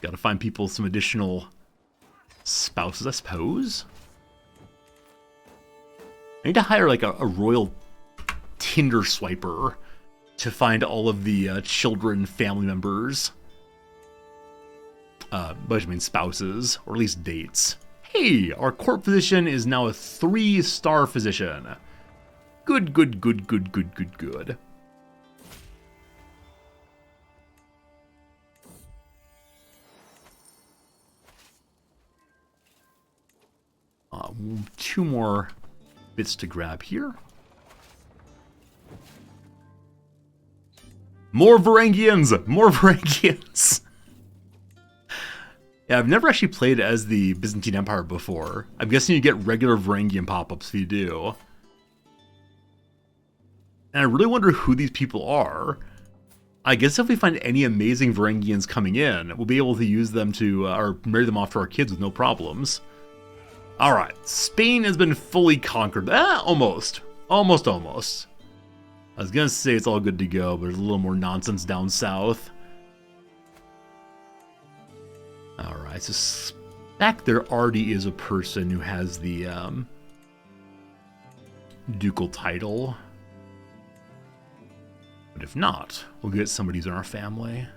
Gotta find people some additional spouses, I suppose. I need to hire like a royal Tinder swiper to find all of the children, family members. But I mean spouses, or at least dates. Hey, our court physician is now a 3-star physician. Good, good, good, good, good, good, good. Two more bits to grab here. More Varangians! More Varangians! Yeah, I've never actually played as the Byzantine Empire before. I'm guessing you get regular Varangian pop-ups if you do. And I really wonder who these people are. I guess if we find any amazing Varangians coming in, we'll be able to use them to, or marry them off to our kids with no problems. Alright, Spain has been fully conquered. Almost. Almost, almost. I was gonna say it's all good to go, but there's a little more nonsense down south. Alright, so suspect there already is a person who has the ducal title. But if not, we'll get somebody who's in our family.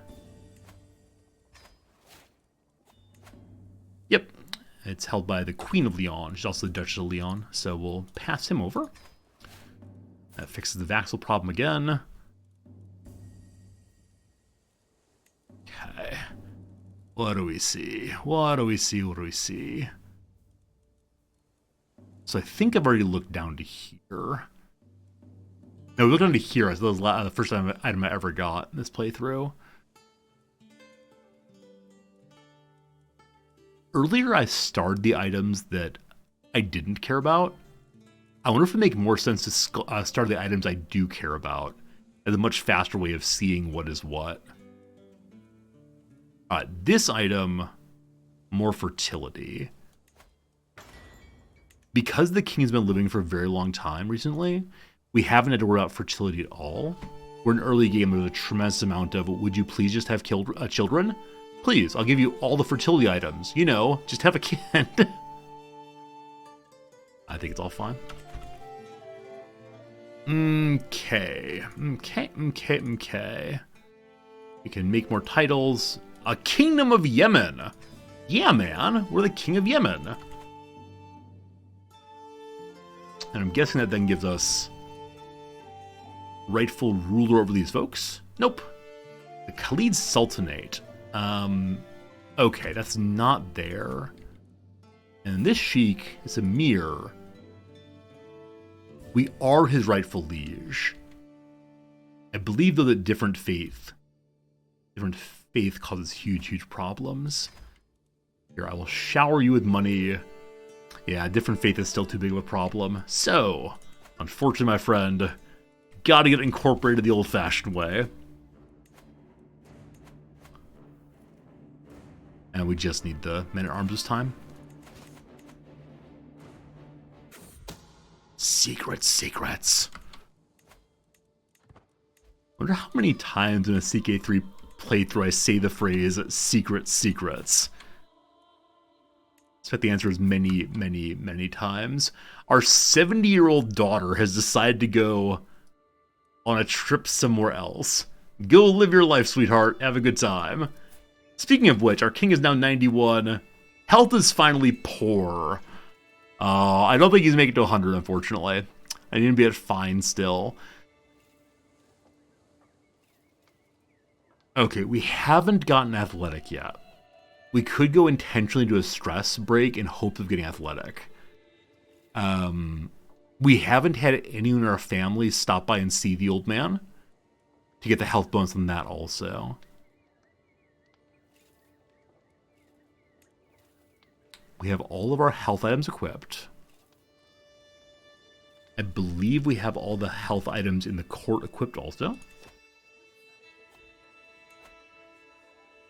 Yep, it's held by the Queen of Leon. She's also the Duchess of Leon, so we'll pass him over. That fixes the Vaxel problem again. Okay. What do we see? What do we see? What do we see? So I think I've already looked down to here. No, we looked down to here. That was the first item I ever got in this playthrough. Earlier, I starred the items that I didn't care about. I wonder if it would make more sense to start the items I do care about as a much faster way of seeing what is what. This item, more fertility. Because the king's been living for a very long time recently, We haven't had to worry about fertility at all. We're in early game. There's a tremendous amount of, would you please just have children? Please, I'll give you all the fertility items. You know, just have a kid. I think it's all fine. Okay. We can make more titles. A Kingdom of Yemen. Yeah, man. We're the King of Yemen. And I'm guessing that then gives us rightful ruler over these folks. Nope. The Khalid Sultanate. Okay, that's not there. And this sheik is Emir. We are his rightful liege. I believe, though, that different faith causes huge problems. Here, I will shower you with money. Yeah, different faith is still too big of a problem. So, unfortunately, my friend, gotta get incorporated the old-fashioned way. And we just need the men-at-arms this time. Secrets. Wonder how many times in a CK3 playthrough I say the phrase secrets. I expect the answer is many times. Our 70-year-old daughter has decided to go on a trip somewhere else. Go live your life, sweetheart. Have a good time. Speaking of which, our king is now 91. Health is finally poor. I don't think he's making it to 100, unfortunately. I need to be at fine still. Okay, we haven't gotten athletic yet. We could go intentionally do a stress break in hopes of getting athletic. We haven't had anyone in our family stop by and see the old man to get the health bonus on that also. We have all of our health items equipped. I believe we have all the health items in the court equipped also.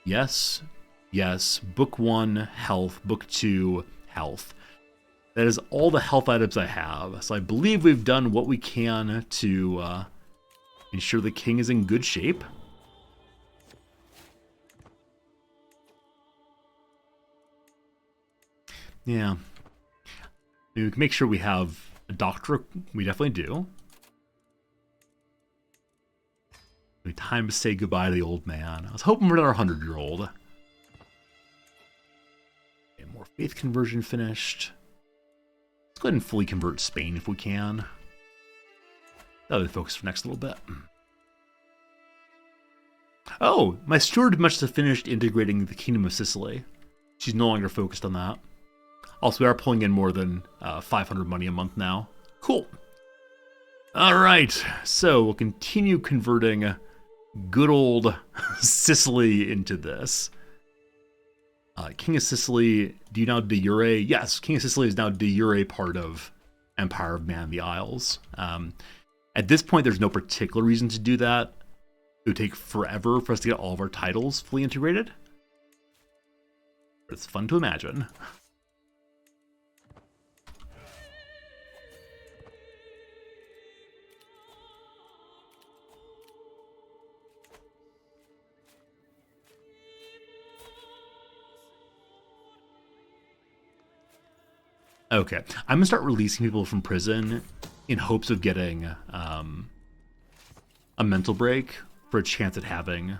Yes. Book 1, health. Book 2, health. That is all the health items I have. So I believe we've done what we can to ensure the king is in good shape. Yeah. We can make sure we have a doctor. We definitely do. Time to say goodbye to the old man. I was hoping for another 100-year-old. Okay, more faith conversion finished. Let's go ahead and fully convert Spain if we can. That'll be the focus for next little bit. Oh, my steward must have finished integrating the Kingdom of Sicily. She's no longer focused on that. Also, we are pulling in more than 500 money a month now. Cool. All right, so we'll continue converting good old Sicily into this. King of Sicily, do you now de jure? Yes, King of Sicily is now de jure part of Empire of Man the Isles. At this point, there's no particular reason to do that. It would take forever for us to get all of our titles fully integrated. But it's fun to imagine. Okay, I'm gonna start releasing people from prison in hopes of getting a mental break for a chance at having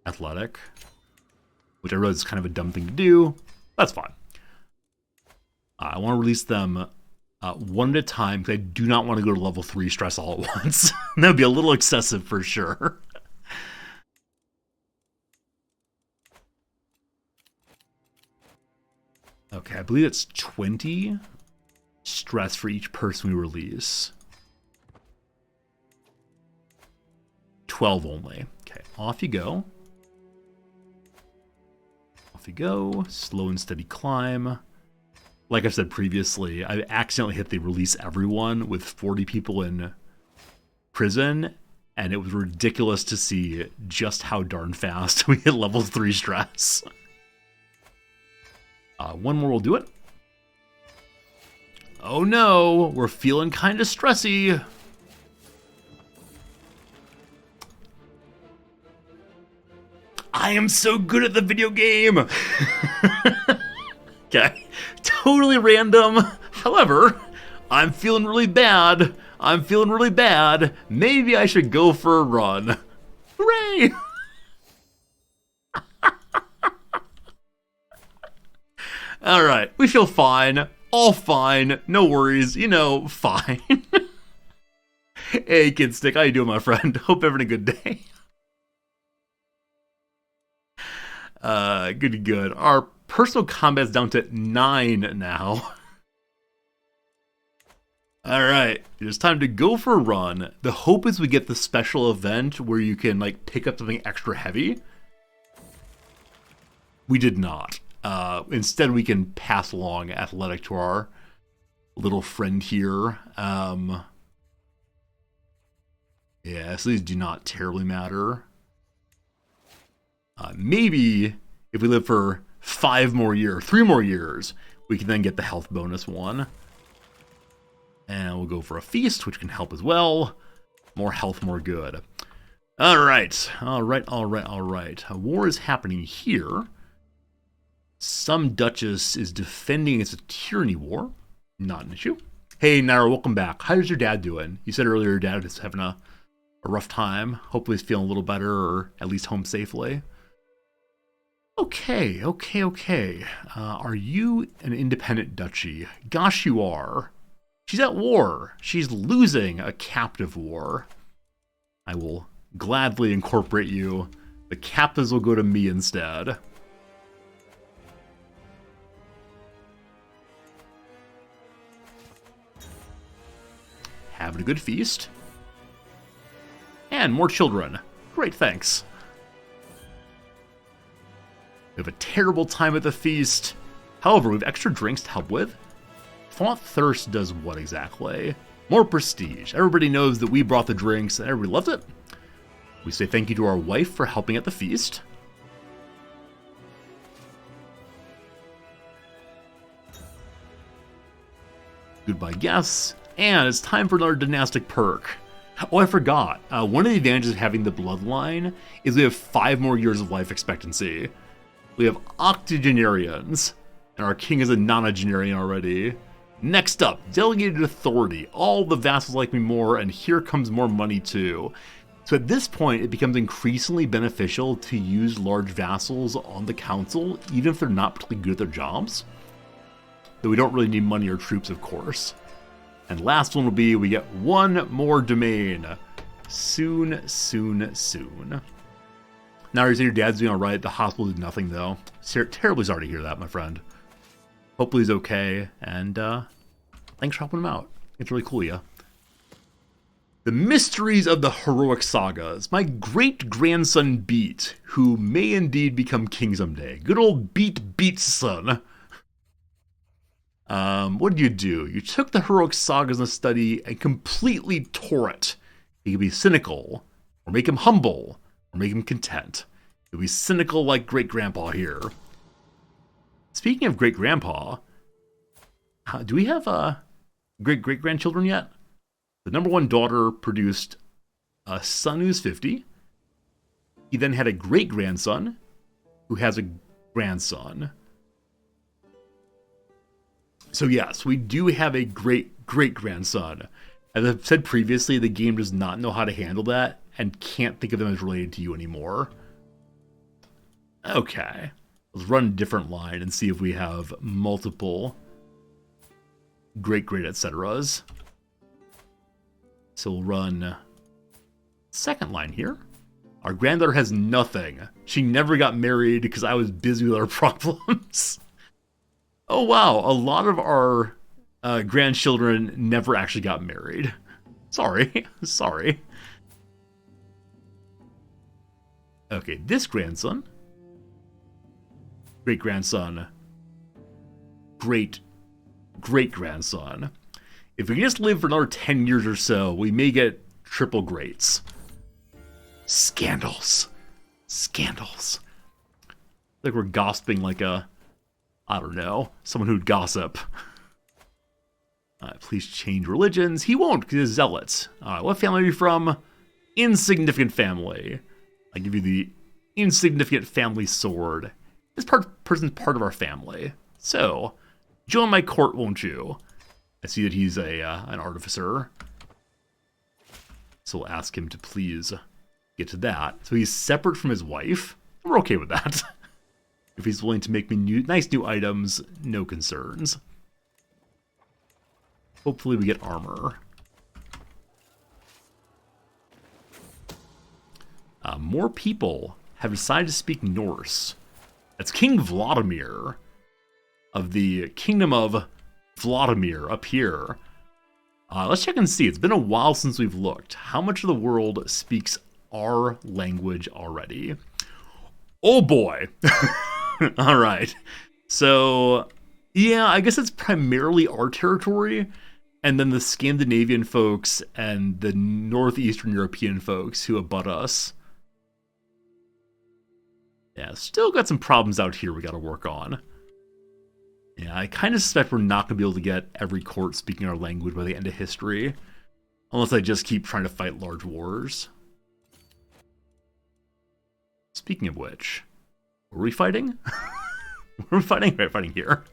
athletic, which I realize is kind of a dumb thing to do. That's fine. I want to release them one at a time because I do not want to go to level 3 stress all at once. That would be a little excessive for sure. Okay, I believe it's 20 stress for each person we release. 12 only. Okay, off you go. Off you go. Slow and steady climb. Like I said previously, I accidentally hit the release everyone with 40 people in prison, and it was ridiculous to see just how darn fast we hit level 3 stress. One more will do it. Oh no, we're feeling kind of stressy. I am so good at the video game. Okay, totally random. However, I'm feeling really bad. I'm feeling really bad. Maybe I should go for a run. Hooray! All right, we feel fine. All fine. No worries. You know, fine. Hey, Kid Stick, how you doing, my friend? Hope you're having a good day. Good. Our personal combat's down to 9 now. Alright, it is time to go for a run. The hope is we get the special event where you can, like, pick up something extra heavy. We did not. Instead, we can pass along athletic to our little friend here. Yeah, so these do not terribly matter. Maybe if we live for 3 more years, we can then get the health bonus one. And we'll go for a feast, which can help as well. More health, more good. All right. A war is happening here. Some duchess is defending against a tyranny war. Not an issue. Hey, Naira, welcome back. How's your dad doing? You said earlier your dad is having a rough time. Hopefully he's feeling a little better, or at least home safely. Okay. Are you an independent duchy? Gosh, you are. She's at war. She's losing a captive war. I will gladly incorporate you. The captives will go to me instead. Having a good feast. And more children. Great, thanks. We have a terrible time at the feast. However, we have extra drinks to help with. Fought Thirst does what exactly? More prestige. Everybody knows that we brought the drinks and everybody loves it. We say thank you to our wife for helping at the feast. Goodbye, guests. And it's time for another dynastic perk. Oh, I forgot. One of the advantages of having the bloodline is we have 5 more years of life expectancy. We have octogenarians, and our king is a nonagenarian already. Next up, delegated authority. All the vassals like me more, and here comes more money too. So at this point, it becomes increasingly beneficial to use large vassals on the council, even if they're not particularly good at their jobs. Though we don't really need money or troops, of course. And last one will be, we get 1 more domain. Soon. Now you say your dad's doing alright, the hospital did nothing though. Terribly sorry to hear that, my friend. Hopefully he's okay, and thanks for helping him out. It's really cool, yeah. The mysteries of the heroic sagas. My great-grandson Beat, who may indeed become king someday. Good old Beat's son. What did you do? You took the heroic sagas in the study and completely tore it. You could be cynical, or make him humble, or make him content. You could be cynical like great-grandpa here. Speaking of great-grandpa, do we have great-grandchildren yet? The number 1 daughter produced a son who's 50. He then had a great-grandson who has a grandson. So yes, we do have a great-grandson. As I've said previously, the game does not know how to handle that and can't think of them as related to you anymore. Okay. Let's run a different line and see if we have multiple great etceteras. So we'll run second line here. Our granddaughter has nothing. She never got married because I was busy with our problems. Oh wow, a lot of our grandchildren never actually got married. Sorry. Okay, this grandson. Great-grandson. Great-grandson. If we can just live for another 10 years or so, we may get triple greats. Scandals. Like we're gossiping like I don't know, someone who'd gossip. Please change religions. He won't because he's zealots. What family are you from? Insignificant family. I give you the insignificant family sword. This person's part of our family. So, join my court, won't you? I see that he's an artificer. So we'll ask him to please get to that. So he's separate from his wife. We're okay with that. If he's willing to make me nice new items, no concerns. Hopefully we get armor. More people have decided to speak Norse. That's King Vladimir of the Kingdom of Vladimir up here. Let's check and see. It's been a while since we've looked. How much of the world speaks our language already? Oh boy. All right. So, yeah, I guess it's primarily our territory, and then the Scandinavian folks and the Northeastern European folks who abut us. Yeah, still got some problems out here we got to work on. Yeah, I kind of suspect we're not going to be able to get every court speaking our language by the end of history. Unless I just keep trying to fight large wars. Speaking of which, were we fighting? We're fighting? Right, fighting here.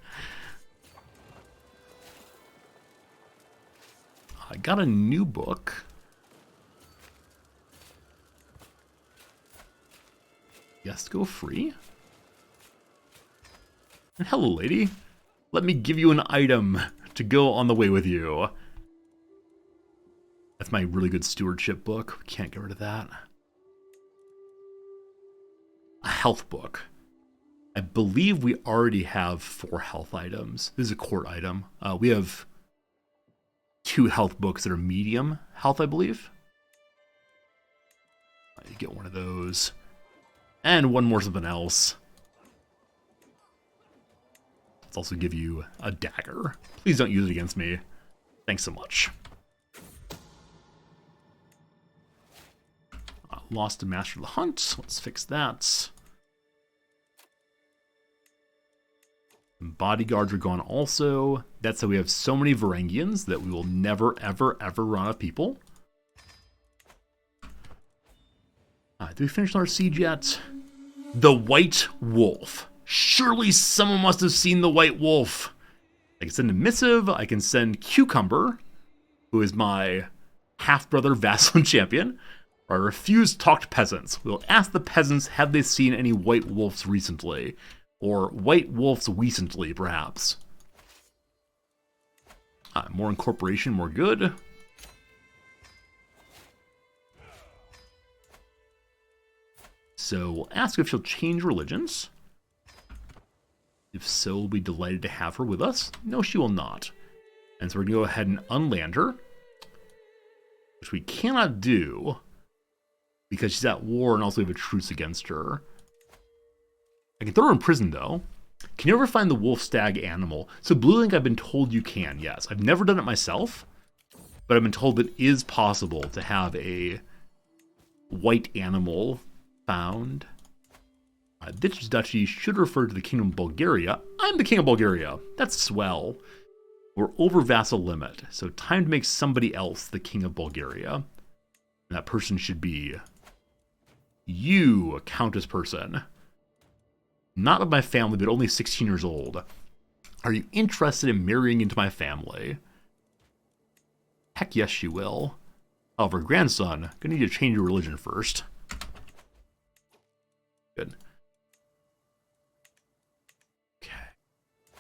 I got a new book. Yes, go free. And hello, lady. Let me give you an item to go on the way with you. That's my really good stewardship book. We can't get rid of that. A health book. I believe we already have 4 health items. This is a court item. We have 2 health books that are medium health, I believe. You get one of those. And one more something else. Let's also give you a dagger. Please don't use it against me. Thanks so much. Lost to master the hunt. Let's fix that. Bodyguards are gone also. That's how we have so many Varangians that we will never, ever, ever run out of people. Did we finish our siege yet? The White Wolf. Surely someone must have seen the White Wolf. I can send a missive. I can send Cucumber, who is my half-brother vassal and champion. Or I refuse to talk to peasants. We'll ask the peasants, have they seen any white wolves recently? Or white wolves recently, perhaps. More incorporation, more good. So we'll ask if she'll change religions. If so, we'll be delighted to have her with us. No, she will not. And so we're going to go ahead and unland her. Which we cannot do, because she's at war and also we have a truce against her. I can throw her in prison, though. Can you ever find the wolf stag animal? So Blue Link, I've been told you can, yes. I've never done it myself, but I've been told it is possible to have a white animal found. This duchy should refer to the Kingdom of Bulgaria. I'm the King of Bulgaria. That's swell. We're over vassal limit, so time to make somebody else the King of Bulgaria. And that person should be you, a countess person. Not of my family, but only 16 years old. Are you interested in marrying into my family? Heck yes, she will. However, grandson, gonna need to change your religion first. Good. Okay.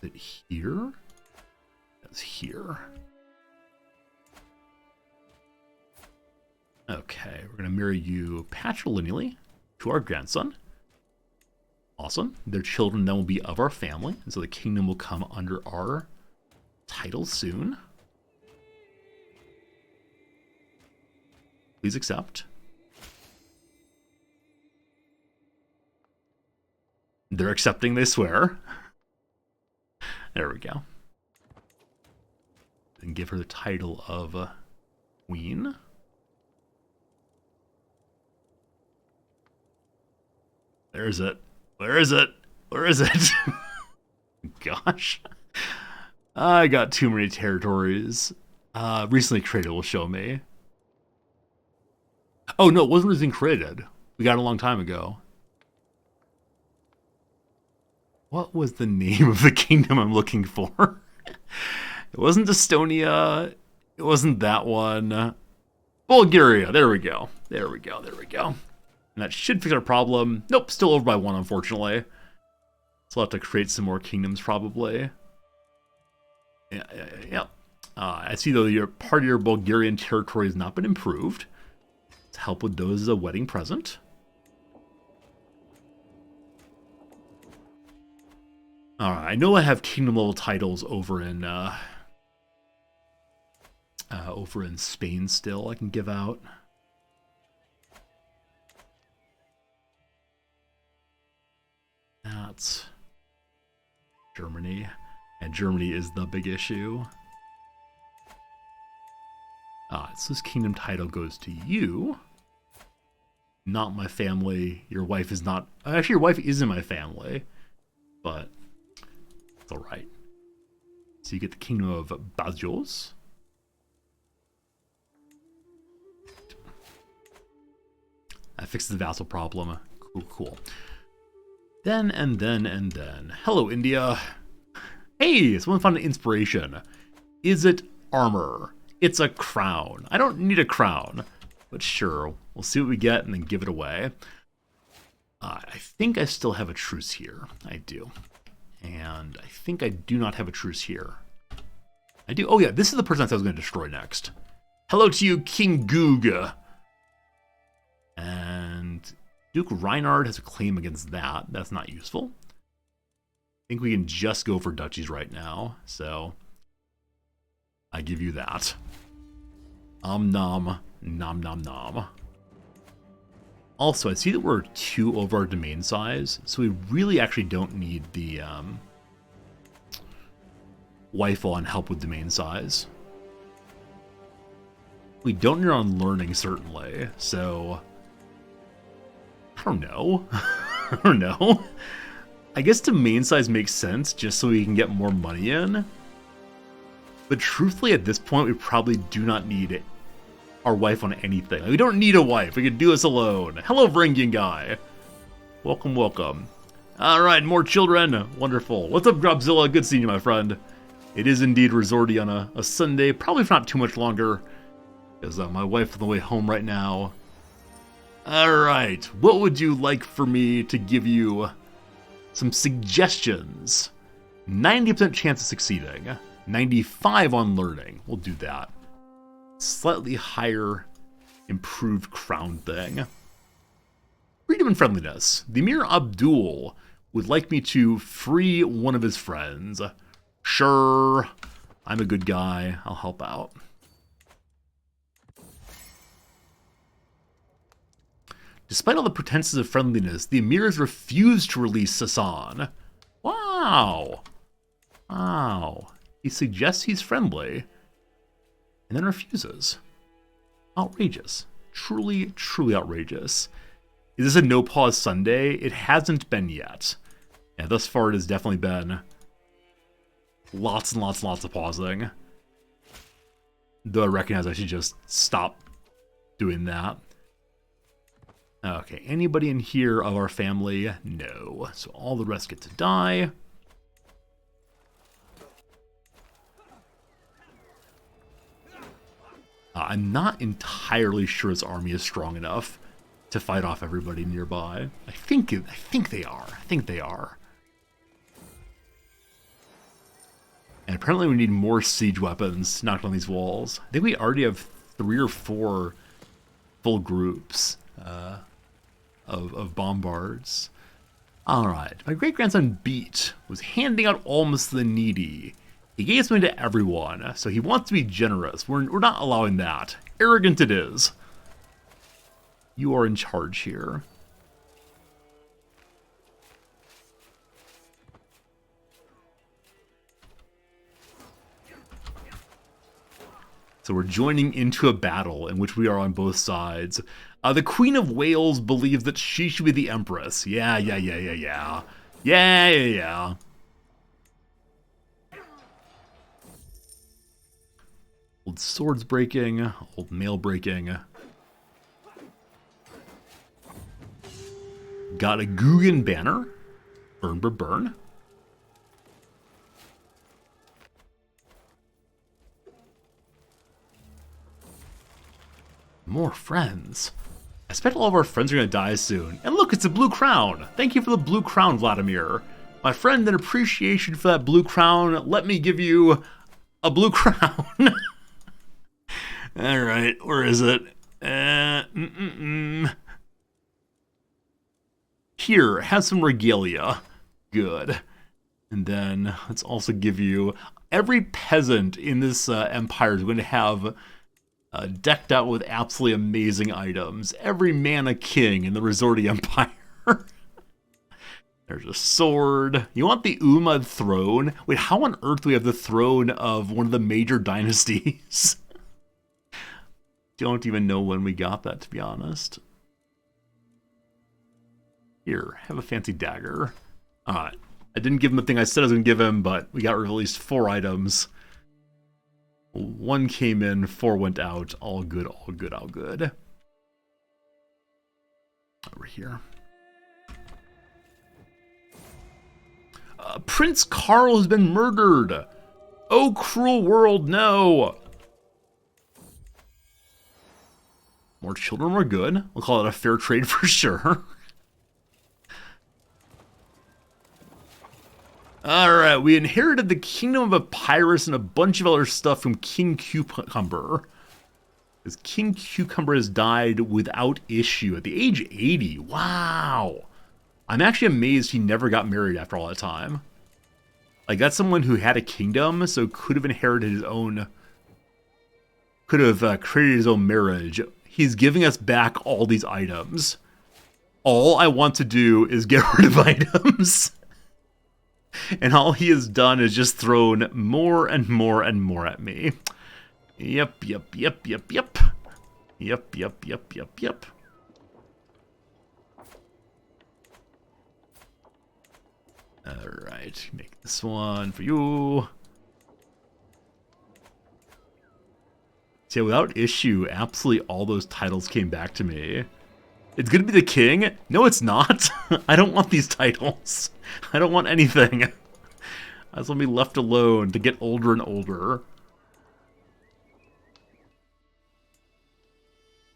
Is it here? That's here. Okay, we're gonna marry you patrilineally to our grandson. Awesome. Their children then will be of our family, and so the kingdom will come under our title soon. Please accept. They're accepting, they swear. There we go. And give her the title of Queen. Where is it? Where is it? Where is it? Gosh. I got too many territories. Recently created will show me. Oh no, it wasn't recently created. We got it a long time ago. What was the name of the kingdom I'm looking for? It wasn't Estonia. It wasn't that one. Bulgaria. There we go. There we go. There we go. And that should fix our problem. Nope, still over by one, unfortunately. So I'll have to create some more kingdoms, probably. Yeah. I see, though, your part of your Bulgarian territory has not been improved. To help with those as a wedding present. Alright, I know I have kingdom-level titles over in Spain still I can give out. That's Germany. And Germany is the big issue. So this kingdom title goes to you. Not my family. Your wife is not... Actually, your wife is in my family. But it's alright. So you get the kingdom of Bajos. That fixes the vassal problem. Cool. Then. Hello, India. Hey, someone found an inspiration. Is it armor? It's a crown. I don't need a crown. But sure, we'll see what we get and then give it away. I think I still have a truce here. I do. And I think I do not have a truce here. I do. Oh yeah, this is the person I was going to destroy next. Hello to you, King Goog. And Duke Reinhard has a claim against that. That's not useful. I think we can just go for duchies right now. So I give you that. Nom. Also, I see that we're 2 over our domain size, so we really actually don't need the wife on help with domain size. We don't need on learning, certainly, so I don't know. I guess domain size makes sense just so we can get more money in. But truthfully, at this point, we probably do not need our wife on anything. We don't need a wife. We can do this alone. Hello, Varangian guy. Welcome. All right, more children. Wonderful. What's up, Grobzilla? Good seeing you, my friend. It is indeed resorty on a Sunday. Probably for not too much longer, because my wife's on the way home right now. All right, what would you like for me to give you some suggestions? 90% chance of succeeding. 95 on learning. We'll do that. Slightly higher improved crown thing. Freedom and friendliness. The Emir Abdul would like me to free one of his friends. Sure. I'm a good guy. I'll help out. Despite all the pretenses of friendliness, the Emirs refused to release Sasan. Wow. He suggests he's friendly, and then refuses. Outrageous. Truly outrageous. Is this a no-pause Sunday? It hasn't been yet. Yeah, thus far it has definitely been lots and lots of pausing. Though I recognize I should just stop doing that. Okay, anybody in here of our family? No. So all the rest get to die. I'm not entirely sure his army is strong enough to fight off everybody nearby. I think they are. And apparently we need more siege weapons knocked on these walls. I think we already have 3 or 4 full groups of bombards. Alright, my great-grandson Beat was handing out alms to the needy. He gave something to everyone, so he wants to be generous. We're not allowing that. Arrogant it is. You are in charge here. So we're joining into a battle in which we are on both sides. The Queen of Wales believes that she should be the Empress. Yeah. Old swords breaking, old mail breaking. Got a Guggen banner. Burn, burn, burn. More friends. I expect all of our friends are going to die soon. And look, it's a blue crown. Thank you for the blue crown, Vladimir. My friend, in appreciation for that blue crown, let me give you a blue crown. All right, where is it? Here, have some regalia. Good. And then let's also give you... Every peasant in this empire is going to have decked out with absolutely amazing items. Every man a king in the Resorti Empire. There's a sword. You want the Umad throne? Wait, how on earth do we have the throne of one of the major dynasties? Don't even know when we got that, to be honest. Here, have a fancy dagger. I didn't give him the thing I said I was going to give him, but we got at least 4 items. 1 came in, 4 went out. All good, all good, all good. Over here. Prince Carl has been murdered. Oh, cruel world, no. More children were good. We'll call it a fair trade for sure. Alright, we inherited the kingdom of Epirus and a bunch of other stuff from King Cucumber. Because King Cucumber has died without issue at the age of 80. Wow. I'm actually amazed he never got married after all that time. Like, that's someone who had a kingdom, so could have inherited his own... Could have created his own marriage. He's giving us back all these items. All I want to do is get rid of items. And all he has done is just thrown more and more and more at me. Yep, yep, yep, yep, yep. Yep, yep, yep, yep, yep. Alright, make this one for you. See, without issue, absolutely all those titles came back to me. It's gonna be the king? No, it's not. I don't want these titles. I don't want anything. I just want to be left alone to get older and older.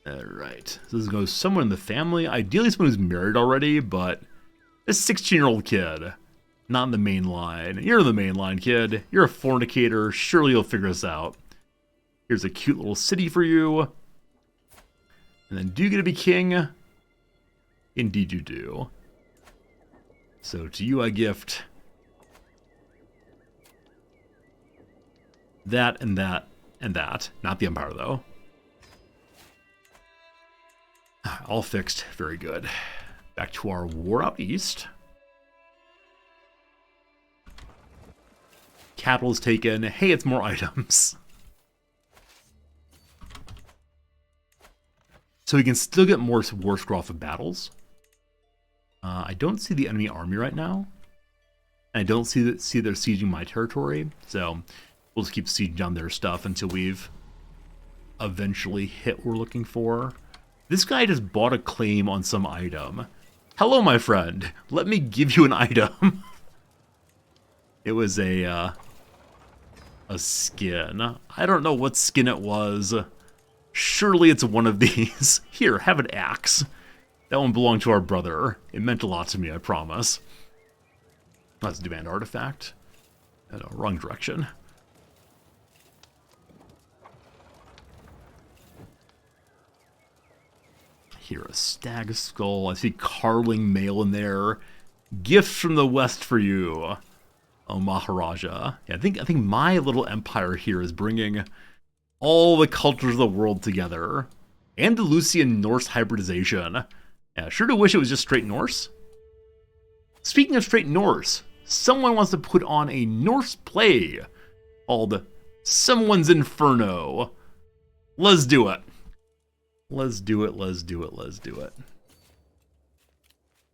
Alright, so this goes somewhere in the family. Ideally someone who's married already, but this 16-year-old kid, not in the main line. You're in the main line, kid. You're a fornicator. Surely you'll figure this out. Here's a cute little city for you. And then do you get to be king? Indeed you do. So to you I gift that and that and that. Not the empire though. All fixed. Very good. Back to our war out east. Capital is taken. Hey, it's more items. So we can still get more war scroll off of battles. I don't see the enemy army right now. And I don't see they're sieging my territory. So we'll just keep sieging down their stuff until we've eventually hit what we're looking for. This guy just bought a claim on some item. Hello, my friend. Let me give you an item. It was a skin. I don't know what skin it was. Surely it's one of these. Here, have an axe. That one belonged to our brother. It meant a lot to me, I promise. That's a demand artifact. No, wrong direction. Here, a stag skull. I see carling mail in there. Gift from the west for you, oh Maharaja. Yeah, I think my little empire here is bringing all the cultures of the world together. Andalusian Norse hybridization. Yeah, sure do wish it was just straight Norse. Speaking of straight Norse, someone wants to put on a Norse play called Someone's Inferno. Let's do it. Let's do it, let's do it, let's do it.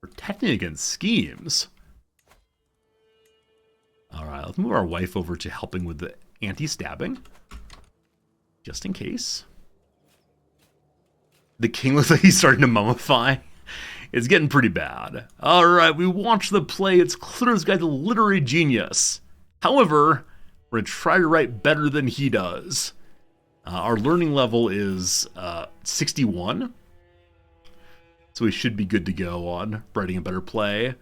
Protecting against schemes. Alright, let's move our wife over to helping with the anti-stabbing. just in case. The king looks like he's starting to mummify. It's getting pretty bad. Alright, we watched the play. It's clear this guy's a literary genius. However, we're going to try to write better than he does. Our learning level is 61. So we should be good to go on writing a better play.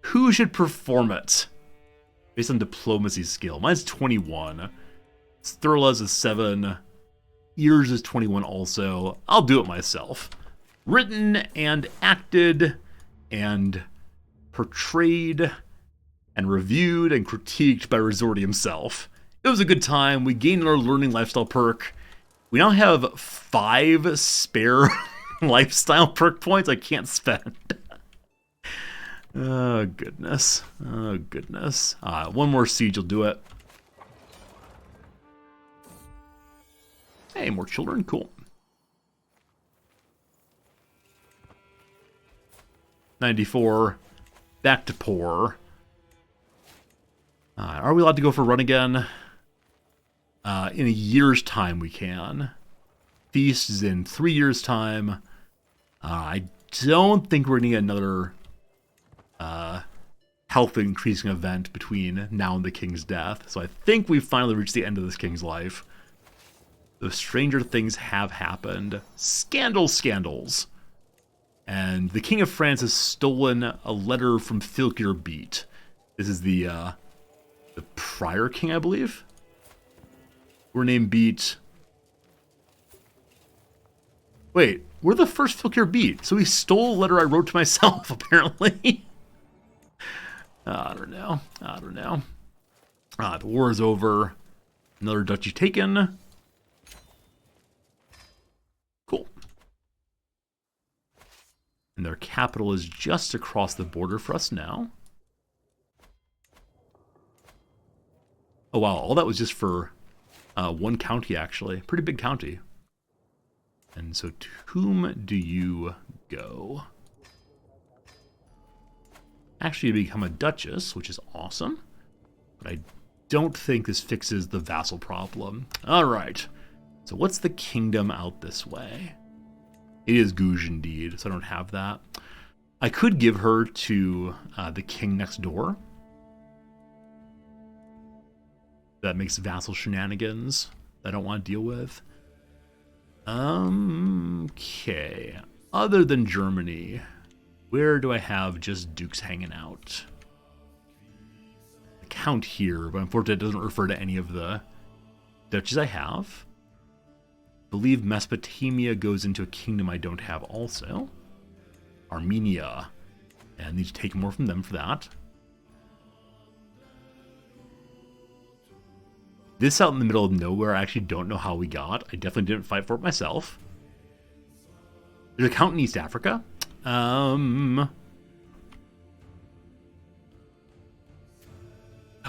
Who should perform it? Based on diplomacy skill. Mine's 21. Thurla's is 7. Ears is 21 also. I'll do it myself. Written and acted and portrayed and reviewed and critiqued by Resorti himself. It was a good time. We gained our learning lifestyle perk. We now have 5 spare lifestyle perk points I can't spend. Oh, goodness. Oh, goodness. One more siege will do it. Hey, more children. Cool. 94. Back to poor. Are we allowed to go for a run again? In a year's time we can. Feast is in 3 years' time. I don't think we're going to get another health increasing event between now and the king's death. So I think we've finally reached the end of this king's life. The stranger things have happened. Scandals. And the King of France has stolen a letter from Filkir Beat. This is the prior king, I believe. We're named Beat. Wait, we're the first Filkir Beat. So he stole a letter I wrote to myself, apparently. I don't know. The war is over. Another duchy taken. Cool. And their capital is just across the border for us now. Oh wow, all that was just for one county, actually. Pretty big county. And so to whom do you go? Actually, you become a duchess, which is awesome. But I don't think this fixes the vassal problem. All right. So what's the kingdom out this way? It is Gouge indeed, so I don't have that. I could give her to the king next door. That makes vassal shenanigans that I don't want to deal with. Okay. Other than Germany, where do I have just dukes hanging out? The count here, but unfortunately it doesn't refer to any of the duchies I have. I believe Mesopotamia goes into a kingdom I don't have also. Armenia. And I need to take more from them for that. This out in the middle of nowhere, I actually don't know how we got. I definitely didn't fight for it myself. There's a count in East Africa. Oh,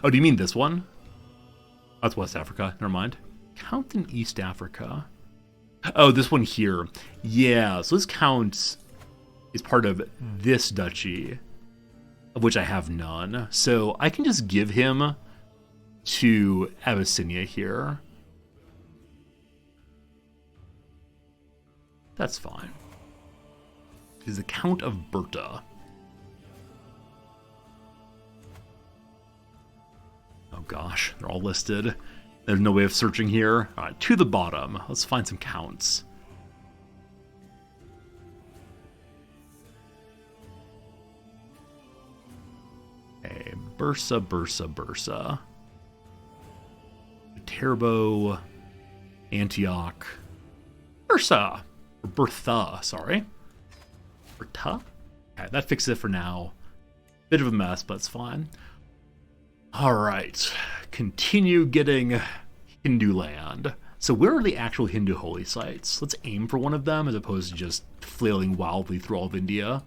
do you mean this one? That's West Africa. Never mind. Count in East Africa. Oh, this one here. Yeah, so this count is part of this duchy, of which I have none. So I can just give him to Abyssinia here. That's fine. He's the Count of Berta. Oh gosh, they're all listed. There's no way of searching here. All right, to the bottom. Let's find some counts. Okay, Bursa. Terbo, Antioch, Bertha, sorry. Bertha? Okay, that fixes it for now. Bit of a mess, but it's fine. Alright, continue getting Hindu land. So where are the actual Hindu holy sites? Let's aim for one of them as opposed to just flailing wildly through all of India.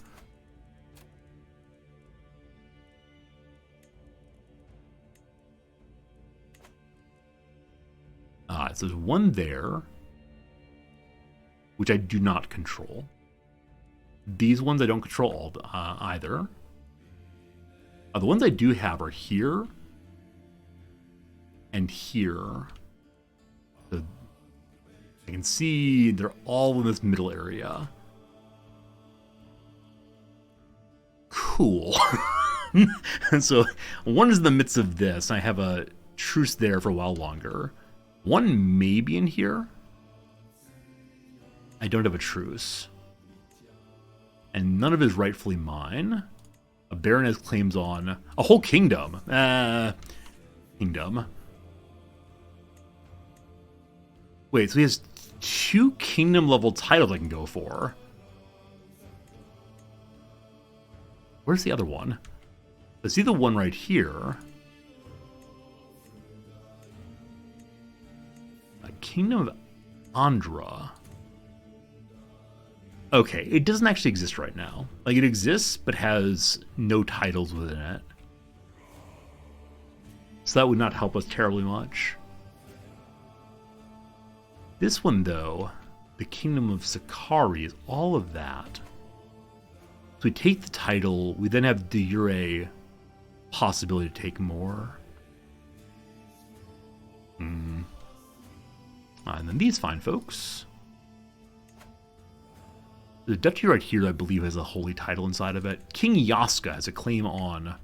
So there's one there, which I do not control. These ones I don't control either. The ones I do have are here and here. So I can see they're all in this middle area. Cool. And so one is in the midst of this. I have a truce there for a while longer. One may be in here. I don't have a truce. And none of it is rightfully mine. A baron has claims on a whole kingdom. Kingdom. Wait, so he has 2 kingdom level titles I can go for. Where's the other one? I see the one right here. A Kingdom of Andhra. Okay, it doesn't actually exist right now. Like, it exists, but has no titles within it. So that would not help us terribly much. This one, though, the Kingdom of Sakari, is all of that. So we take the title, we then have de jure possibility to take more. And then these fine folks. The duchy right here, I believe, has a holy title inside of it. King Yaska has a claim on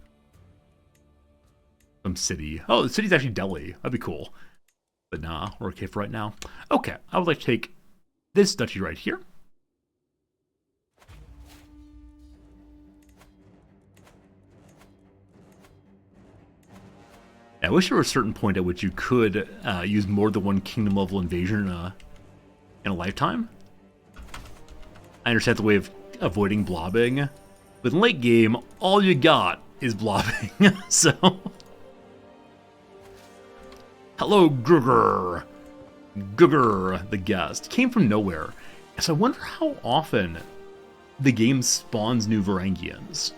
some city. Oh, the city's actually Delhi. That'd be cool. But nah, we're okay for right now. Okay, I would like to take this duchy right here. I wish there was a certain point at which you could use more than one kingdom level invasion in a lifetime. I understand the way of avoiding blobbing, but in late game, all you got is blobbing. So, hello, Gugger. Gugger, the guest, came from nowhere. So I wonder how often the game spawns new Varangians.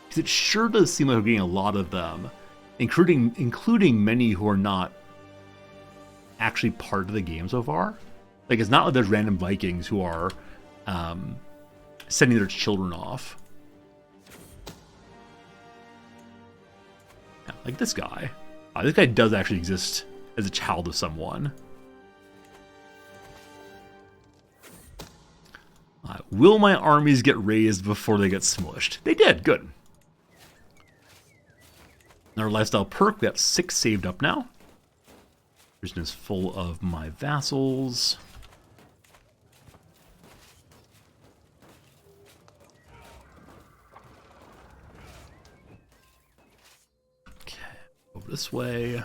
Because it sure does seem like we're getting a lot of them, including many who are not actually part of the game so far. Like, it's not like there's random Vikings who are sending their children off. Yeah, like this guy. This guy does actually exist as a child of someone. Will my armies get raised before they get smushed? They did. Good. Our lifestyle perk, we have 6 saved up now. Prison is full of my vassals. Okay, over this way.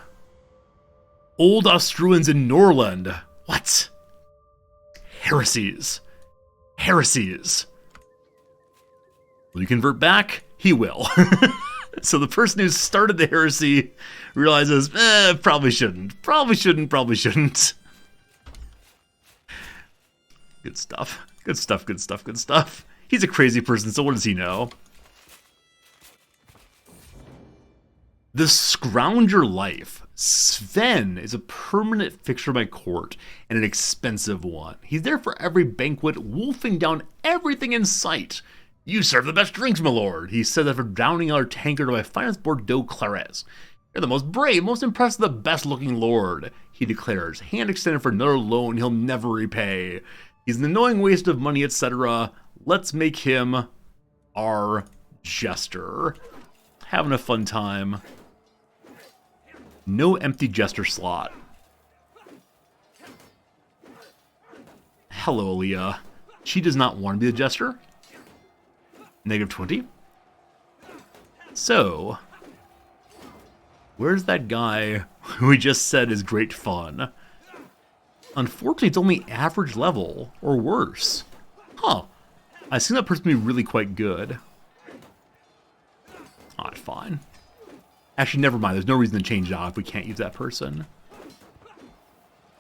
Old Austruans in Norland. What? Heresies. Heresies. Will you convert back? He will. So the person who started the heresy realizes, probably shouldn't. Probably shouldn't, probably shouldn't. Good stuff. Good stuff, good stuff, good stuff. He's a crazy person, so what does he know? The Scrounger Life. Sven is a permanent fixture of my court, and an expensive one. He's there for every banquet, wolfing down everything in sight. You serve the best drinks, my lord, he said after downing our tankard of my finest Bordeaux clarets. You're the most brave, most impressive, the best-looking lord, he declares, hand extended for another loan he'll never repay. He's an annoying waste of money, etc. Let's make him our jester. Having a fun time. No empty jester slot. Hello, Aaliyah. She does not want to be the jester. Negative 20. So, where's that guy who we just said is great fun? Unfortunately, it's only average level, or worse. Huh. I assume that person to be really quite good. Ah, fine. Actually, never mind. There's no reason to change it out if we can't use that person.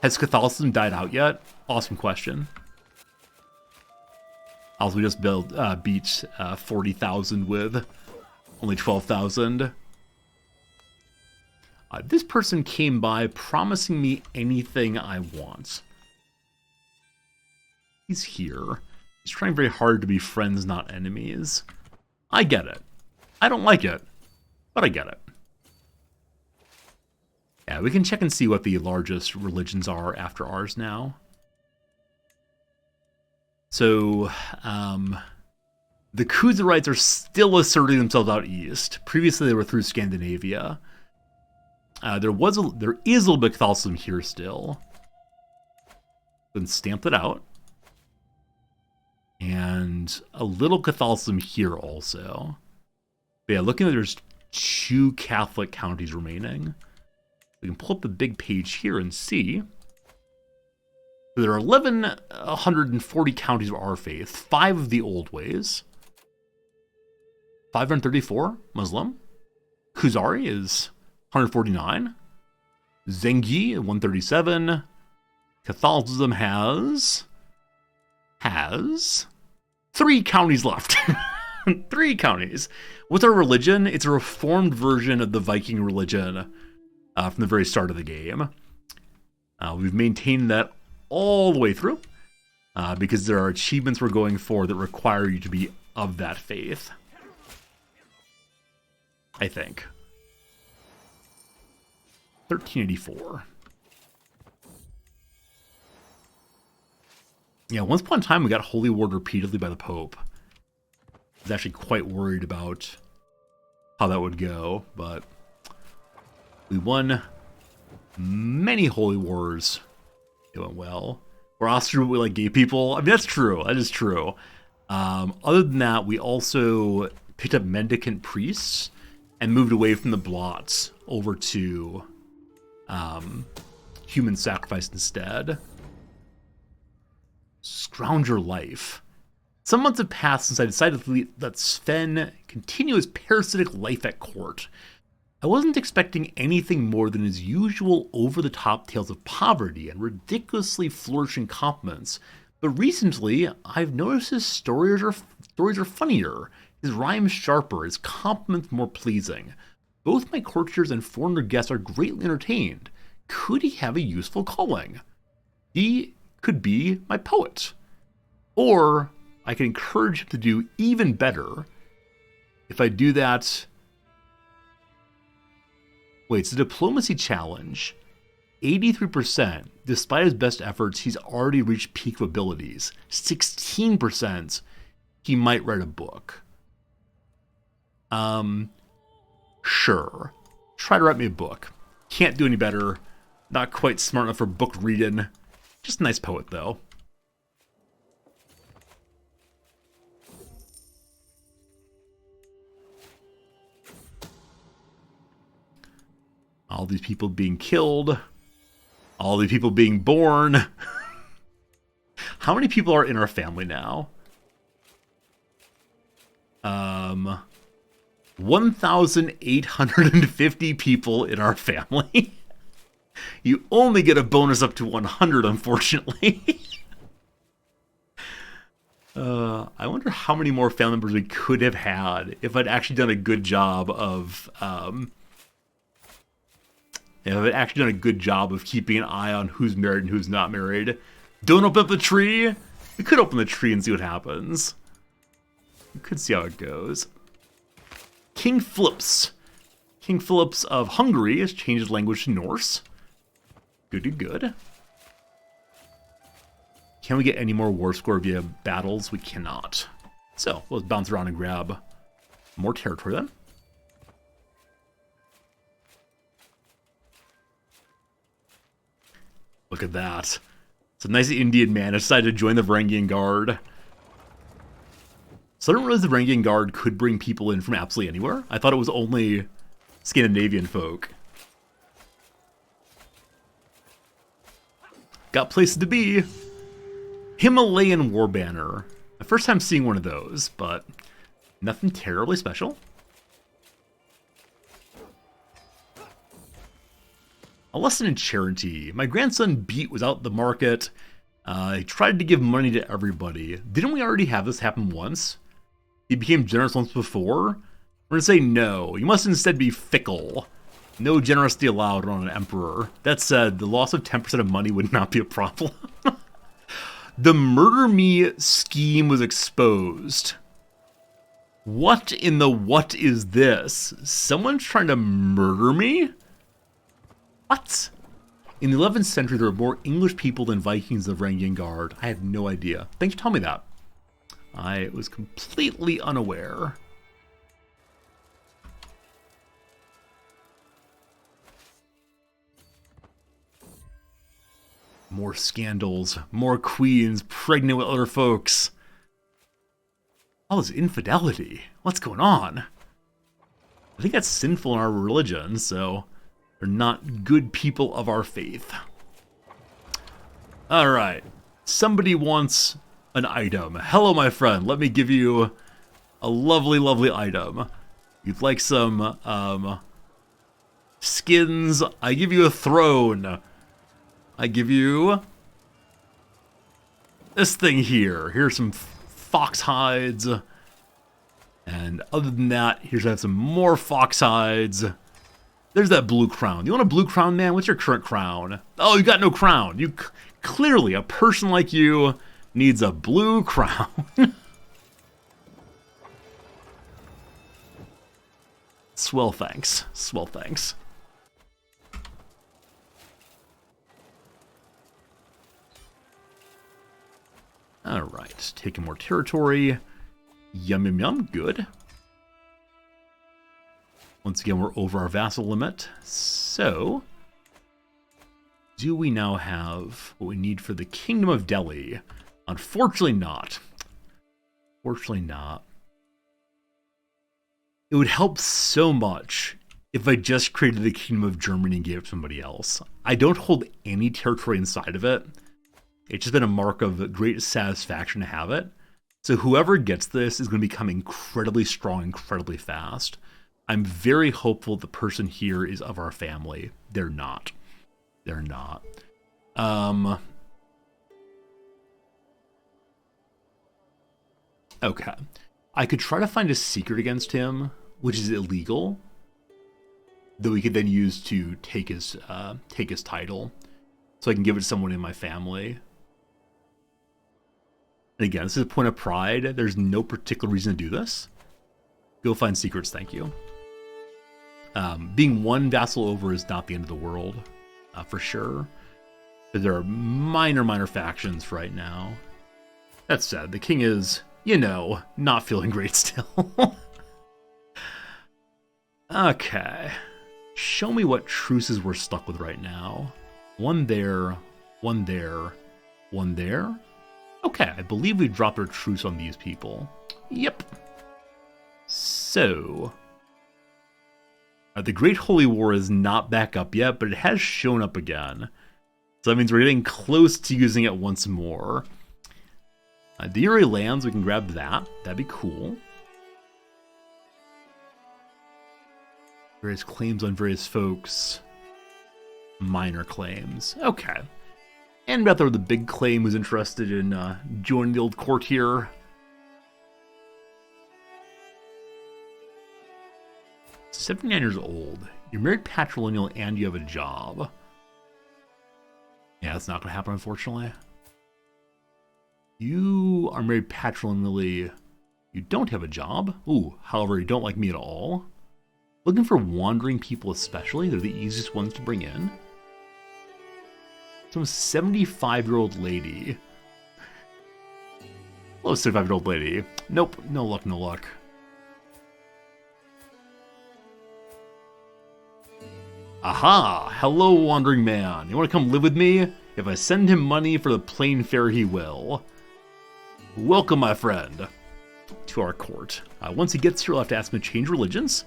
Has Catholicism died out yet? Awesome question. Also, we just beat 40,000 with only 12,000. This person came by promising me anything I want. He's here. He's trying very hard to be friends, not enemies. I get it. I don't like it, but I get it. Yeah, we can check and see what the largest religions are after ours now. So, the Crusadites are still asserting themselves out east. Previously, they were through Scandinavia. There is a little bit of Catholicism here still. Then stamped it out. And a little Catholicism here also. But yeah, looking at there's 2 Catholic counties remaining. We can pull up the big page here and see. There are 1,140 counties of our faith, 5 of the old ways. 534 Muslim. Khuzari is 149. Zengi 137. Catholicism has 3 counties left. 3 counties. What's our religion? It's a reformed version of the Viking religion from the very start of the game. We've maintained that all the way through because there are achievements we're going for that require you to be of that faith. I think. 1384. Yeah, once upon a time we got holy ward repeatedly by the Pope. I was actually quite worried about how that would go, but we won many holy wars. It went well. We're Austria, we like gay people. I mean, that's true. That is true. Other than that, we also picked up mendicant priests and moved away from the blots over to human sacrifice instead. Scrounger life. Some months have passed since I decided to let Sven continue his parasitic life at court. I wasn't expecting anything more than his usual over-the-top tales of poverty and ridiculously flourishing compliments, but recently I've noticed his stories are funnier, his rhymes sharper, his compliments more pleasing. Both my courtiers and foreigner guests are greatly entertained. Could he have a useful calling? He could be my poet. Or I can encourage him to do even better. If I do that... Wait, it's a diplomacy challenge. 83%. Despite his best efforts, he's already reached peak abilities. 16%. He might write a book. Sure. Try to write me a book. Can't do any better. Not quite smart enough for book reading. Just a nice poet, though. All these people being killed. All these people being born. How many people are in our family now? 1,850 people in our family. You only get a bonus up to 100, unfortunately. I wonder how many more family members we could have had if I'd actually done a good job of keeping an eye on who's married and who's not married. Don't open up the tree. We could open the tree and see what happens. We could see how it goes. King Philips. King Philips of Hungary has changed his language to Norse. Good. Can we get any more war score via battles? We cannot. So, let's bounce around and grab more territory then. Look at that. It's a nice Indian man decided to join the Varangian Guard. So I didn't realize the Varangian Guard could bring people in from absolutely anywhere. I thought it was only Scandinavian folk. Got places to be. Himalayan War Banner. My first time seeing one of those, but nothing terribly special. A lesson in charity. My grandson beat was out the market. He tried to give money to everybody. Didn't we already have this happen once? He became generous once before? We're going to say no. You must instead be fickle. No generosity allowed on an emperor. That said, the loss of 10% of money would not be a problem. The murder me scheme was exposed. What in the what is this? Someone's trying to murder me? What? In the 11th century, there were more English people than Vikings of Varangian Guard. I had no idea. Thanks for telling me that. I was completely unaware. More scandals, more queens pregnant with other folks. All this infidelity. What's going on? I think that's sinful in our religion, so they're not good people of our faith. Alright. Somebody wants an item. Hello, my friend. Let me give you a lovely, lovely item. You'd like some, skins? I give you a throne. I give you this thing here. Here's some fox hides. And other than that, here's some more fox hides. There's that blue crown. You want a blue crown, man? What's your current crown? Oh, you got no crown. You clearly, a person like you needs a blue crown. Swell thanks. Swell thanks. Alright, taking more territory. Yum, yum, yum. Good. Once again, we're over our vassal limit. So, do we now have what we need for the Kingdom of Delhi? Unfortunately not. Fortunately not. It would help so much if I just created the Kingdom of Germany and gave it to somebody else. I don't hold any territory inside of it. It's just been a mark of great satisfaction to have it. So whoever gets this is going to become incredibly strong, incredibly fast. I'm very hopeful the person here is of our family. They're not. They're not. Okay. I could try to find a secret against him, which is illegal, that we could then use to take his title, so I can give it to someone in my family. And again, this is a point of pride. There's no particular reason to do this. Go find secrets, thank you. Being one vassal over is not the end of the world, for sure. But there are minor factions right now. That said, the king is, you know, not feeling great still. Okay. Show me what truces we're stuck with right now. One there, one there, one there. Okay, I believe we dropped our truce on these people. Yep. So, the Great Holy War is not back up yet, but it has shown up again. So that means we're getting close to using it once more. The Uri lands, we can grab that. That'd be cool. Various claims on various folks. Minor claims. Okay. And rather the big claim who's interested in joining the old court here. 79 years old. You're married patrilineal and you have a job. Yeah, that's not going to happen, unfortunately. You are married patrilineally. You don't have a job. Ooh, however, you don't like me at all. Looking for wandering people especially. They're the easiest ones to bring in. Some 75-year-old lady. Hello, 75-year-old lady. Nope, no luck, no luck. Aha! Hello, wandering man. You want to come live with me? If I send him money for the plain fare, he will. Welcome, my friend, to our court. Once he gets here, we'll have to ask him to change religions.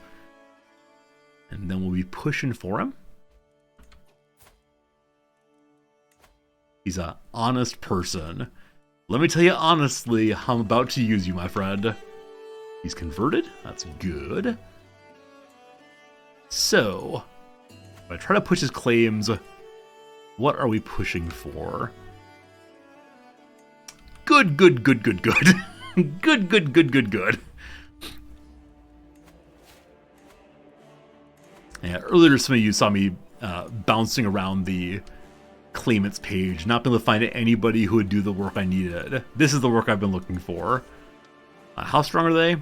And then we'll be pushing for him. He's an honest person. Let me tell you honestly, I'm about to use you, my friend. He's converted. That's good. So, if I try to push his claims, what are we pushing for? Good. good. Good. Yeah, earlier some of you saw me bouncing around the claimants page, not being able to find anybody who would do the work I needed. This is the work I've been looking for. How strong are they?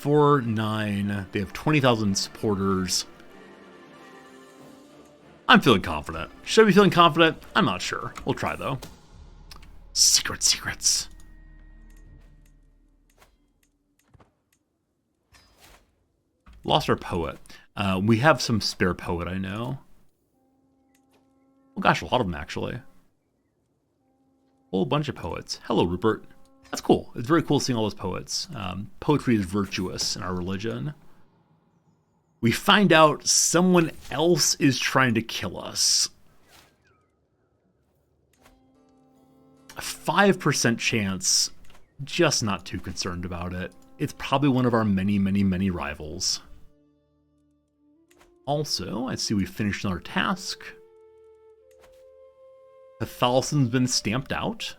4-9. They have 20,000 supporters. I'm feeling confident. Should I be feeling confident? I'm not sure. We'll try, though. Secrets. Lost our poet. We have some spare poet, I know. Oh gosh, a lot of them, actually. A whole bunch of poets. Hello, Rupert. That's cool. It's very cool seeing all those poets. Poetry is virtuous in our religion. We find out someone else is trying to kill us. A 5% chance, just not too concerned about it. It's probably one of our many rivals. Also, I see we finished another task. Catholicism's been stamped out.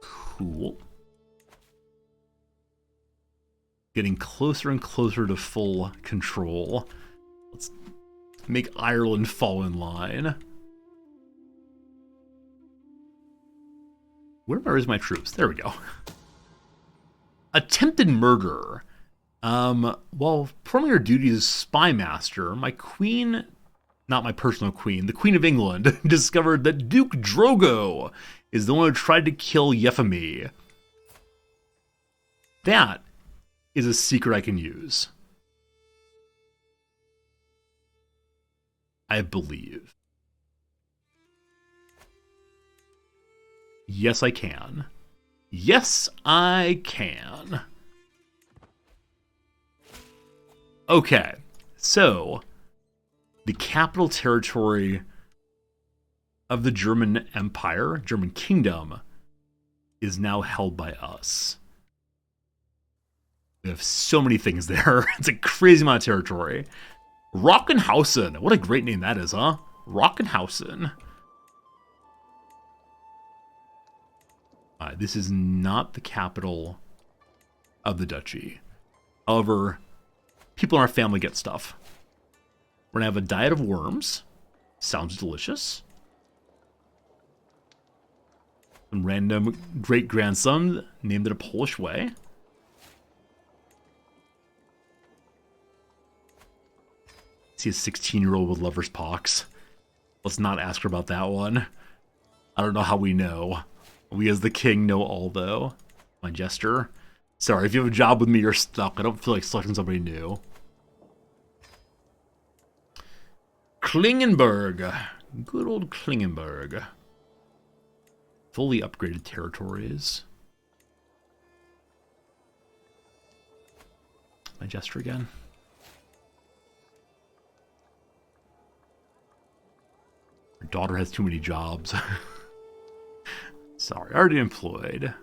Cool. Getting closer and closer to full control. Let's make Ireland fall in line. Where is my troops? There we go. Attempted murder. While performing her duties as spy master, my queen, not my personal queen, the Queen of England, discovered that Duke Drogo is the one who tried to kill Euphemy. That is a secret I can use. I believe. Yes, I can. Yes, I can. Okay, so the capital territory of the German Empire, German Kingdom, is now held by us. We have so many things there. It's a crazy amount of territory. Rockenhausen. What a great name that is, huh? Rockenhausen. This is not the capital of the duchy. However, people in our family get stuff. We're going to have a diet of worms. Sounds delicious. Some random great-grandson named it a Polish way. See a 16-year-old with lover's pox. Let's not ask her about that one. I don't know how we know. We as the king know all, though. My jester. Sorry, if you have a job with me, you're stuck. I don't feel like selecting somebody new. Klingenberg. Good old Klingenberg. Fully upgraded territories. My jester again. Her daughter has too many jobs. Sorry, already employed.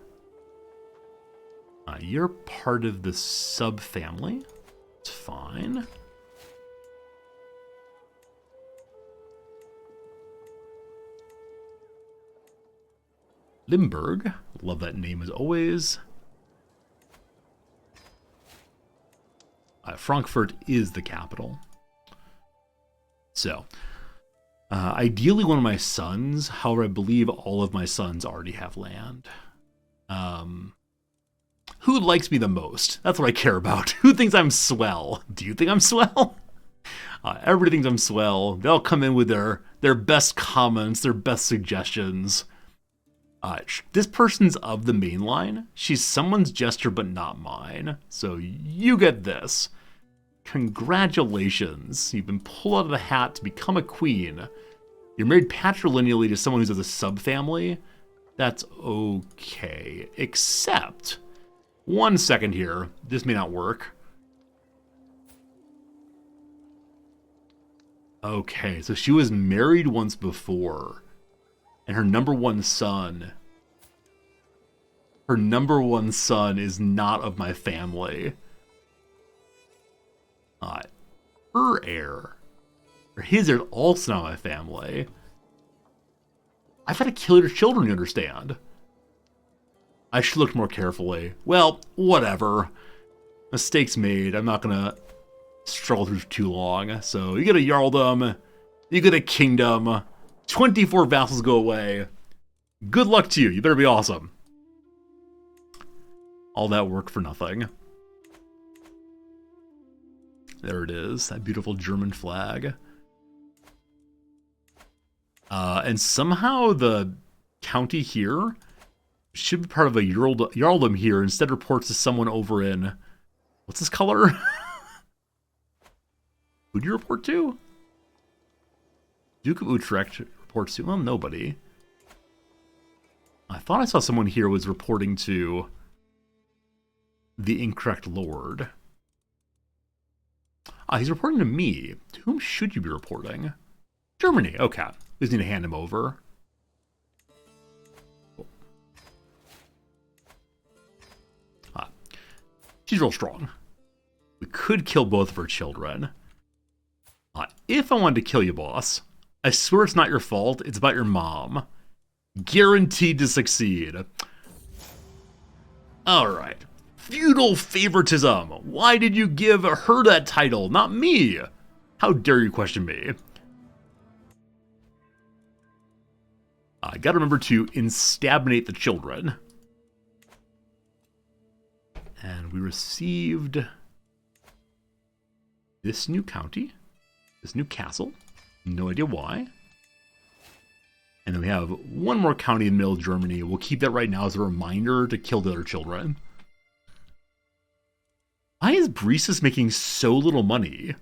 You're part of the sub-family. It's fine. Limburg. Love that name as always. Frankfurt is the capital. So, ideally one of my sons. However, I believe all of my sons already have land. Who likes me the most? That's what I care about. Who thinks I'm swell? Do you think I'm swell? Everybody thinks I'm swell. They'll come in with their best comments, their best suggestions. This person's of the main line. She's someone's jester, but not mine. So you get this. Congratulations. You've been pulled out of the hat to become a queen. You're married patrilineally to someone who's of the sub-family. That's okay. Except, 1 second here. This may not work. Okay, so she was married once before. And her number one son is not of my family. Her heir, or his heir, also not my family. I've had to kill your children, you understand? I should look more carefully. Well, whatever. Mistakes made. I'm not gonna struggle through too long. So you get a jarldom, you get a kingdom. 24 vassals go away. Good luck to you. You better be awesome. All that work for nothing. There it is. That beautiful German flag. And somehow the county here should be part of a Jarldom here. Instead reports to someone over in... What's this color? Who do you report to? Duke of Utrecht reports to... Well, nobody. I thought I saw someone here was reporting to the incorrect lord. He's reporting to me. To whom should you be reporting? Germany. Okay. We just need to hand him over. Cool. She's real strong. We could kill both of her children. If I wanted to kill you, boss, I swear it's not your fault. It's about your mom. Guaranteed to succeed. Alright. Feudal favoritism. Why did you give her that title, not me? How dare you question me? I gotta remember to instabinate the children. And we received this new county, this new castle. No idea why. And then we have one more county in the middle of Germany. We'll keep that right now as a reminder to kill the other children. Why is Bresis making so little money?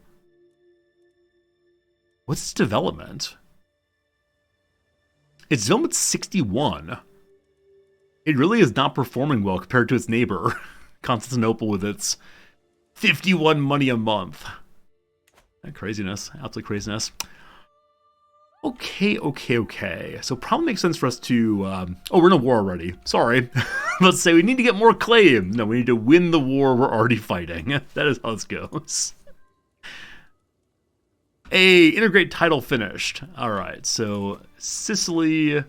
What's its development? Its development's 61. It really is not performing well compared to its neighbor, Constantinople, with its 51 money a month. That craziness. Absolute craziness. Okay. So probably makes sense for us to... we're in a war already. Sorry. Let's say we need to get more claim. No, we need to win the war we're already fighting. That is how this goes. Integrate title finished. Alright, so Sicily...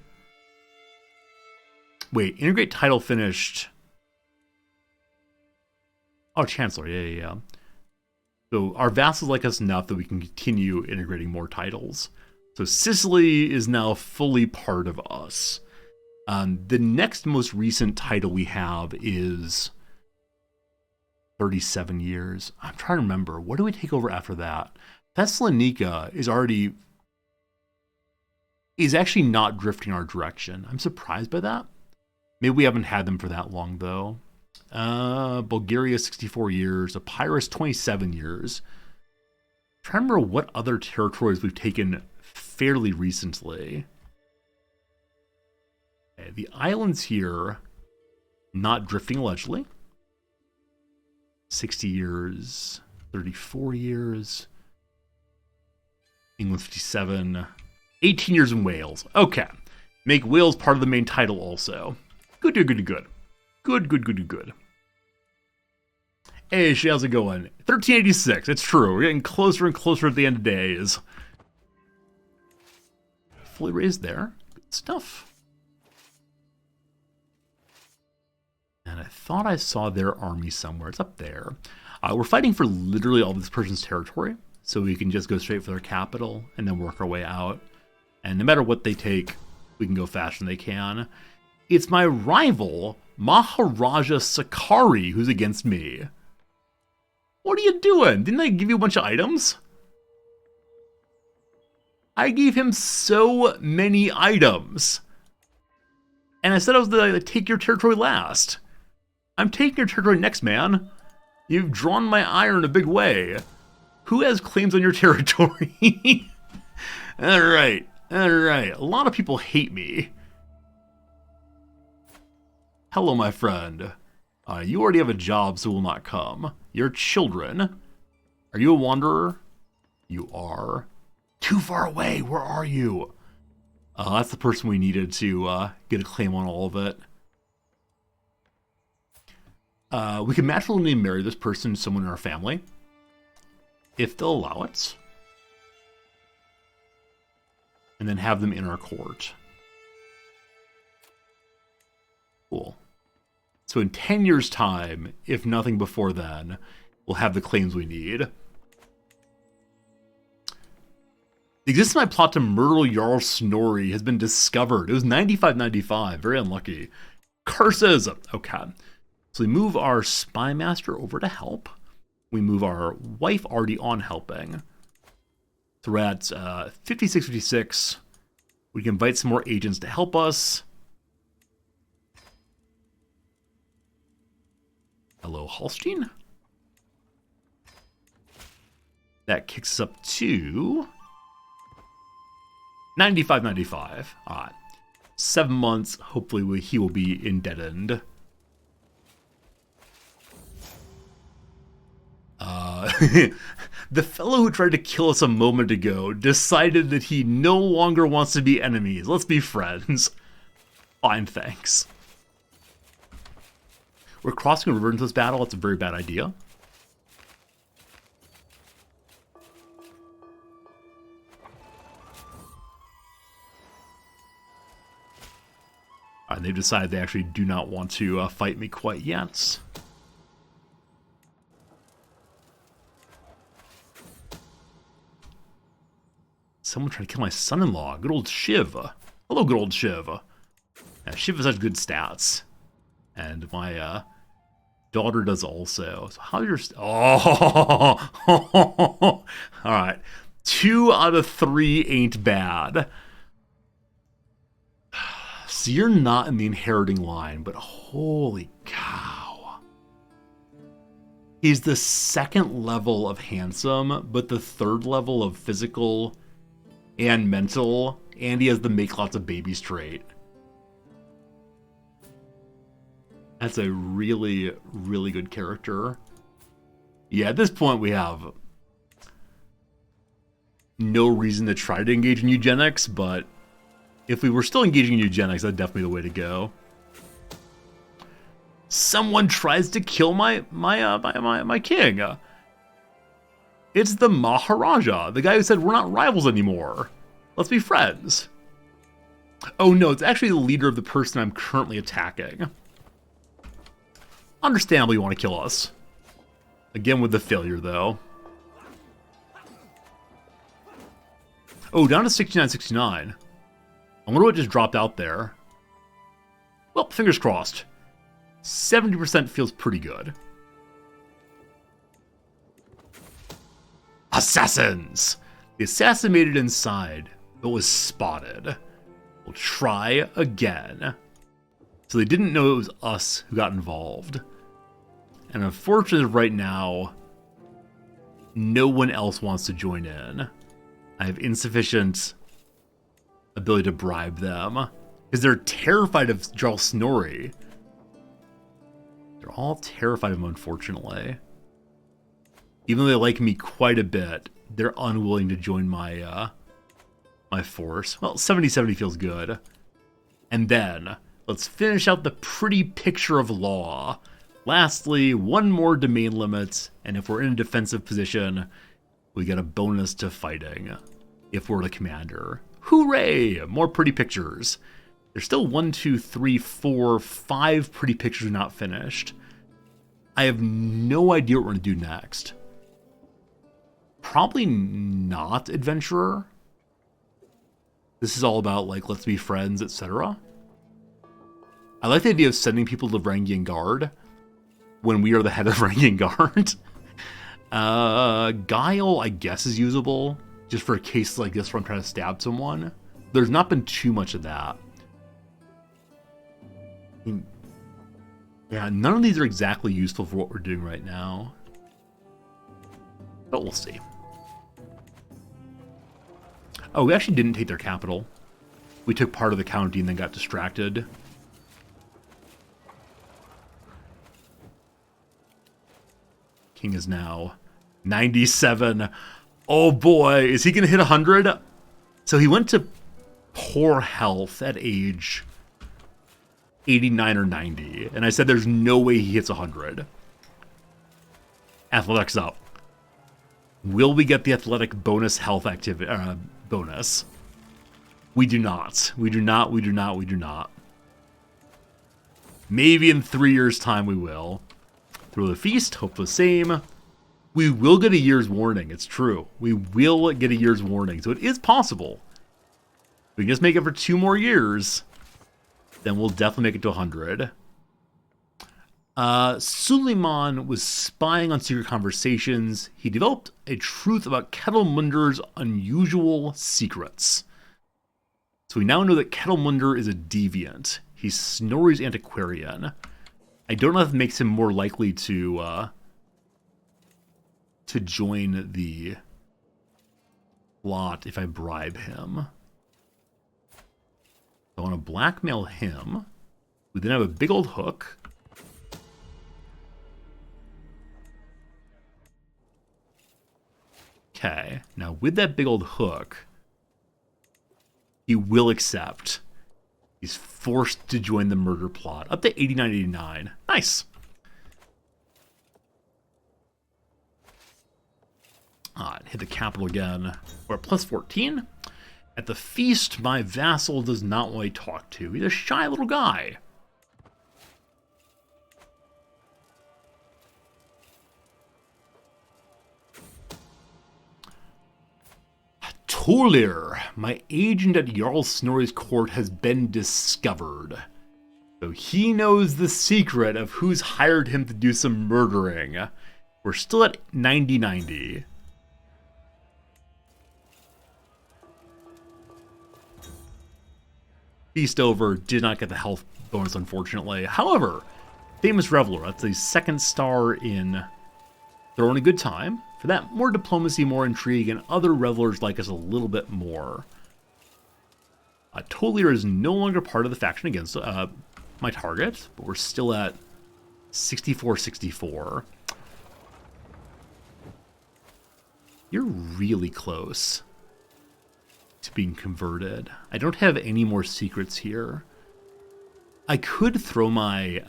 Wait, integrate title finished. Oh, Chancellor, yeah. So our vassals like us enough that we can continue integrating more titles. So Sicily is now fully part of us. The next most recent title we have is 37 years. I'm trying to remember. What do we take over after that? Thessalonica is actually not drifting our direction. I'm surprised by that. Maybe we haven't had them for that long, though. Bulgaria, 64 years. Epirus, 27 years. I'm trying to remember what other territories we've taken fairly recently. Okay, the islands here, not drifting allegedly. 60 years, 34 years. England, 57. 18 years in Wales. Okay. Make Wales part of the main title also. Good. Good. Hey, how's it going? 1386. It's true. We're getting closer and closer at the end of days. Fully raised there. Good stuff. And I thought I saw their army somewhere. It's up there. We're fighting for literally all this person's territory. So we can just go straight for their capital and then work our way out. And no matter what they take, we can go faster than they can. It's my rival, Maharaja Sakari, who's against me. What are you doing? Didn't I give you a bunch of items? I gave him so many items. And I said I was going to take your territory last. I'm taking your territory next, man. You've drawn my ire in a big way. Who has claims on your territory? Alright. A lot of people hate me. Hello, my friend. You already have a job, so will not come. Your children. Are you a wanderer? You are. Too far away. Where are you? That's the person we needed to get a claim on all of it. We can matrimonially marry this person to someone in our family, if they'll allow it, and then have them in our court. Cool. So in 10 years' time, if nothing before then, we'll have the claims we need. The existence of my plot to murder Jarl Snorri has been discovered. It was 95-95. Very unlucky. Curses! Okay. So we move our spy master over to help. We move our wife already on helping. So we're at 56-56. We can invite some more agents to help us. Hello, Holstein. That kicks us up to 95.95. All right. 7 months. Hopefully he will be indebted. The fellow who tried to kill us a moment ago decided that he no longer wants to be enemies. Let's be friends. Fine, thanks. We're crossing a river into this battle. That's a very bad idea. They've decided they actually do not want to fight me quite yet. Someone trying to kill my son-in-law. Good old Shiv. Hello, good old Shiv. Yeah, Shiv has such good stats. And my daughter does also. So how's your... Oh! Alright. 2 out of 3 ain't bad. So you're not in the inheriting line, but holy cow. He's the 2nd level of handsome, but the 3rd level of physical and mental, and he has the make lots of babies trait. That's a really, really good character. Yeah, at this point we have no reason to try to engage in eugenics, but if we were still engaging in eugenics, that's definitely the way to go. Someone tries to kill my king. It's the Maharaja, the guy who said we're not rivals anymore. Let's be friends. Oh no, it's actually the leader of the person I'm currently attacking. Understandably, you want to kill us. Again with the failure, though. Oh, down to 69.69. I wonder what just dropped out there. Well, fingers crossed. 70% feels pretty good. Assassins! The assassin made it inside, but was spotted. We'll try again. So they didn't know it was us who got involved. And unfortunately, right now, no one else wants to join in. I have insufficient ability to bribe them, because they're terrified of Jarl Snorri. They're all terrified of him, unfortunately. Even though they like me quite a bit, they're unwilling to join my my force. Well, 70-70 feels good. And then, let's finish out the pretty picture of law. Lastly, one more domain limit, and if we're in a defensive position, we get a bonus to fighting if we're the commander. Hooray! More pretty pictures. There's still 1, 2, 3, 4, 5 pretty pictures not finished. I have no idea what we're going to do next. Probably not adventurer. This is all about, like, let's be friends, etc. I like the idea of sending people to Varangian Guard when we are the head of Varangian Guard. Guile, I guess, is usable, just for a case like this where I'm trying to stab someone. There's not been too much of that. Yeah, none of these are exactly useful for what we're doing right now. But we'll see. Oh, we actually didn't take their capital. We took part of the county and then got distracted. King is now 97. Oh boy, is he going to hit 100? So he went to poor health at age 89 or 90. And I said there's no way he hits 100. Athletics up. Will we get the athletic bonus health activity bonus? We do not. We do not. We do not. We do not. Maybe in 3 years' time we will. Throw the feast. Hope the same. We will get a year's warning. It's true. We will get a year's warning. So it is possible. We can just make it for 2 more years. Then we'll definitely make it to 100. Suleiman was spying on secret conversations. He developed a truth about Ketelmunder's unusual secrets. So we now know that Kettlemunder is a deviant. He's Snorri's antiquarian. I don't know if it makes him more likely to join the plot if I bribe him. I want to blackmail him. We then have a big old hook. Okay, now with that big old hook, he will accept. He's forced to join the murder plot. Up to 89.89. Nice. Hit the capital again. We're at plus 14. At the feast, my vassal does not want to talk to. He's a shy little guy. Tolir, my agent at Jarl Snorri's court, has been discovered. So he knows the secret of who's hired him to do some murdering. We're still at 90-90. Feast over, did not get the health bonus, unfortunately. However, Famous Reveler, that's a 2nd star in Throwing a Good Time. For that, more diplomacy, more intrigue, and other revelers like us a little bit more. Tolir is no longer part of the faction against my target, but we're still at 64-64. You're really close to being converted. I don't have any more secrets here. I could throw my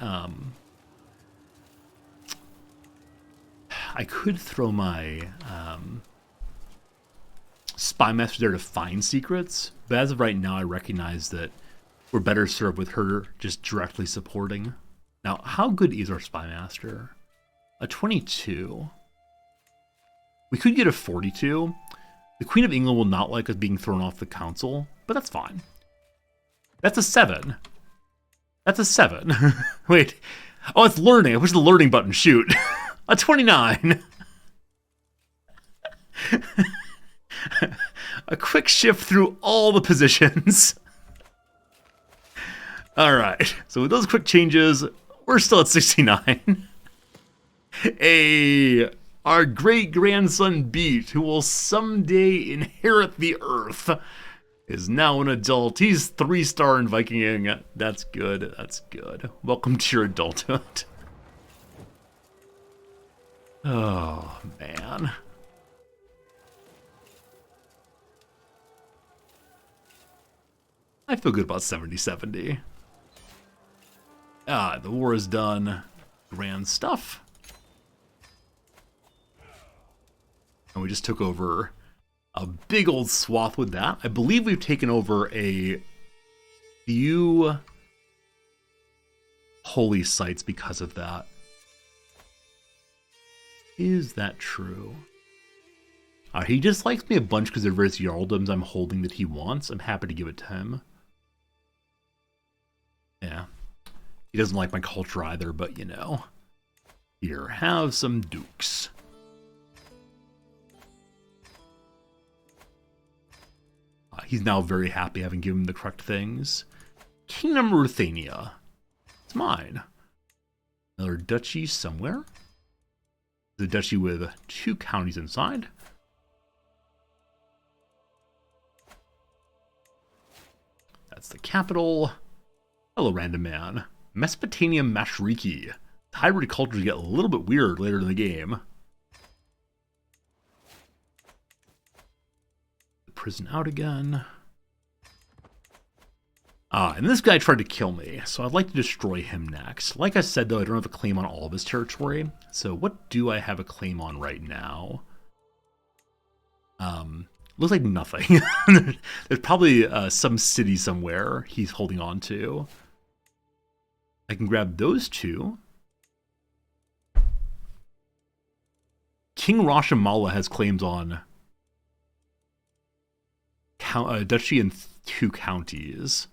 spy master there to find secrets, but as of right now, I recognize that we're better served with her just directly supporting. Now, how good is our spy master? A 22. We could get a 42. The Queen of England will not like us being thrown off the council, but that's fine. That's a 7. That's a 7. Wait. Oh, it's learning. I pushed the learning button. Shoot. A 29. A quick shift through all the positions. All right. So with those quick changes, we're still at 69. Our great-grandson Beat, who will someday inherit the earth, is now an adult. He's 3-star in Viking. That's good. That's good. Welcome to your adulthood. Oh, man. I feel good about 70-70. The war is done. Grand stuff. And we just took over a big old swath with that. I believe we've taken over a few holy sites because of that. Is that true? He dislikes me a bunch because they're various Jarldoms I'm holding that he wants. I'm happy to give it to him. Yeah. He doesn't like my culture either, but you know. Here, have some dukes. He's now very happy having given him the correct things. Kingdom Ruthania. It's mine. Another duchy somewhere. The duchy with 2 counties inside. That's the capital. Hello, random man. Mesopotamia Mashriki. Hybrid cultures get a little bit weird later in the game. Prison out again. And this guy tried to kill me, so I'd like to destroy him next. Like I said, though, I don't have a claim on all of his territory. So what do I have a claim on right now? Looks like nothing. There's probably some city somewhere he's holding on to. I can grab those 2. King Rashamala has claims on duchy in 2 counties.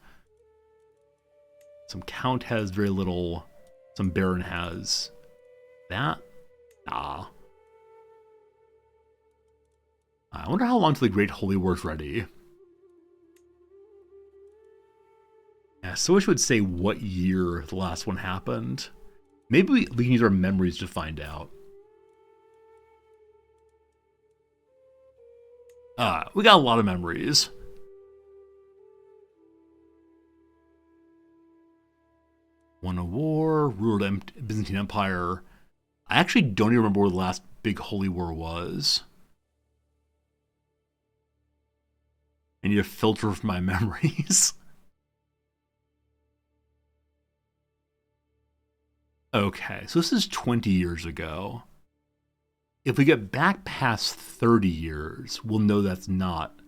Some count has very little. Some baron has that. Nah. I wonder how long till the Great Holy War's ready. Yeah, so I wish it would say what year the last one happened. Maybe we can use our memories to find out. We got a lot of memories. Won a war, ruled Byzantine Empire. I actually don't even remember where the last big holy war was. I need to filter for my memories. Okay, so this is 20 years ago. If we get back past 30 years, we'll know that's not.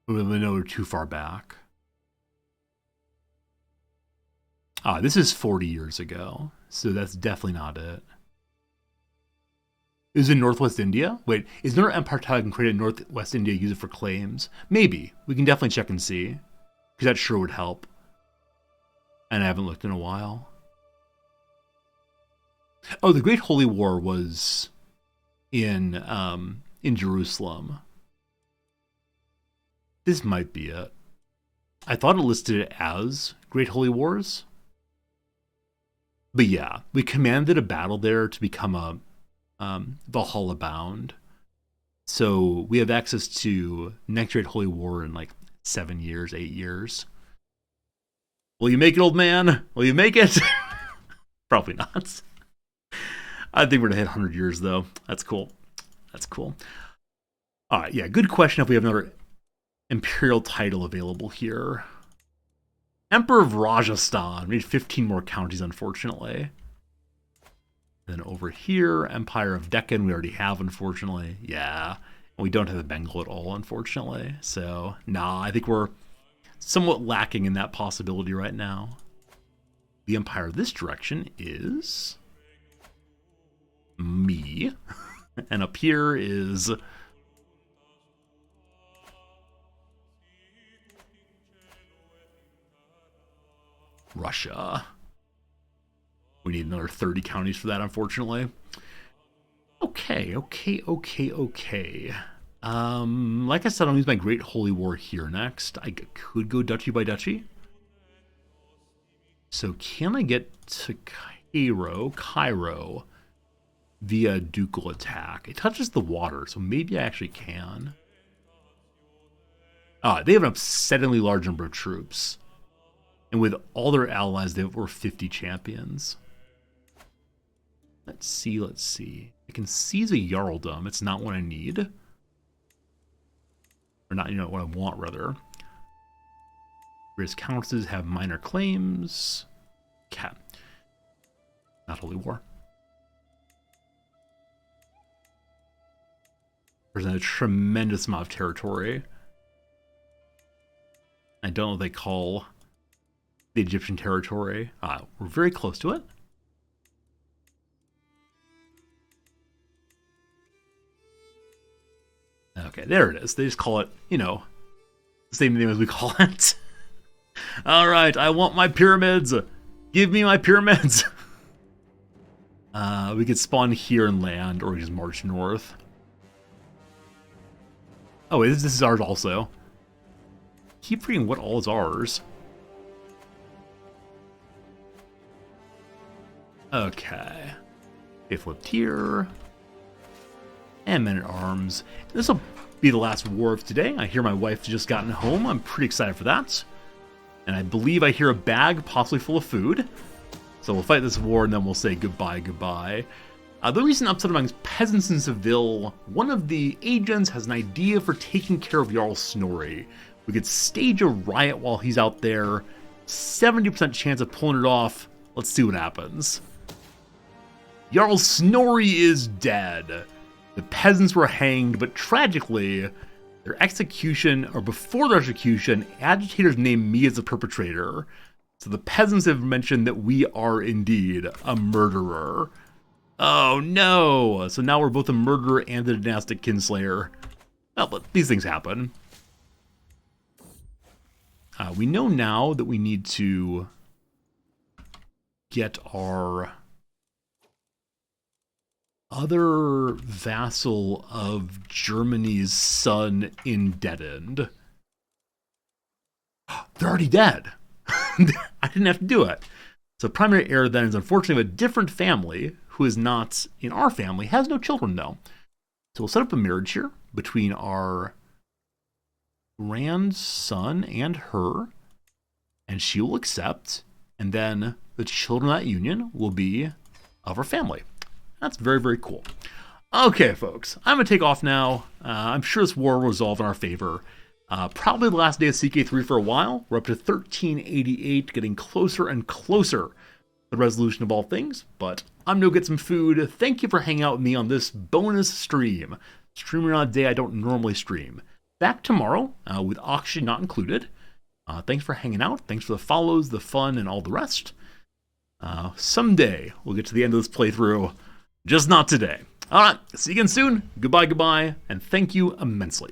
We'll know we're too far back. This is 40 years ago, so that's definitely not it. Is it Northwest India? Wait, is there an empire tile I can create in Northwest India, use it for claims? Maybe. We can definitely check and see, because that sure would help. And I haven't looked in a while. Oh, the Great Holy War was in Jerusalem. This might be it. I thought it listed it as Great Holy Wars. But yeah, we commanded a battle there to become a Valhalla bound. So we have access to next Great Holy War in like 7 years, 8 years. Will you make it, old man? Will you make it? Probably not. I think we're going to hit 100 years, though. That's cool. That's cool. All right, yeah, good question if we have another imperial title available here. Emperor of Rajasthan. We need 15 more counties, unfortunately. Then over here, Empire of Deccan, we already have, unfortunately. Yeah, we don't have the Bengal at all, unfortunately. So, nah, I think we're somewhat lacking in that possibility right now. The empire of this direction is me. And up here is Russia. We need another 30 counties for that, unfortunately. Okay. Like I said, I'll use my Great Holy War here next. I could go duchy by duchy. So can I get to Cairo via ducal attack? It touches the water, so maybe I actually can. They have an upsettingly large number of troops. And with all their allies, they have over 50 champions. Let's see. I can seize a Jarldom. It's not what I need. Or not, what I want, rather. Various countesses have minor claims. Cat. Not Holy War. There's a tremendous amount of territory. I don't know what they call the Egyptian territory. We're very close to it. Okay, there it is. They just call it, the same name as we call it. All right, I want my pyramids. Give me my pyramids. We could spawn here and land, or we just march north. Oh, wait, this is ours also. Keep forgetting what all is ours. Okay. They flipped here. And men-at-arms. This will be the last war of today. I hear my wife has just gotten home. I'm pretty excited for that. And I believe I hear a bag possibly full of food. So we'll fight this war and then we'll say goodbye. The recent upset amongst peasants in Seville, one of the agents has an idea for taking care of Jarl Snorri. We could stage a riot while he's out there. 70% chance of pulling it off. Let's see what happens. Jarl Snorri is dead. The peasants were hanged, but tragically, before their execution, agitators named me as the perpetrator. So the peasants have mentioned that we are indeed a murderer. Oh no! So now we're both a murderer and a dynastic kinslayer. Well, but these things happen. We know now that we need to get our other vassal of Germany's son indebted. they're already dead. I didn't have to do it. So primary heir then is unfortunately of a different family who is not in our family, has no children though. So we'll set up a marriage here between our grandson and her, and she will accept, and then the children of that union will be of our family. That's very, very cool. Okay, folks, I'm going to take off now. I'm sure this war will resolve in our favor. Probably the last day of CK3 for a while. We're up to 1388, getting closer and closer to the resolution of all things, but I'm going to get some food. Thank you for hanging out with me on this bonus stream. Streaming on a day I don't normally stream. Back tomorrow with auction not included. Thanks for hanging out. Thanks for the follows, the fun, and all the rest. Someday we'll get to the end of this playthrough. Just not today. All right, see you again soon. Goodbye, and thank you immensely.